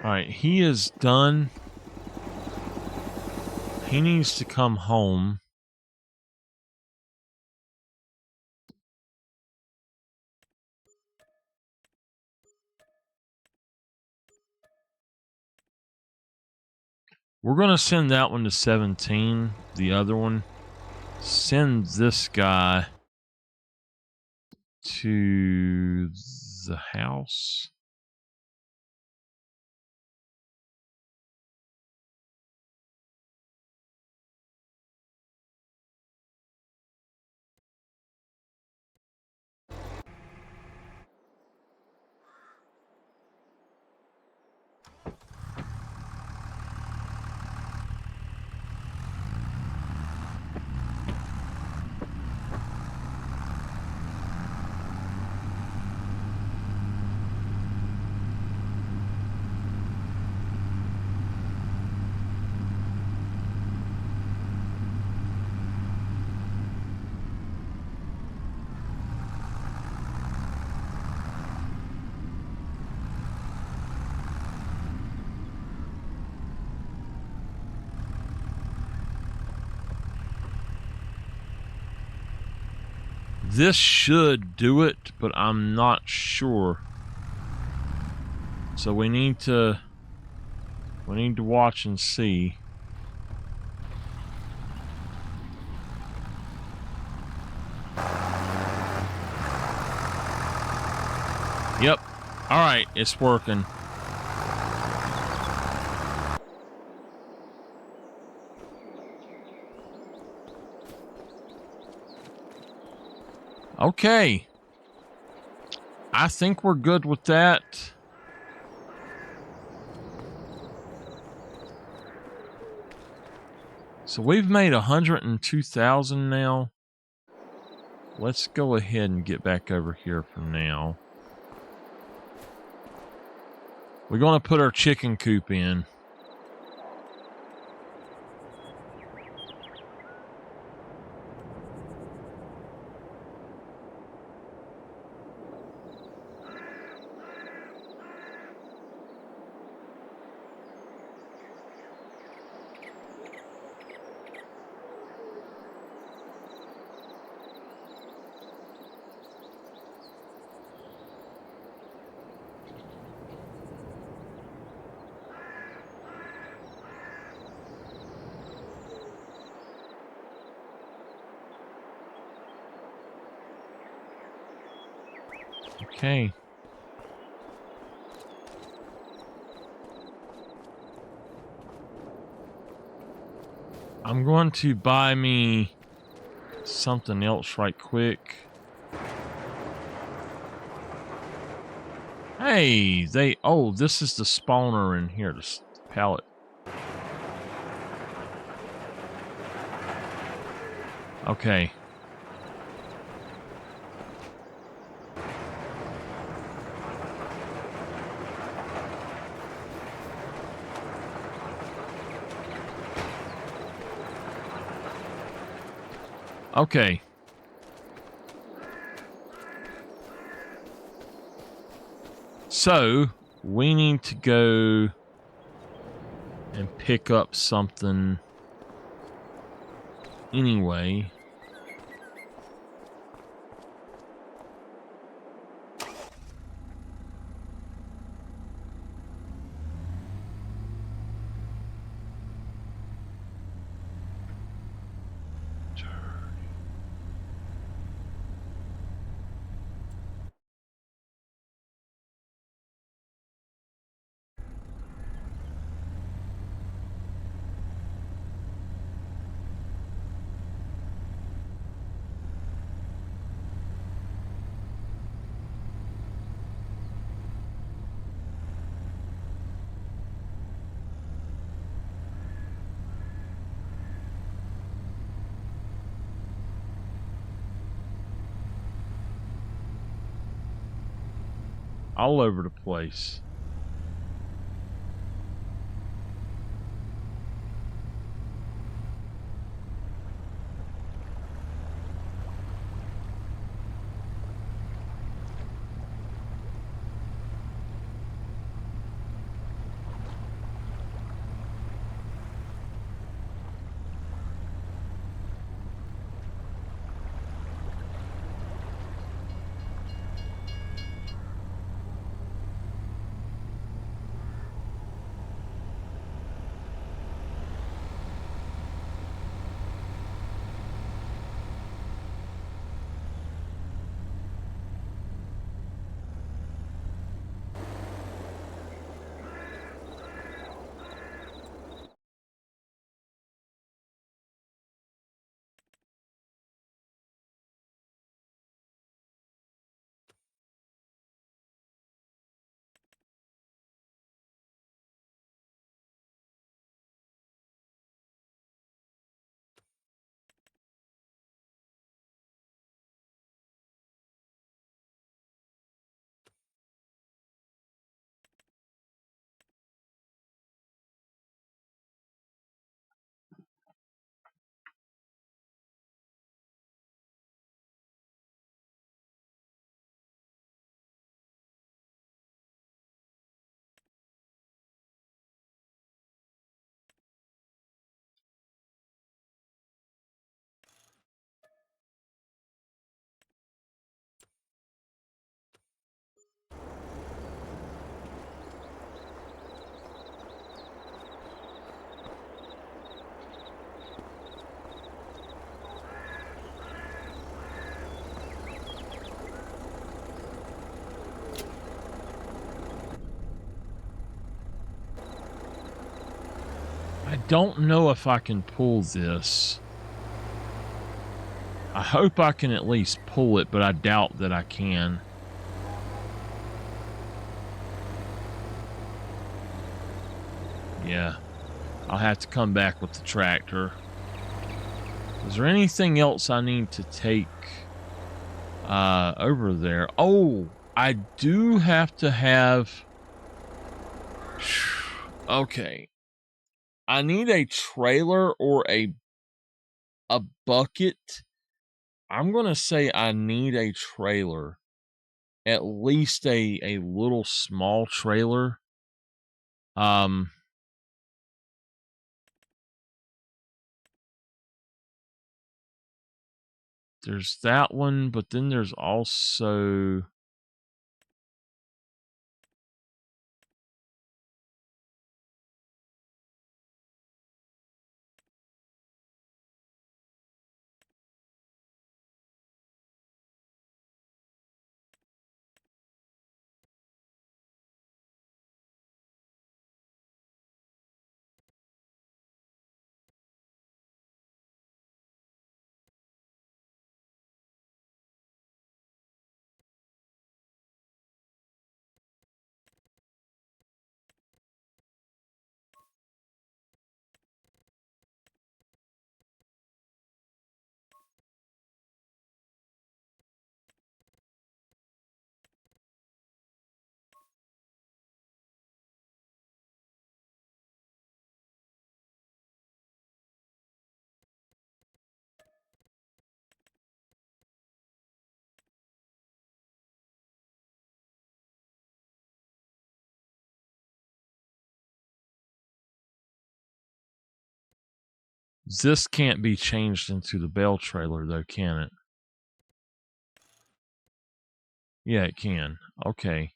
All right, he is done. He needs to come home. We're going to send that one to 17, the other one. Send this guy to the house. This should do it, but I'm not sure. So we need to watch and see. Yep. All right, it's working. Okay. I think we're good with that. So we've made 102,000 now. Let's go ahead and get back over here for now. We're going to put our chicken coop in. Okay. I'm going to buy me something else right quick. Hey, this is the spawner in here, this pallet. Okay. Okay. So, we need to go and pick up something anyway. All over the place. don't know if I can pull this. I hope I can at least pull it, but I doubt that I can. Yeah, I'll have to come back with the tractor. Is there anything else I need to take over there? Oh, I do have to have... Okay. I need a trailer or a bucket. I'm going to say I need a trailer. At least a little small trailer. There's that one, but then there's also... This can't be changed into the bale trailer, though, can it? Yeah, it can. Okay.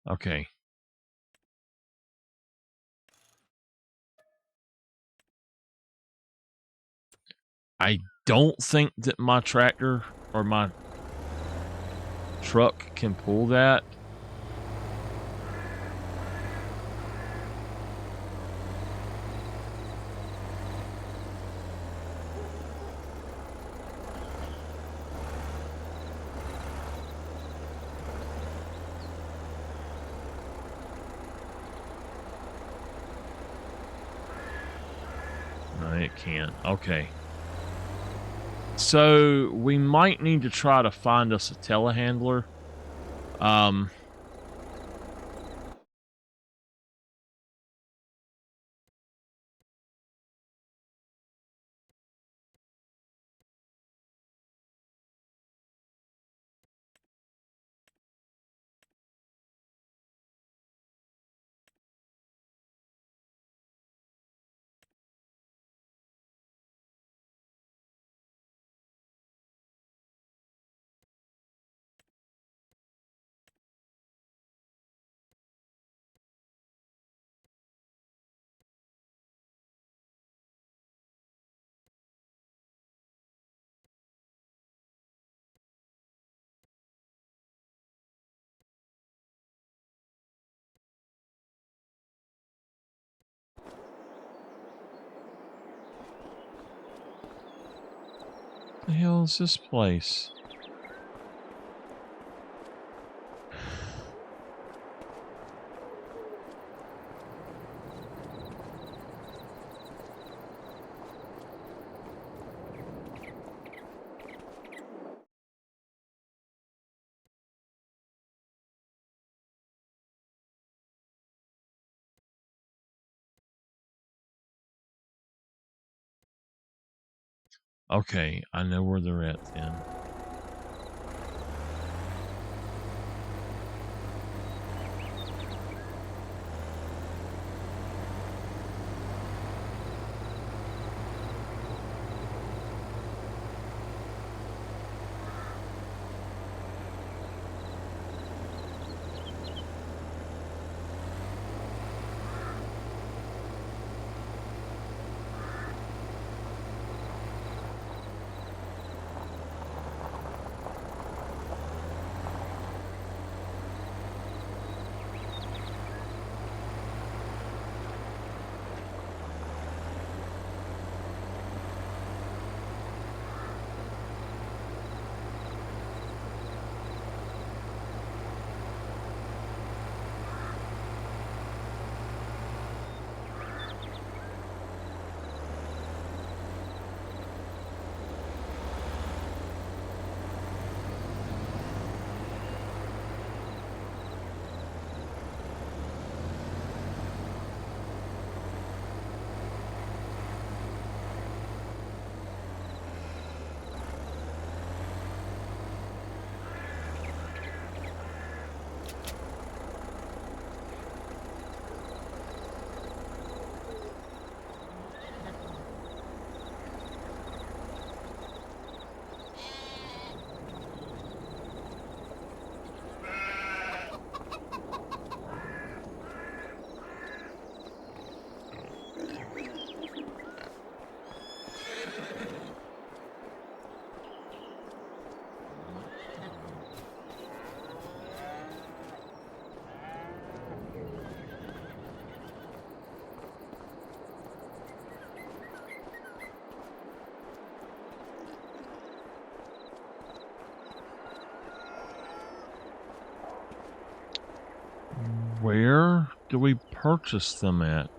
Okay. I don't think that my tractor or my truck can pull that. No, it can't. Okay. So we might need to try to find us a telehandler. What the hell is this place? Okay, I know where they're at then. Where do we purchase them at?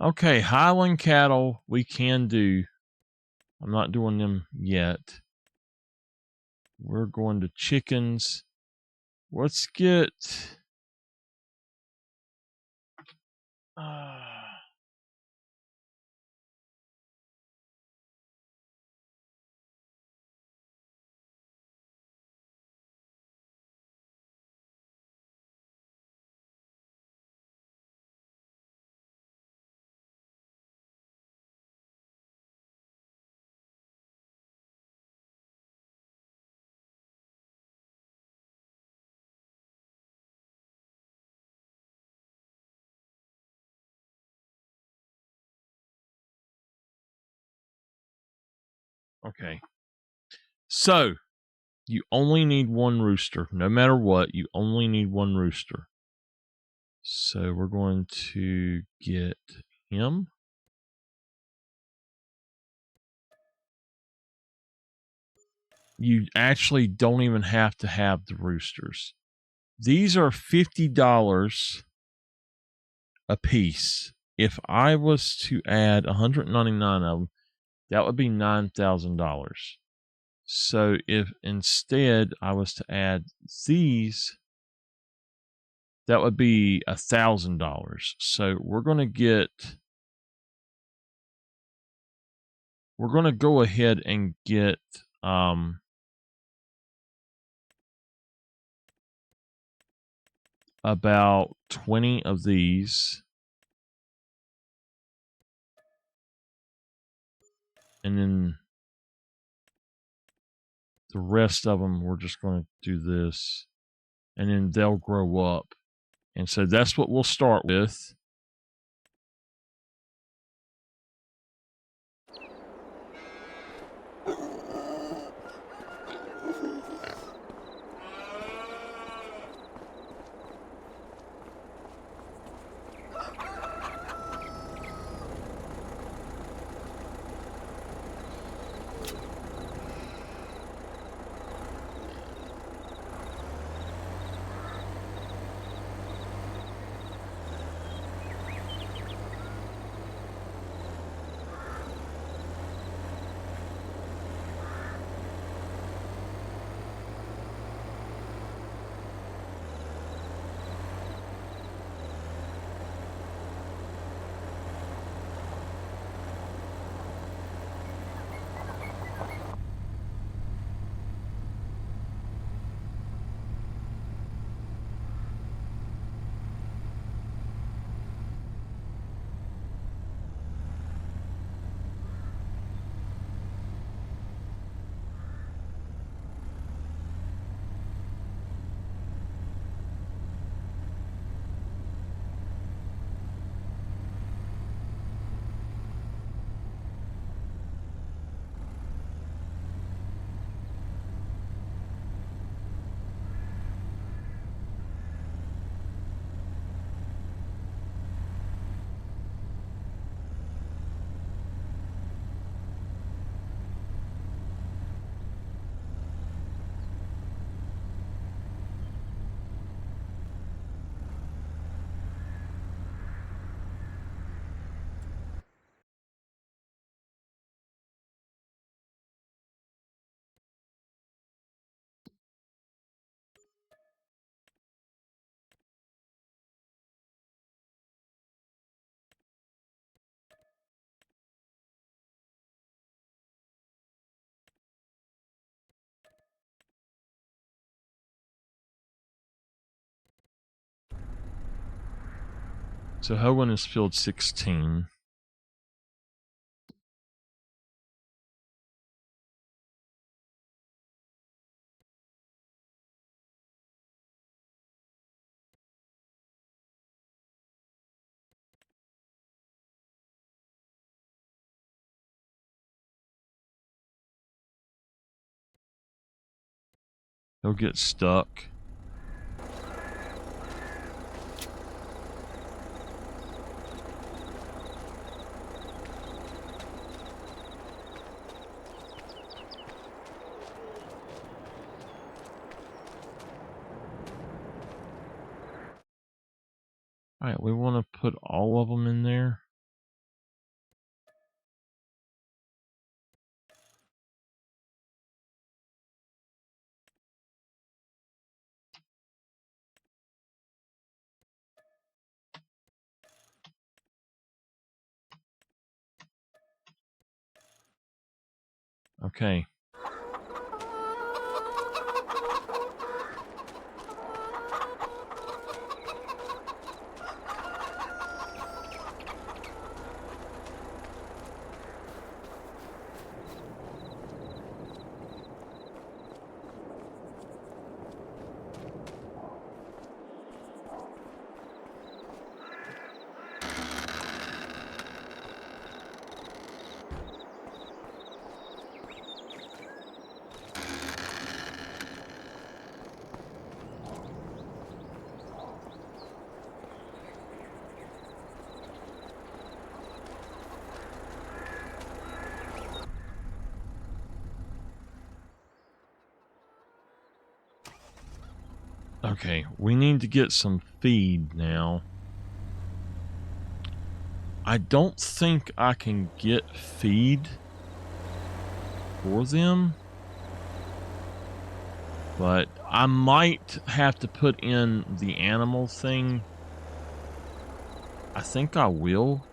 Okay, Highland cattle we can do. I'm not doing them yet. We're going to chickens. Let's get... Okay. So, you only need one rooster. No matter what, you only need one rooster. So we're going to get him. You actually don't even have to have the roosters. These are $50 a piece. If I was to add 199 of them, that would be $9,000. So if instead I was to add these, that would be $1,000. So we're going to go ahead and get about 20 of these. And then the rest of them, we're just going to do this. And then they'll grow up. And so that's what we'll start with. So Hogan is field 16. He'll get stuck. All right, we want to put all of them in there. Okay. Okay, we need to get some feed now. I don't think I can get feed for them, but I might have to put in the animal thing. I think I will.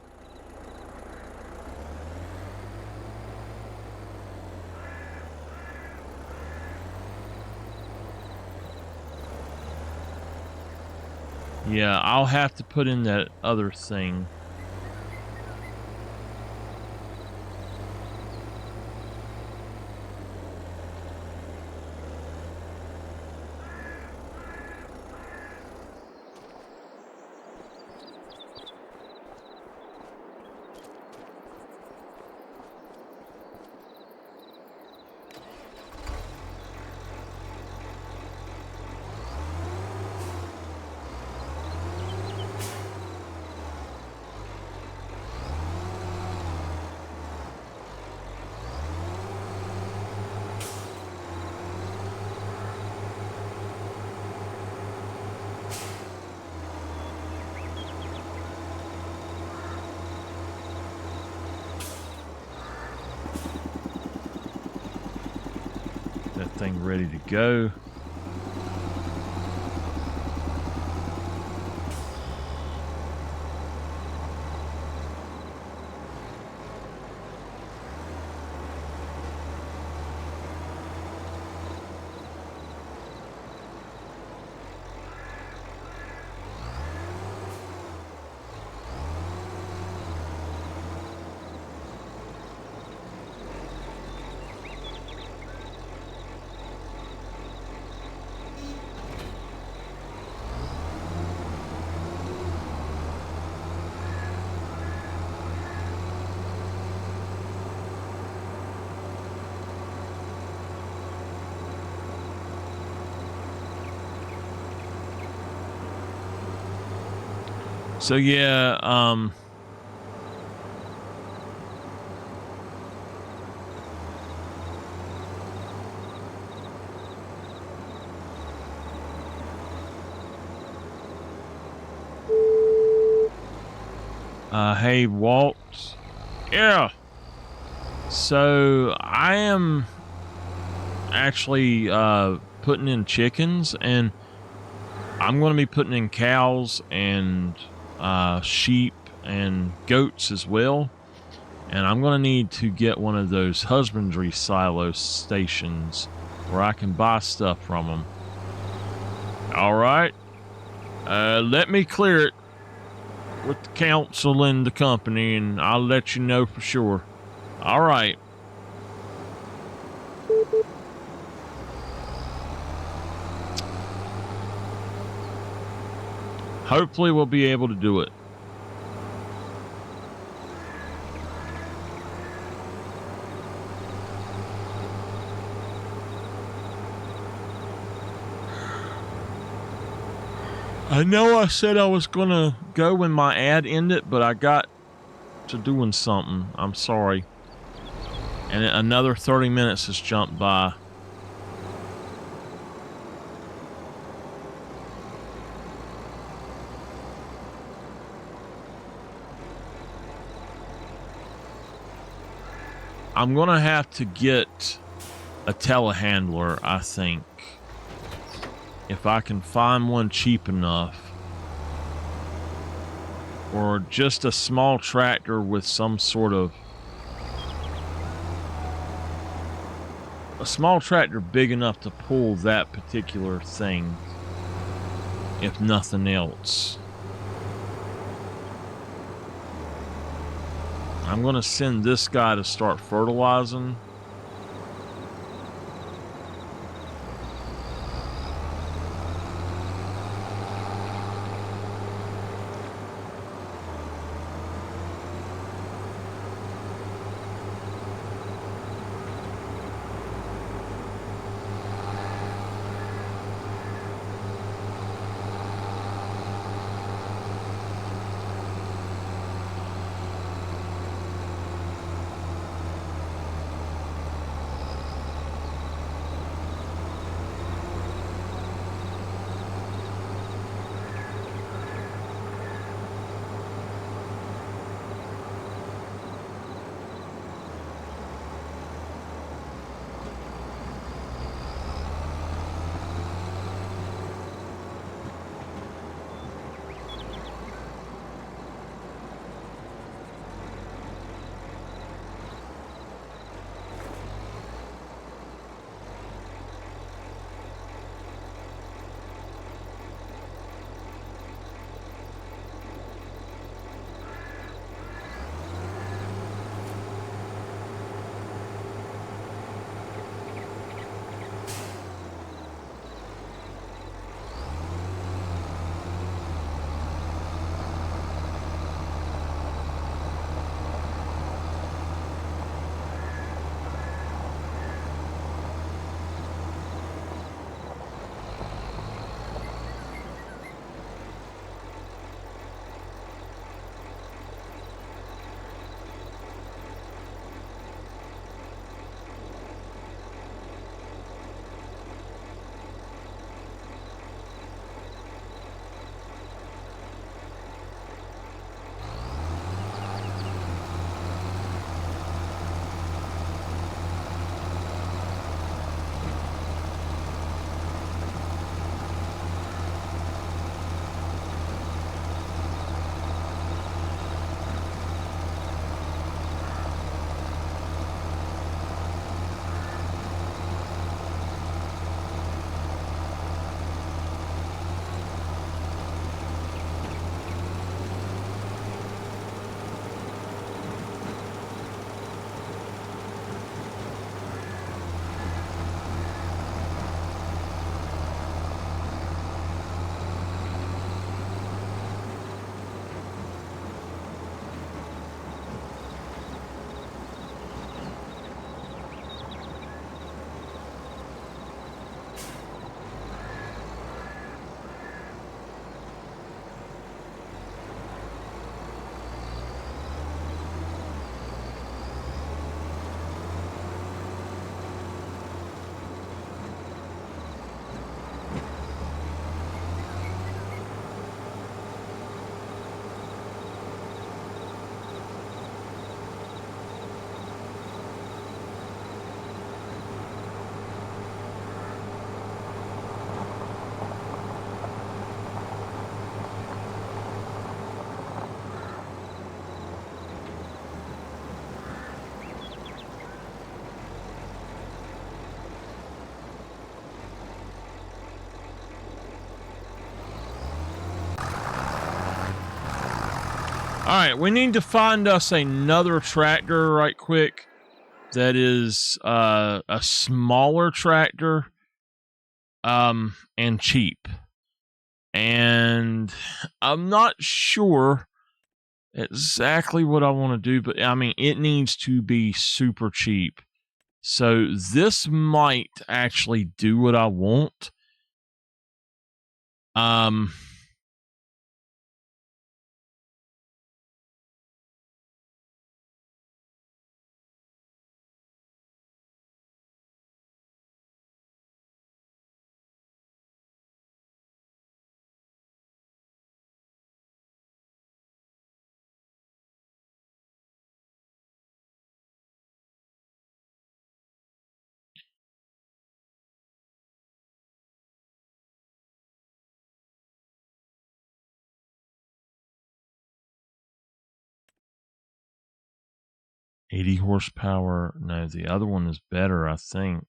Yeah, I'll have to put in that other thing. Thing ready to go. So yeah, hey Walt. Yeah. So I am actually putting in chickens, and I'm going to be putting in cows and sheep and goats as well. And I'm going to need to get one of those husbandry silo stations where I can buy stuff from them. All right. Let me clear it with the council and the company, and I'll let you know for sure. All right. Hopefully we'll be able to do it. I know I said I was gonna go when my ad ended, but I got to doing something. I'm sorry. And another 30 minutes has jumped by. I'm gonna have to get a telehandler, I think. If I can find one cheap enough. Or just a small tractor with some sort of... a small tractor big enough to pull that particular thing. If nothing else. I'm going to send this guy to start fertilizing. Alright, we need to find us another tractor right quick that is a smaller tractor and cheap. And I'm not sure exactly what I want to do, but I mean, it needs to be super cheap. So this might actually do what I want. 80 horsepower. No, the other one is better, I think.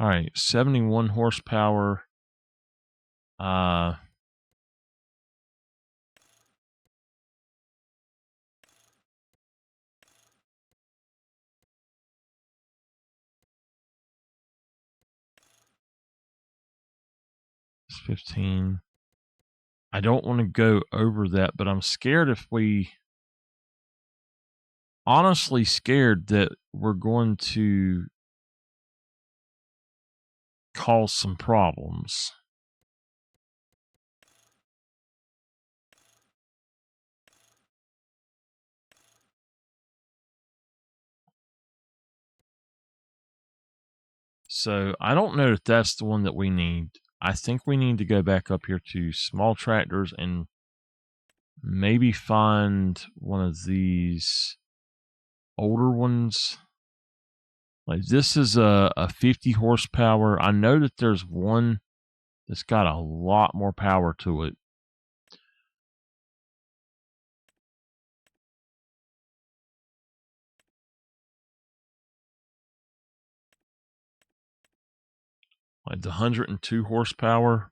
All right, 71 horsepower. 15. I don't want to go over that, but I'm scared honestly scared that we're going to cause some problems. So I don't know if that's the one that we need. I think we need to go back up here to small tractors and maybe find one of these older ones. Like this is a 50 horsepower. I know that there's one that's got a lot more power to it. Like the 102 horsepower.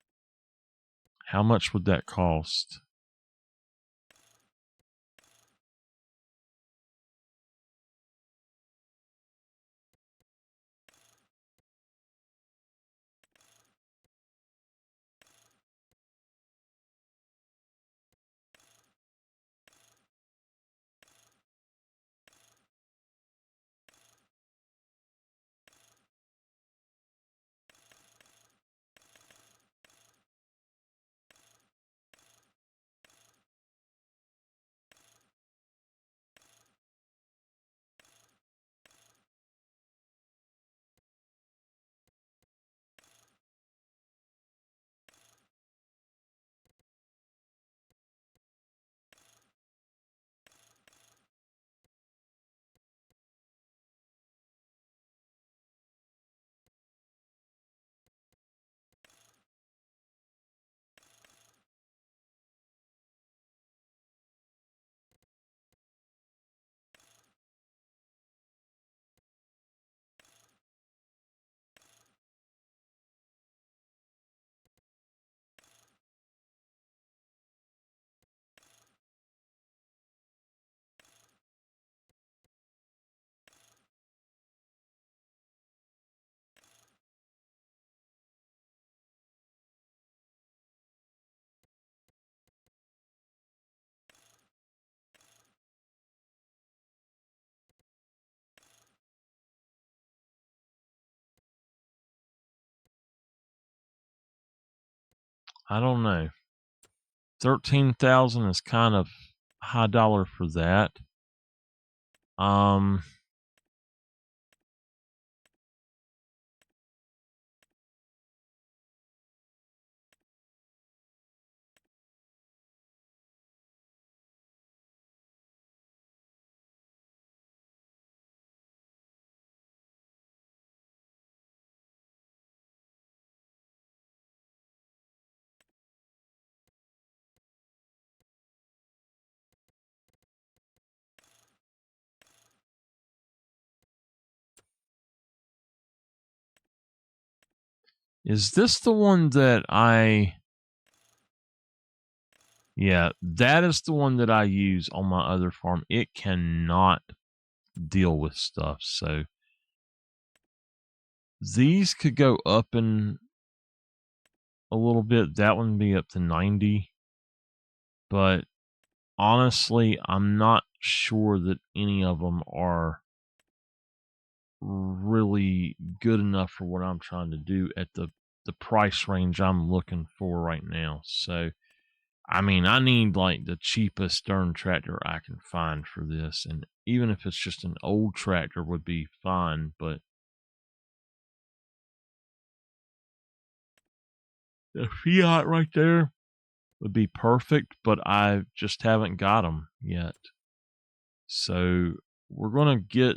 How much would that cost? I don't know. 13,000 is kind of high dollar for that. Is this the one that yeah, that is the one that I use on my other farm. It cannot deal with stuff. So these could go up in a little bit. That one be up to 90. But honestly, I'm not sure that any of them are really good enough for what I'm trying to do at the price range I'm looking for right now. So I mean, I need like the cheapest darn tractor I can find for this, and even if it's just an old tractor would be fine, but the Fiat right there would be perfect, but I just haven't got them yet. So we're going to get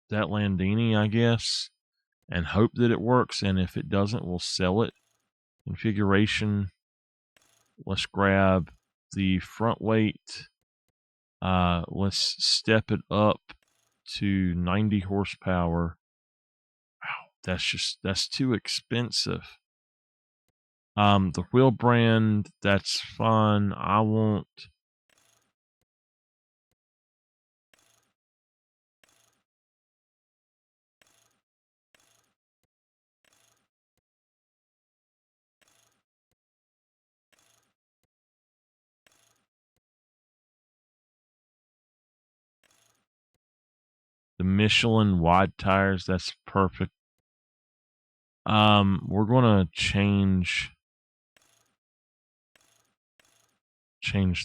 that Landini, I guess, and hope that it works, and if it doesn't, we'll sell it. Configuration, let's grab the front weight. Let's step it up to 90 horsepower. Wow, that's too expensive. The wheel brand, that's fine. I want the Michelin wide tires. That's perfect. We're gonna change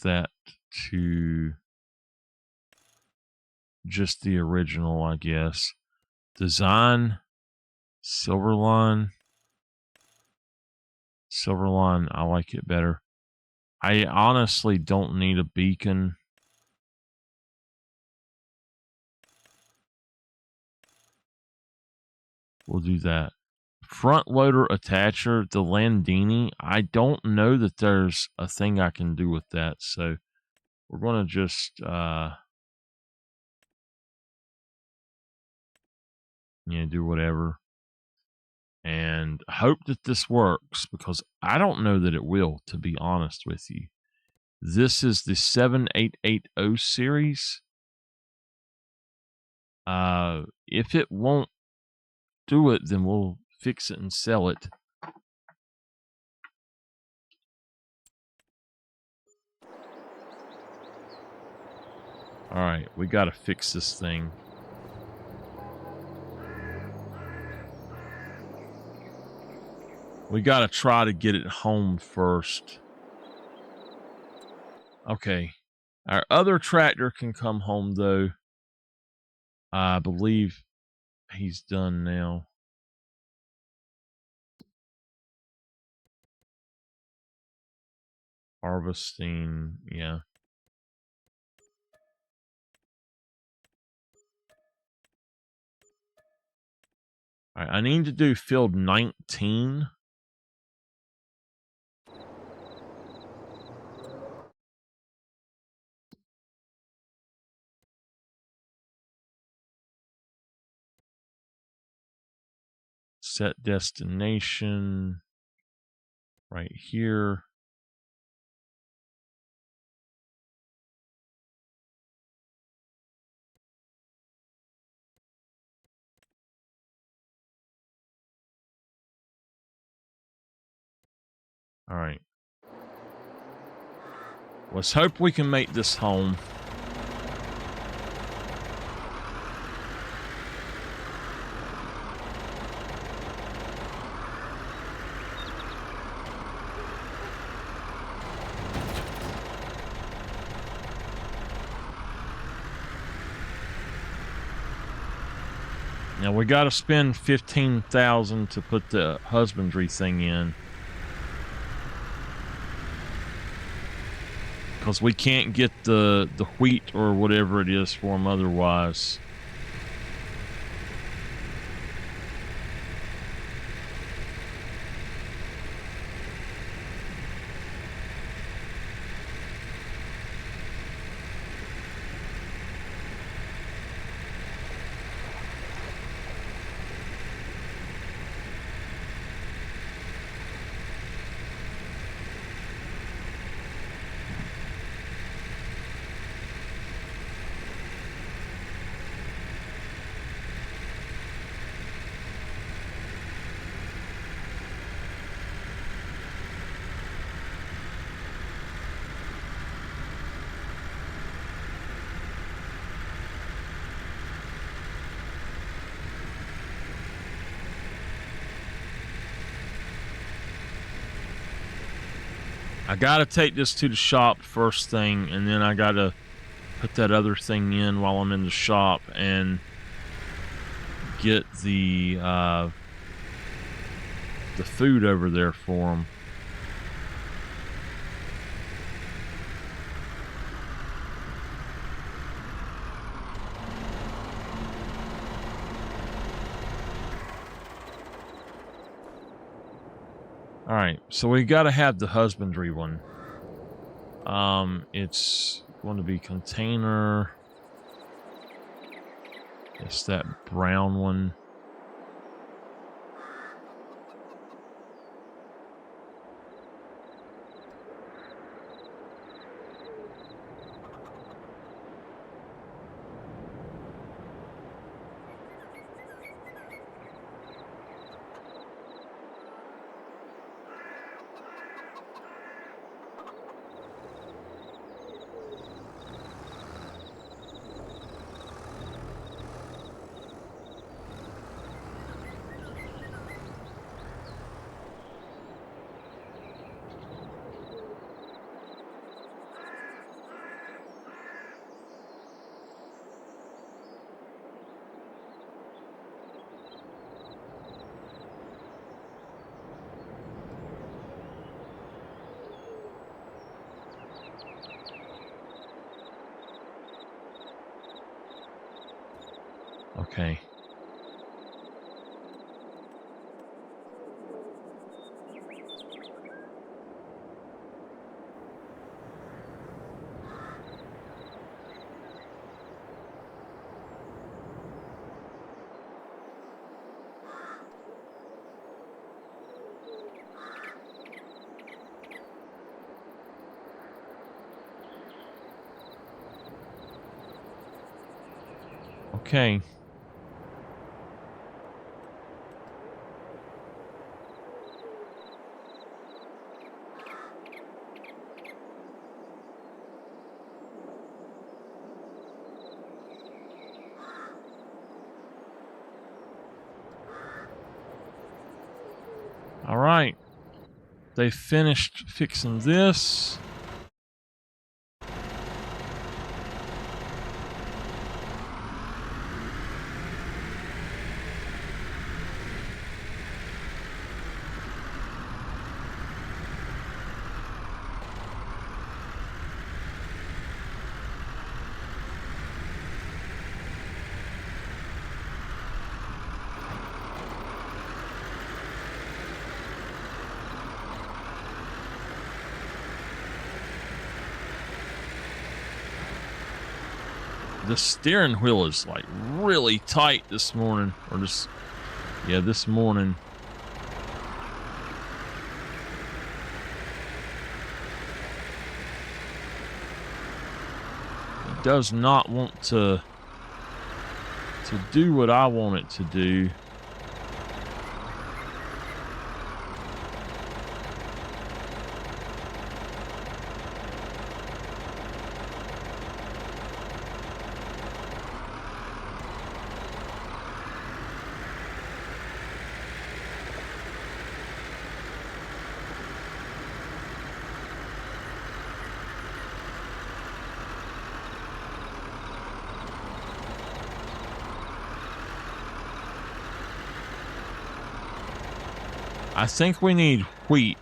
that to just the original, I guess. Design, Silverline. Silverline, I like it better. I honestly don't need a beacon. We'll do that. Front loader attacher, the Landini. I don't know that there's a thing I can do with that, so we're going to just do whatever and hope that this works, because I don't know that it will, to be honest with you. This is the 7880 series. If it won't do it, then we'll fix it and sell it. Alright, we gotta fix this thing. We gotta try to get it home first. Okay. Our other tractor can come home, though. I believe he's done now. Harvesting, yeah. Alright, I need to do field 19. Set destination right here. All right. Let's hope we can make this home. Now we got to spend 15,000 to put the husbandry thing in, because we can't get the wheat or whatever it is for them otherwise. I gotta take this to the shop first thing, and then I gotta put that other thing in while I'm in the shop and get the food over there for them. All right, so we got to have the husbandry one. It's going to be container. It's that brown one. Okay. Okay. All right. They finished fixing this. The steering wheel is like really tight this morning, or just, yeah, this morning. It does not want to do what I want it to do. I think we need wheat.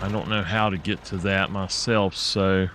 I don't know how to get to that myself, so...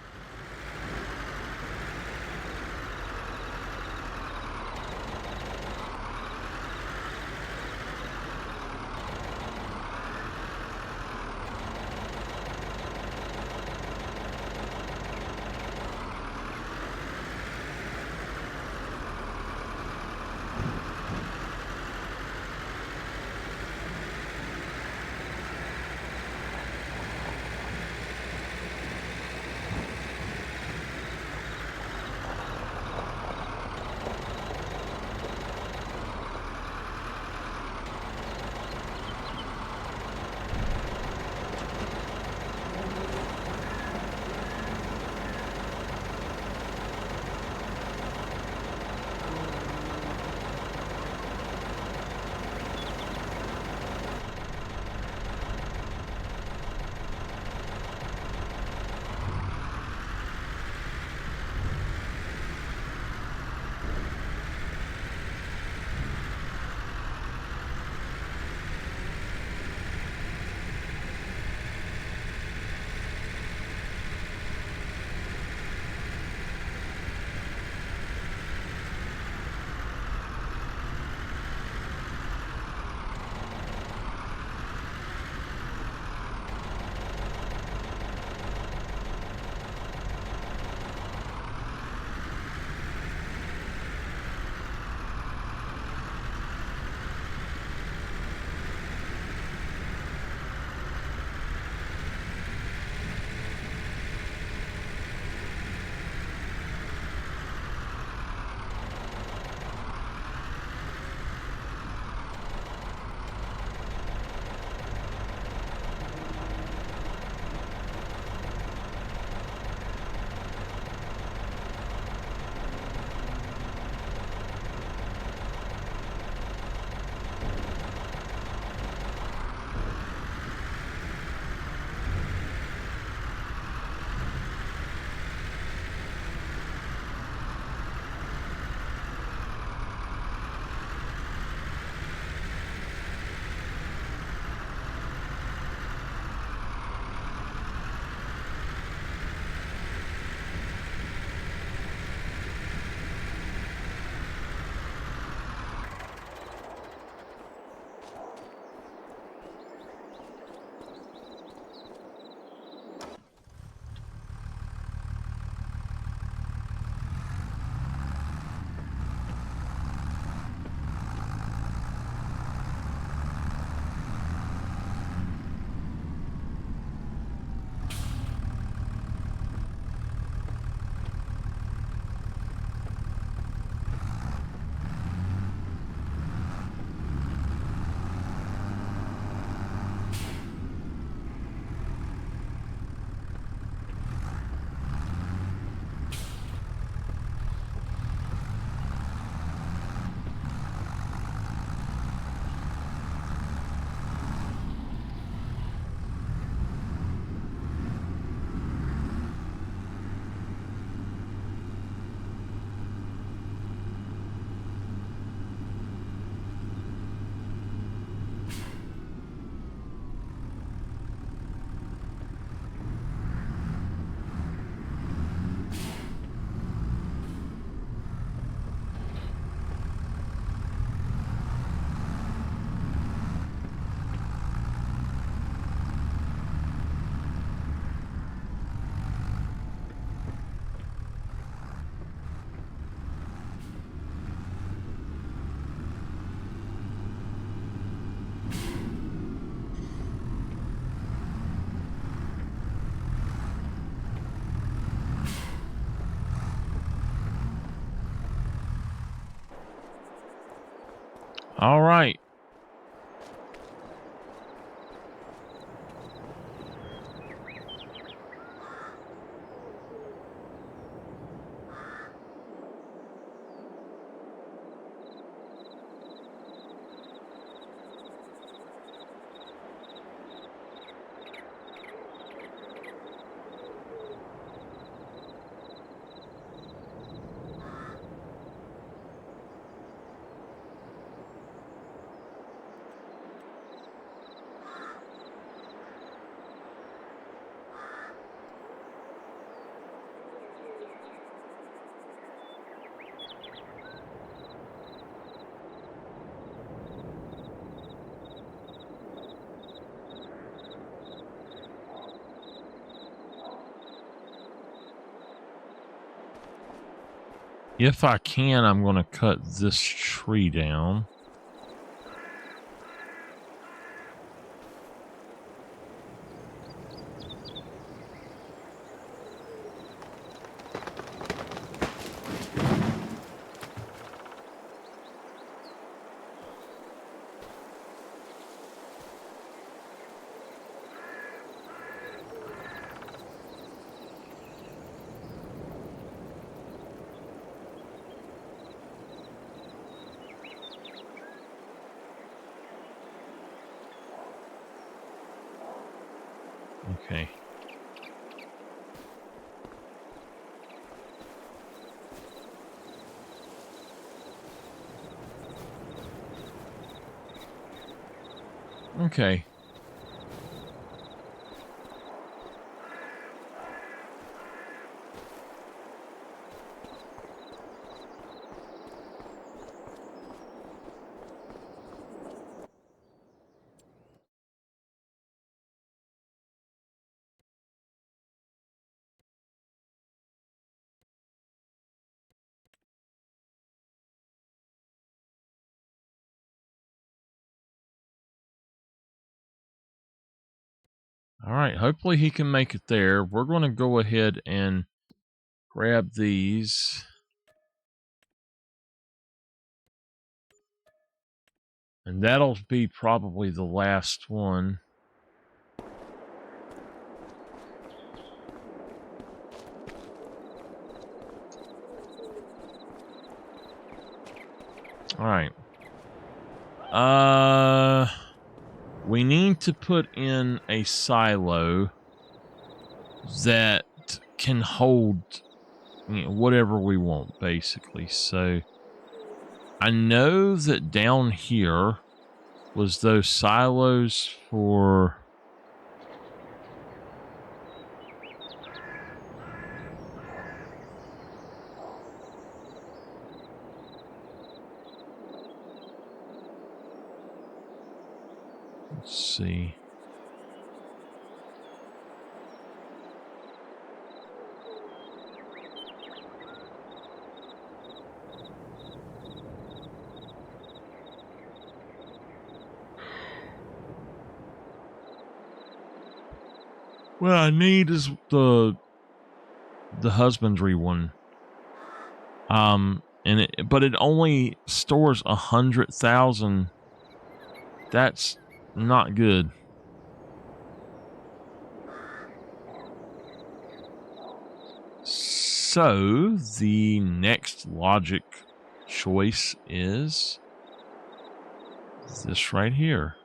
All right. If I can, I'm going to cut this tree down. Okay. Okay. All right. Hopefully he can make it there. We're going to go ahead and grab these. And that'll be probably the last one. All right. We need to put in a silo that can hold, you know, whatever we want, basically. So I know that down here was those silos for... Let's see. What I need is the husbandry one. But it only stores 100,000. That's not good. So the next logic choice is this right here.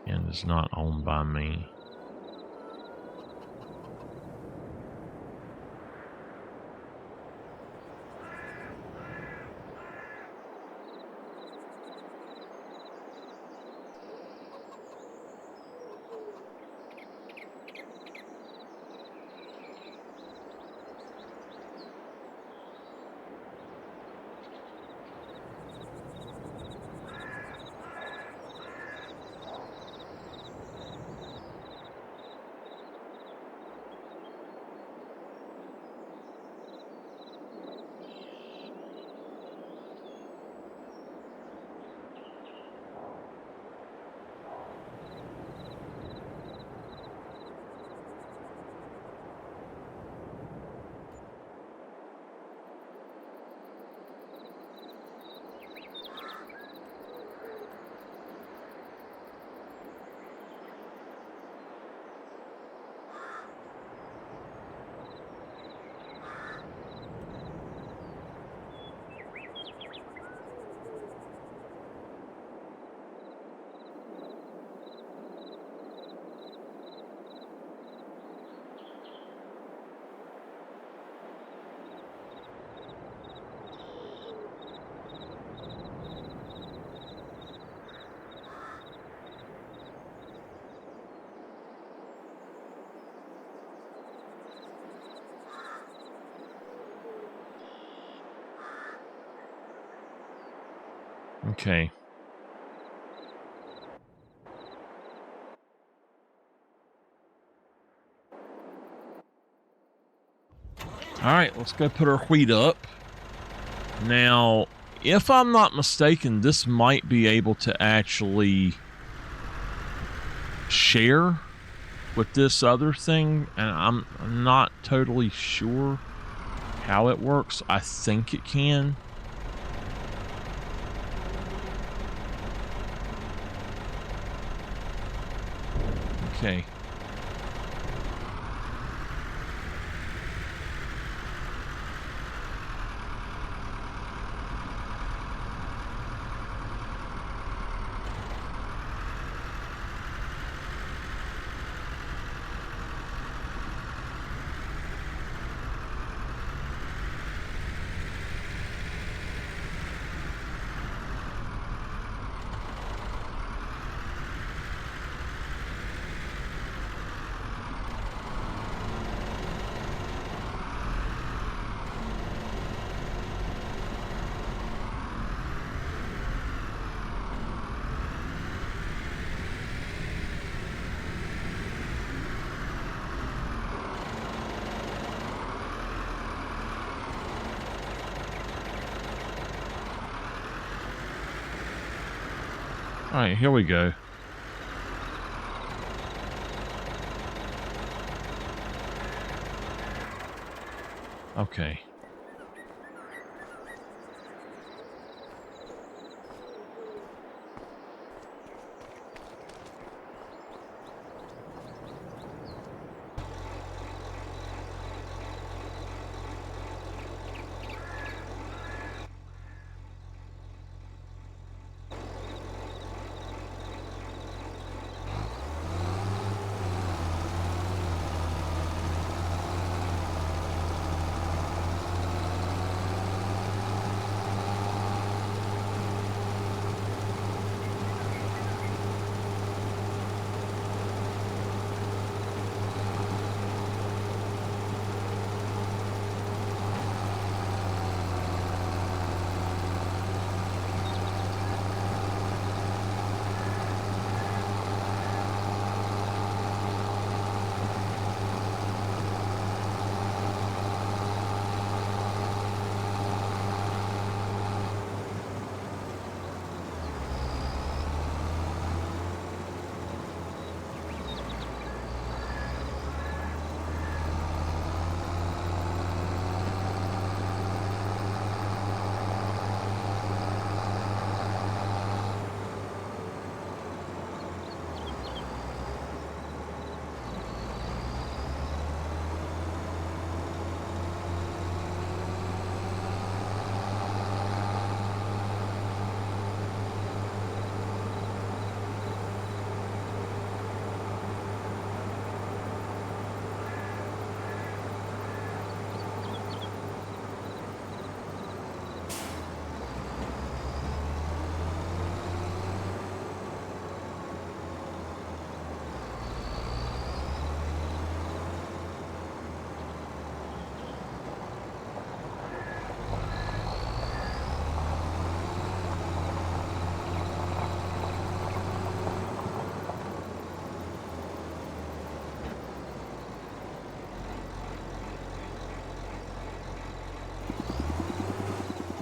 And is not owned by me. Okay. Alright, let's go put our wheat up. Now, if I'm not mistaken, this might be able to actually share with this other thing, and I'm not totally sure how it works. I think it can. Okay. All right, here we go. Okay.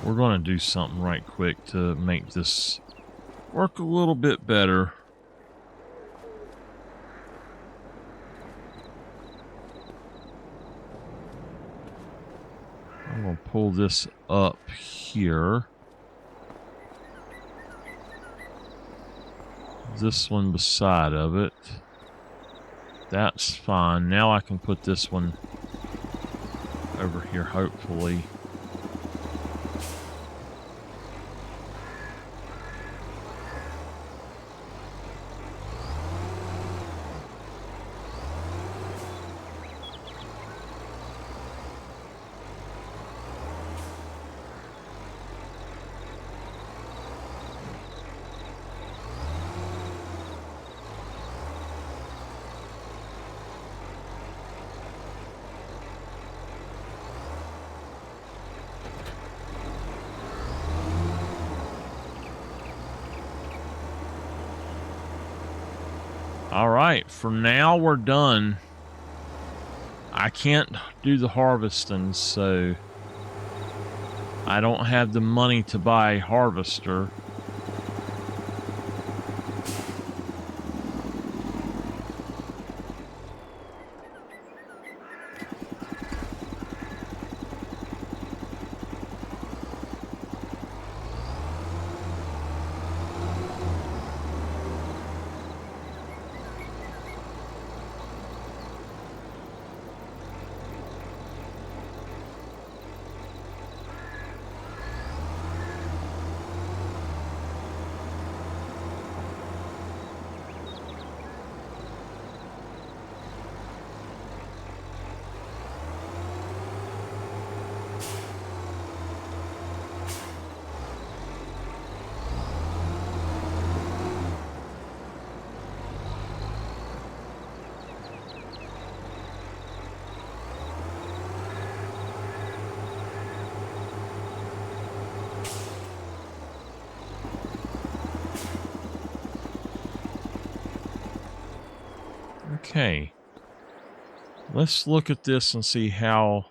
We're going to do something right quick to make this work a little bit better. I'm going to pull this up here. This one beside of it. That's fine. Now I can put this one over here, hopefully. All right, for now we're done. I can't do the harvesting, so I don't have the money to buy a harvester. Okay. Let's look at this and see how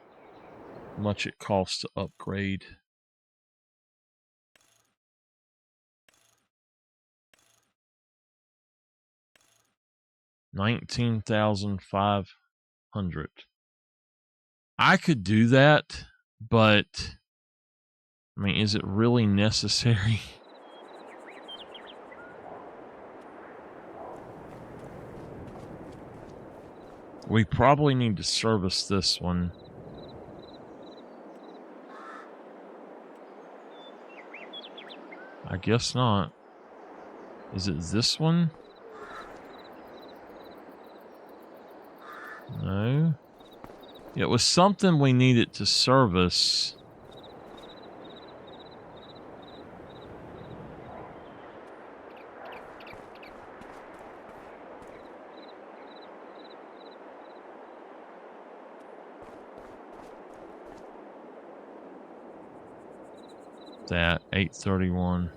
much it costs to upgrade. $19,500. I could do that, but I mean, is it really necessary? We probably need to service this one. I guess not. Is it this one? No. It was something we needed to service. That 831.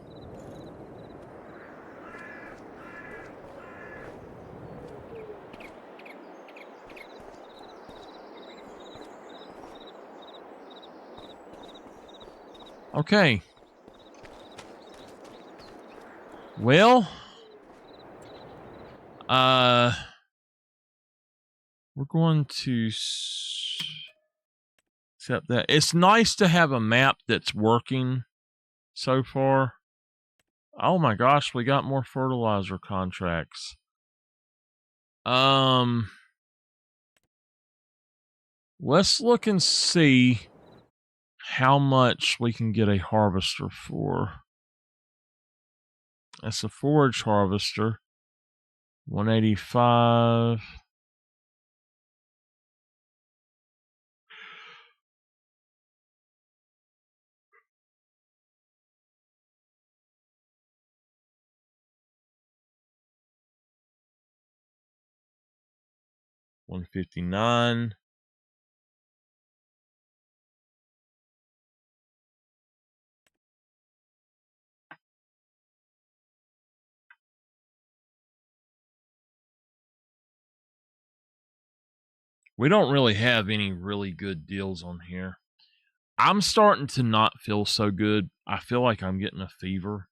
Okay. Well, we're going to accept that. It's nice to have a map that's working so far. Oh my gosh, we got more fertilizer contracts. Let's look and see how much we can get a harvester for. That's a forage harvester. 185. $159. We don't really have any really good deals on here. I'm starting to not feel so good. I feel like I'm getting a fever.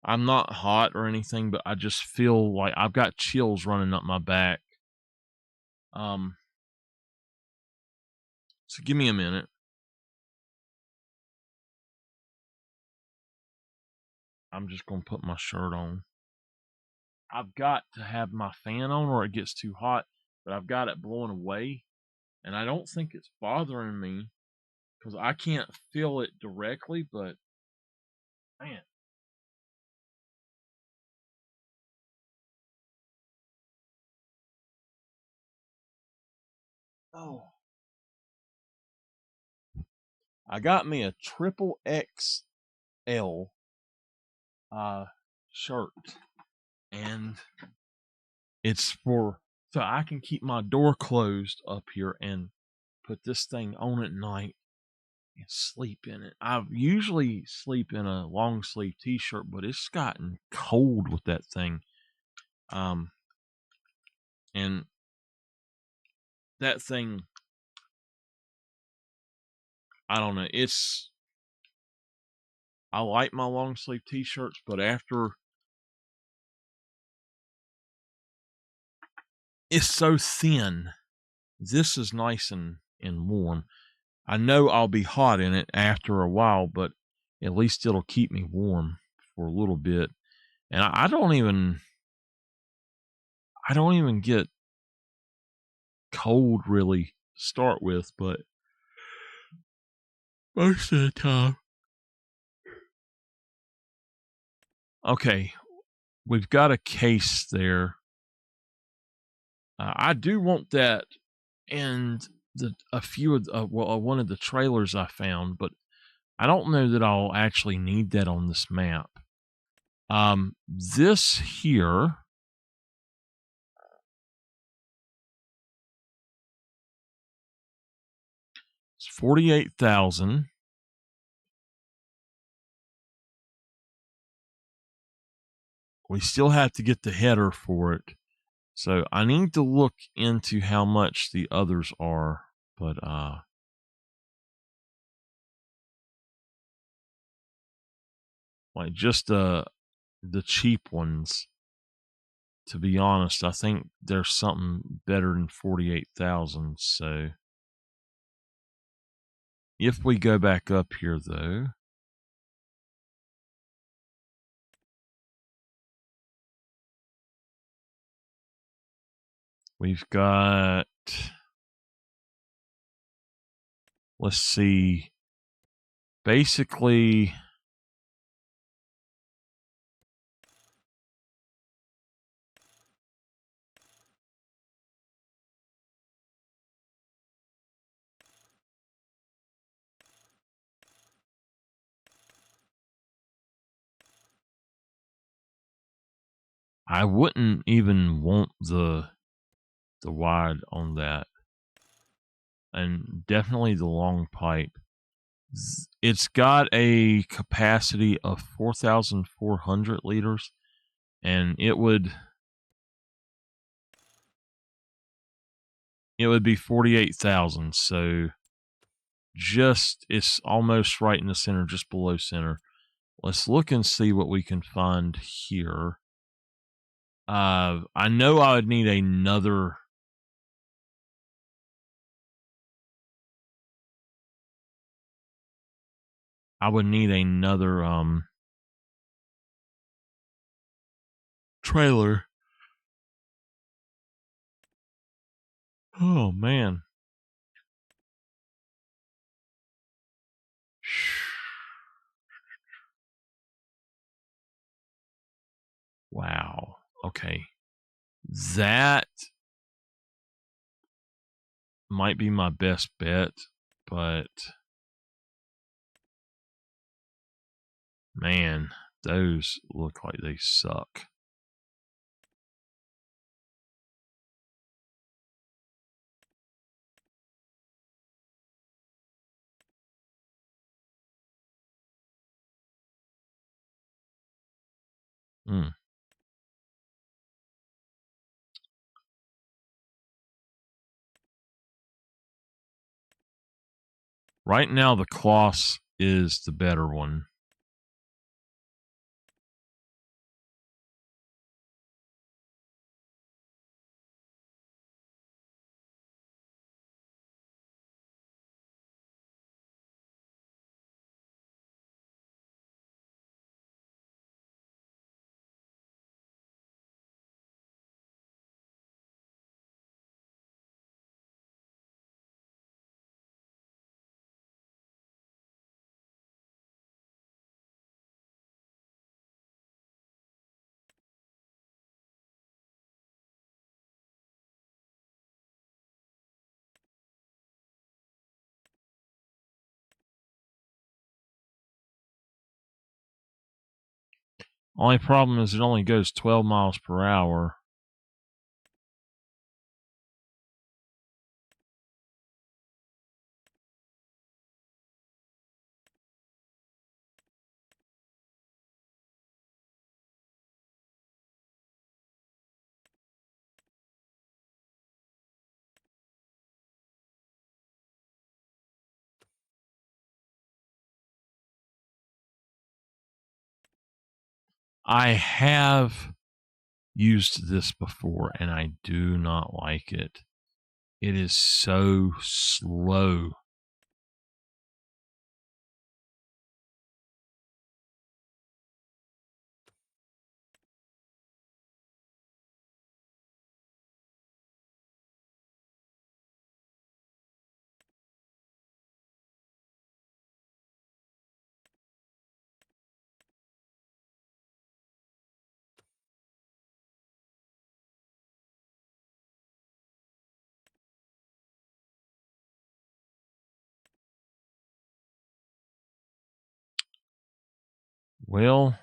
I'm not hot or anything, but I just feel like I've got chills running up my back. So give me a minute. I'm just going to put my shirt on. I've got to have my fan on or it gets too hot, but I've got it blowing away. And I don't think it's bothering me because I can't feel it directly, but man. Oh. I got me a triple XL shirt. And it's for so I can keep my door closed up here and put this thing on at night and sleep in it. I usually sleep in a long sleeve t-shirt, but it's gotten cold with that thing. And that thing, I don't know. I like my long sleeve t-shirts, but after it's so thin, this is nice and warm. I know I'll be hot in it after a while, but at least it'll keep me warm for a little bit. And I don't even get cold really to start with, but most of the time. Okay, we've got a case there. I do want that, and a few of one of the trailers I found, but I don't know that I'll actually need that on this map. This here is 48,000. We still have to get the header for it. So I need to look into how much the others are, but like just the cheap ones. To be honest, I think there's something better than 48,000. So if we go back up here though, we've got, let's see, basically I wouldn't even want the wide on that, and definitely the long pipe. It's got a capacity of 4,400 liters, and it would be 48,000. So it's almost right in the center, just below center. Let's look and see what we can find here. I know I would need another. I would need another trailer. Oh man. Wow. Okay. That might be my best bet, but man, those look like they suck. Mm. Right now, the Kloss is the better one. Only problem is it only goes 12 miles per hour. I have used this before, and I do not like it. It is so slow. Well,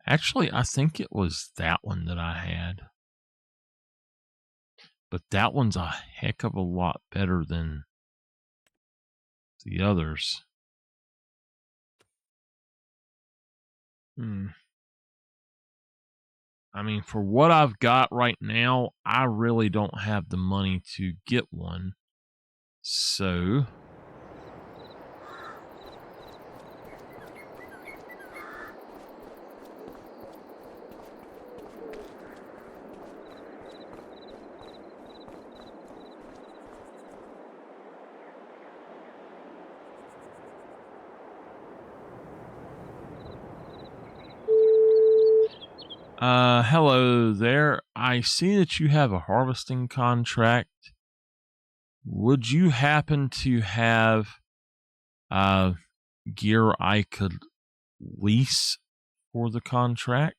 actually, I think it was that one that I had. But that one's a heck of a lot better than the others. I mean, for what I've got right now, I really don't have the money to get one. So, hello there. I see that you have a harvesting contract. Would you happen to have gear I could lease for the contract?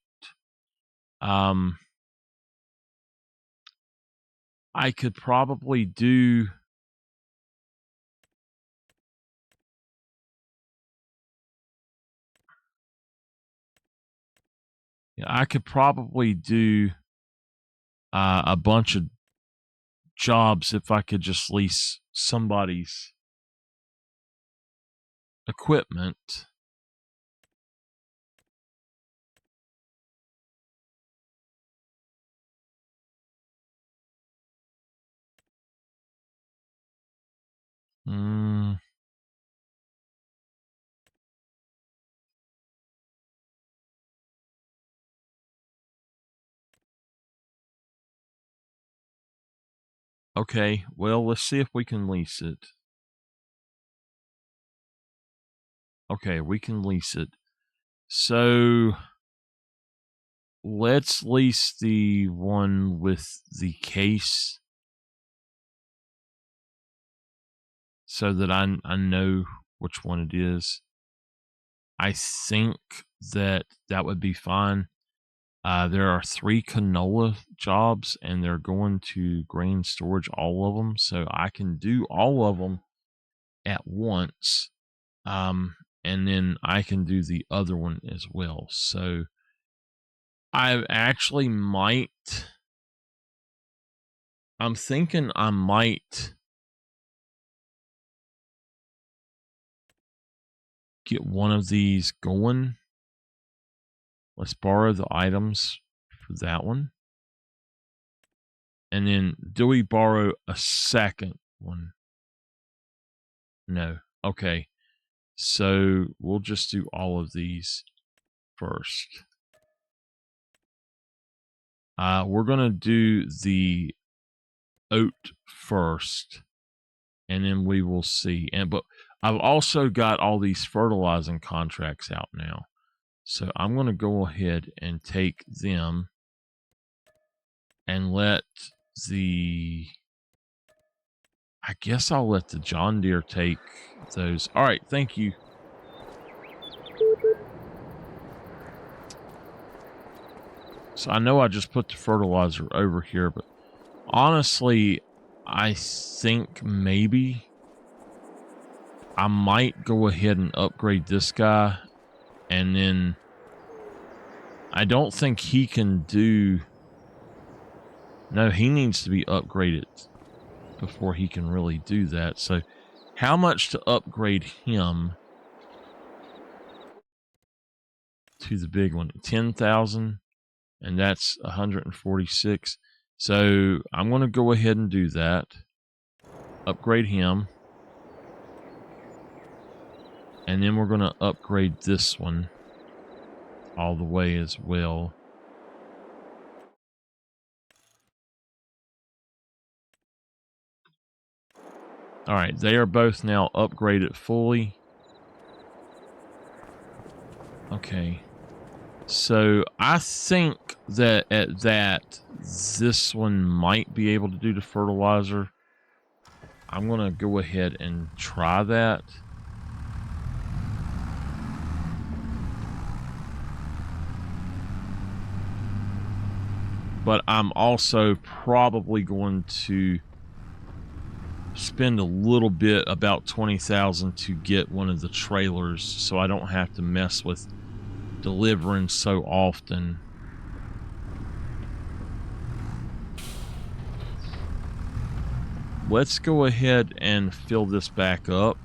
I could probably do a bunch of jobs if I could just lease somebody's equipment. Okay, well, let's see if we can lease it. Okay, we can lease it. So let's lease the one with the case so that I know which one it is. I think that would be fine. There are 3 canola jobs, and they're going to grain storage, all of them. So I can do all of them at once. And then I can do the other one as well. So I actually might. I'm thinking I might get one of these going. Let's borrow the items for that one. And then, do we borrow a second one? No. Okay. So we'll just do all of these first. We're going to do the oat first, and then we will see. But I've also got all these fertilizing contracts out now. So I'm going to go ahead and take them and let I guess I'll let the John Deere take those. All right, thank you. So I know I just put the fertilizer over here, but honestly, I think maybe I might go ahead and upgrade this guy, and then I don't think he can do. No, he needs to be upgraded before he can really do that. So how much to upgrade him to the big one? 10,000, and that's 146. So I'm going to go ahead and do that. Upgrade him. And then we're going to upgrade this one all the way as well. All right, they are both now upgraded fully. Okay. So I think that at that, this one might be able to do the fertilizer. I'm going to go ahead and try that. But I'm also probably going to spend a little bit, about 20,000, to get one of the trailers so I don't have to mess with delivering so often. Let's go ahead and fill this back up.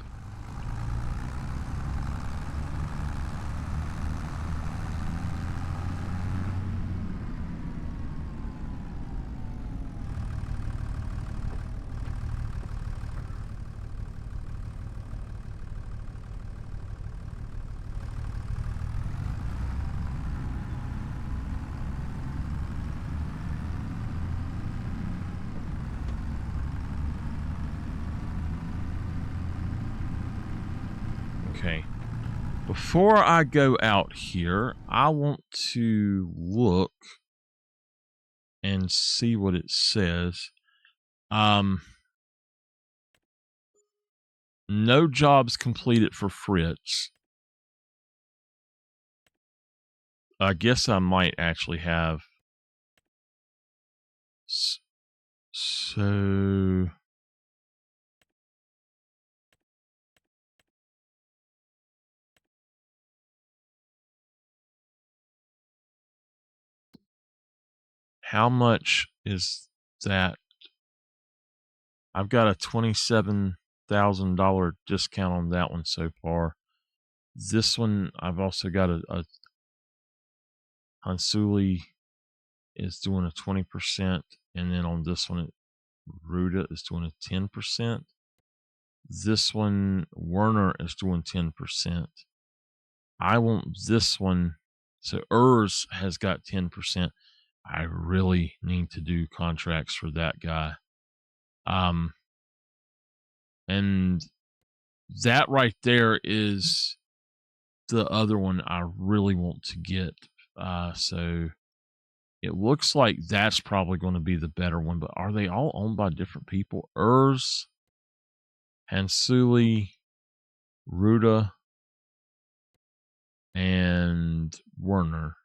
Okay. Before I go out here, I want to look and see what it says. No jobs completed for Fritz. I guess I might actually have. So how much is that? I've got a $27,000 discount on that one so far. This one, I've also got a Hansuli is doing a 20%, and then on this one, Ruda is doing a 10%. This one, Werner is doing 10%. I want this one, so Urs has got 10%. I really need to do contracts for that guy. And that right there is the other one I really want to get. So it looks like that's probably going to be the better one, but are they all owned by different people? Urs, Hansuli, Ruda, and Werner.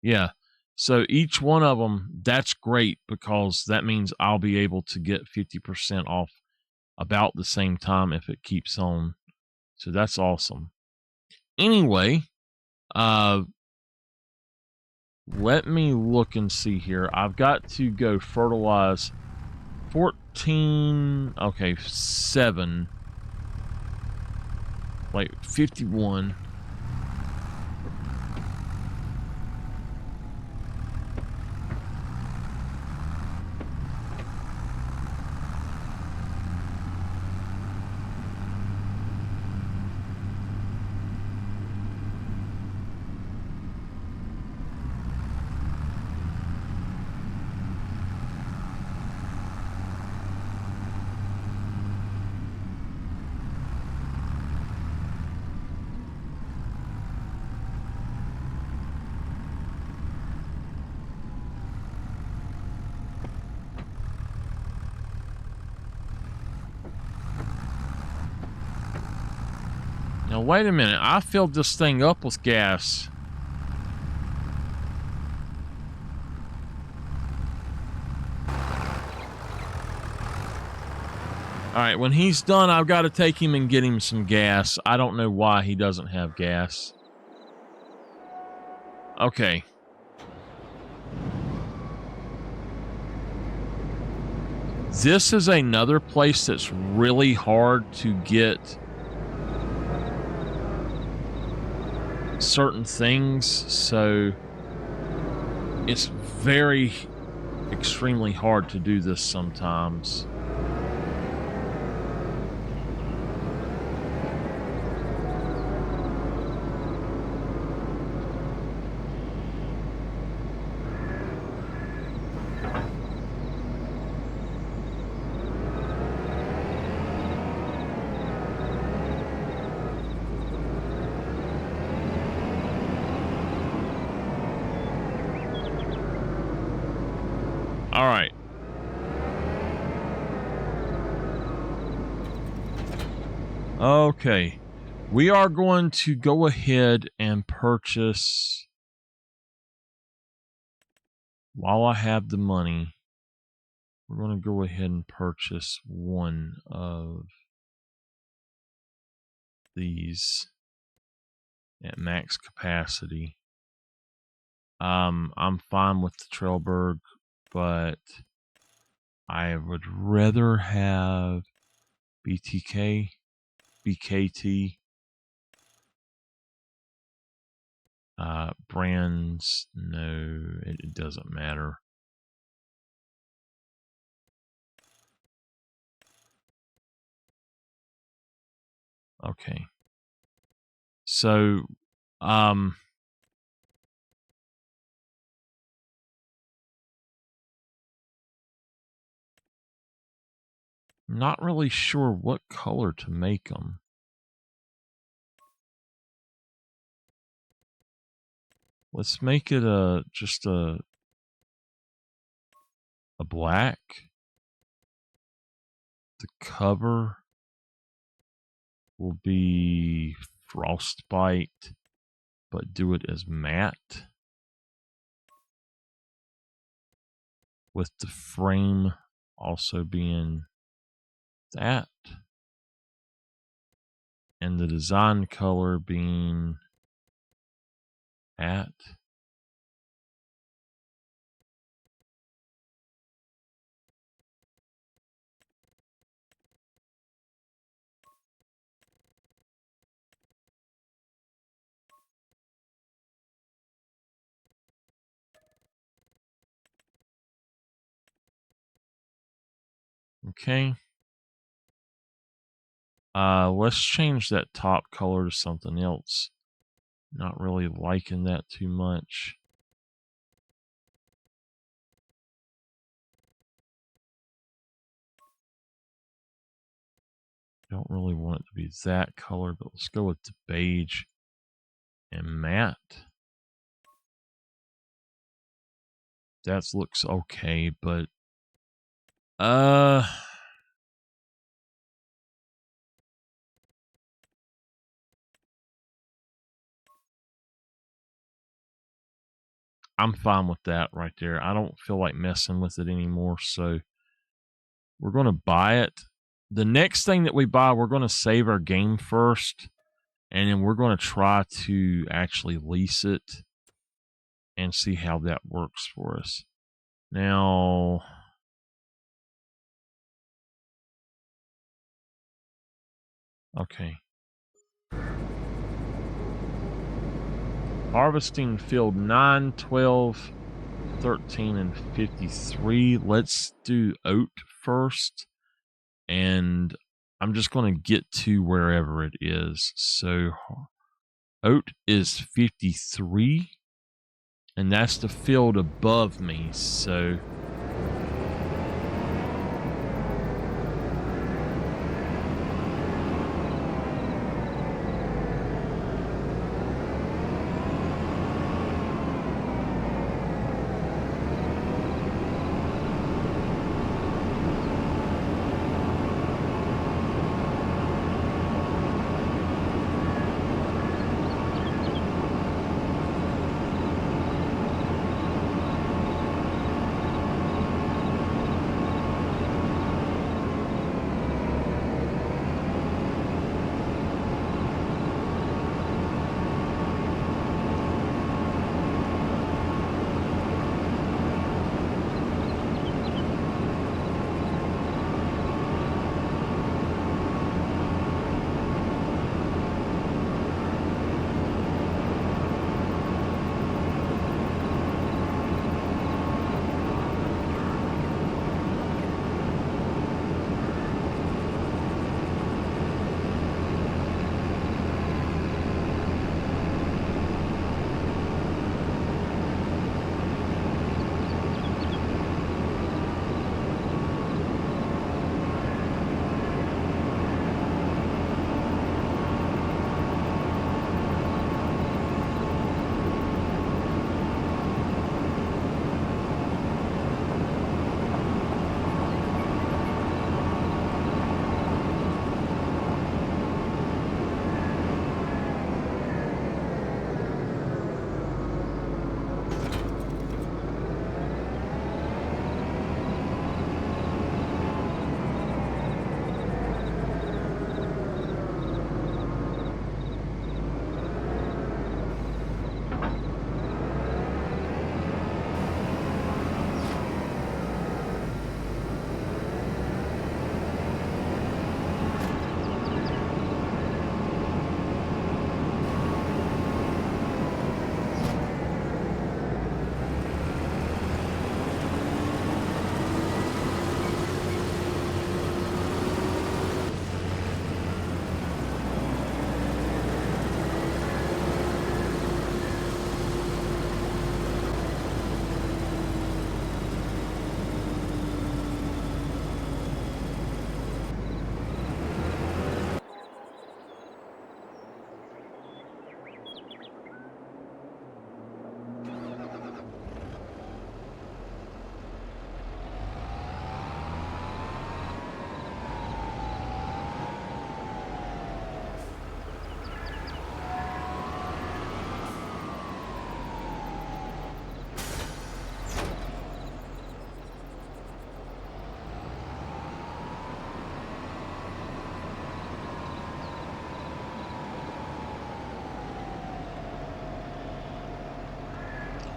Yeah. So each one of them, that's great because that means I'll be able to get 50% off about the same time if it keeps on. So that's awesome. Anyway, let me look and see here. I've got to go fertilize 14, okay, 7, like 51. Now, wait a minute. I filled this thing up with gas. All right, when he's done, I've got to take him and get him some gas. I don't know why he doesn't have gas. Okay. This is another place that's really hard to get certain things, so it's very extremely hard to do this sometimes. All right. Okay. We are going to go ahead and purchase, while I have the money, we're going to go ahead and purchase one of these at max capacity. I'm fine with the Trailberg, but I would rather have BTK, BKT, brands. No, it doesn't matter. Okay. So, not really sure what color to make them. Let's make it just a black. The cover will be frostbite, but do it as matte, with the frame also being that, and the design color being that. Okay. Let's change that top color to something else. Not really liking that too much. Don't really want it to be that color, but let's go with the beige and matte. That looks okay, but I'm fine with that right there. I don't feel like messing with it anymore, so we're going to buy it. The next thing that we buy, we're going to save our game first, and then we're going to try to actually lease it and see how that works for us. Now, okay. Harvesting field 9, 12, 13, and 53. Let's do oat first. And I'm just going to get to wherever it is. So oat is 53. And that's the field above me. So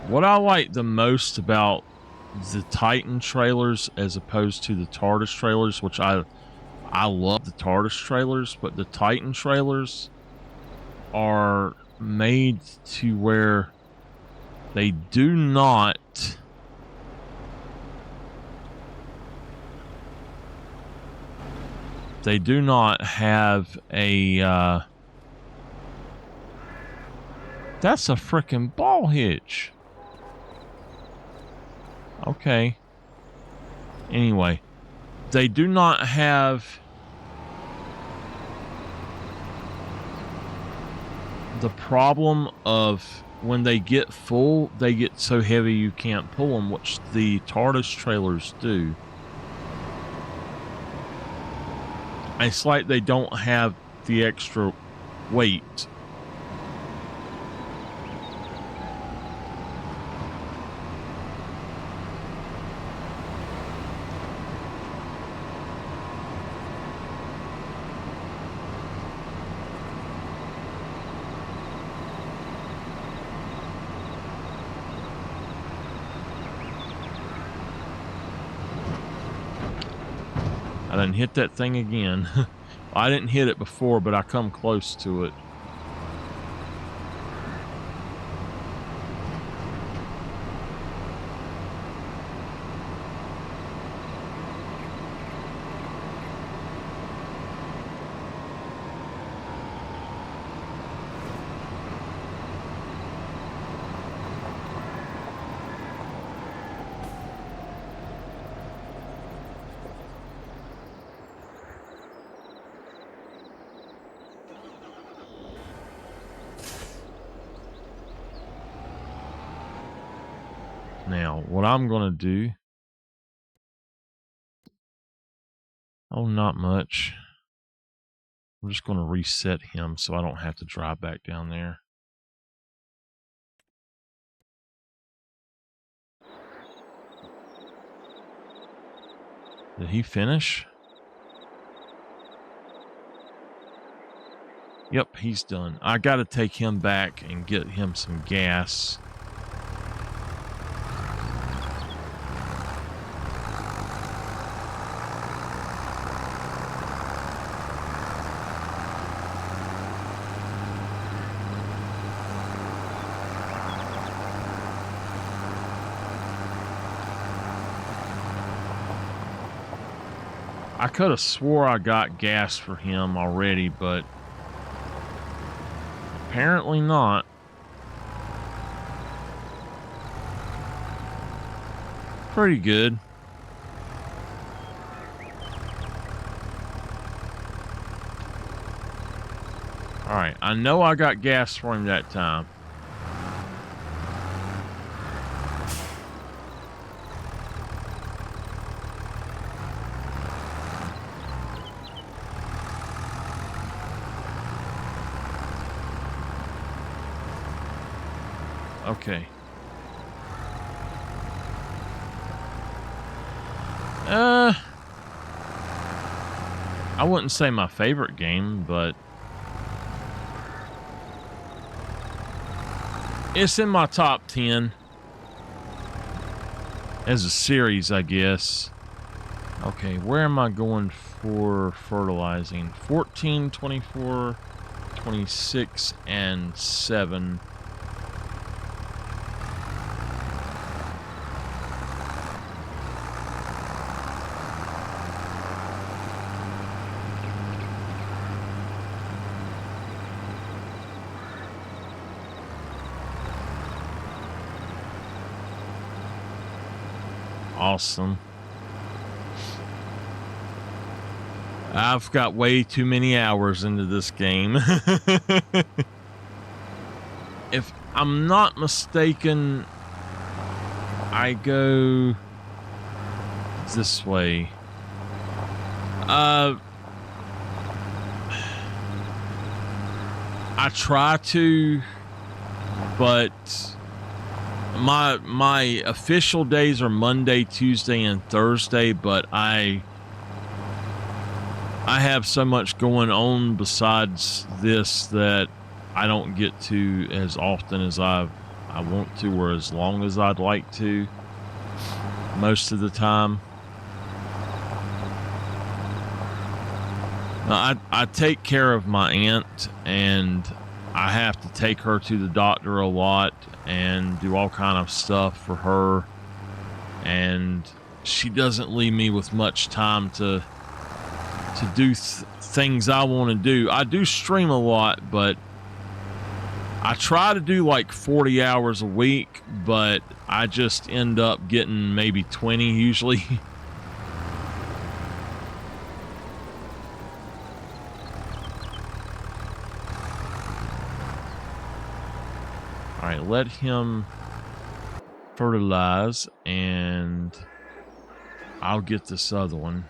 What I like the most about the Titan trailers as opposed to the TARDIS trailers, which I love the TARDIS trailers, but the Titan trailers are made to where they do not have a that's a freaking ball hitch. Okay. Anyway, they do not have the problem of when they get full, they get so heavy you can't pull them, which the TARDIS trailers do. It's like they don't have the extra weight. I didn't hit that thing again. I didn't hit it before, but I come close to it. Now, what I'm going to do... Oh, not much. I'm just going to reset him so I don't have to drive back down there. Did he finish? Yep, he's done. I got to take him back and get him some gas. I could have swore I got gas for him already, but apparently not. Pretty good. Alright, I know I got gas for him that time. Okay. I wouldn't say my favorite game, but it's in my top 10 as a series, I guess. Okay, where am I going for fertilizing? 14, 24, 26, and 7. Awesome. I've got way too many hours into this game. If I'm not mistaken, I go this way. I try to, but my official days are Monday, Tuesday, and Thursday, but I have so much going on besides this that I don't get to as often as I I won't tour her as long as I'd like to most of the time. I take care of my aunt, and I have to take her to the doctor a lot and do all kind of stuff for her, and she doesn't leave me with much time to do things I want to do. I do stream a lot, but I try to do like 40 hours a week, but I just end up getting maybe 20 usually. All right, let him fertilize, and I'll get this other one.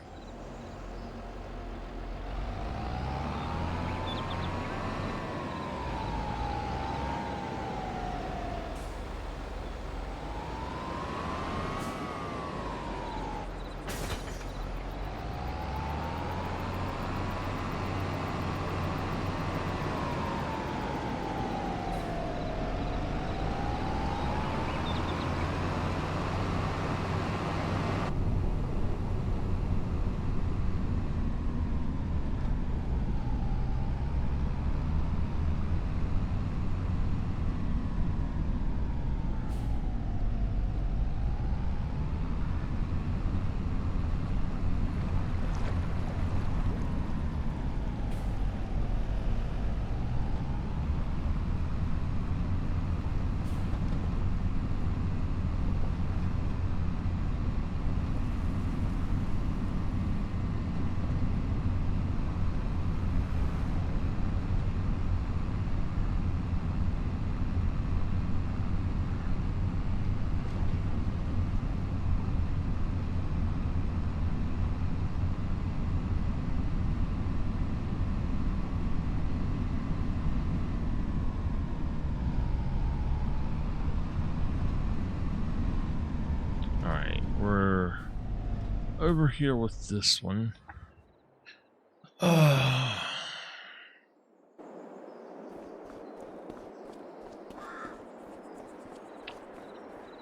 Over here with this one.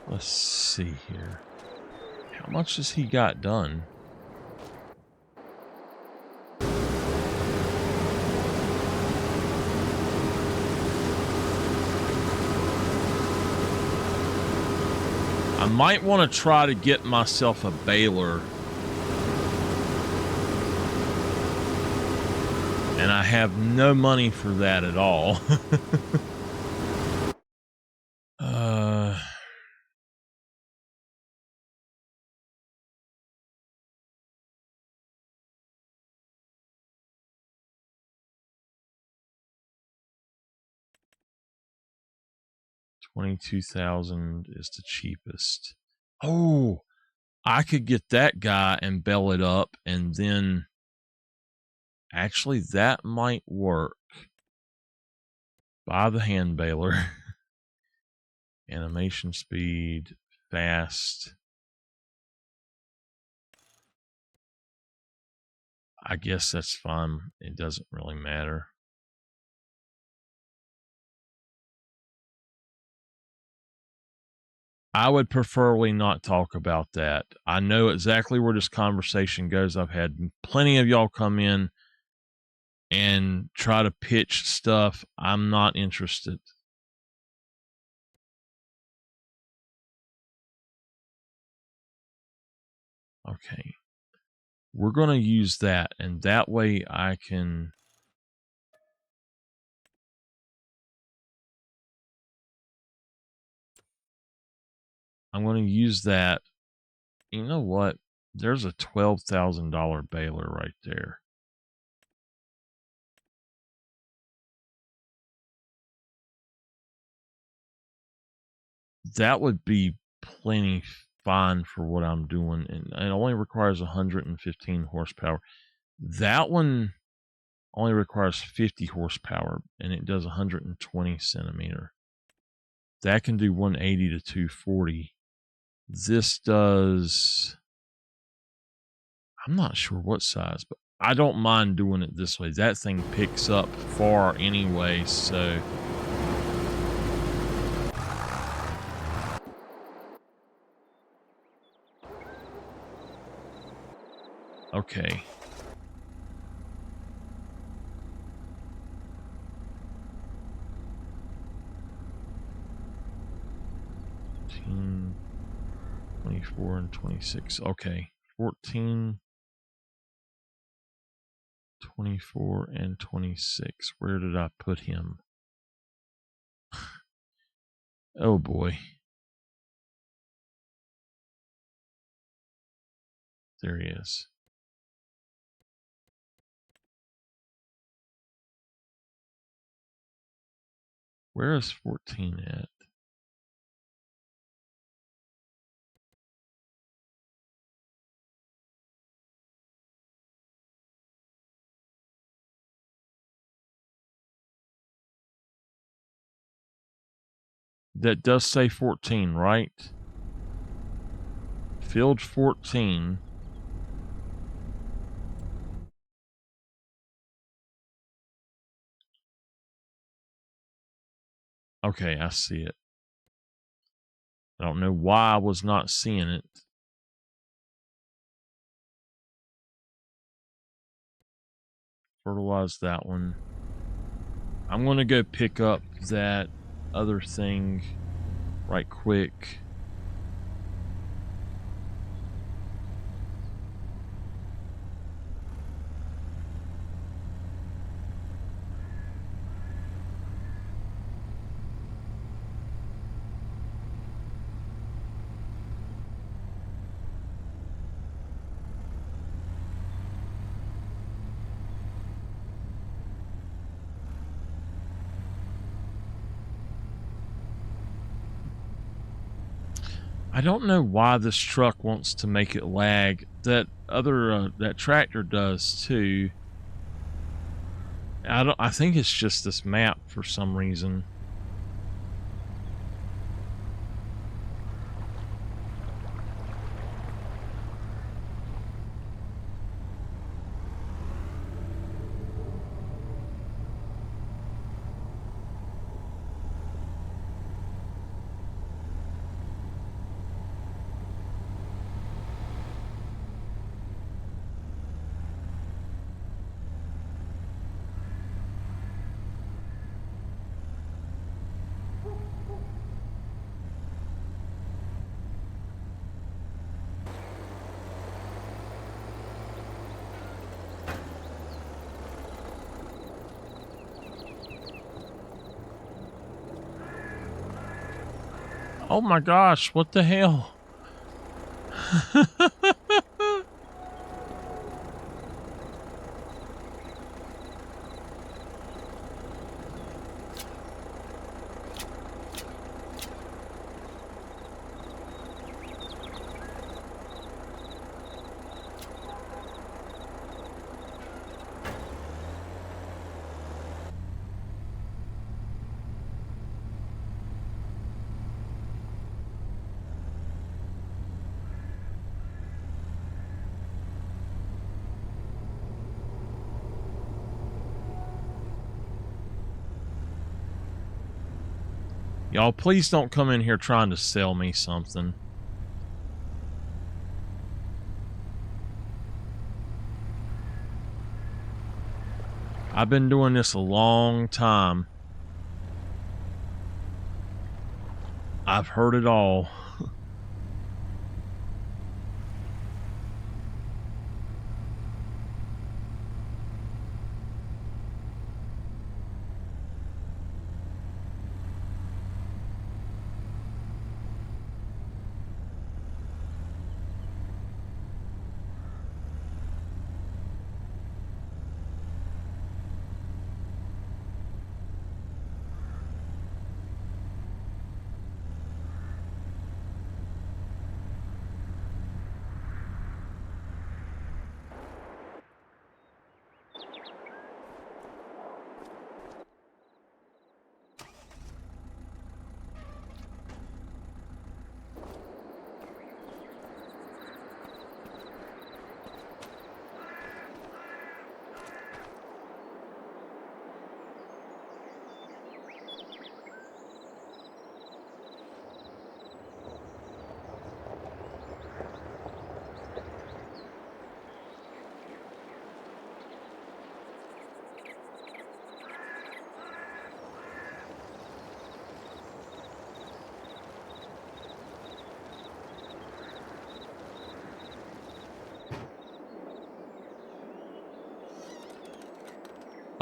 Let's see here. How much has he got done? I might want to try to get myself a baler. And I have no money for that at all. $22,000 is the cheapest. Oh, I could get that guy and bell it up, and then actually that might work. Buy the hand baler. Animation speed, fast. I guess that's fine. It doesn't really matter. I would preferably not talk about that. I know exactly where this conversation goes. I've had plenty of y'all come in and try to pitch stuff. I'm not interested. Okay. We're going to use that, and that way I can... I'm going to use that. You know what? There's a $12,000 baler right there. That would be plenty fine for what I'm doing, and it only requires 115 horsepower. That one only requires 50 horsepower, and it does 120 centimeter. That can do 180 to 240. This does... I'm not sure what size, but I don't mind doing it this way. That thing picks up far anyway, so... Okay. $14, $24, and $26. Okay. 14, 24, and 26. Where did I put him? Oh boy. There he is. Where is 14 at? That does say 14, right? Field 14. Okay, I see it. I don't know why I was not seeing it. Fertilize that one. I'm going to go pick up that other thing right quick. I don't know why this truck wants to make it lag. That other that tractor does too. I think it's just this map for some reason. Oh my gosh, what the hell? Y'all, please don't come in here trying to sell me something. I've been doing this a long time. I've heard it all.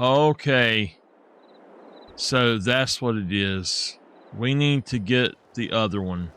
Okay. So that's what it is. We need to get the other one.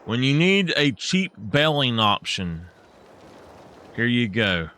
When you need a cheap bailing option, here you go.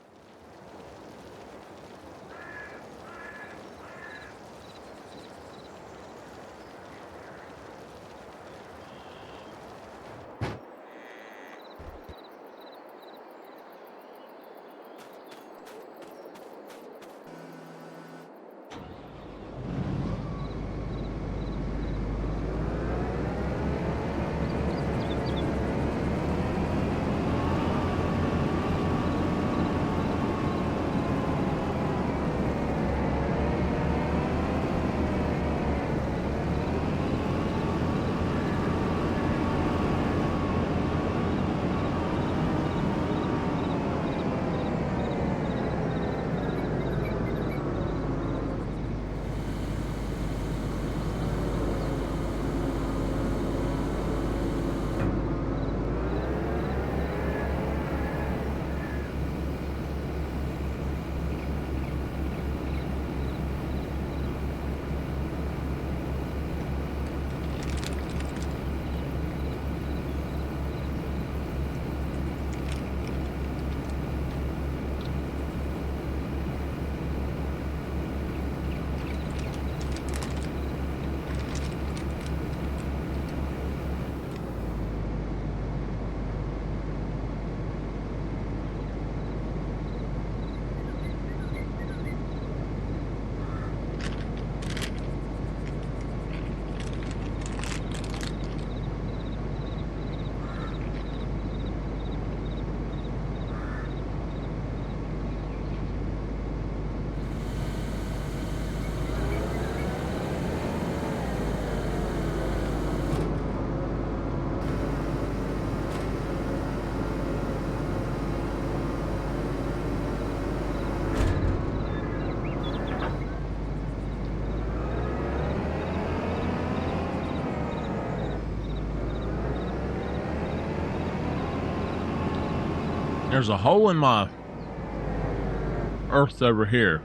There's a hole in my earth over here.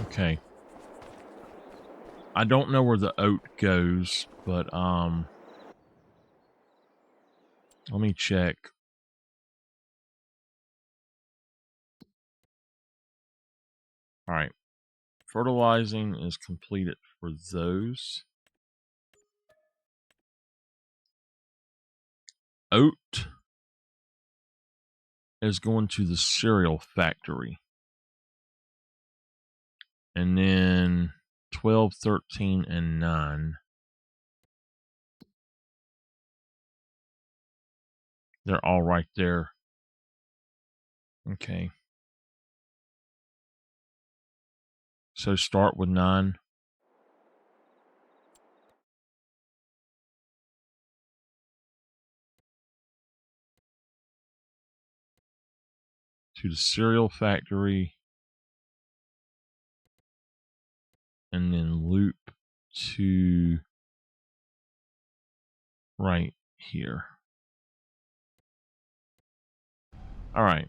Okay. I don't know where the oat goes, but let me check. All right. Fertilizing is completed for those. Oat is going to the cereal factory. And then 12, 13, and 9. They're all right there. Okay. So start with 9. To the cereal factory. And then loop to right here. All right.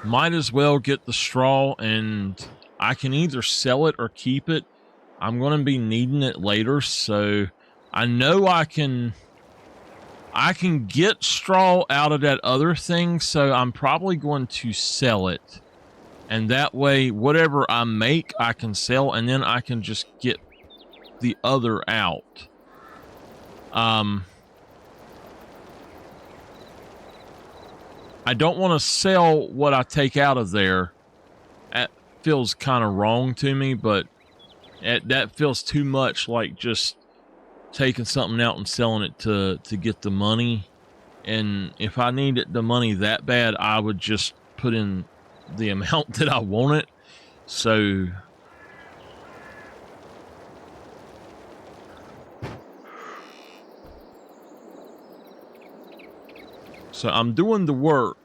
Might as well get the straw, and I can either sell it or keep it. I'm going to be needing it later, so I know I can get straw out of that other thing, so I'm probably going to sell it. And that way, whatever I make, I can sell, and then I can just get the other out. I don't want to sell what I take out of there. That feels kind of wrong to me, but that feels too much like just taking something out and selling it to get the money. And if I needed the money that bad, I would just put in the amount that I want it. So I'm doing the work.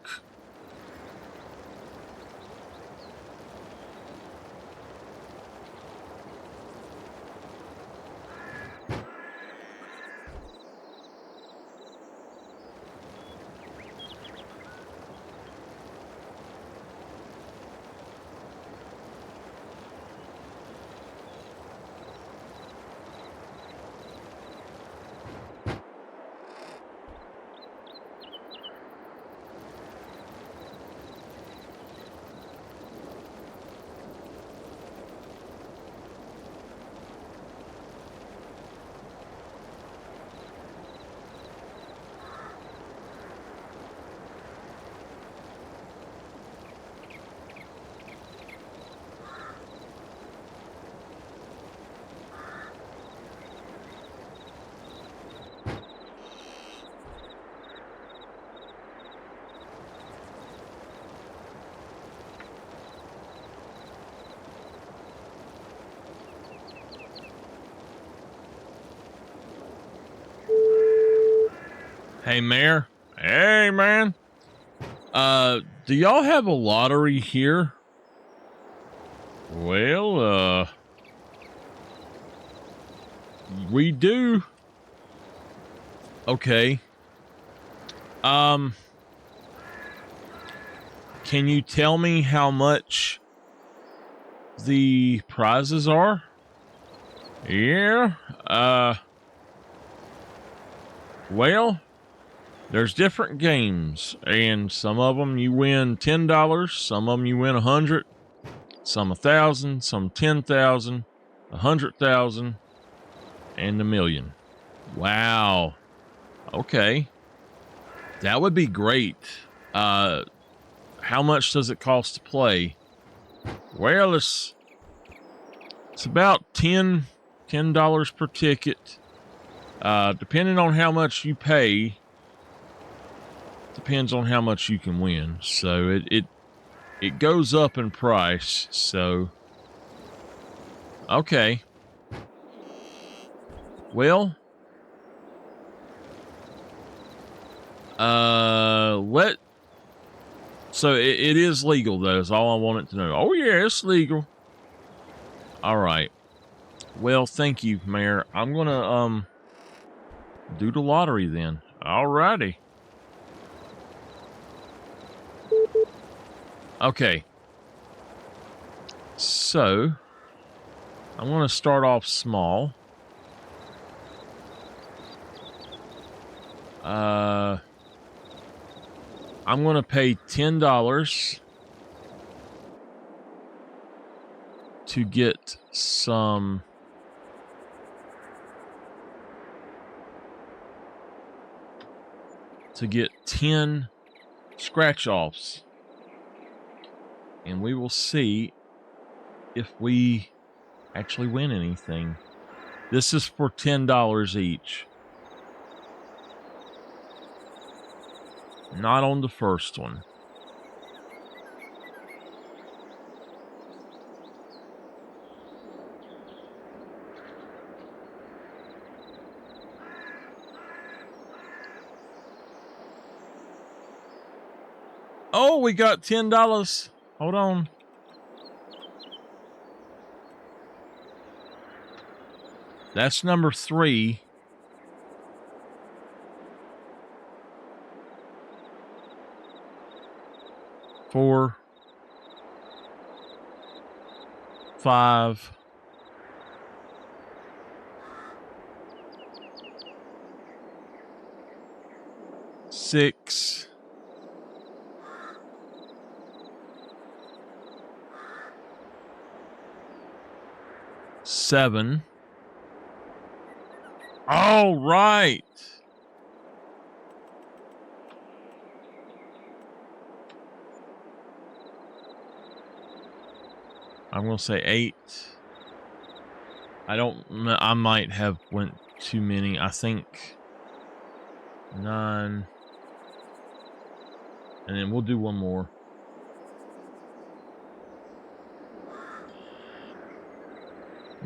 Hey, Mayor. Hey, man. Do y'all have a lottery here? Well, We do. Okay. Can you tell me how much the prizes are? Yeah. Well, there's different games, and some of them you win $10, some of them you win 100, some 1,000, some 10,000, 100,000, and 1,000,000. Wow. Okay. That would be great. How much does it cost to play? Well, it's about $10 per ticket. Depending on how much you pay, depends on how much you can win. So it goes up in price. So okay. Well, so it is legal though, is all I wanted to know. Oh yeah, it's legal. All right. Well, thank you, Mayor. I'm gonna do the lottery then. All righty. Okay. So I'm gonna start off small. I'm gonna pay $10 to get some to get 10 scratch offs, and we will see if we actually win anything. This is for $10 each. Not on the first one. Oh, we got $10. Hold on. That's number 3. Four, 5, 6, 7. All right. I'm going to say 8. I might have went too many. I think 9. And then we'll do one more.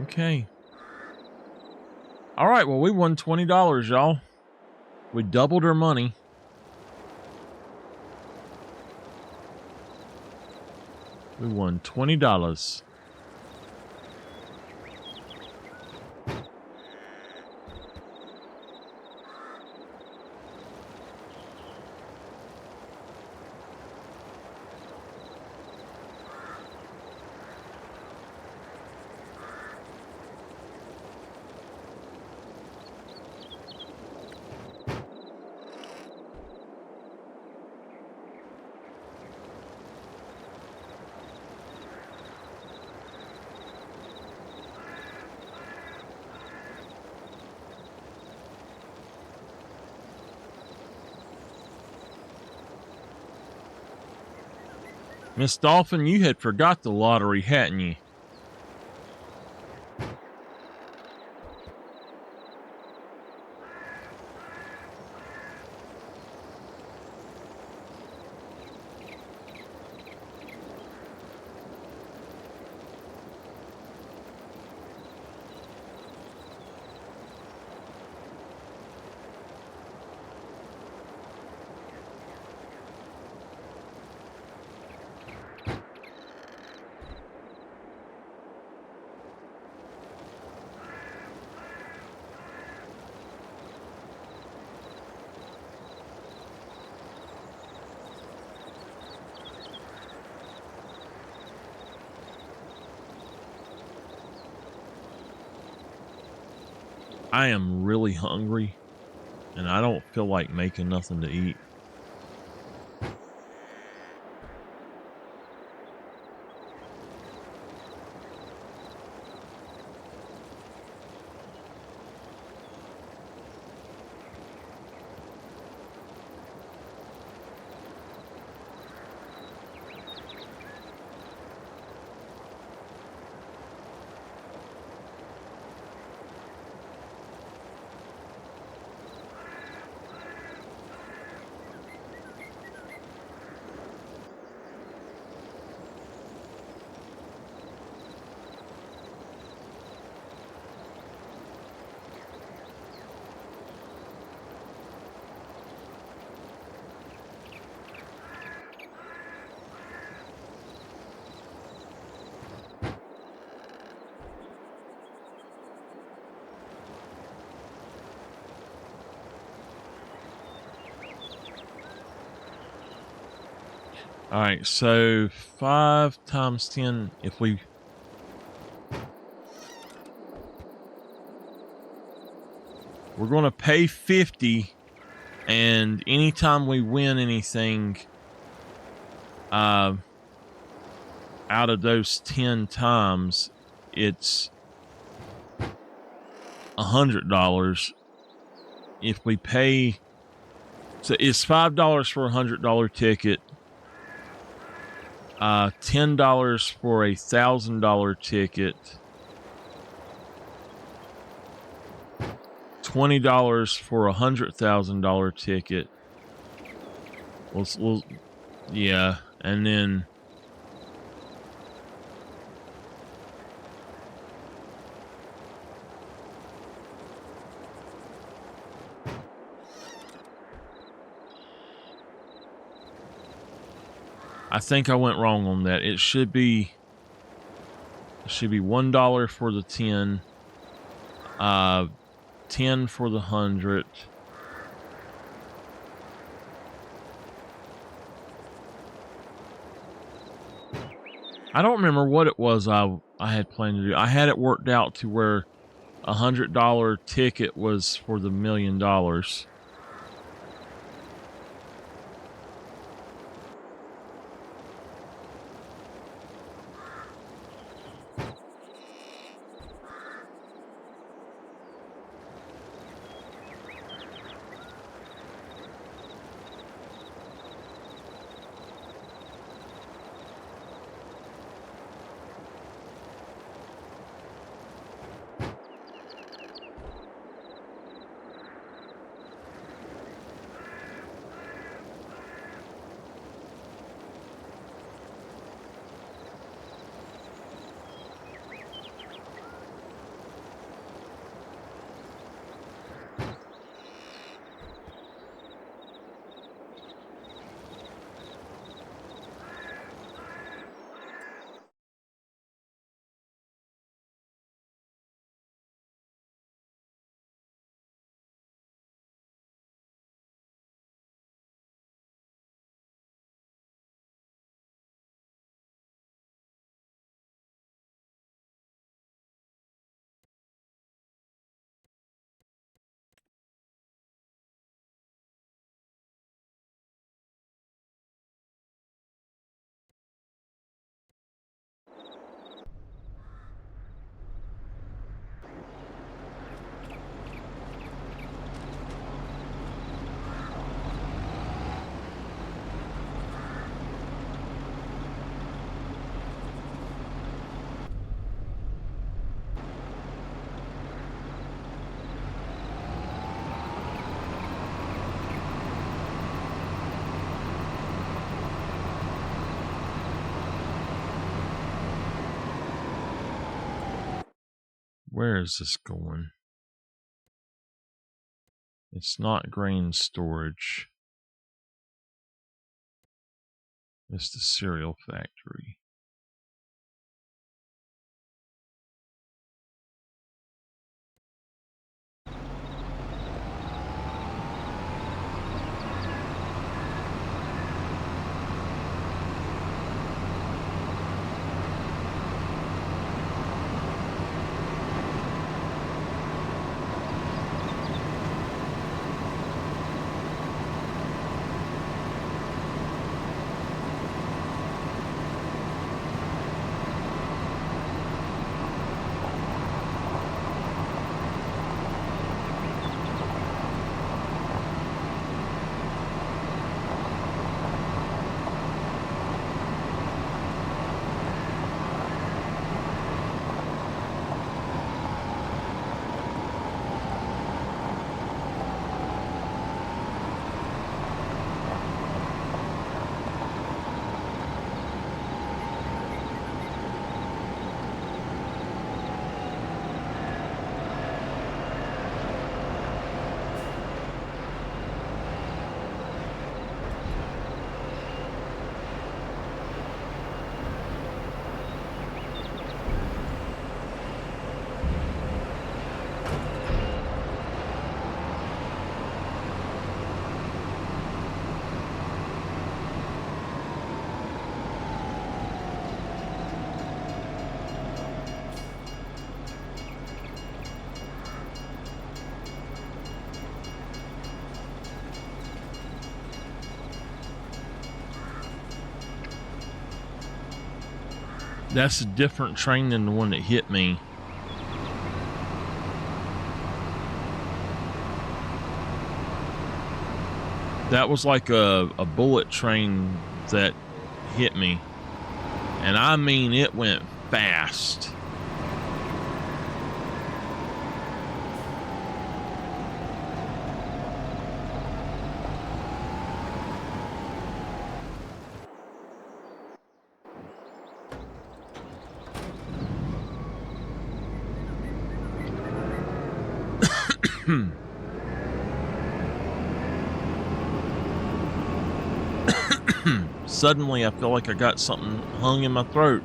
Okay. All right. Well, we won $20, y'all. We doubled our money. We won $20. Miss Dolphin, you had forgot the lottery, hadn't you? I am really hungry, and I don't feel like making nothing to eat. All right, so 5 times 10, if we're going to pay 50, and anytime we win anything out of those 10 times, it's $100. If we pay, so it's $5 for $100 ticket, $10 for $1,000 ticket, $20 for $100,000 ticket. We'll, yeah, and then I think I went wrong on that. It should be $1 for the 10, 10 for the 100. I don't remember what it was I had planned to do. I had it worked out to where $100 ticket was for the $1 million. Where is this going? It's not grain storage. It's the cereal factory. That's a different train than the one that hit me. That was like a bullet train that hit me. And I mean, it went fast. Suddenly, I feel like I got something hung in my throat.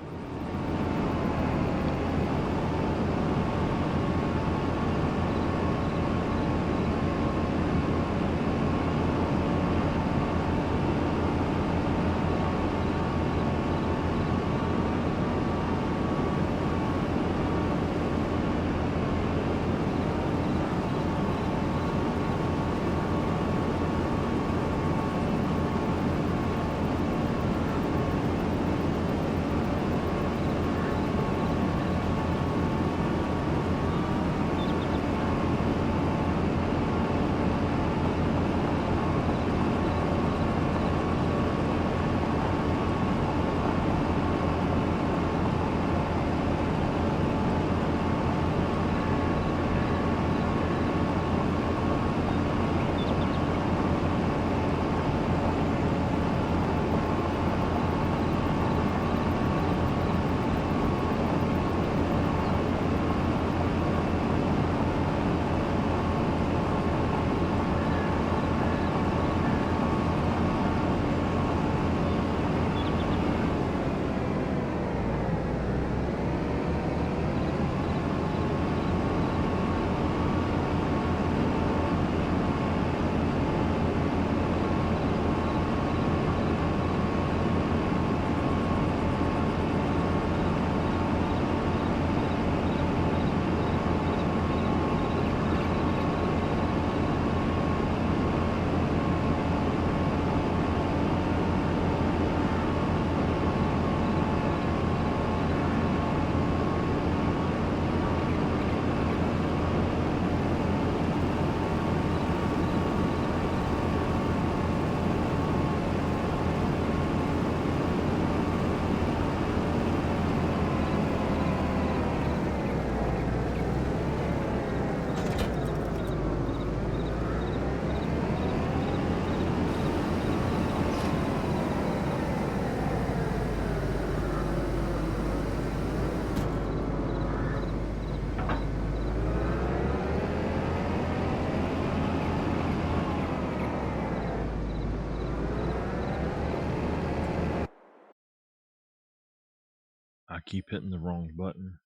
I keep hitting the wrong button.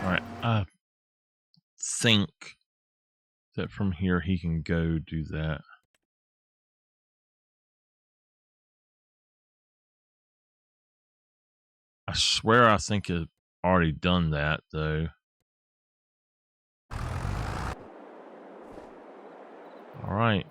All right, I think that from here he can go do that. I swear I think I've already done that, though. All right.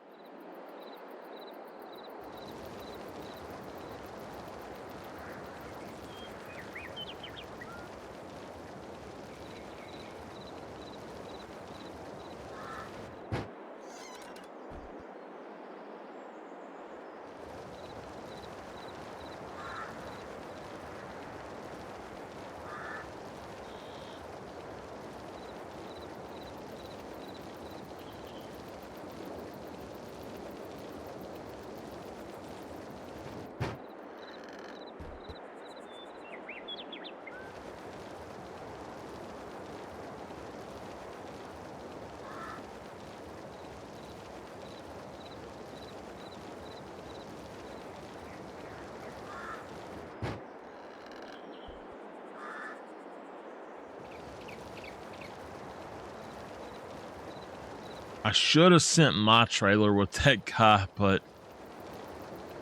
I should have sent my trailer with that guy, but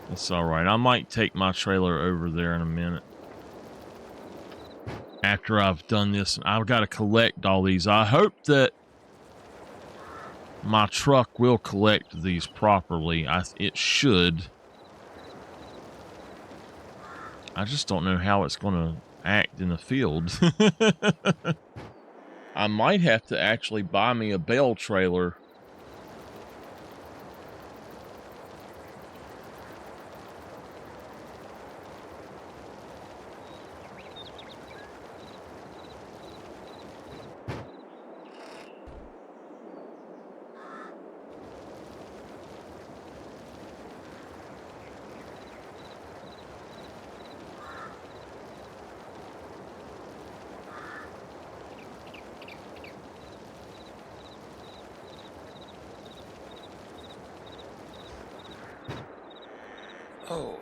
it's all right. I might take my trailer over there in a minute. After I've done this, I've got to collect all these. I hope that my truck will collect these properly. It should. I just don't know how it's going to act in the field. I might have to actually buy me a bale trailer. Oh.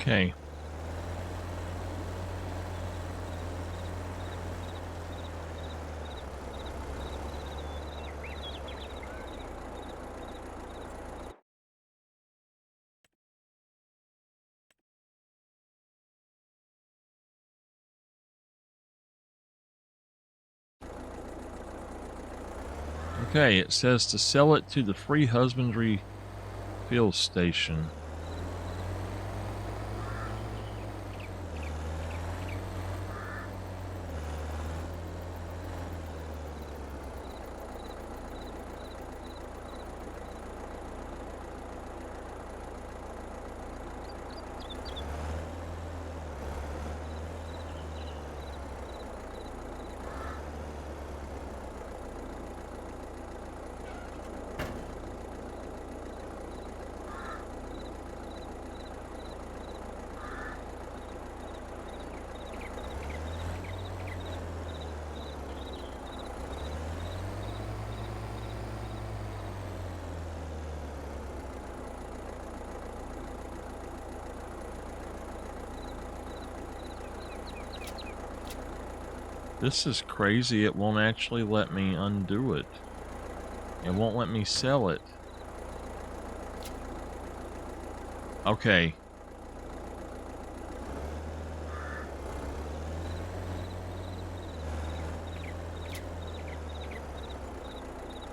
Okay. Okay, it says to sell it to the Free Husbandry Field Station. This is crazy. It won't actually let me undo it. It won't let me sell it. Okay.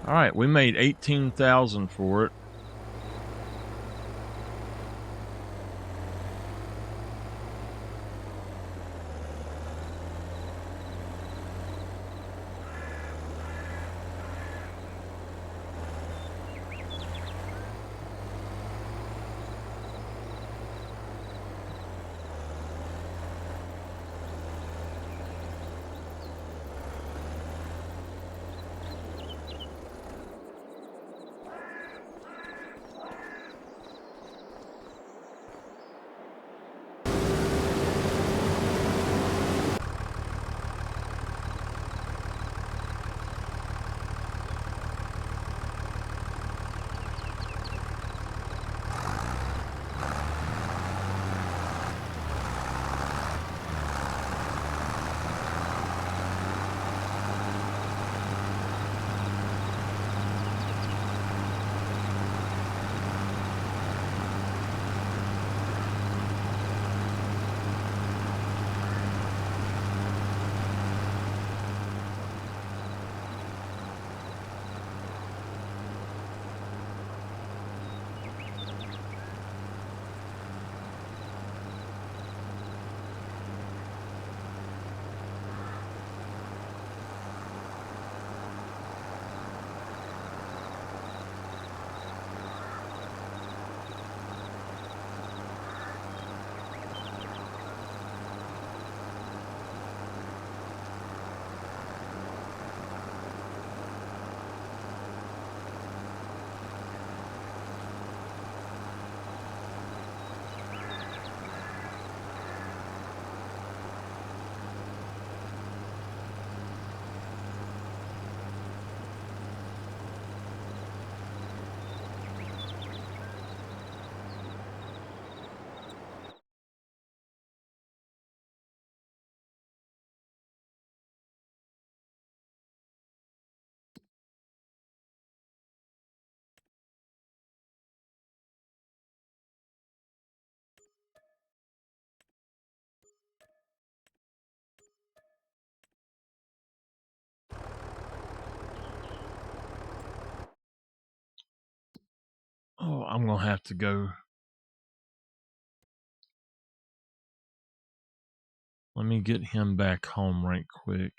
All right, we made 18,000 for it. Oh, I'm going to have to go. Let me get him back home right quick.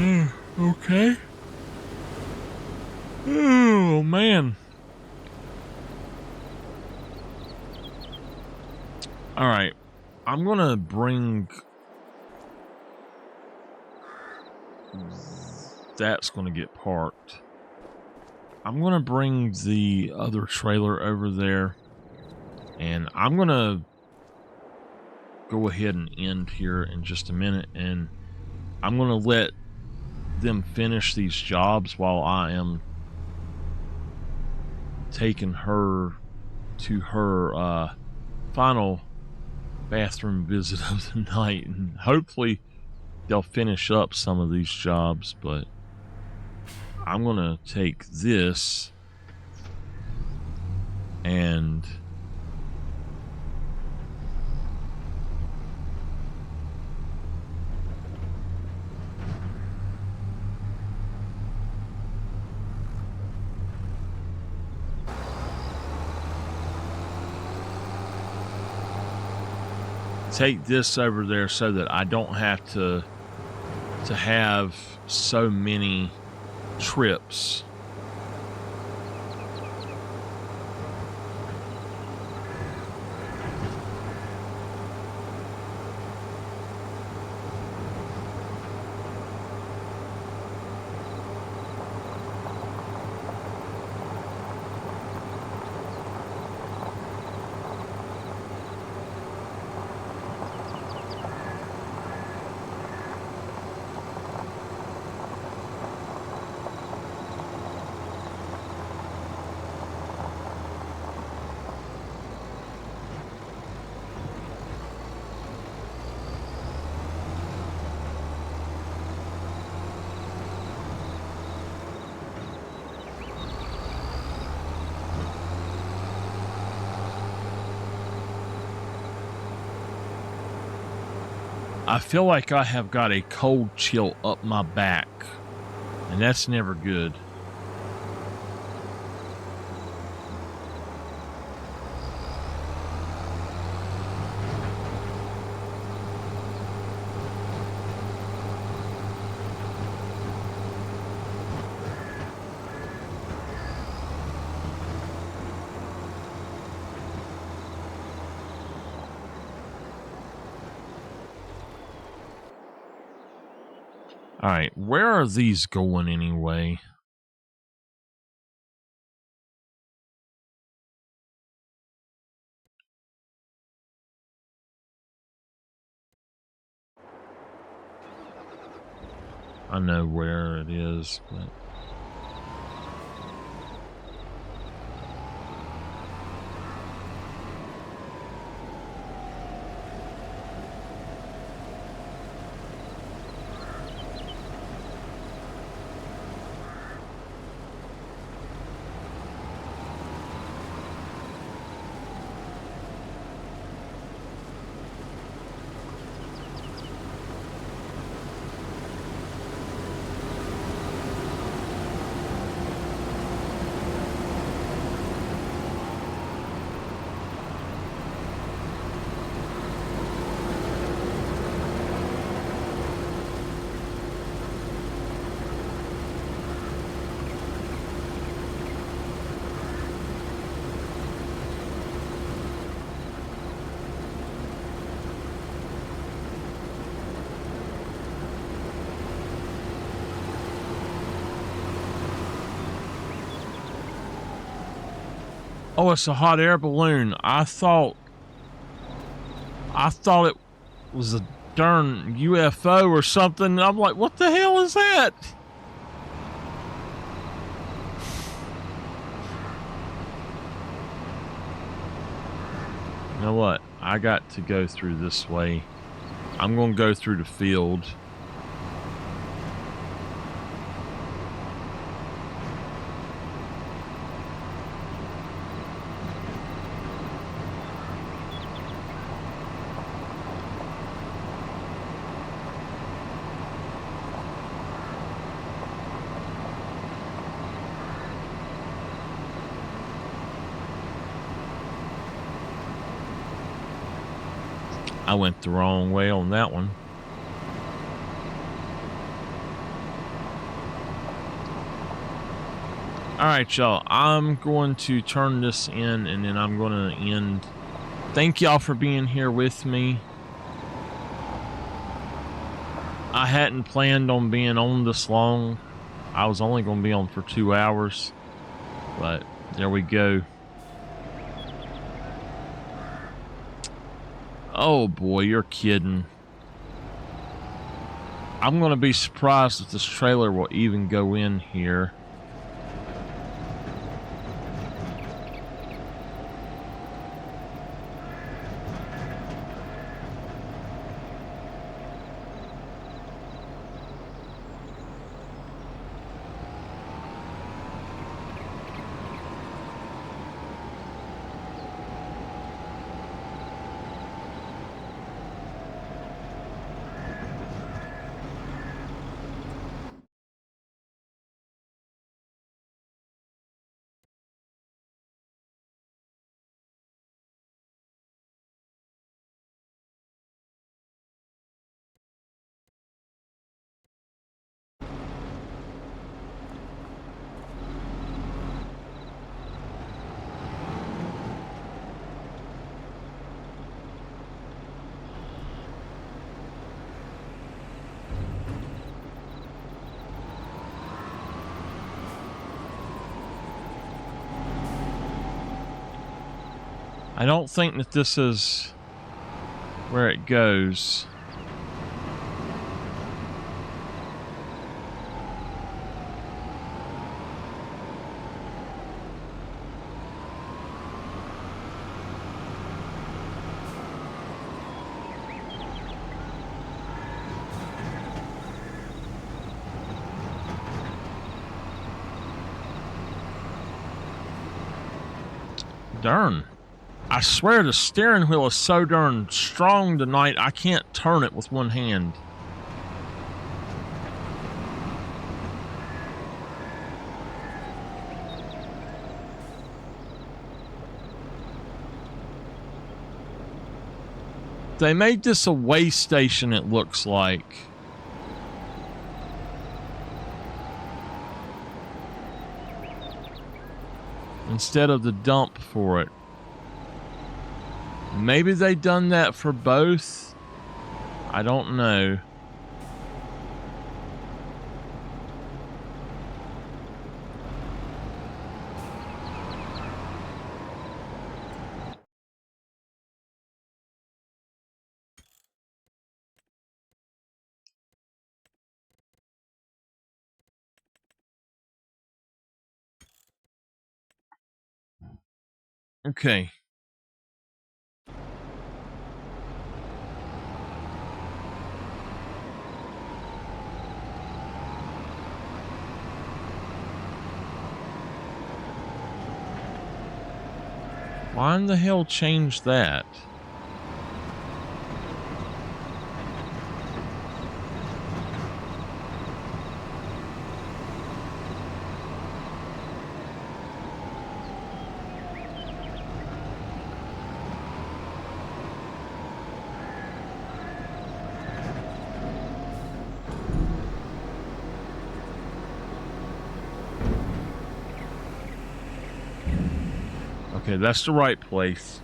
Okay. Oh, man. All right. I'm going to bring... That's going to get parked. I'm going to bring the other trailer over there. And I'm going to go ahead and end here in just a minute. And I'm going to let them finish these jobs while I am taking her to her final bathroom visit of the night. And hopefully they'll finish up some of these jobs. But I'm going to take this and... take this over there so that I don't have to have so many trips. I feel like I have got a cold chill up my back, and that's never good. All right, where are these going anyway? I know where it is, but... Oh, it's a hot air balloon. I thought it was a darn UFO or something. I'm like, what the hell is that? You know what? I got to go through this way. I'm going to go through the field. I went the wrong way on that one. Alright, y'all. I'm going to turn this in, and then I'm going to end. Thank y'all for being here with me. I hadn't planned on being on this long. I was only going to be on for 2 hours. But there we go. Oh boy, you're kidding. I'm going to be surprised if this trailer will even go in here. I don't think that this is where it goes. Darn. I swear the steering wheel is so darn strong tonight, I can't turn it with one hand. They made this a way station, it looks like. Instead of the dump for it. Maybe they done that for both. I don't know. Okay. Why in the hell change that? Okay, that's the right place.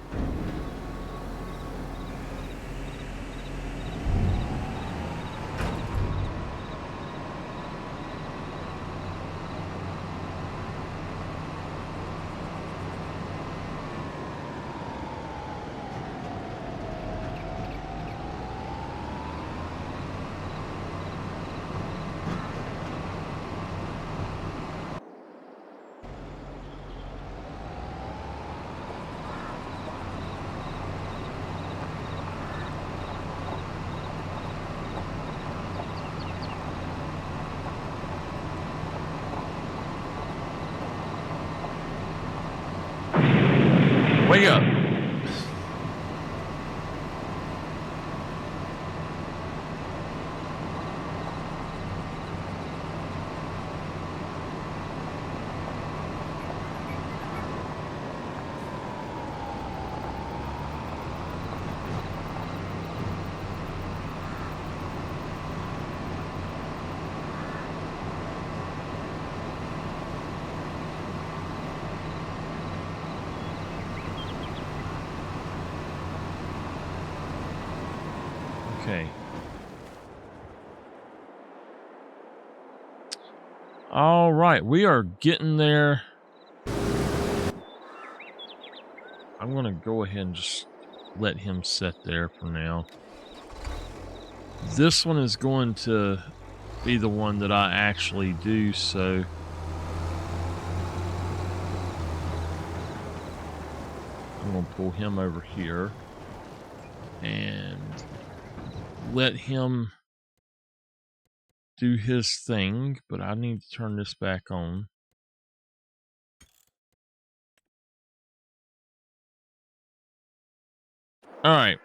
Wake up. Okay. All right, we are getting there. I'm going to go ahead and just let him sit there for now. This one is going to be the one that I actually do, so I'm going to pull him over here and let him do his thing, but I need to turn this back on. All right.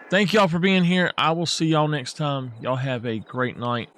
Thank y'all for being here. I will see y'all next time. Y'all have a great night.